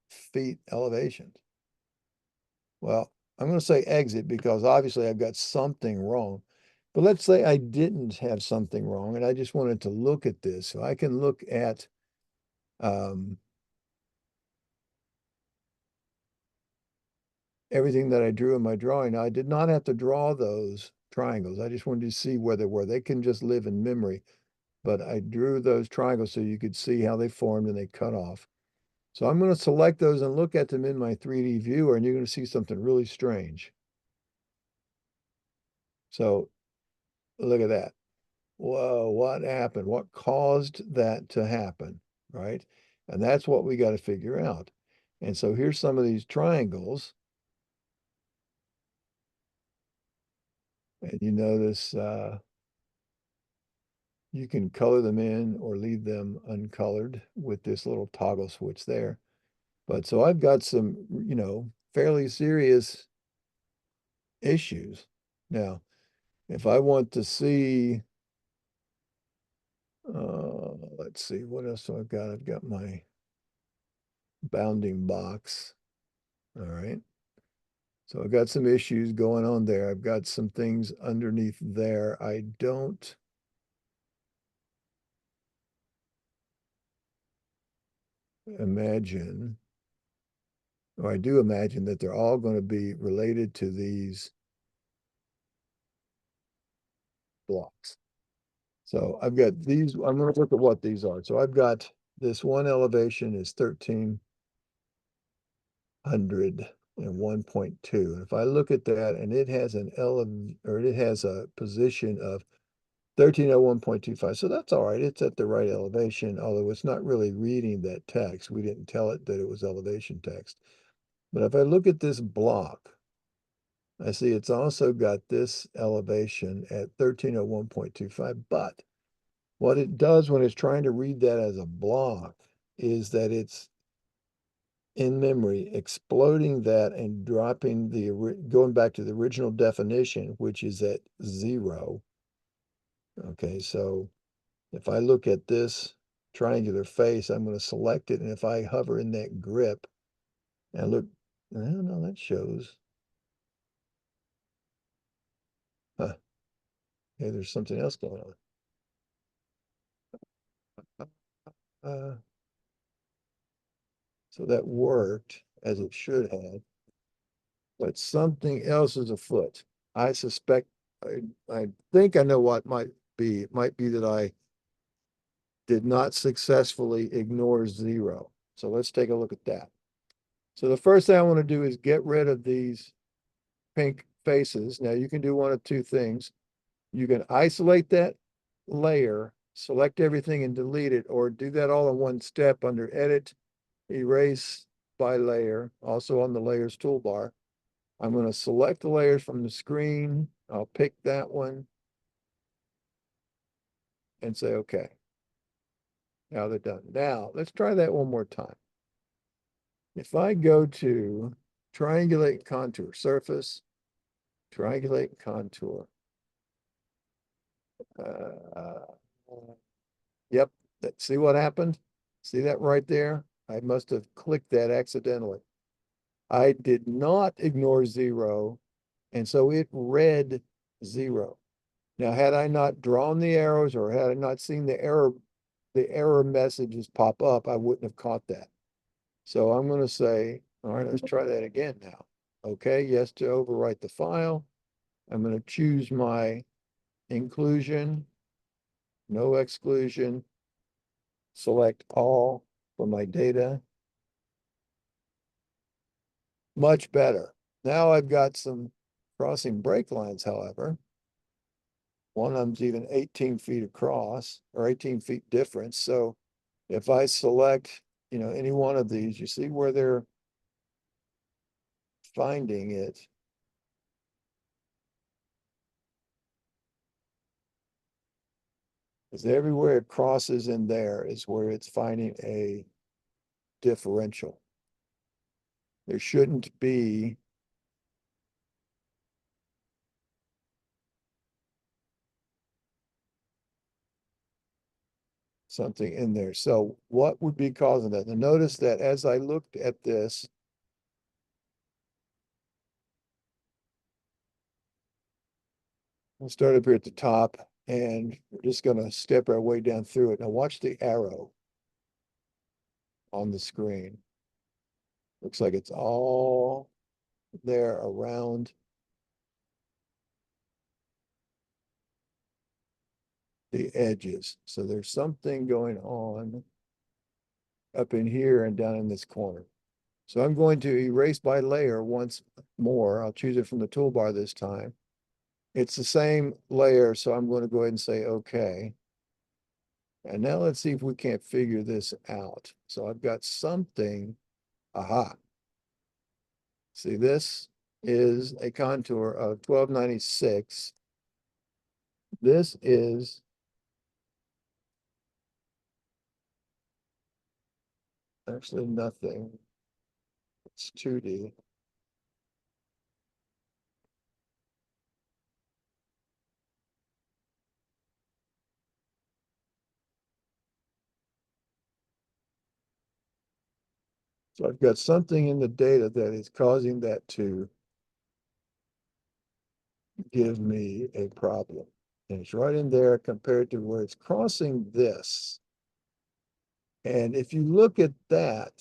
feet elevation. Well, I'm going to say exit because obviously I've got something wrong. But let's say I didn't have something wrong and I just wanted to look at this. So I can look at everything that I drew in my drawing. Now, I did not have to draw those triangles. I just wanted to see where they were. They can just live in memory. But I drew those triangles so you could see how they formed and they cut off. So I'm going to select those and look at them in my 3D viewer, and you're going to see something really strange. So look at that. Whoa, what happened? What caused that to happen, right? And that's what we got to figure out. And so here's some of these triangles. And you notice you can color them in or leave them uncolored with this little toggle switch there. But so I've got some, fairly serious issues. Now, if I want to see, let's let's see, what else I've got? I've got my bounding box. All right. So I've got some issues going on there. I've got some things underneath there. I don't imagine, or I do imagine that they're all going to be related to these blocks. So I've got these, I'm going to look at what these are. So I've got this one elevation is 1301.2. And if I look at that and it has an it has a position of 1301.25. So that's all right. It's at the right elevation, although it's not really reading that text. We didn't tell it that it was elevation text. But if I look at this block, I see it's also got this elevation at 1301.25. But what it does when it's trying to read that as a block is that it's in memory exploding that and dropping going back to the original definition, which is at 0. Okay, so if I look at this triangular face, I'm going to select it. And if I hover in that grip and look, I don't know, that shows. Huh. Hey, there's something else going on. So that worked as it should have, but something else is afoot. I suspect, I think I know what might be. It might be that I did not successfully ignore 0. So let's take a look at that. So the first thing I want to do is get rid of these pink faces. Now you can do one of two things. You can isolate that layer, select everything and delete it, or do that all in one step under Edit, Erase by Layer, also on the Layers toolbar. I'm going to select the layers from the screen. I'll pick that one and say, okay. Now they're done. Now let's try that one more time. If I go to Triangulate Contour Surface, Triangulate Contour. Yep, see what happened? See that right there? I must have clicked that accidentally. I did not ignore 0, and so it read 0. Now, had I not drawn the arrows or had I not seen the error messages pop up, I wouldn't have caught that. So I'm going to say, all right, let's try that again now. Okay, yes to overwrite the file. I'm going to choose my inclusion, no exclusion, select all for my data. Much better. Now I've got some crossing break lines, however. One of them's even 18 feet across or 18 feet difference. So if I select, any one of these, you see where they're finding it. Because everywhere it crosses in there is where it's finding a differential. There shouldn't be something in there. So what would be causing that? Now notice that as I looked at this, we'll start up here at the top and we're just going to step our way down through it. Now watch the arrow on the screen. Looks like it's all there around the edges. So there's something going on up in here and down in this corner. So I'm going to erase by layer once more. I'll choose it from the toolbar this time. It's the same layer, so I'm going to go ahead and say okay. And now let's see if we can't figure this out. So I've got something, aha. See, this is a contour of 1296. This is actually nothing. It's 2D. So I've got something in the data that is causing that to give me a problem. And it's right in there compared to where it's crossing this. And if you look at that,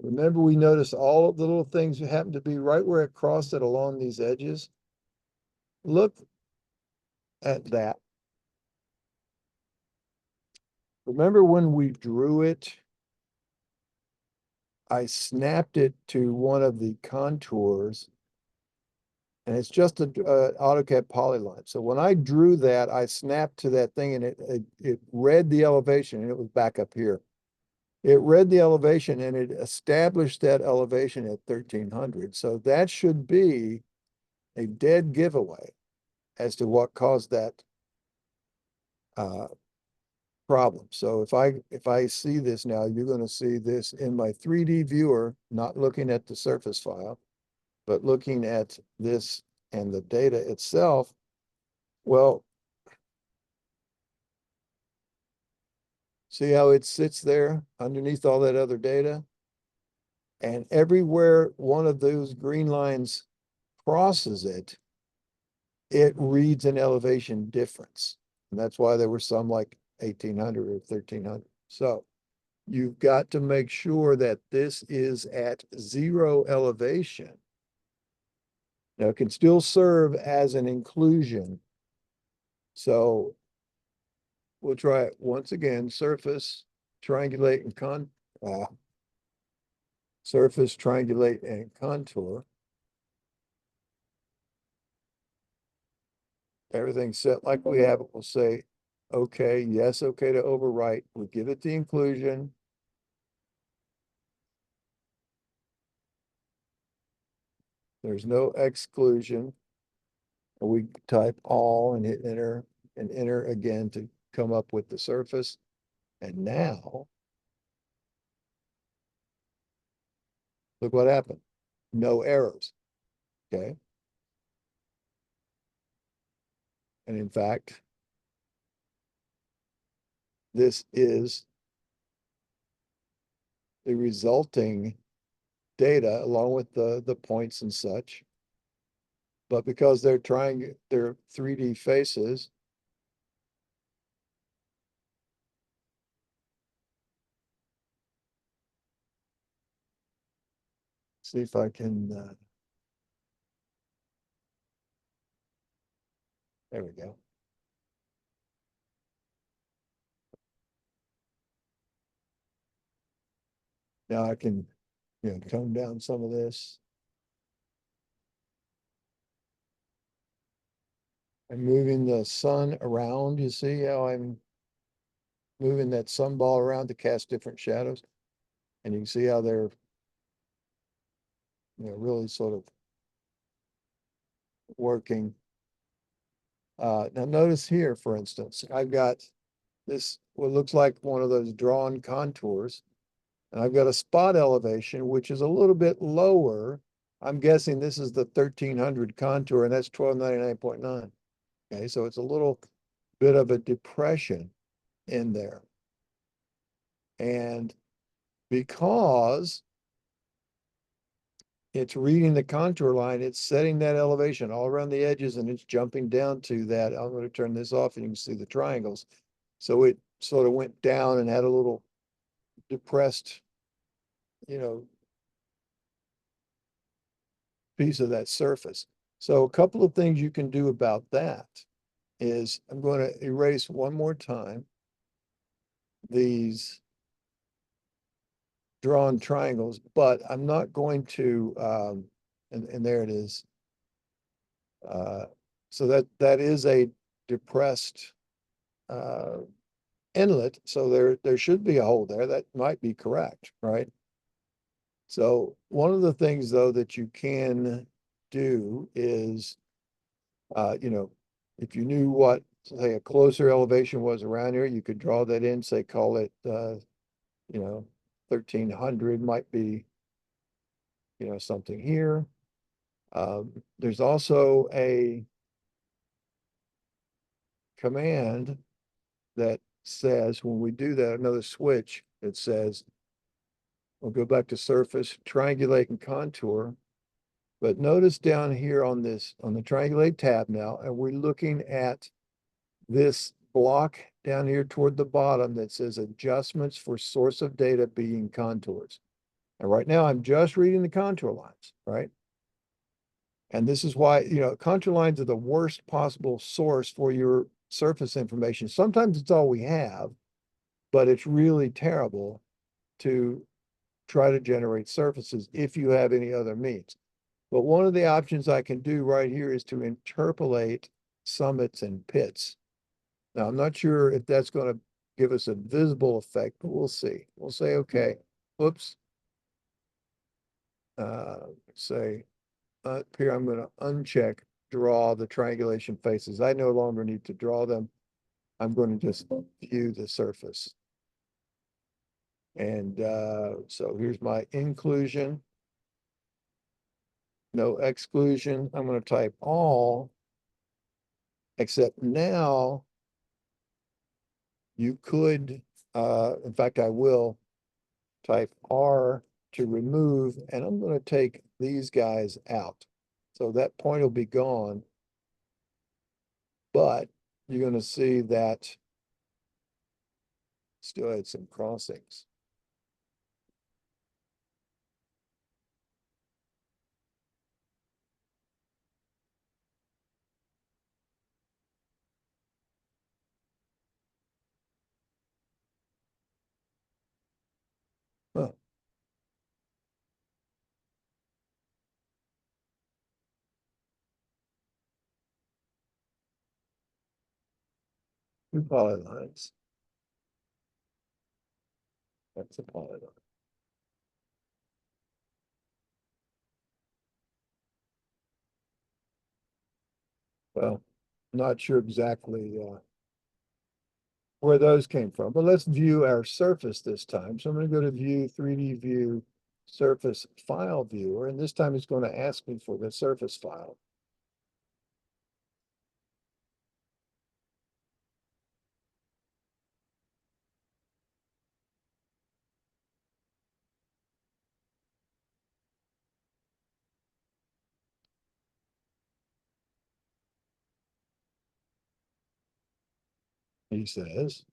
remember we noticed all of the little things that happen to be right where it crossed it along these edges? Look at that. Remember when we drew it? I snapped it to one of the contours, and it's just a AutoCAD polyline. So when I drew that, I snapped to that thing, and it read the elevation, and it was back up here. It read the elevation, and it established that elevation at 1300. So that should be a dead giveaway as to what caused that problem. So if I see this now, you're going to see this in my 3D viewer, not looking at the surface file, but looking at this and the data itself. Well, see how it sits there underneath all that other data? And everywhere one of those green lines crosses it, it reads an elevation difference. And that's why there were some like 1800 or 1300. So you've got to make sure that this is at 0 elevation. Now it can still serve as an inclusion. So we'll try it once again, surface, triangulate and surface, triangulate and contour. Everything's set like we have it. We'll say, okay, yes, okay to overwrite. We give it the inclusion. There's no exclusion. We type all and hit enter and enter again to come up with the surface. And now, look what happened. No errors. Okay. And in fact, this is the resulting data along with the points and such. But because they're trying their 3D faces, see if I can, there we go. Now I can, tone down some of this. I'm moving the sun around. You see how I'm moving that sun ball around to cast different shadows? And you can see how they're, really sort of working. Now notice here, for instance, I've got this, what looks like one of those drawn contours. And I've got a spot elevation, which is a little bit lower. I'm guessing this is the 1300 contour, and that's 1299.9. Okay, so it's a little bit of a depression in there. And because it's reading the contour line, it's setting that elevation all around the edges, and it's jumping down to that. I'm going to turn this off and you can see the triangles. So it sort of went down and had a little depressed, piece of that surface. So a couple of things you can do about that is I'm going to erase one more time these drawn triangles, but I'm not going to, and there it is. So that is a depressed inlet. So there should be a hole there. That might be correct, right? So one of the things though that you can do is, if you knew what, say, a closer elevation was around here, you could draw that in, say, call it, 1300 might be, something here. There's also a command that says when we do that, another switch, it says We'll go back to surface, triangulate and contour. But notice down here on this, on the triangulate tab now, and we're looking at this block down here toward the bottom that says adjustments for source of data being contours. And right now I'm just reading the contour lines, right? And this is why, contour lines are the worst possible source for your surface information. Sometimes it's all we have, but it's really terrible to try to generate surfaces if you have any other means. But one of the options I can do right here is to interpolate summits and pits. Now, I'm not sure if that's going to give us a visible effect, but we'll see. We'll say, okay, whoops. Say up here, I'm going to uncheck draw the triangulation faces. I no longer need to draw them. I'm going to just view the surface. And so here's my inclusion. No exclusion. I'm going to type all, except now you could, in fact, I will type R to remove, and I'm going to take these guys out. So that point will be gone. But you're going to see that still had some crossings. Huh. Two polylines. That's a polyline. Well, not sure exactly where those came from, but let's view our surface this time. So I'm going to go to view, 3D view, surface file viewer, and this time it's going to ask me for the surface file. He says,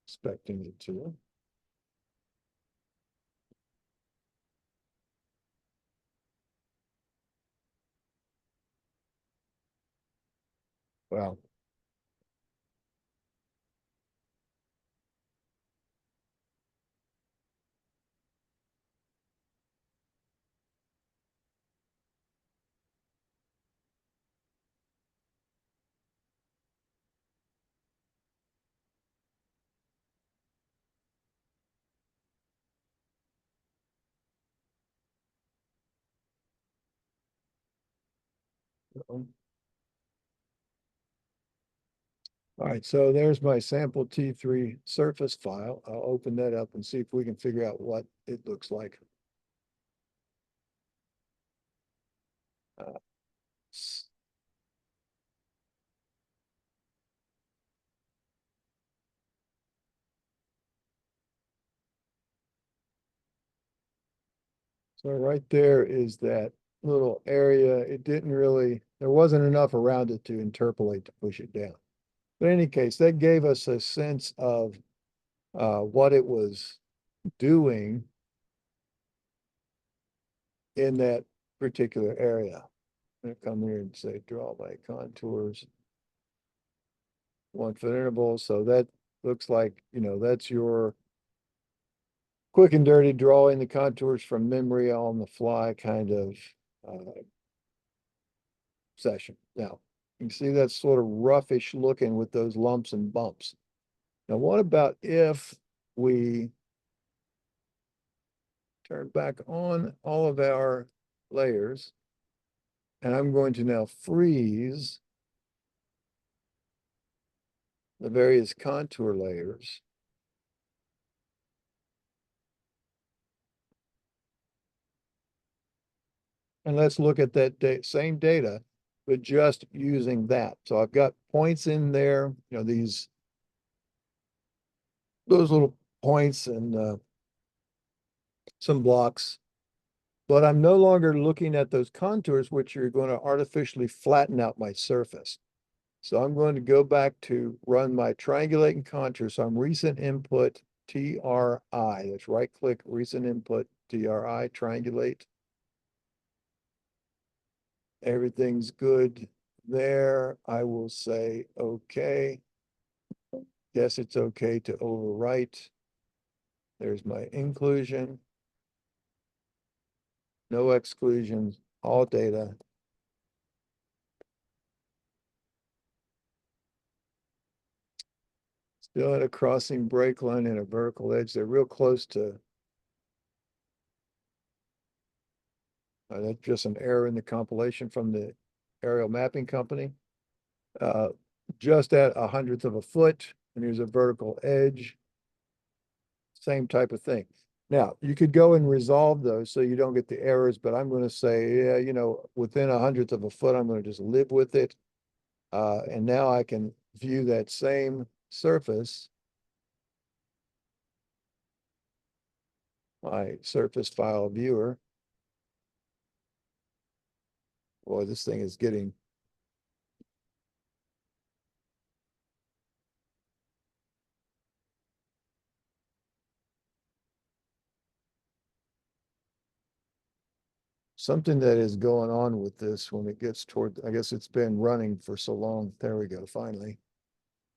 expecting it to. Well, all right, so there's my sample T3 surface file. I'll open that up and see if we can figure out what it looks like. So right there is that little area. It didn't really, there wasn't enough around it to interpolate to push it down. But in any case, that gave us a sense of what it was doing in that particular area. I'm going to come here and say draw by contours, 1-foot interval. So that looks like, that's your quick and dirty drawing the contours from memory on the fly kind of session. Now, you can see that's sort of roughish looking with those lumps and bumps. Now, what about if we turn back on all of our layers, and I'm going to now freeze the various contour layers. And let's look at that same data, but just using that. So I've got points in there, those little points, and some blocks. But I'm no longer looking at those contours, which are going to artificially flatten out my surface. So I'm going to go back to run my triangulate and contour. So I'm recent input TRI. That's right click, recent input TRI, triangulate. Everything's good there. I will say, okay. Yes, it's okay to overwrite. There's my inclusion. No exclusions, all data. Still at a crossing break line and a vertical edge. They're real close to. That's just an error in the compilation from the aerial mapping company. Uh, just at 1/100th of a foot, and here's a vertical edge. Same type of thing. Now, you could go and resolve those so you don't get the errors, but I'm going to say, yeah, you know, within 1/100th of a foot, I'm going to just live with it. And now I can view that same surface. My surface file viewer. Boy, this thing is getting. Something that is going on with this when it gets toward, I guess it's been running for so long. There we go, finally.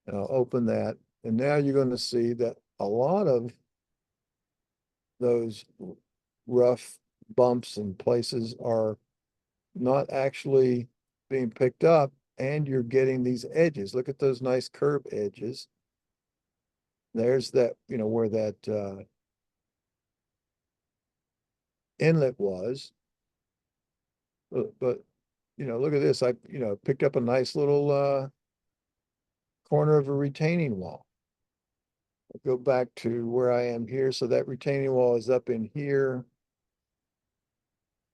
And I'll open that. And now you're going to see that a lot of those rough bumps and places are not actually being picked up, and you're getting these edges. Look at those nice curved edges. There's that, you know, where that inlet was. But you know, look at this. I, you know, picked up a nice little corner of a retaining wall. I'll go back to where I am here. So that retaining wall is up in here.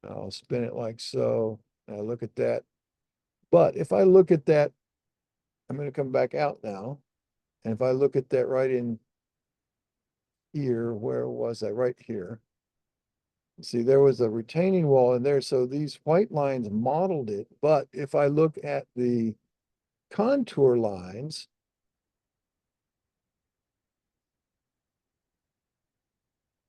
I'll spin it like so. Now look at that. But if I look at that, I'm going to come back out now. And if I look at that right in here, where was that? Right here. See, there was a retaining wall in there. So these white lines modeled it. But if I look at the contour lines,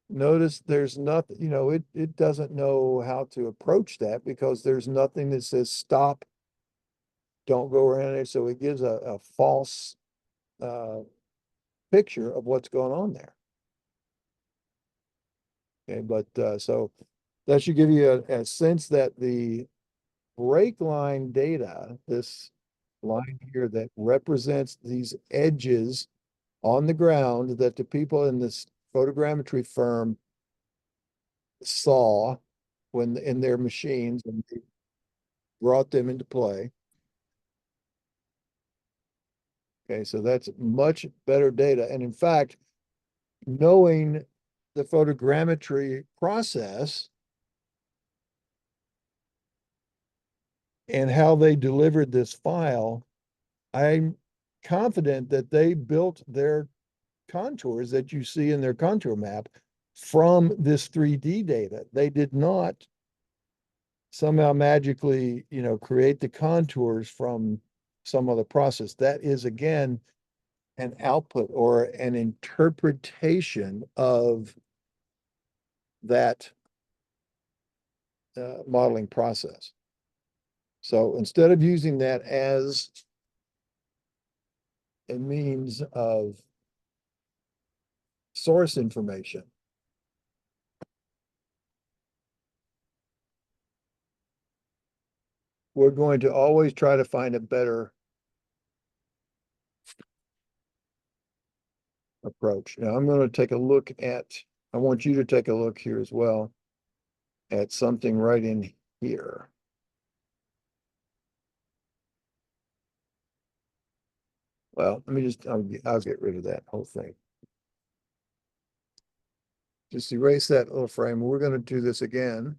notice there's nothing, you know, it doesn't know how to approach that because there's nothing that says stop, don't go around it. So it gives a false picture of what's going on there. Okay, but so that should give you a sense that the break line data, this line here that represents these edges on the ground that the people in this photogrammetry firm saw when in their machines and they brought them into play. Okay, so that's much better data. And in fact, knowing the photogrammetry process and how they delivered this file, I'm confident that they built their contours that you see in their contour map from this 3D data. They did not somehow magically, you know, create the contours from some other process. That is, again, an output or an interpretation of that modeling process. So instead of using that as a means of source information, we're going to always try to find a better approach. Now I'm going to take a look at, I want you to take a look here as well at something right in here. Well, let me just, I'll get rid of that whole thing. Just erase that little frame. We're going to do this again.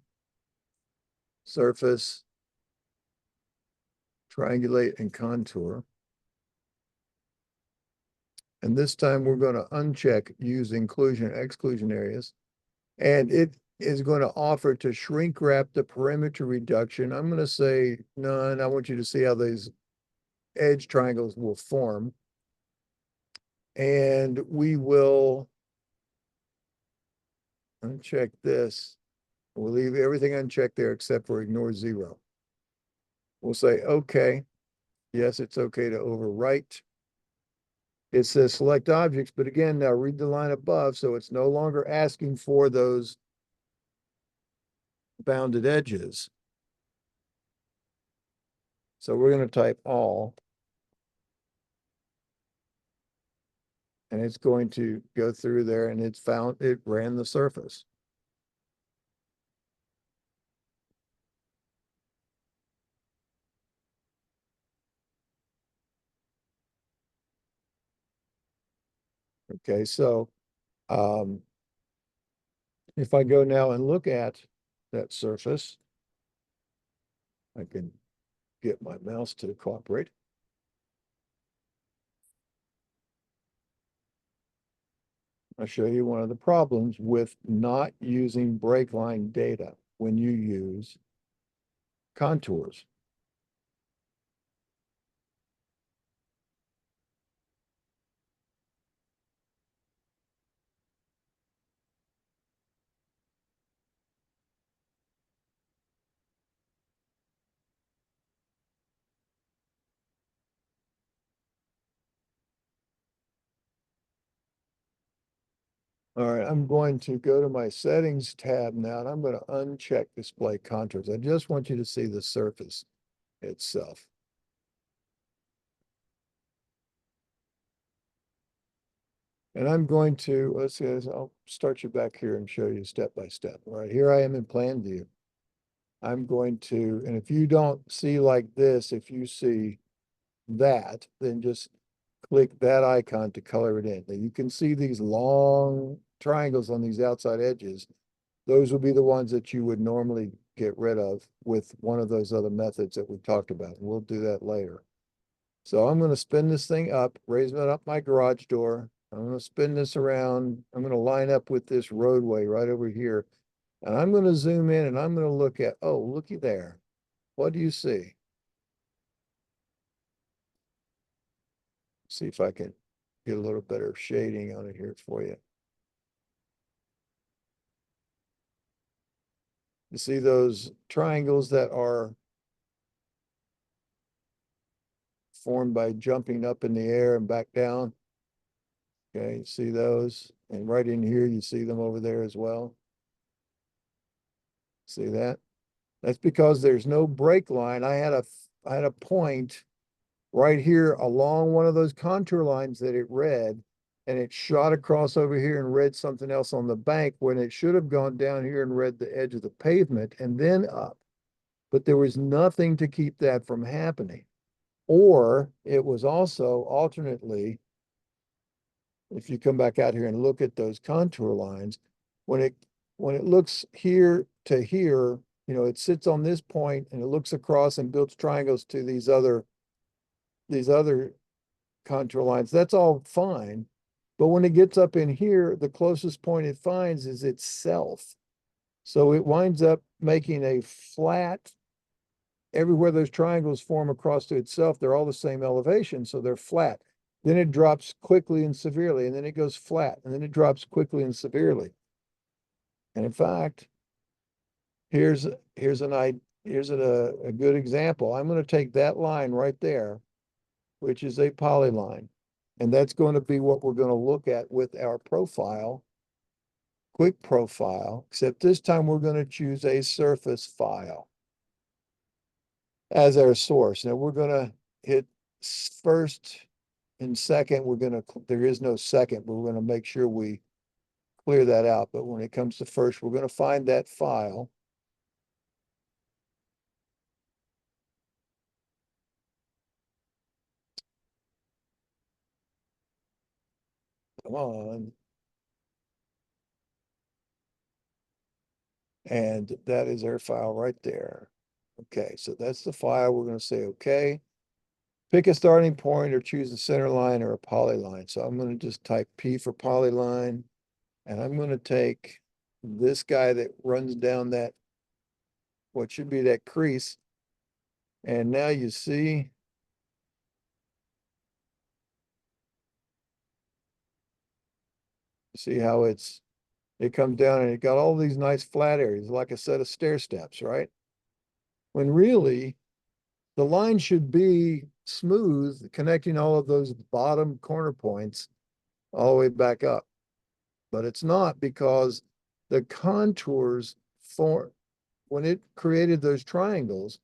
Surface, triangulate and contour. And this time we're going to uncheck use inclusion and exclusion areas. And it is going to offer to shrink wrap the perimeter reduction. I'm going to say none. I want you to see how these edge triangles will form. And we will uncheck this. We'll leave everything unchecked there except for ignore 0. We'll say, okay. Yes, it's okay to overwrite. It says select objects, but again, now read the line above, so it's no longer asking for those bounded edges. So we're going to type all. And it's going to go through there and it ran the surface. Okay, so if I go now and look at that surface, I can get my mouse to cooperate. I'll show you one of the problems with not using break line data when you use contours. All right, I'm going to go to my settings tab now, and I'm going to uncheck display contours. I just want you to see the surface itself. And I'm going to, let's see, I'll start you back here and show you step by step. All right, here I am in plan view. I'm going to, and if you don't see like this, if you see that, then just click that icon to color it in. Now you can see these long triangles on these outside edges. Those would be the ones that you would normally get rid of with one of those other methods that we talked about. We'll do that later. So I'm going to spin this thing up, raise it up my garage door. I'm going to spin this around. I'm going to line up with this roadway right over here. And I'm going to zoom in and I'm going to look at, oh, looky there. What do you see? See if I can get a little better shading on it here for you. You see those triangles that are formed by jumping up in the air and back down? Okay, you see those? And right in here, you see them over there as well. See that? That's because there's no break line. I had a point right here along one of those contour lines that it read, and it shot across over here and read something else on the bank when it should have gone down here and read the edge of the pavement and then up. But there was nothing to keep that from happening. Or it was also alternately, if you come back out here and look at those contour lines, when it looks here to here, you know, it sits on this point and it looks across and builds triangles to these other contour lines. That's all fine. But when it gets up in here, the closest point it finds is itself. So it winds up making a flat, everywhere those triangles form across to itself, they're all the same elevation, so they're flat. Then it drops quickly and severely, and then it goes flat, and then it drops quickly and severely. And in fact, here's a good example. I'm going to take that line right there, which is a polyline, and that's going to be what we're going to look at with our profile, quick profile, except this time we're going to choose a surface file as our source. Now we're going to hit first and second. There is no second, but we're going to make sure we clear that out. But when it comes to first, we're going to find that file. Come on. And that is our file right there. Okay, so that's the file. We're going to say, okay. Pick a starting point or choose a center line or a polyline. So I'm going to just type P for polyline, and I'm going to take this guy that runs down that, what should be that crease. And now you see how it comes down and it got all these nice flat areas, like a set of stair steps, right? When really the line should be smooth, connecting all of those bottom corner points all the way back up. But it's not, because the contours when it created those triangles,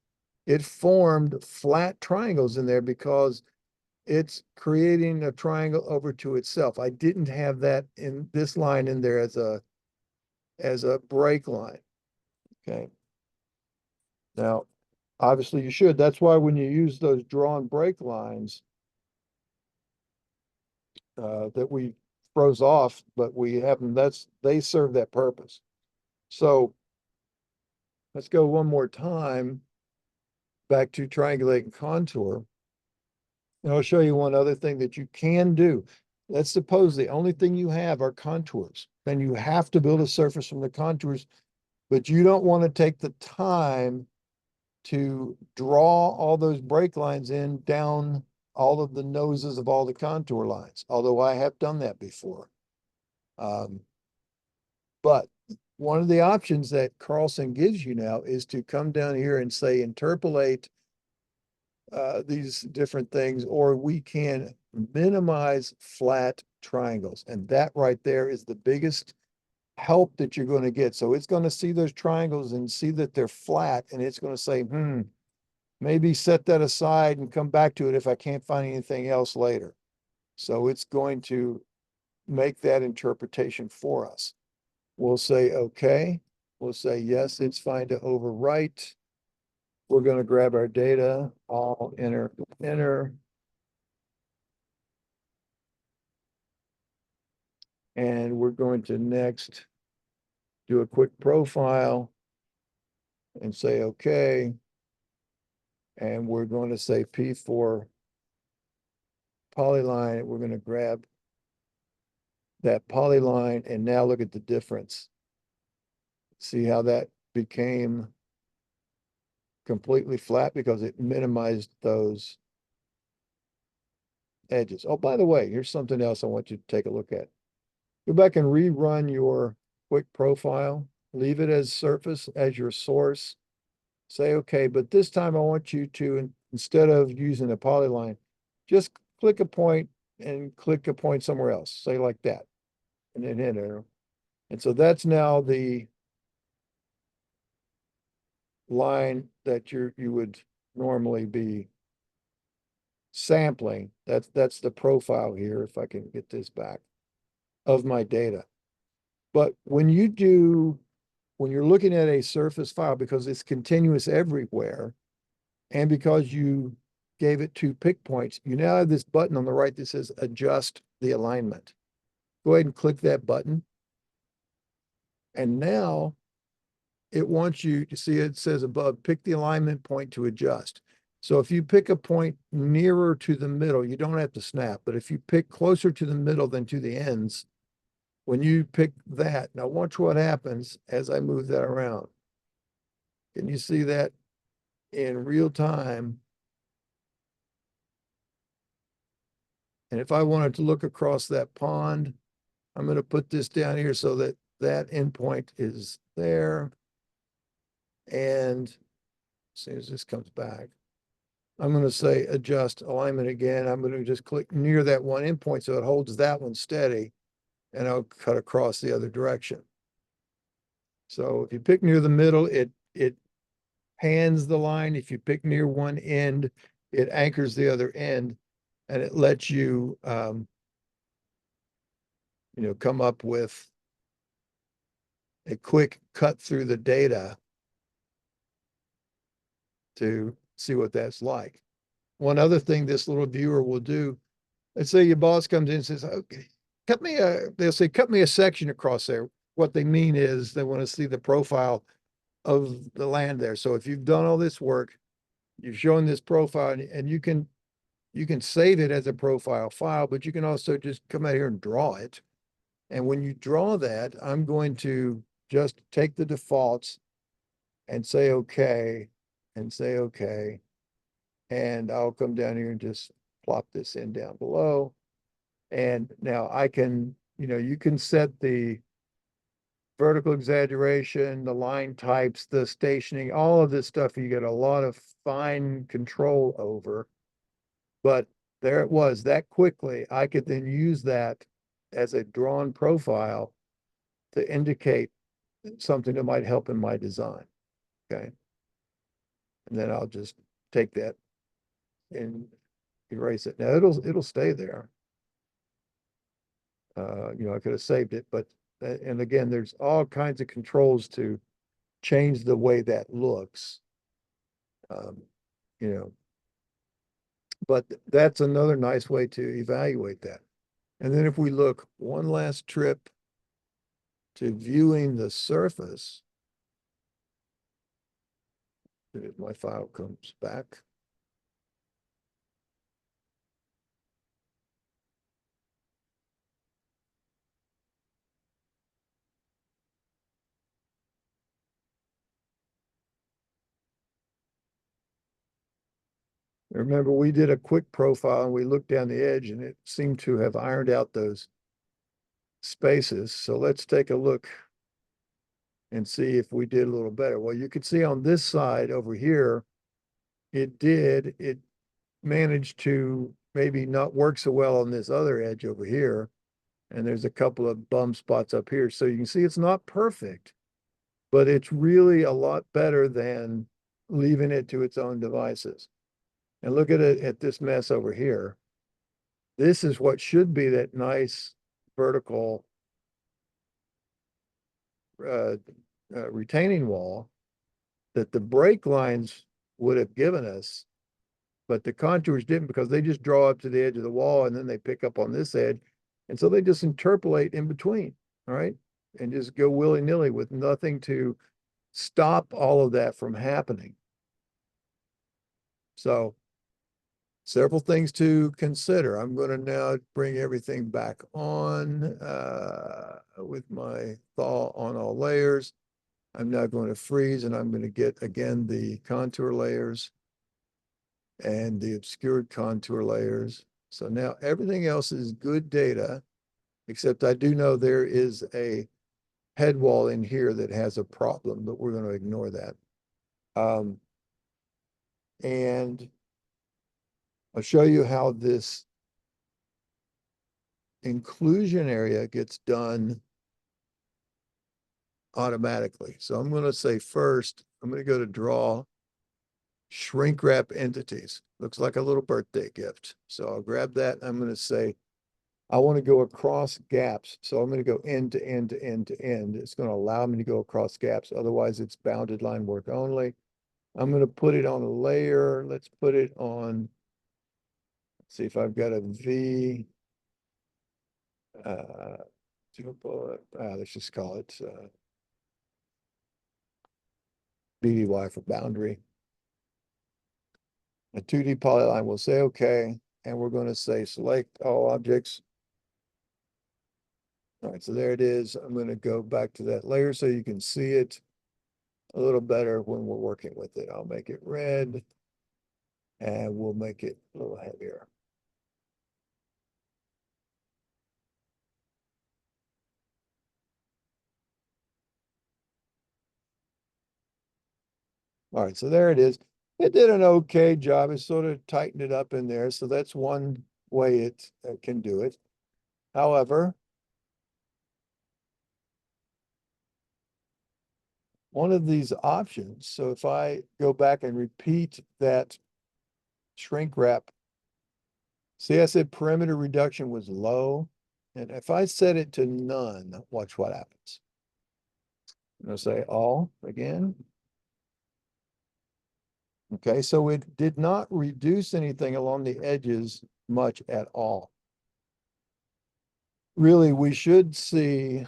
it formed flat triangles in there because it's creating a triangle over to itself. I didn't have that in this line in there as a break line. Okay. Now, obviously you should. That's why when you use those drawn break lines that we froze off, but we haven't, they serve that purpose. So let's go one more time back to triangulate and contour. And I'll show you one other thing that you can do. Let's suppose the only thing you have are contours. Then you have to build a surface from the contours, but you don't want to take the time to draw all those break lines in down all of the noses of all the contour lines, although I have done that before. But one of the options that Carlson gives you now is to come down here and say interpolate these different things, or we can minimize flat triangles. And that right there is the biggest help that you're going to get. So it's going to see those triangles and see that they're flat, and it's going to say, maybe set that aside and come back to it if I can't find anything else later. So it's going to make that interpretation for us. We'll say, okay. We'll say, yes, it's fine to overwrite. We're going to grab our data, all enter. And we're going to next do a quick profile and say, okay. And we're going to say P4 polyline. We're going to grab that polyline and now look at the difference. See how that became completely flat because it minimized those edges. Oh, by the way, here's something else I want you to take a look at. Go back and rerun your quick profile. Leave it as surface, as your source. Say, okay, but this time I want you to, instead of using a polyline, just click a point and click a point somewhere else. Say like that, and then hit enter. And so that's now the line that you would normally be sampling. That's the profile here, if I can get this back, of my data. But when you're looking at a surface file, because it's continuous everywhere, and because you gave it 2 pick points, you now have this button on the right that says adjust the alignment. Go ahead and click that button. And now it wants you to see, it says above, pick the alignment point to adjust. So if you pick a point nearer to the middle, you don't have to snap, but if you pick closer to the middle than to the ends, when you pick that, now watch what happens as I move that around. Can you see that in real time? And if I wanted to look across that pond, I'm going to put this down here so that that endpoint is there. And as soon as this comes back, I'm going to say adjust alignment again. I'm going to just click near that one endpoint so it holds that one steady, and I'll cut across the other direction. So if you pick near the middle, it pans the line. If you pick near one end, it anchors the other end, and it lets you, come up with a quick cut through the data to see what that's like. One other thing this little viewer will do, let's say your boss comes in and says, okay, they'll say, cut me a section across there. What they mean is they want to see the profile of the land there. So if you've done all this work, you've shown this profile, and you can save it as a profile file, but you can also just come out here and draw it. And when you draw that, I'm going to just take the defaults and say, okay, and say, okay. And I'll come down here and just plop this in down below. And now I can, you can set the vertical exaggeration, the line types, the stationing, all of this stuff you get a lot of fine control over. But there it was that quickly. I could then use that as a drawn profile to indicate something that might help in my design. Okay. And then I'll just take that and erase it. Now it'll stay there. I could have saved it, but and again, there's all kinds of controls to change the way that looks. Um, you know, but that's another nice way to evaluate that. And then if we look one last trip to viewing the surface, if my file comes back. Remember, we did a quick profile and we looked down the edge and it seemed to have ironed out those spaces. So let's take a look and see if we did a little better. Well, you can see on this side over here, it managed to maybe not work so well on this other edge over here. And there's a couple of bum spots up here. So you can see it's not perfect, but it's really a lot better than leaving it to its own devices. And look at it at this mess over here. This is what should be that nice vertical retaining wall that the break lines would have given us, but the contours didn't because they just draw up to the edge of the wall and then they pick up on this edge. And so they just interpolate in between, all right? And just go willy-nilly with nothing to stop all of that from happening. So several things to consider. I'm going to now bring everything back on with my thaw on all layers. I'm now going to freeze and I'm going to get again the contour layers and the obscured contour layers. So now everything else is good data, except I do know there is a head wall in here that has a problem, but we're going to ignore that. And I'll show you how this inclusion area gets done automatically. So I'm going to say first, I'm going to go to draw, shrink wrap entities. Looks like a little birthday gift. So I'll grab that. I'm going to say, I want to go across gaps. So I'm going to go end to end to end to end. It's going to allow me to go across gaps. Otherwise it's bounded line work only. I'm going to put it on a layer. Let's put it on, see if I've got a V. Let's just call it BDY for boundary. A 2D polyline will say okay, and we're going to say select all objects. All right, so there it is. I'm going to go back to that layer so you can see it a little better when we're working with it. I'll make it red and we'll make it a little heavier. All right, so there it is. It did an okay job. It sort of tightened it up in there. So that's one way it can do it. However, one of these options, so if I go back and repeat that shrink wrap, see, I said perimeter reduction was low. And if I set it to none, watch what happens. I'm going to say all again. Okay, so it did not reduce anything along the edges much at all. Really, we should see,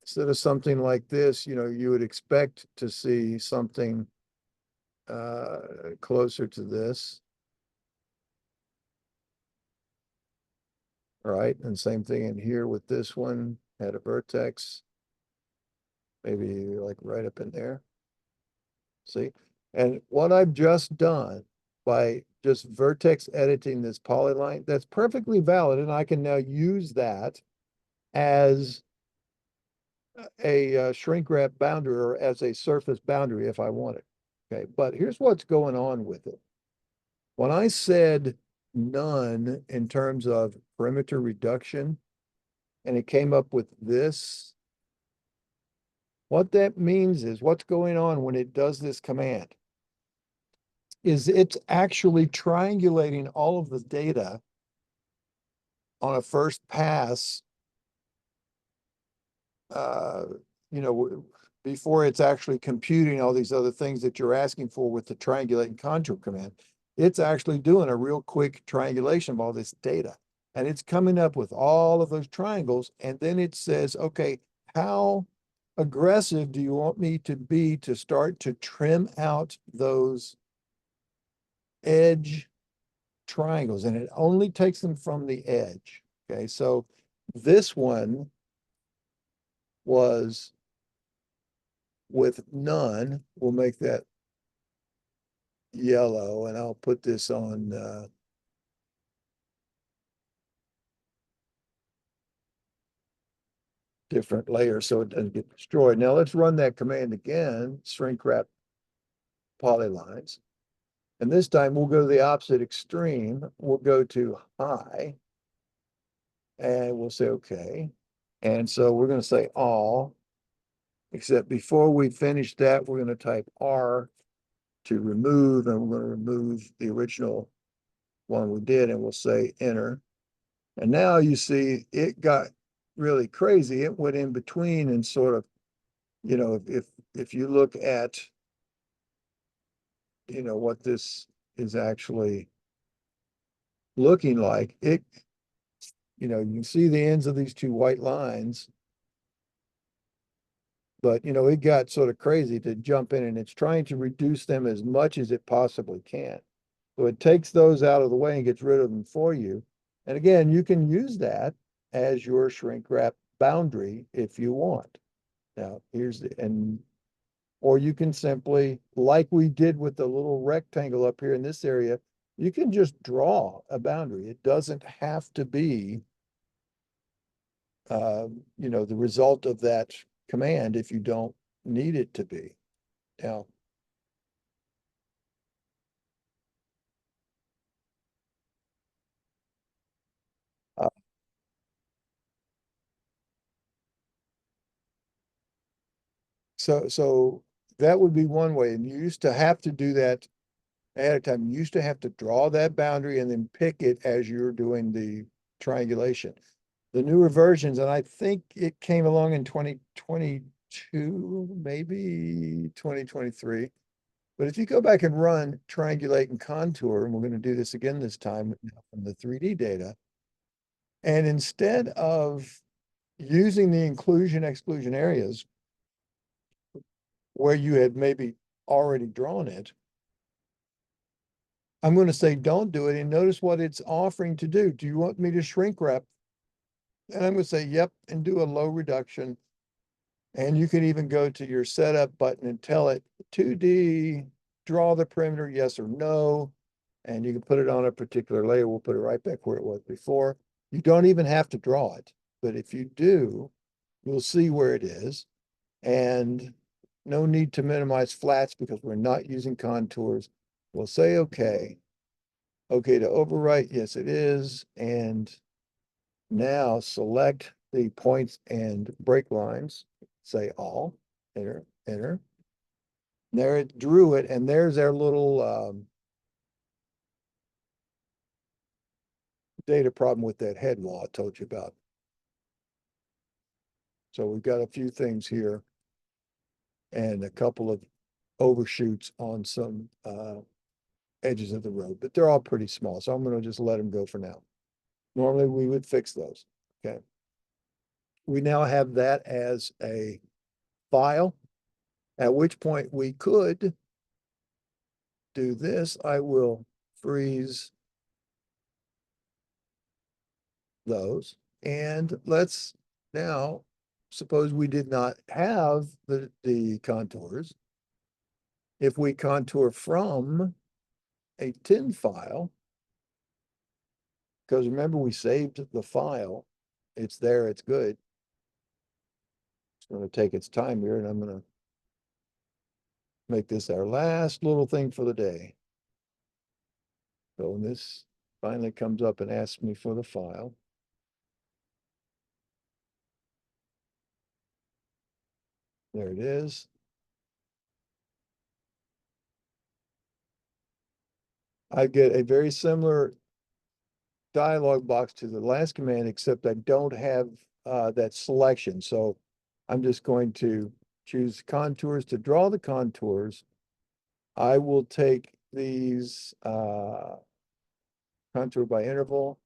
instead of something like this, you would expect to see something closer to this. All right, and same thing in here with this one. Had a vertex. Maybe like right up in there. See? And what I've just done by just vertex editing this polyline, that's perfectly valid. And I can now use that as a shrink wrap boundary or as a surface boundary if I want it. Okay, but here's what's going on with it. When I said none in terms of perimeter reduction, and it came up with this, what that means is what's going on when it does this command is it's actually triangulating all of the data on a first pass, uh, you know, before it's actually computing all these other things that you're asking for with the triangulate and contour command. It's actually doing a real quick triangulation of all this data. And it's coming up with all of those triangles. And then it says, okay, how aggressive do you want me to be to start to trim out those edge triangles? And it only takes them from the edge. Okay, so this one was with none. We'll make that yellow, and I'll put this on different layers so it doesn't get destroyed. Now let's run that command again, shrink wrap polylines. And this time we'll go to the opposite extreme. We'll go to high, and we'll say okay. And so we're going to say all, except before we finish that, we're going to type R to remove, and we're going to remove the original one we did, and we'll say enter. And now you see it got really crazy. It went in between and sort of, you know, if you look at, you know, what this is actually looking like, it, you know, you see the ends of these two white lines, but, you know, it got sort of crazy to jump in, and it's trying to reduce them as much as it possibly can. So it takes those out of the way and gets rid of them for you. And again, you can use that as your shrink wrap boundary if you want. Now, here's the, and, or you can simply, like we did with the little rectangle up here in this area, you can just draw a boundary. It doesn't have to be, you know, the result of that command if you don't need it to be. Now, so that would be one way. And you used to have to do that ahead of time. You used to have to draw that boundary and then pick it as you're doing the triangulation. The newer versions, and I think it came along in 2022, maybe 2023. But if you go back and run triangulate and contour, and we're going to do this again this time from the 3D data, and instead of using the inclusion exclusion areas where you had maybe already drawn it, I'm going to say, don't do it. And notice what it's offering to do. Do you want me to shrink wrap? And I'm going to say, yep, and do a low reduction. And you can even go to your setup button and tell it 2D, draw the perimeter, yes or no. And you can put it on a particular layer. We'll put it right back where it was before. You don't even have to draw it. But if you do, you'll see where it is. And no need to minimize flats because we're not using contours. We'll say okay. Okay to overwrite, yes it is. And now select the points and break lines, say all, enter, enter. There it drew it, and there's our little data problem with that head wall I told you about. So we've got a few things here and a couple of overshoots on some edges of the road, but they're all pretty small. So I'm going to just let them go for now. Normally we would fix those. Okay. We now have that as a file, at which point we could do this. I will freeze those, and let's now suppose we did not have the contours. If we contour from a tin file, because remember we saved the file, it's there, it's good. It's going to take its time here, and I'm going to make this our last little thing for the day. So when this finally comes up and asks me for the file, there it is. I get a very similar dialog box to the last command, except I don't have that selection. So I'm just going to choose contours to draw the contours. I will take these contour by interval.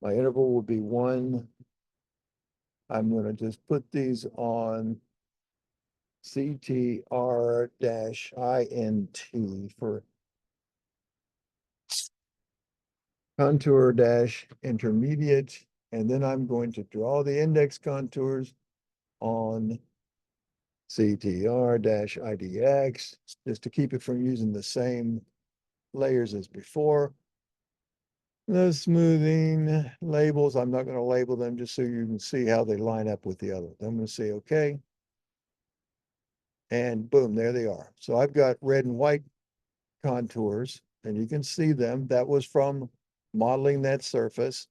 My interval will be 1. I'm going to just put these on CTR-INT for contour-intermediate, and then I'm going to draw the index contours on CTR-IDX, just to keep it from using the same layers as before. The smoothing labels, I'm not going to label them just so you can see how they line up with the other. I'm going to say okay. And boom, there they are. So I've got red and white contours, and you can see them. That was from modeling that surface.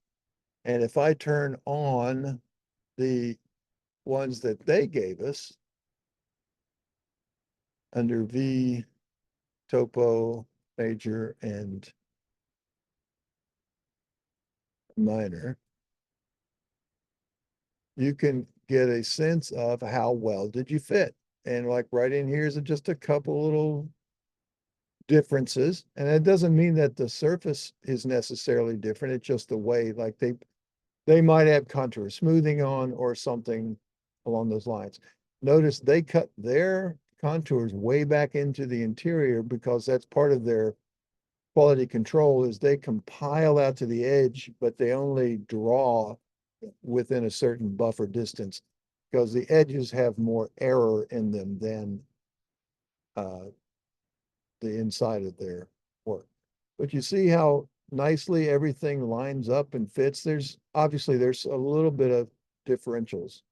And if I turn on the ones that they gave us under V, topo, major, and minor, you can get a sense of how well did you fit. And like right in here is just a couple little differences. And it doesn't mean that the surface is necessarily different. It's just the way, like they might have contour smoothing on or something along those lines. Notice they cut their contours way back into the interior because that's part of their quality control, is they compile out to the edge, but they only draw within a certain buffer distance because the edges have more error in them than the inside of their work. But you see how nicely everything lines up and fits. There's obviously there's a little bit of differentials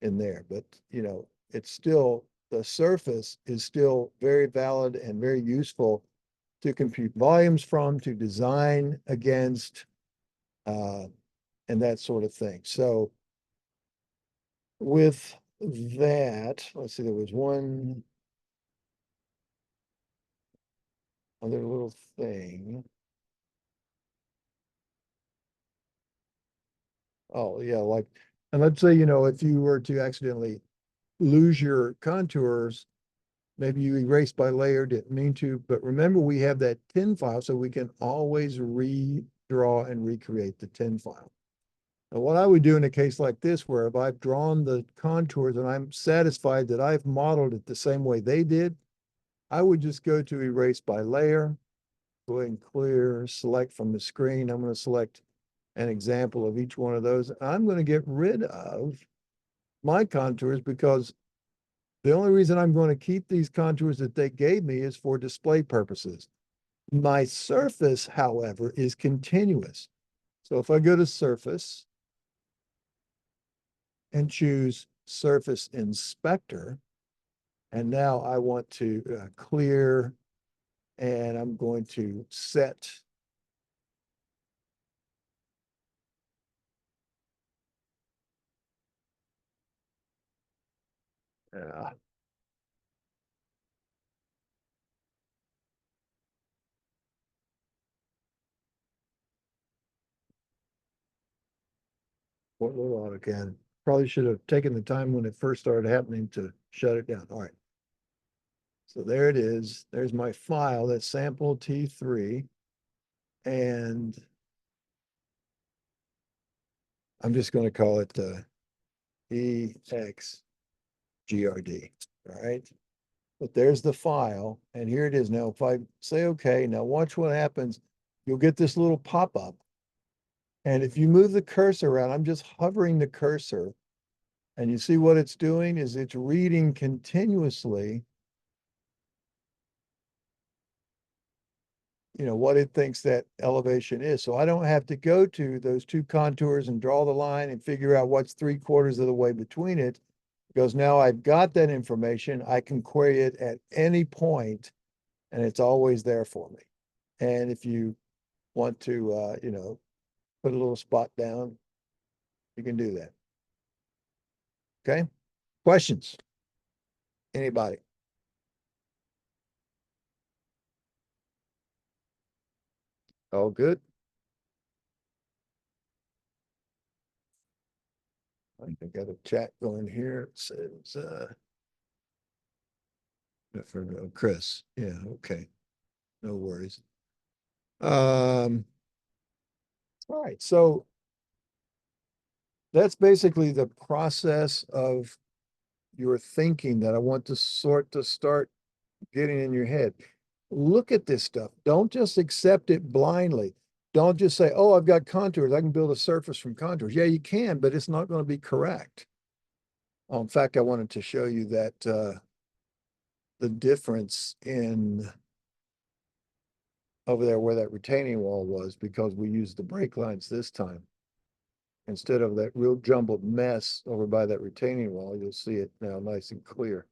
in there, but you know, it's still, the surface is still very valid and very useful to compute volumes from, to design against, and that sort of thing. So with that, let's see, there was one other little thing. Oh, yeah, like, and let's say, you know, if you were to accidentally lose your contours, maybe you erased by layer, didn't mean to, but remember we have that tin file, so we can always redraw and recreate the tin file. Now, what I would do in a case like this, where if I've drawn the contours and I'm satisfied that I've modeled it the same way they did, I would just go to erase by layer, go ahead and clear, select from the screen. I'm going to select an example of each one of those. I'm going to get rid of my contours because the only reason I'm going to keep these contours that they gave me is for display purposes. My surface, however, is continuous. So if I go to surface and choose surface inspector, and now I want to clear, and I'm going to set what little again. Probably should have taken the time when it first started happening to shut it down. All right. So there it is. There's my file, that's sample T3. And I'm just going to call it EXGRD. All right. But there's the file. And here it is. Now, if I say okay, now watch what happens. You'll get this little pop-up. And if you move the cursor around, I'm just hovering the cursor. And you see what it's doing is it's reading continuously, you know, what it thinks that elevation is. So I don't have to go to those two contours and draw the line and figure out what's 3/4 of the way between it. Because now I've got that information, I can query it at any point and it's always there for me. And if you want to, you know, put a little spot down, you can do that. Okay, questions? Anybody? All good? I think I got a chat going here. It says, for Chris. Yeah, okay. No worries. All right, so that's basically the process of your thinking that I want to start getting in your head. Look at this stuff. Don't just accept it blindly. Don't just say, oh, I've got contours. I can build a surface from contours. Yeah, you can, but it's not going to be correct. In fact, I wanted to show you that the difference in over there where that retaining wall was, because we used the brake lines this time. Instead of that real jumbled mess over by that retaining wall, you'll see it now nice and clear.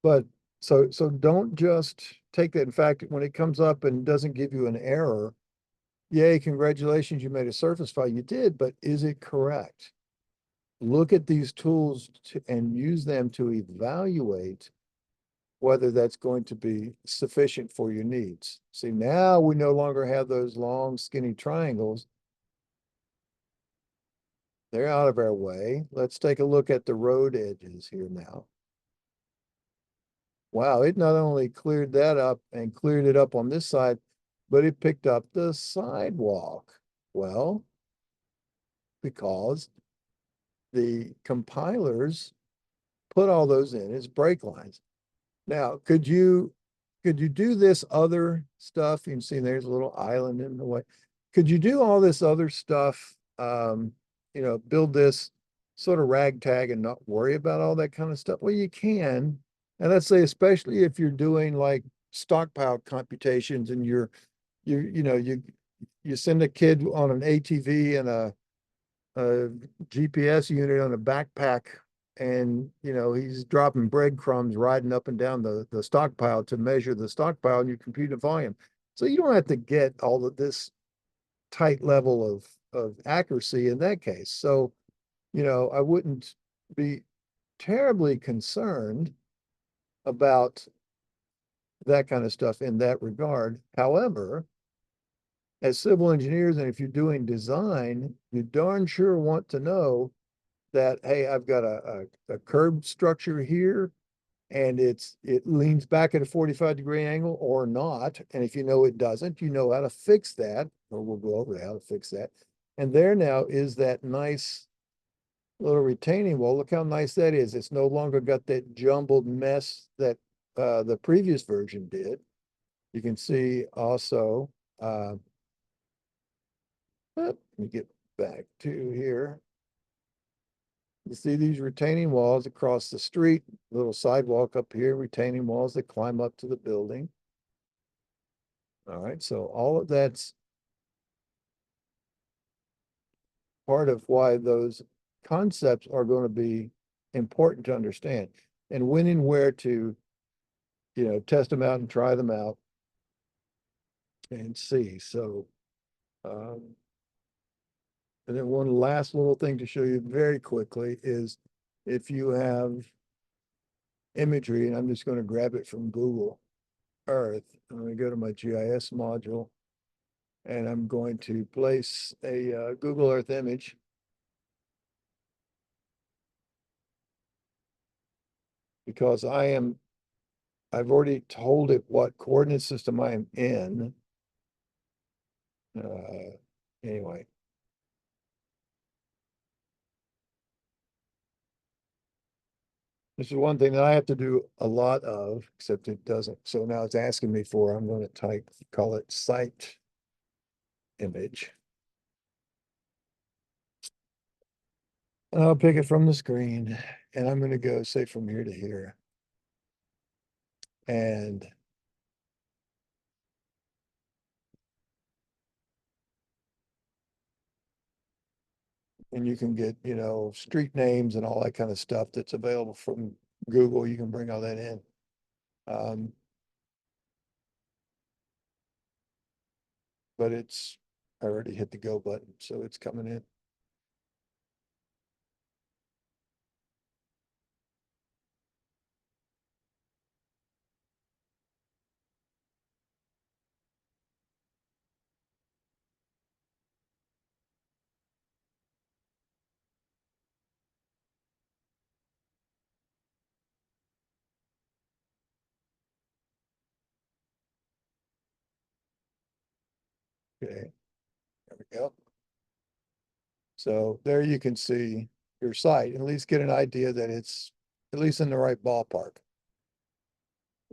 But so don't just take that. In fact, when it comes up and doesn't give you an error, yay, congratulations, you made a surface file. You did, but is it correct? Look at these tools and use them to evaluate whether that's going to be sufficient for your needs. See, now we no longer have those long, skinny triangles. They're out of our way. Let's take a look at the road edges here now. Wow, it not only cleared that up and cleared it up on this side, but it picked up the sidewalk. Well, because the compilers put all those in as brake lines. Now, could you do this other stuff? You can see there's a little island in the way. Could you do all this other stuff, you know, build this sort of ragtag and not worry about all that kind of stuff? Well, you can. And let's say, especially if you're doing like stockpile computations and you know, you send a kid on an ATV and a GPS unit on a backpack, and you know he's dropping breadcrumbs riding up and down the stockpile to measure the stockpile, and you compute the volume. So you don't have to get all of this tight level of accuracy in that case. So, you know, I wouldn't be terribly concerned about that kind of stuff in that regard. However, as civil engineers, and if you're doing design, you darn sure want to know that, hey, I've got a curved structure here and it leans back at a 45-degree angle or not. And if you know it doesn't, you know how to fix that, or we'll go over how to fix that. And there now is that nice little retaining wall. Look how nice that is. It's no longer got that jumbled mess that the previous version did. You can see also, let me get back to here. You see these retaining walls across the street, little sidewalk up here, retaining walls that climb up to the building. All right, so all of that's part of why those concepts are going to be important to understand, and when and where to, you know, test them out and try them out and see. So, and then one last little thing to show you very quickly is if you have imagery, and I'm just going to grab it from Google Earth. I'm going to go to my GIS module and I'm going to place a Google Earth image. Because I've already told it what coordinate system I am in. Anyway. This is one thing that I have to do a lot of, except it doesn't. So now it's asking me for, I'm going to call it site image. I'll pick it from the screen and I'm gonna go say from here to here. And you can get, street names and all that kind of stuff that's available from Google. You can bring all that in. But I already hit the go button, so it's coming in. Okay, there we go. So there you can see your site, at least get an idea that it's at least in the right ballpark.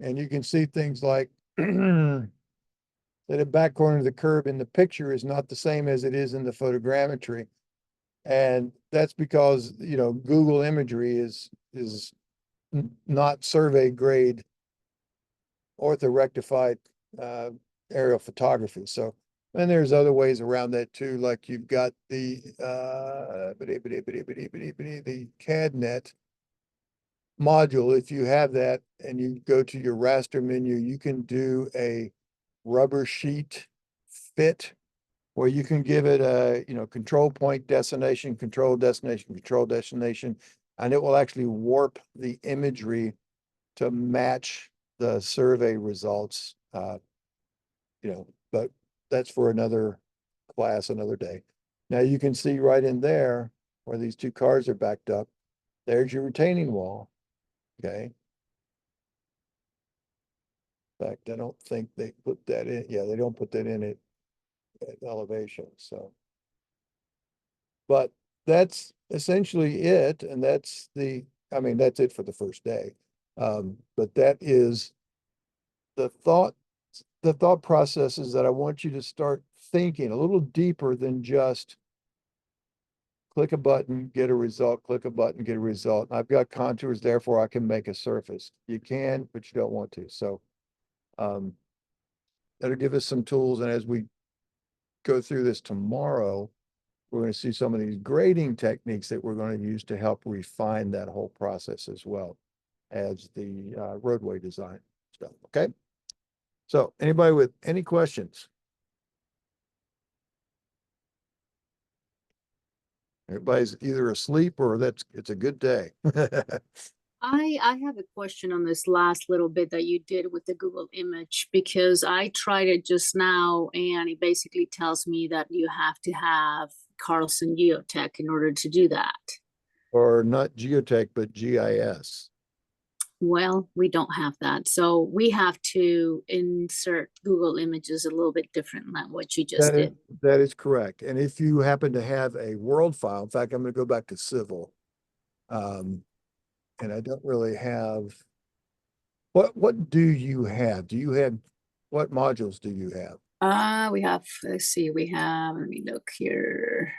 And you can see things like that the back corner of the curb in the picture is not the same as it is in the photogrammetry. And that's because, Google imagery is not survey grade orthorectified aerial photography. So, and there's other ways around that too, like you've got the CADNet module. If you have that and you go to your raster menu, you can do a rubber sheet fit where you can give it a, control point, destination, control destination, and it will actually warp the imagery to match the survey results. But that's for another class, another day. Now you can see right in there where these two cars are backed up, there's your retaining wall. Okay. In fact, I don't think they put that in. Yeah, they don't put that in at elevation. So, but that's essentially it. And that's that's it for the first day. But that is the thought processes that I want you to start thinking a little deeper than just click a button, get a result, click a button, get a result. I've got contours, therefore I can make a surface. You can, but you don't want to. So that'll give us some tools. And as we go through this tomorrow, we're going to see some of these grading techniques that we're going to use to help refine that whole process as well as the roadway design stuff. Okay. So anybody with any questions? Everybody's either asleep or it's a good day. I have a question on this last little bit that you did with the Google image, because I tried it just now and it basically tells me that you have to have Carlson Geotech in order to do that. Or not geotech, but GIS. Well, we don't have that. So we have to insert Google images a little bit different than what you just did. That is correct. And if you happen to have a world file, in fact, I'm going to go back to civil. And I don't really have, what do you have? What modules do you have? We have, let's see, let me look here.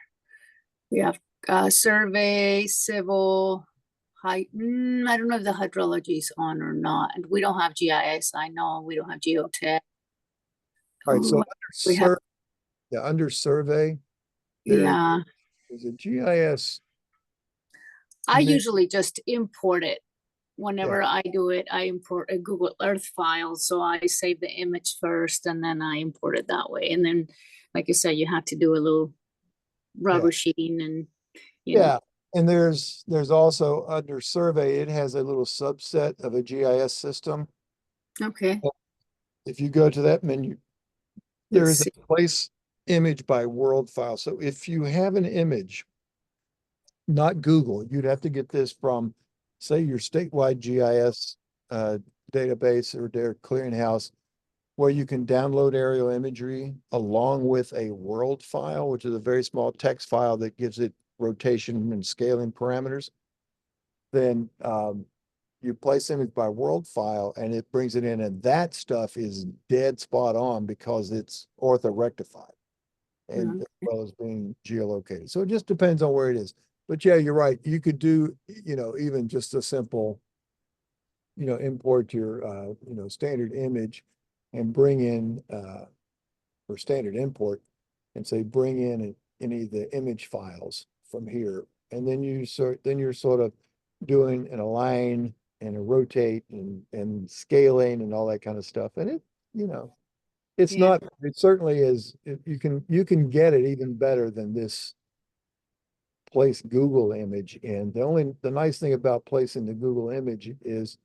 We have survey, civil, I don't know if the hydrology is on or not. And we don't have GIS. I know we don't have geotech. All right, so we have, under survey, yeah. there's a GIS. I usually just import it. Whenever I do it, I import a Google Earth file. So I save the image first and then I import it that way. And then, like you said, you have to do a little rubber sheeting and, you know. And there's also under survey, it has a little subset of a GIS system. Okay. If you go to that menu, there is a place image by world file. So if you have an image, not Google, you'd have to get this from, say, your statewide GIS database or their clearinghouse, where you can download aerial imagery along with a world file, which is a very small text file that gives it rotation and scaling parameters. Then you place image by world file and it brings it in, and that stuff is dead spot on because it's orthorectified and as well as being geolocated. So it just depends on where it is. But yeah, you're right. You could do, even just a simple, import your, standard image and bring in, or standard import and say, bring in any of the image files from here. And then you're sort of doing an align and a rotate and scaling and all that kind of stuff. And it's Yeah. not, it certainly is, you can get it even better than this place Google image in. The nice thing about placing the Google image is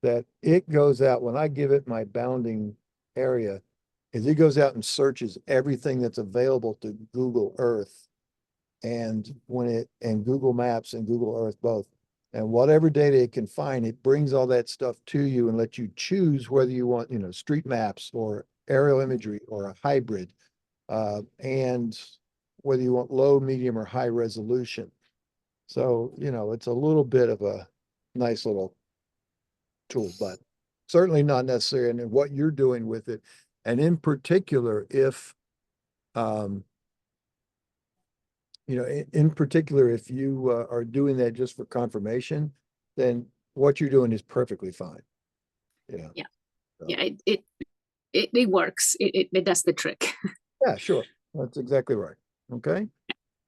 that it goes out, when I give it my bounding area, is it goes out and searches everything that's available to Google Earth and Google Maps and Google Earth both. And whatever data it can find, it brings all that stuff to you and lets you choose whether you want, street maps or aerial imagery or a hybrid, and whether you want low, medium, or high resolution. So, it's a little bit of a nice little tool, but certainly not necessary in what you're doing with it. And in particular, if, in particular, if you are doing that just for confirmation, then what you're doing is perfectly fine. Yeah. Yeah. So, Yeah, it works. It does the trick. yeah, sure. That's exactly right. Okay.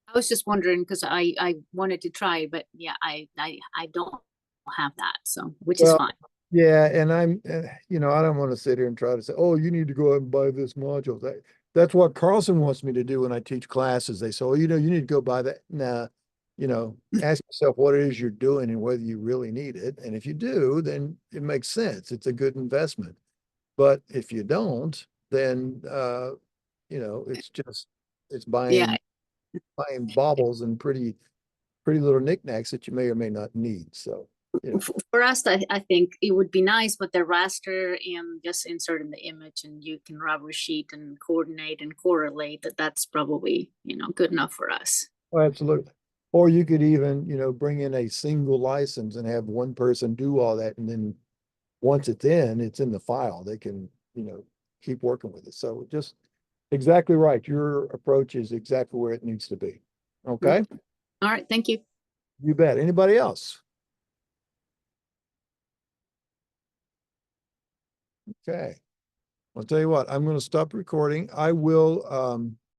I was just wondering because I wanted to try, but yeah, I don't have that, so which is Well, fine. yeah, and I don't want to sit here and try to say, oh, you need to go out and buy this module. That's what Carlson wants me to do when I teach classes. They say, oh, you need to go buy that. Nah, ask yourself what it is you're doing and whether you really need it. And if you do, then it makes sense. It's a good investment. But if you don't, then, it's Yeah, buying baubles and pretty little knickknacks that you may or may not need. So, for us, I think it would be nice with the raster and just insert in the image, and you can rubber sheet and coordinate and correlate. That's probably good enough for us. oh, absolutely. Or you could even, bring in a single license and have one person do all that. And then once it's in the file, they can, keep working with it. So just exactly right. Your approach is exactly where it needs to be. Okay. All right, thank you. You bet. Anybody else? Okay. I'll tell you what, I'm going to stop recording. I will,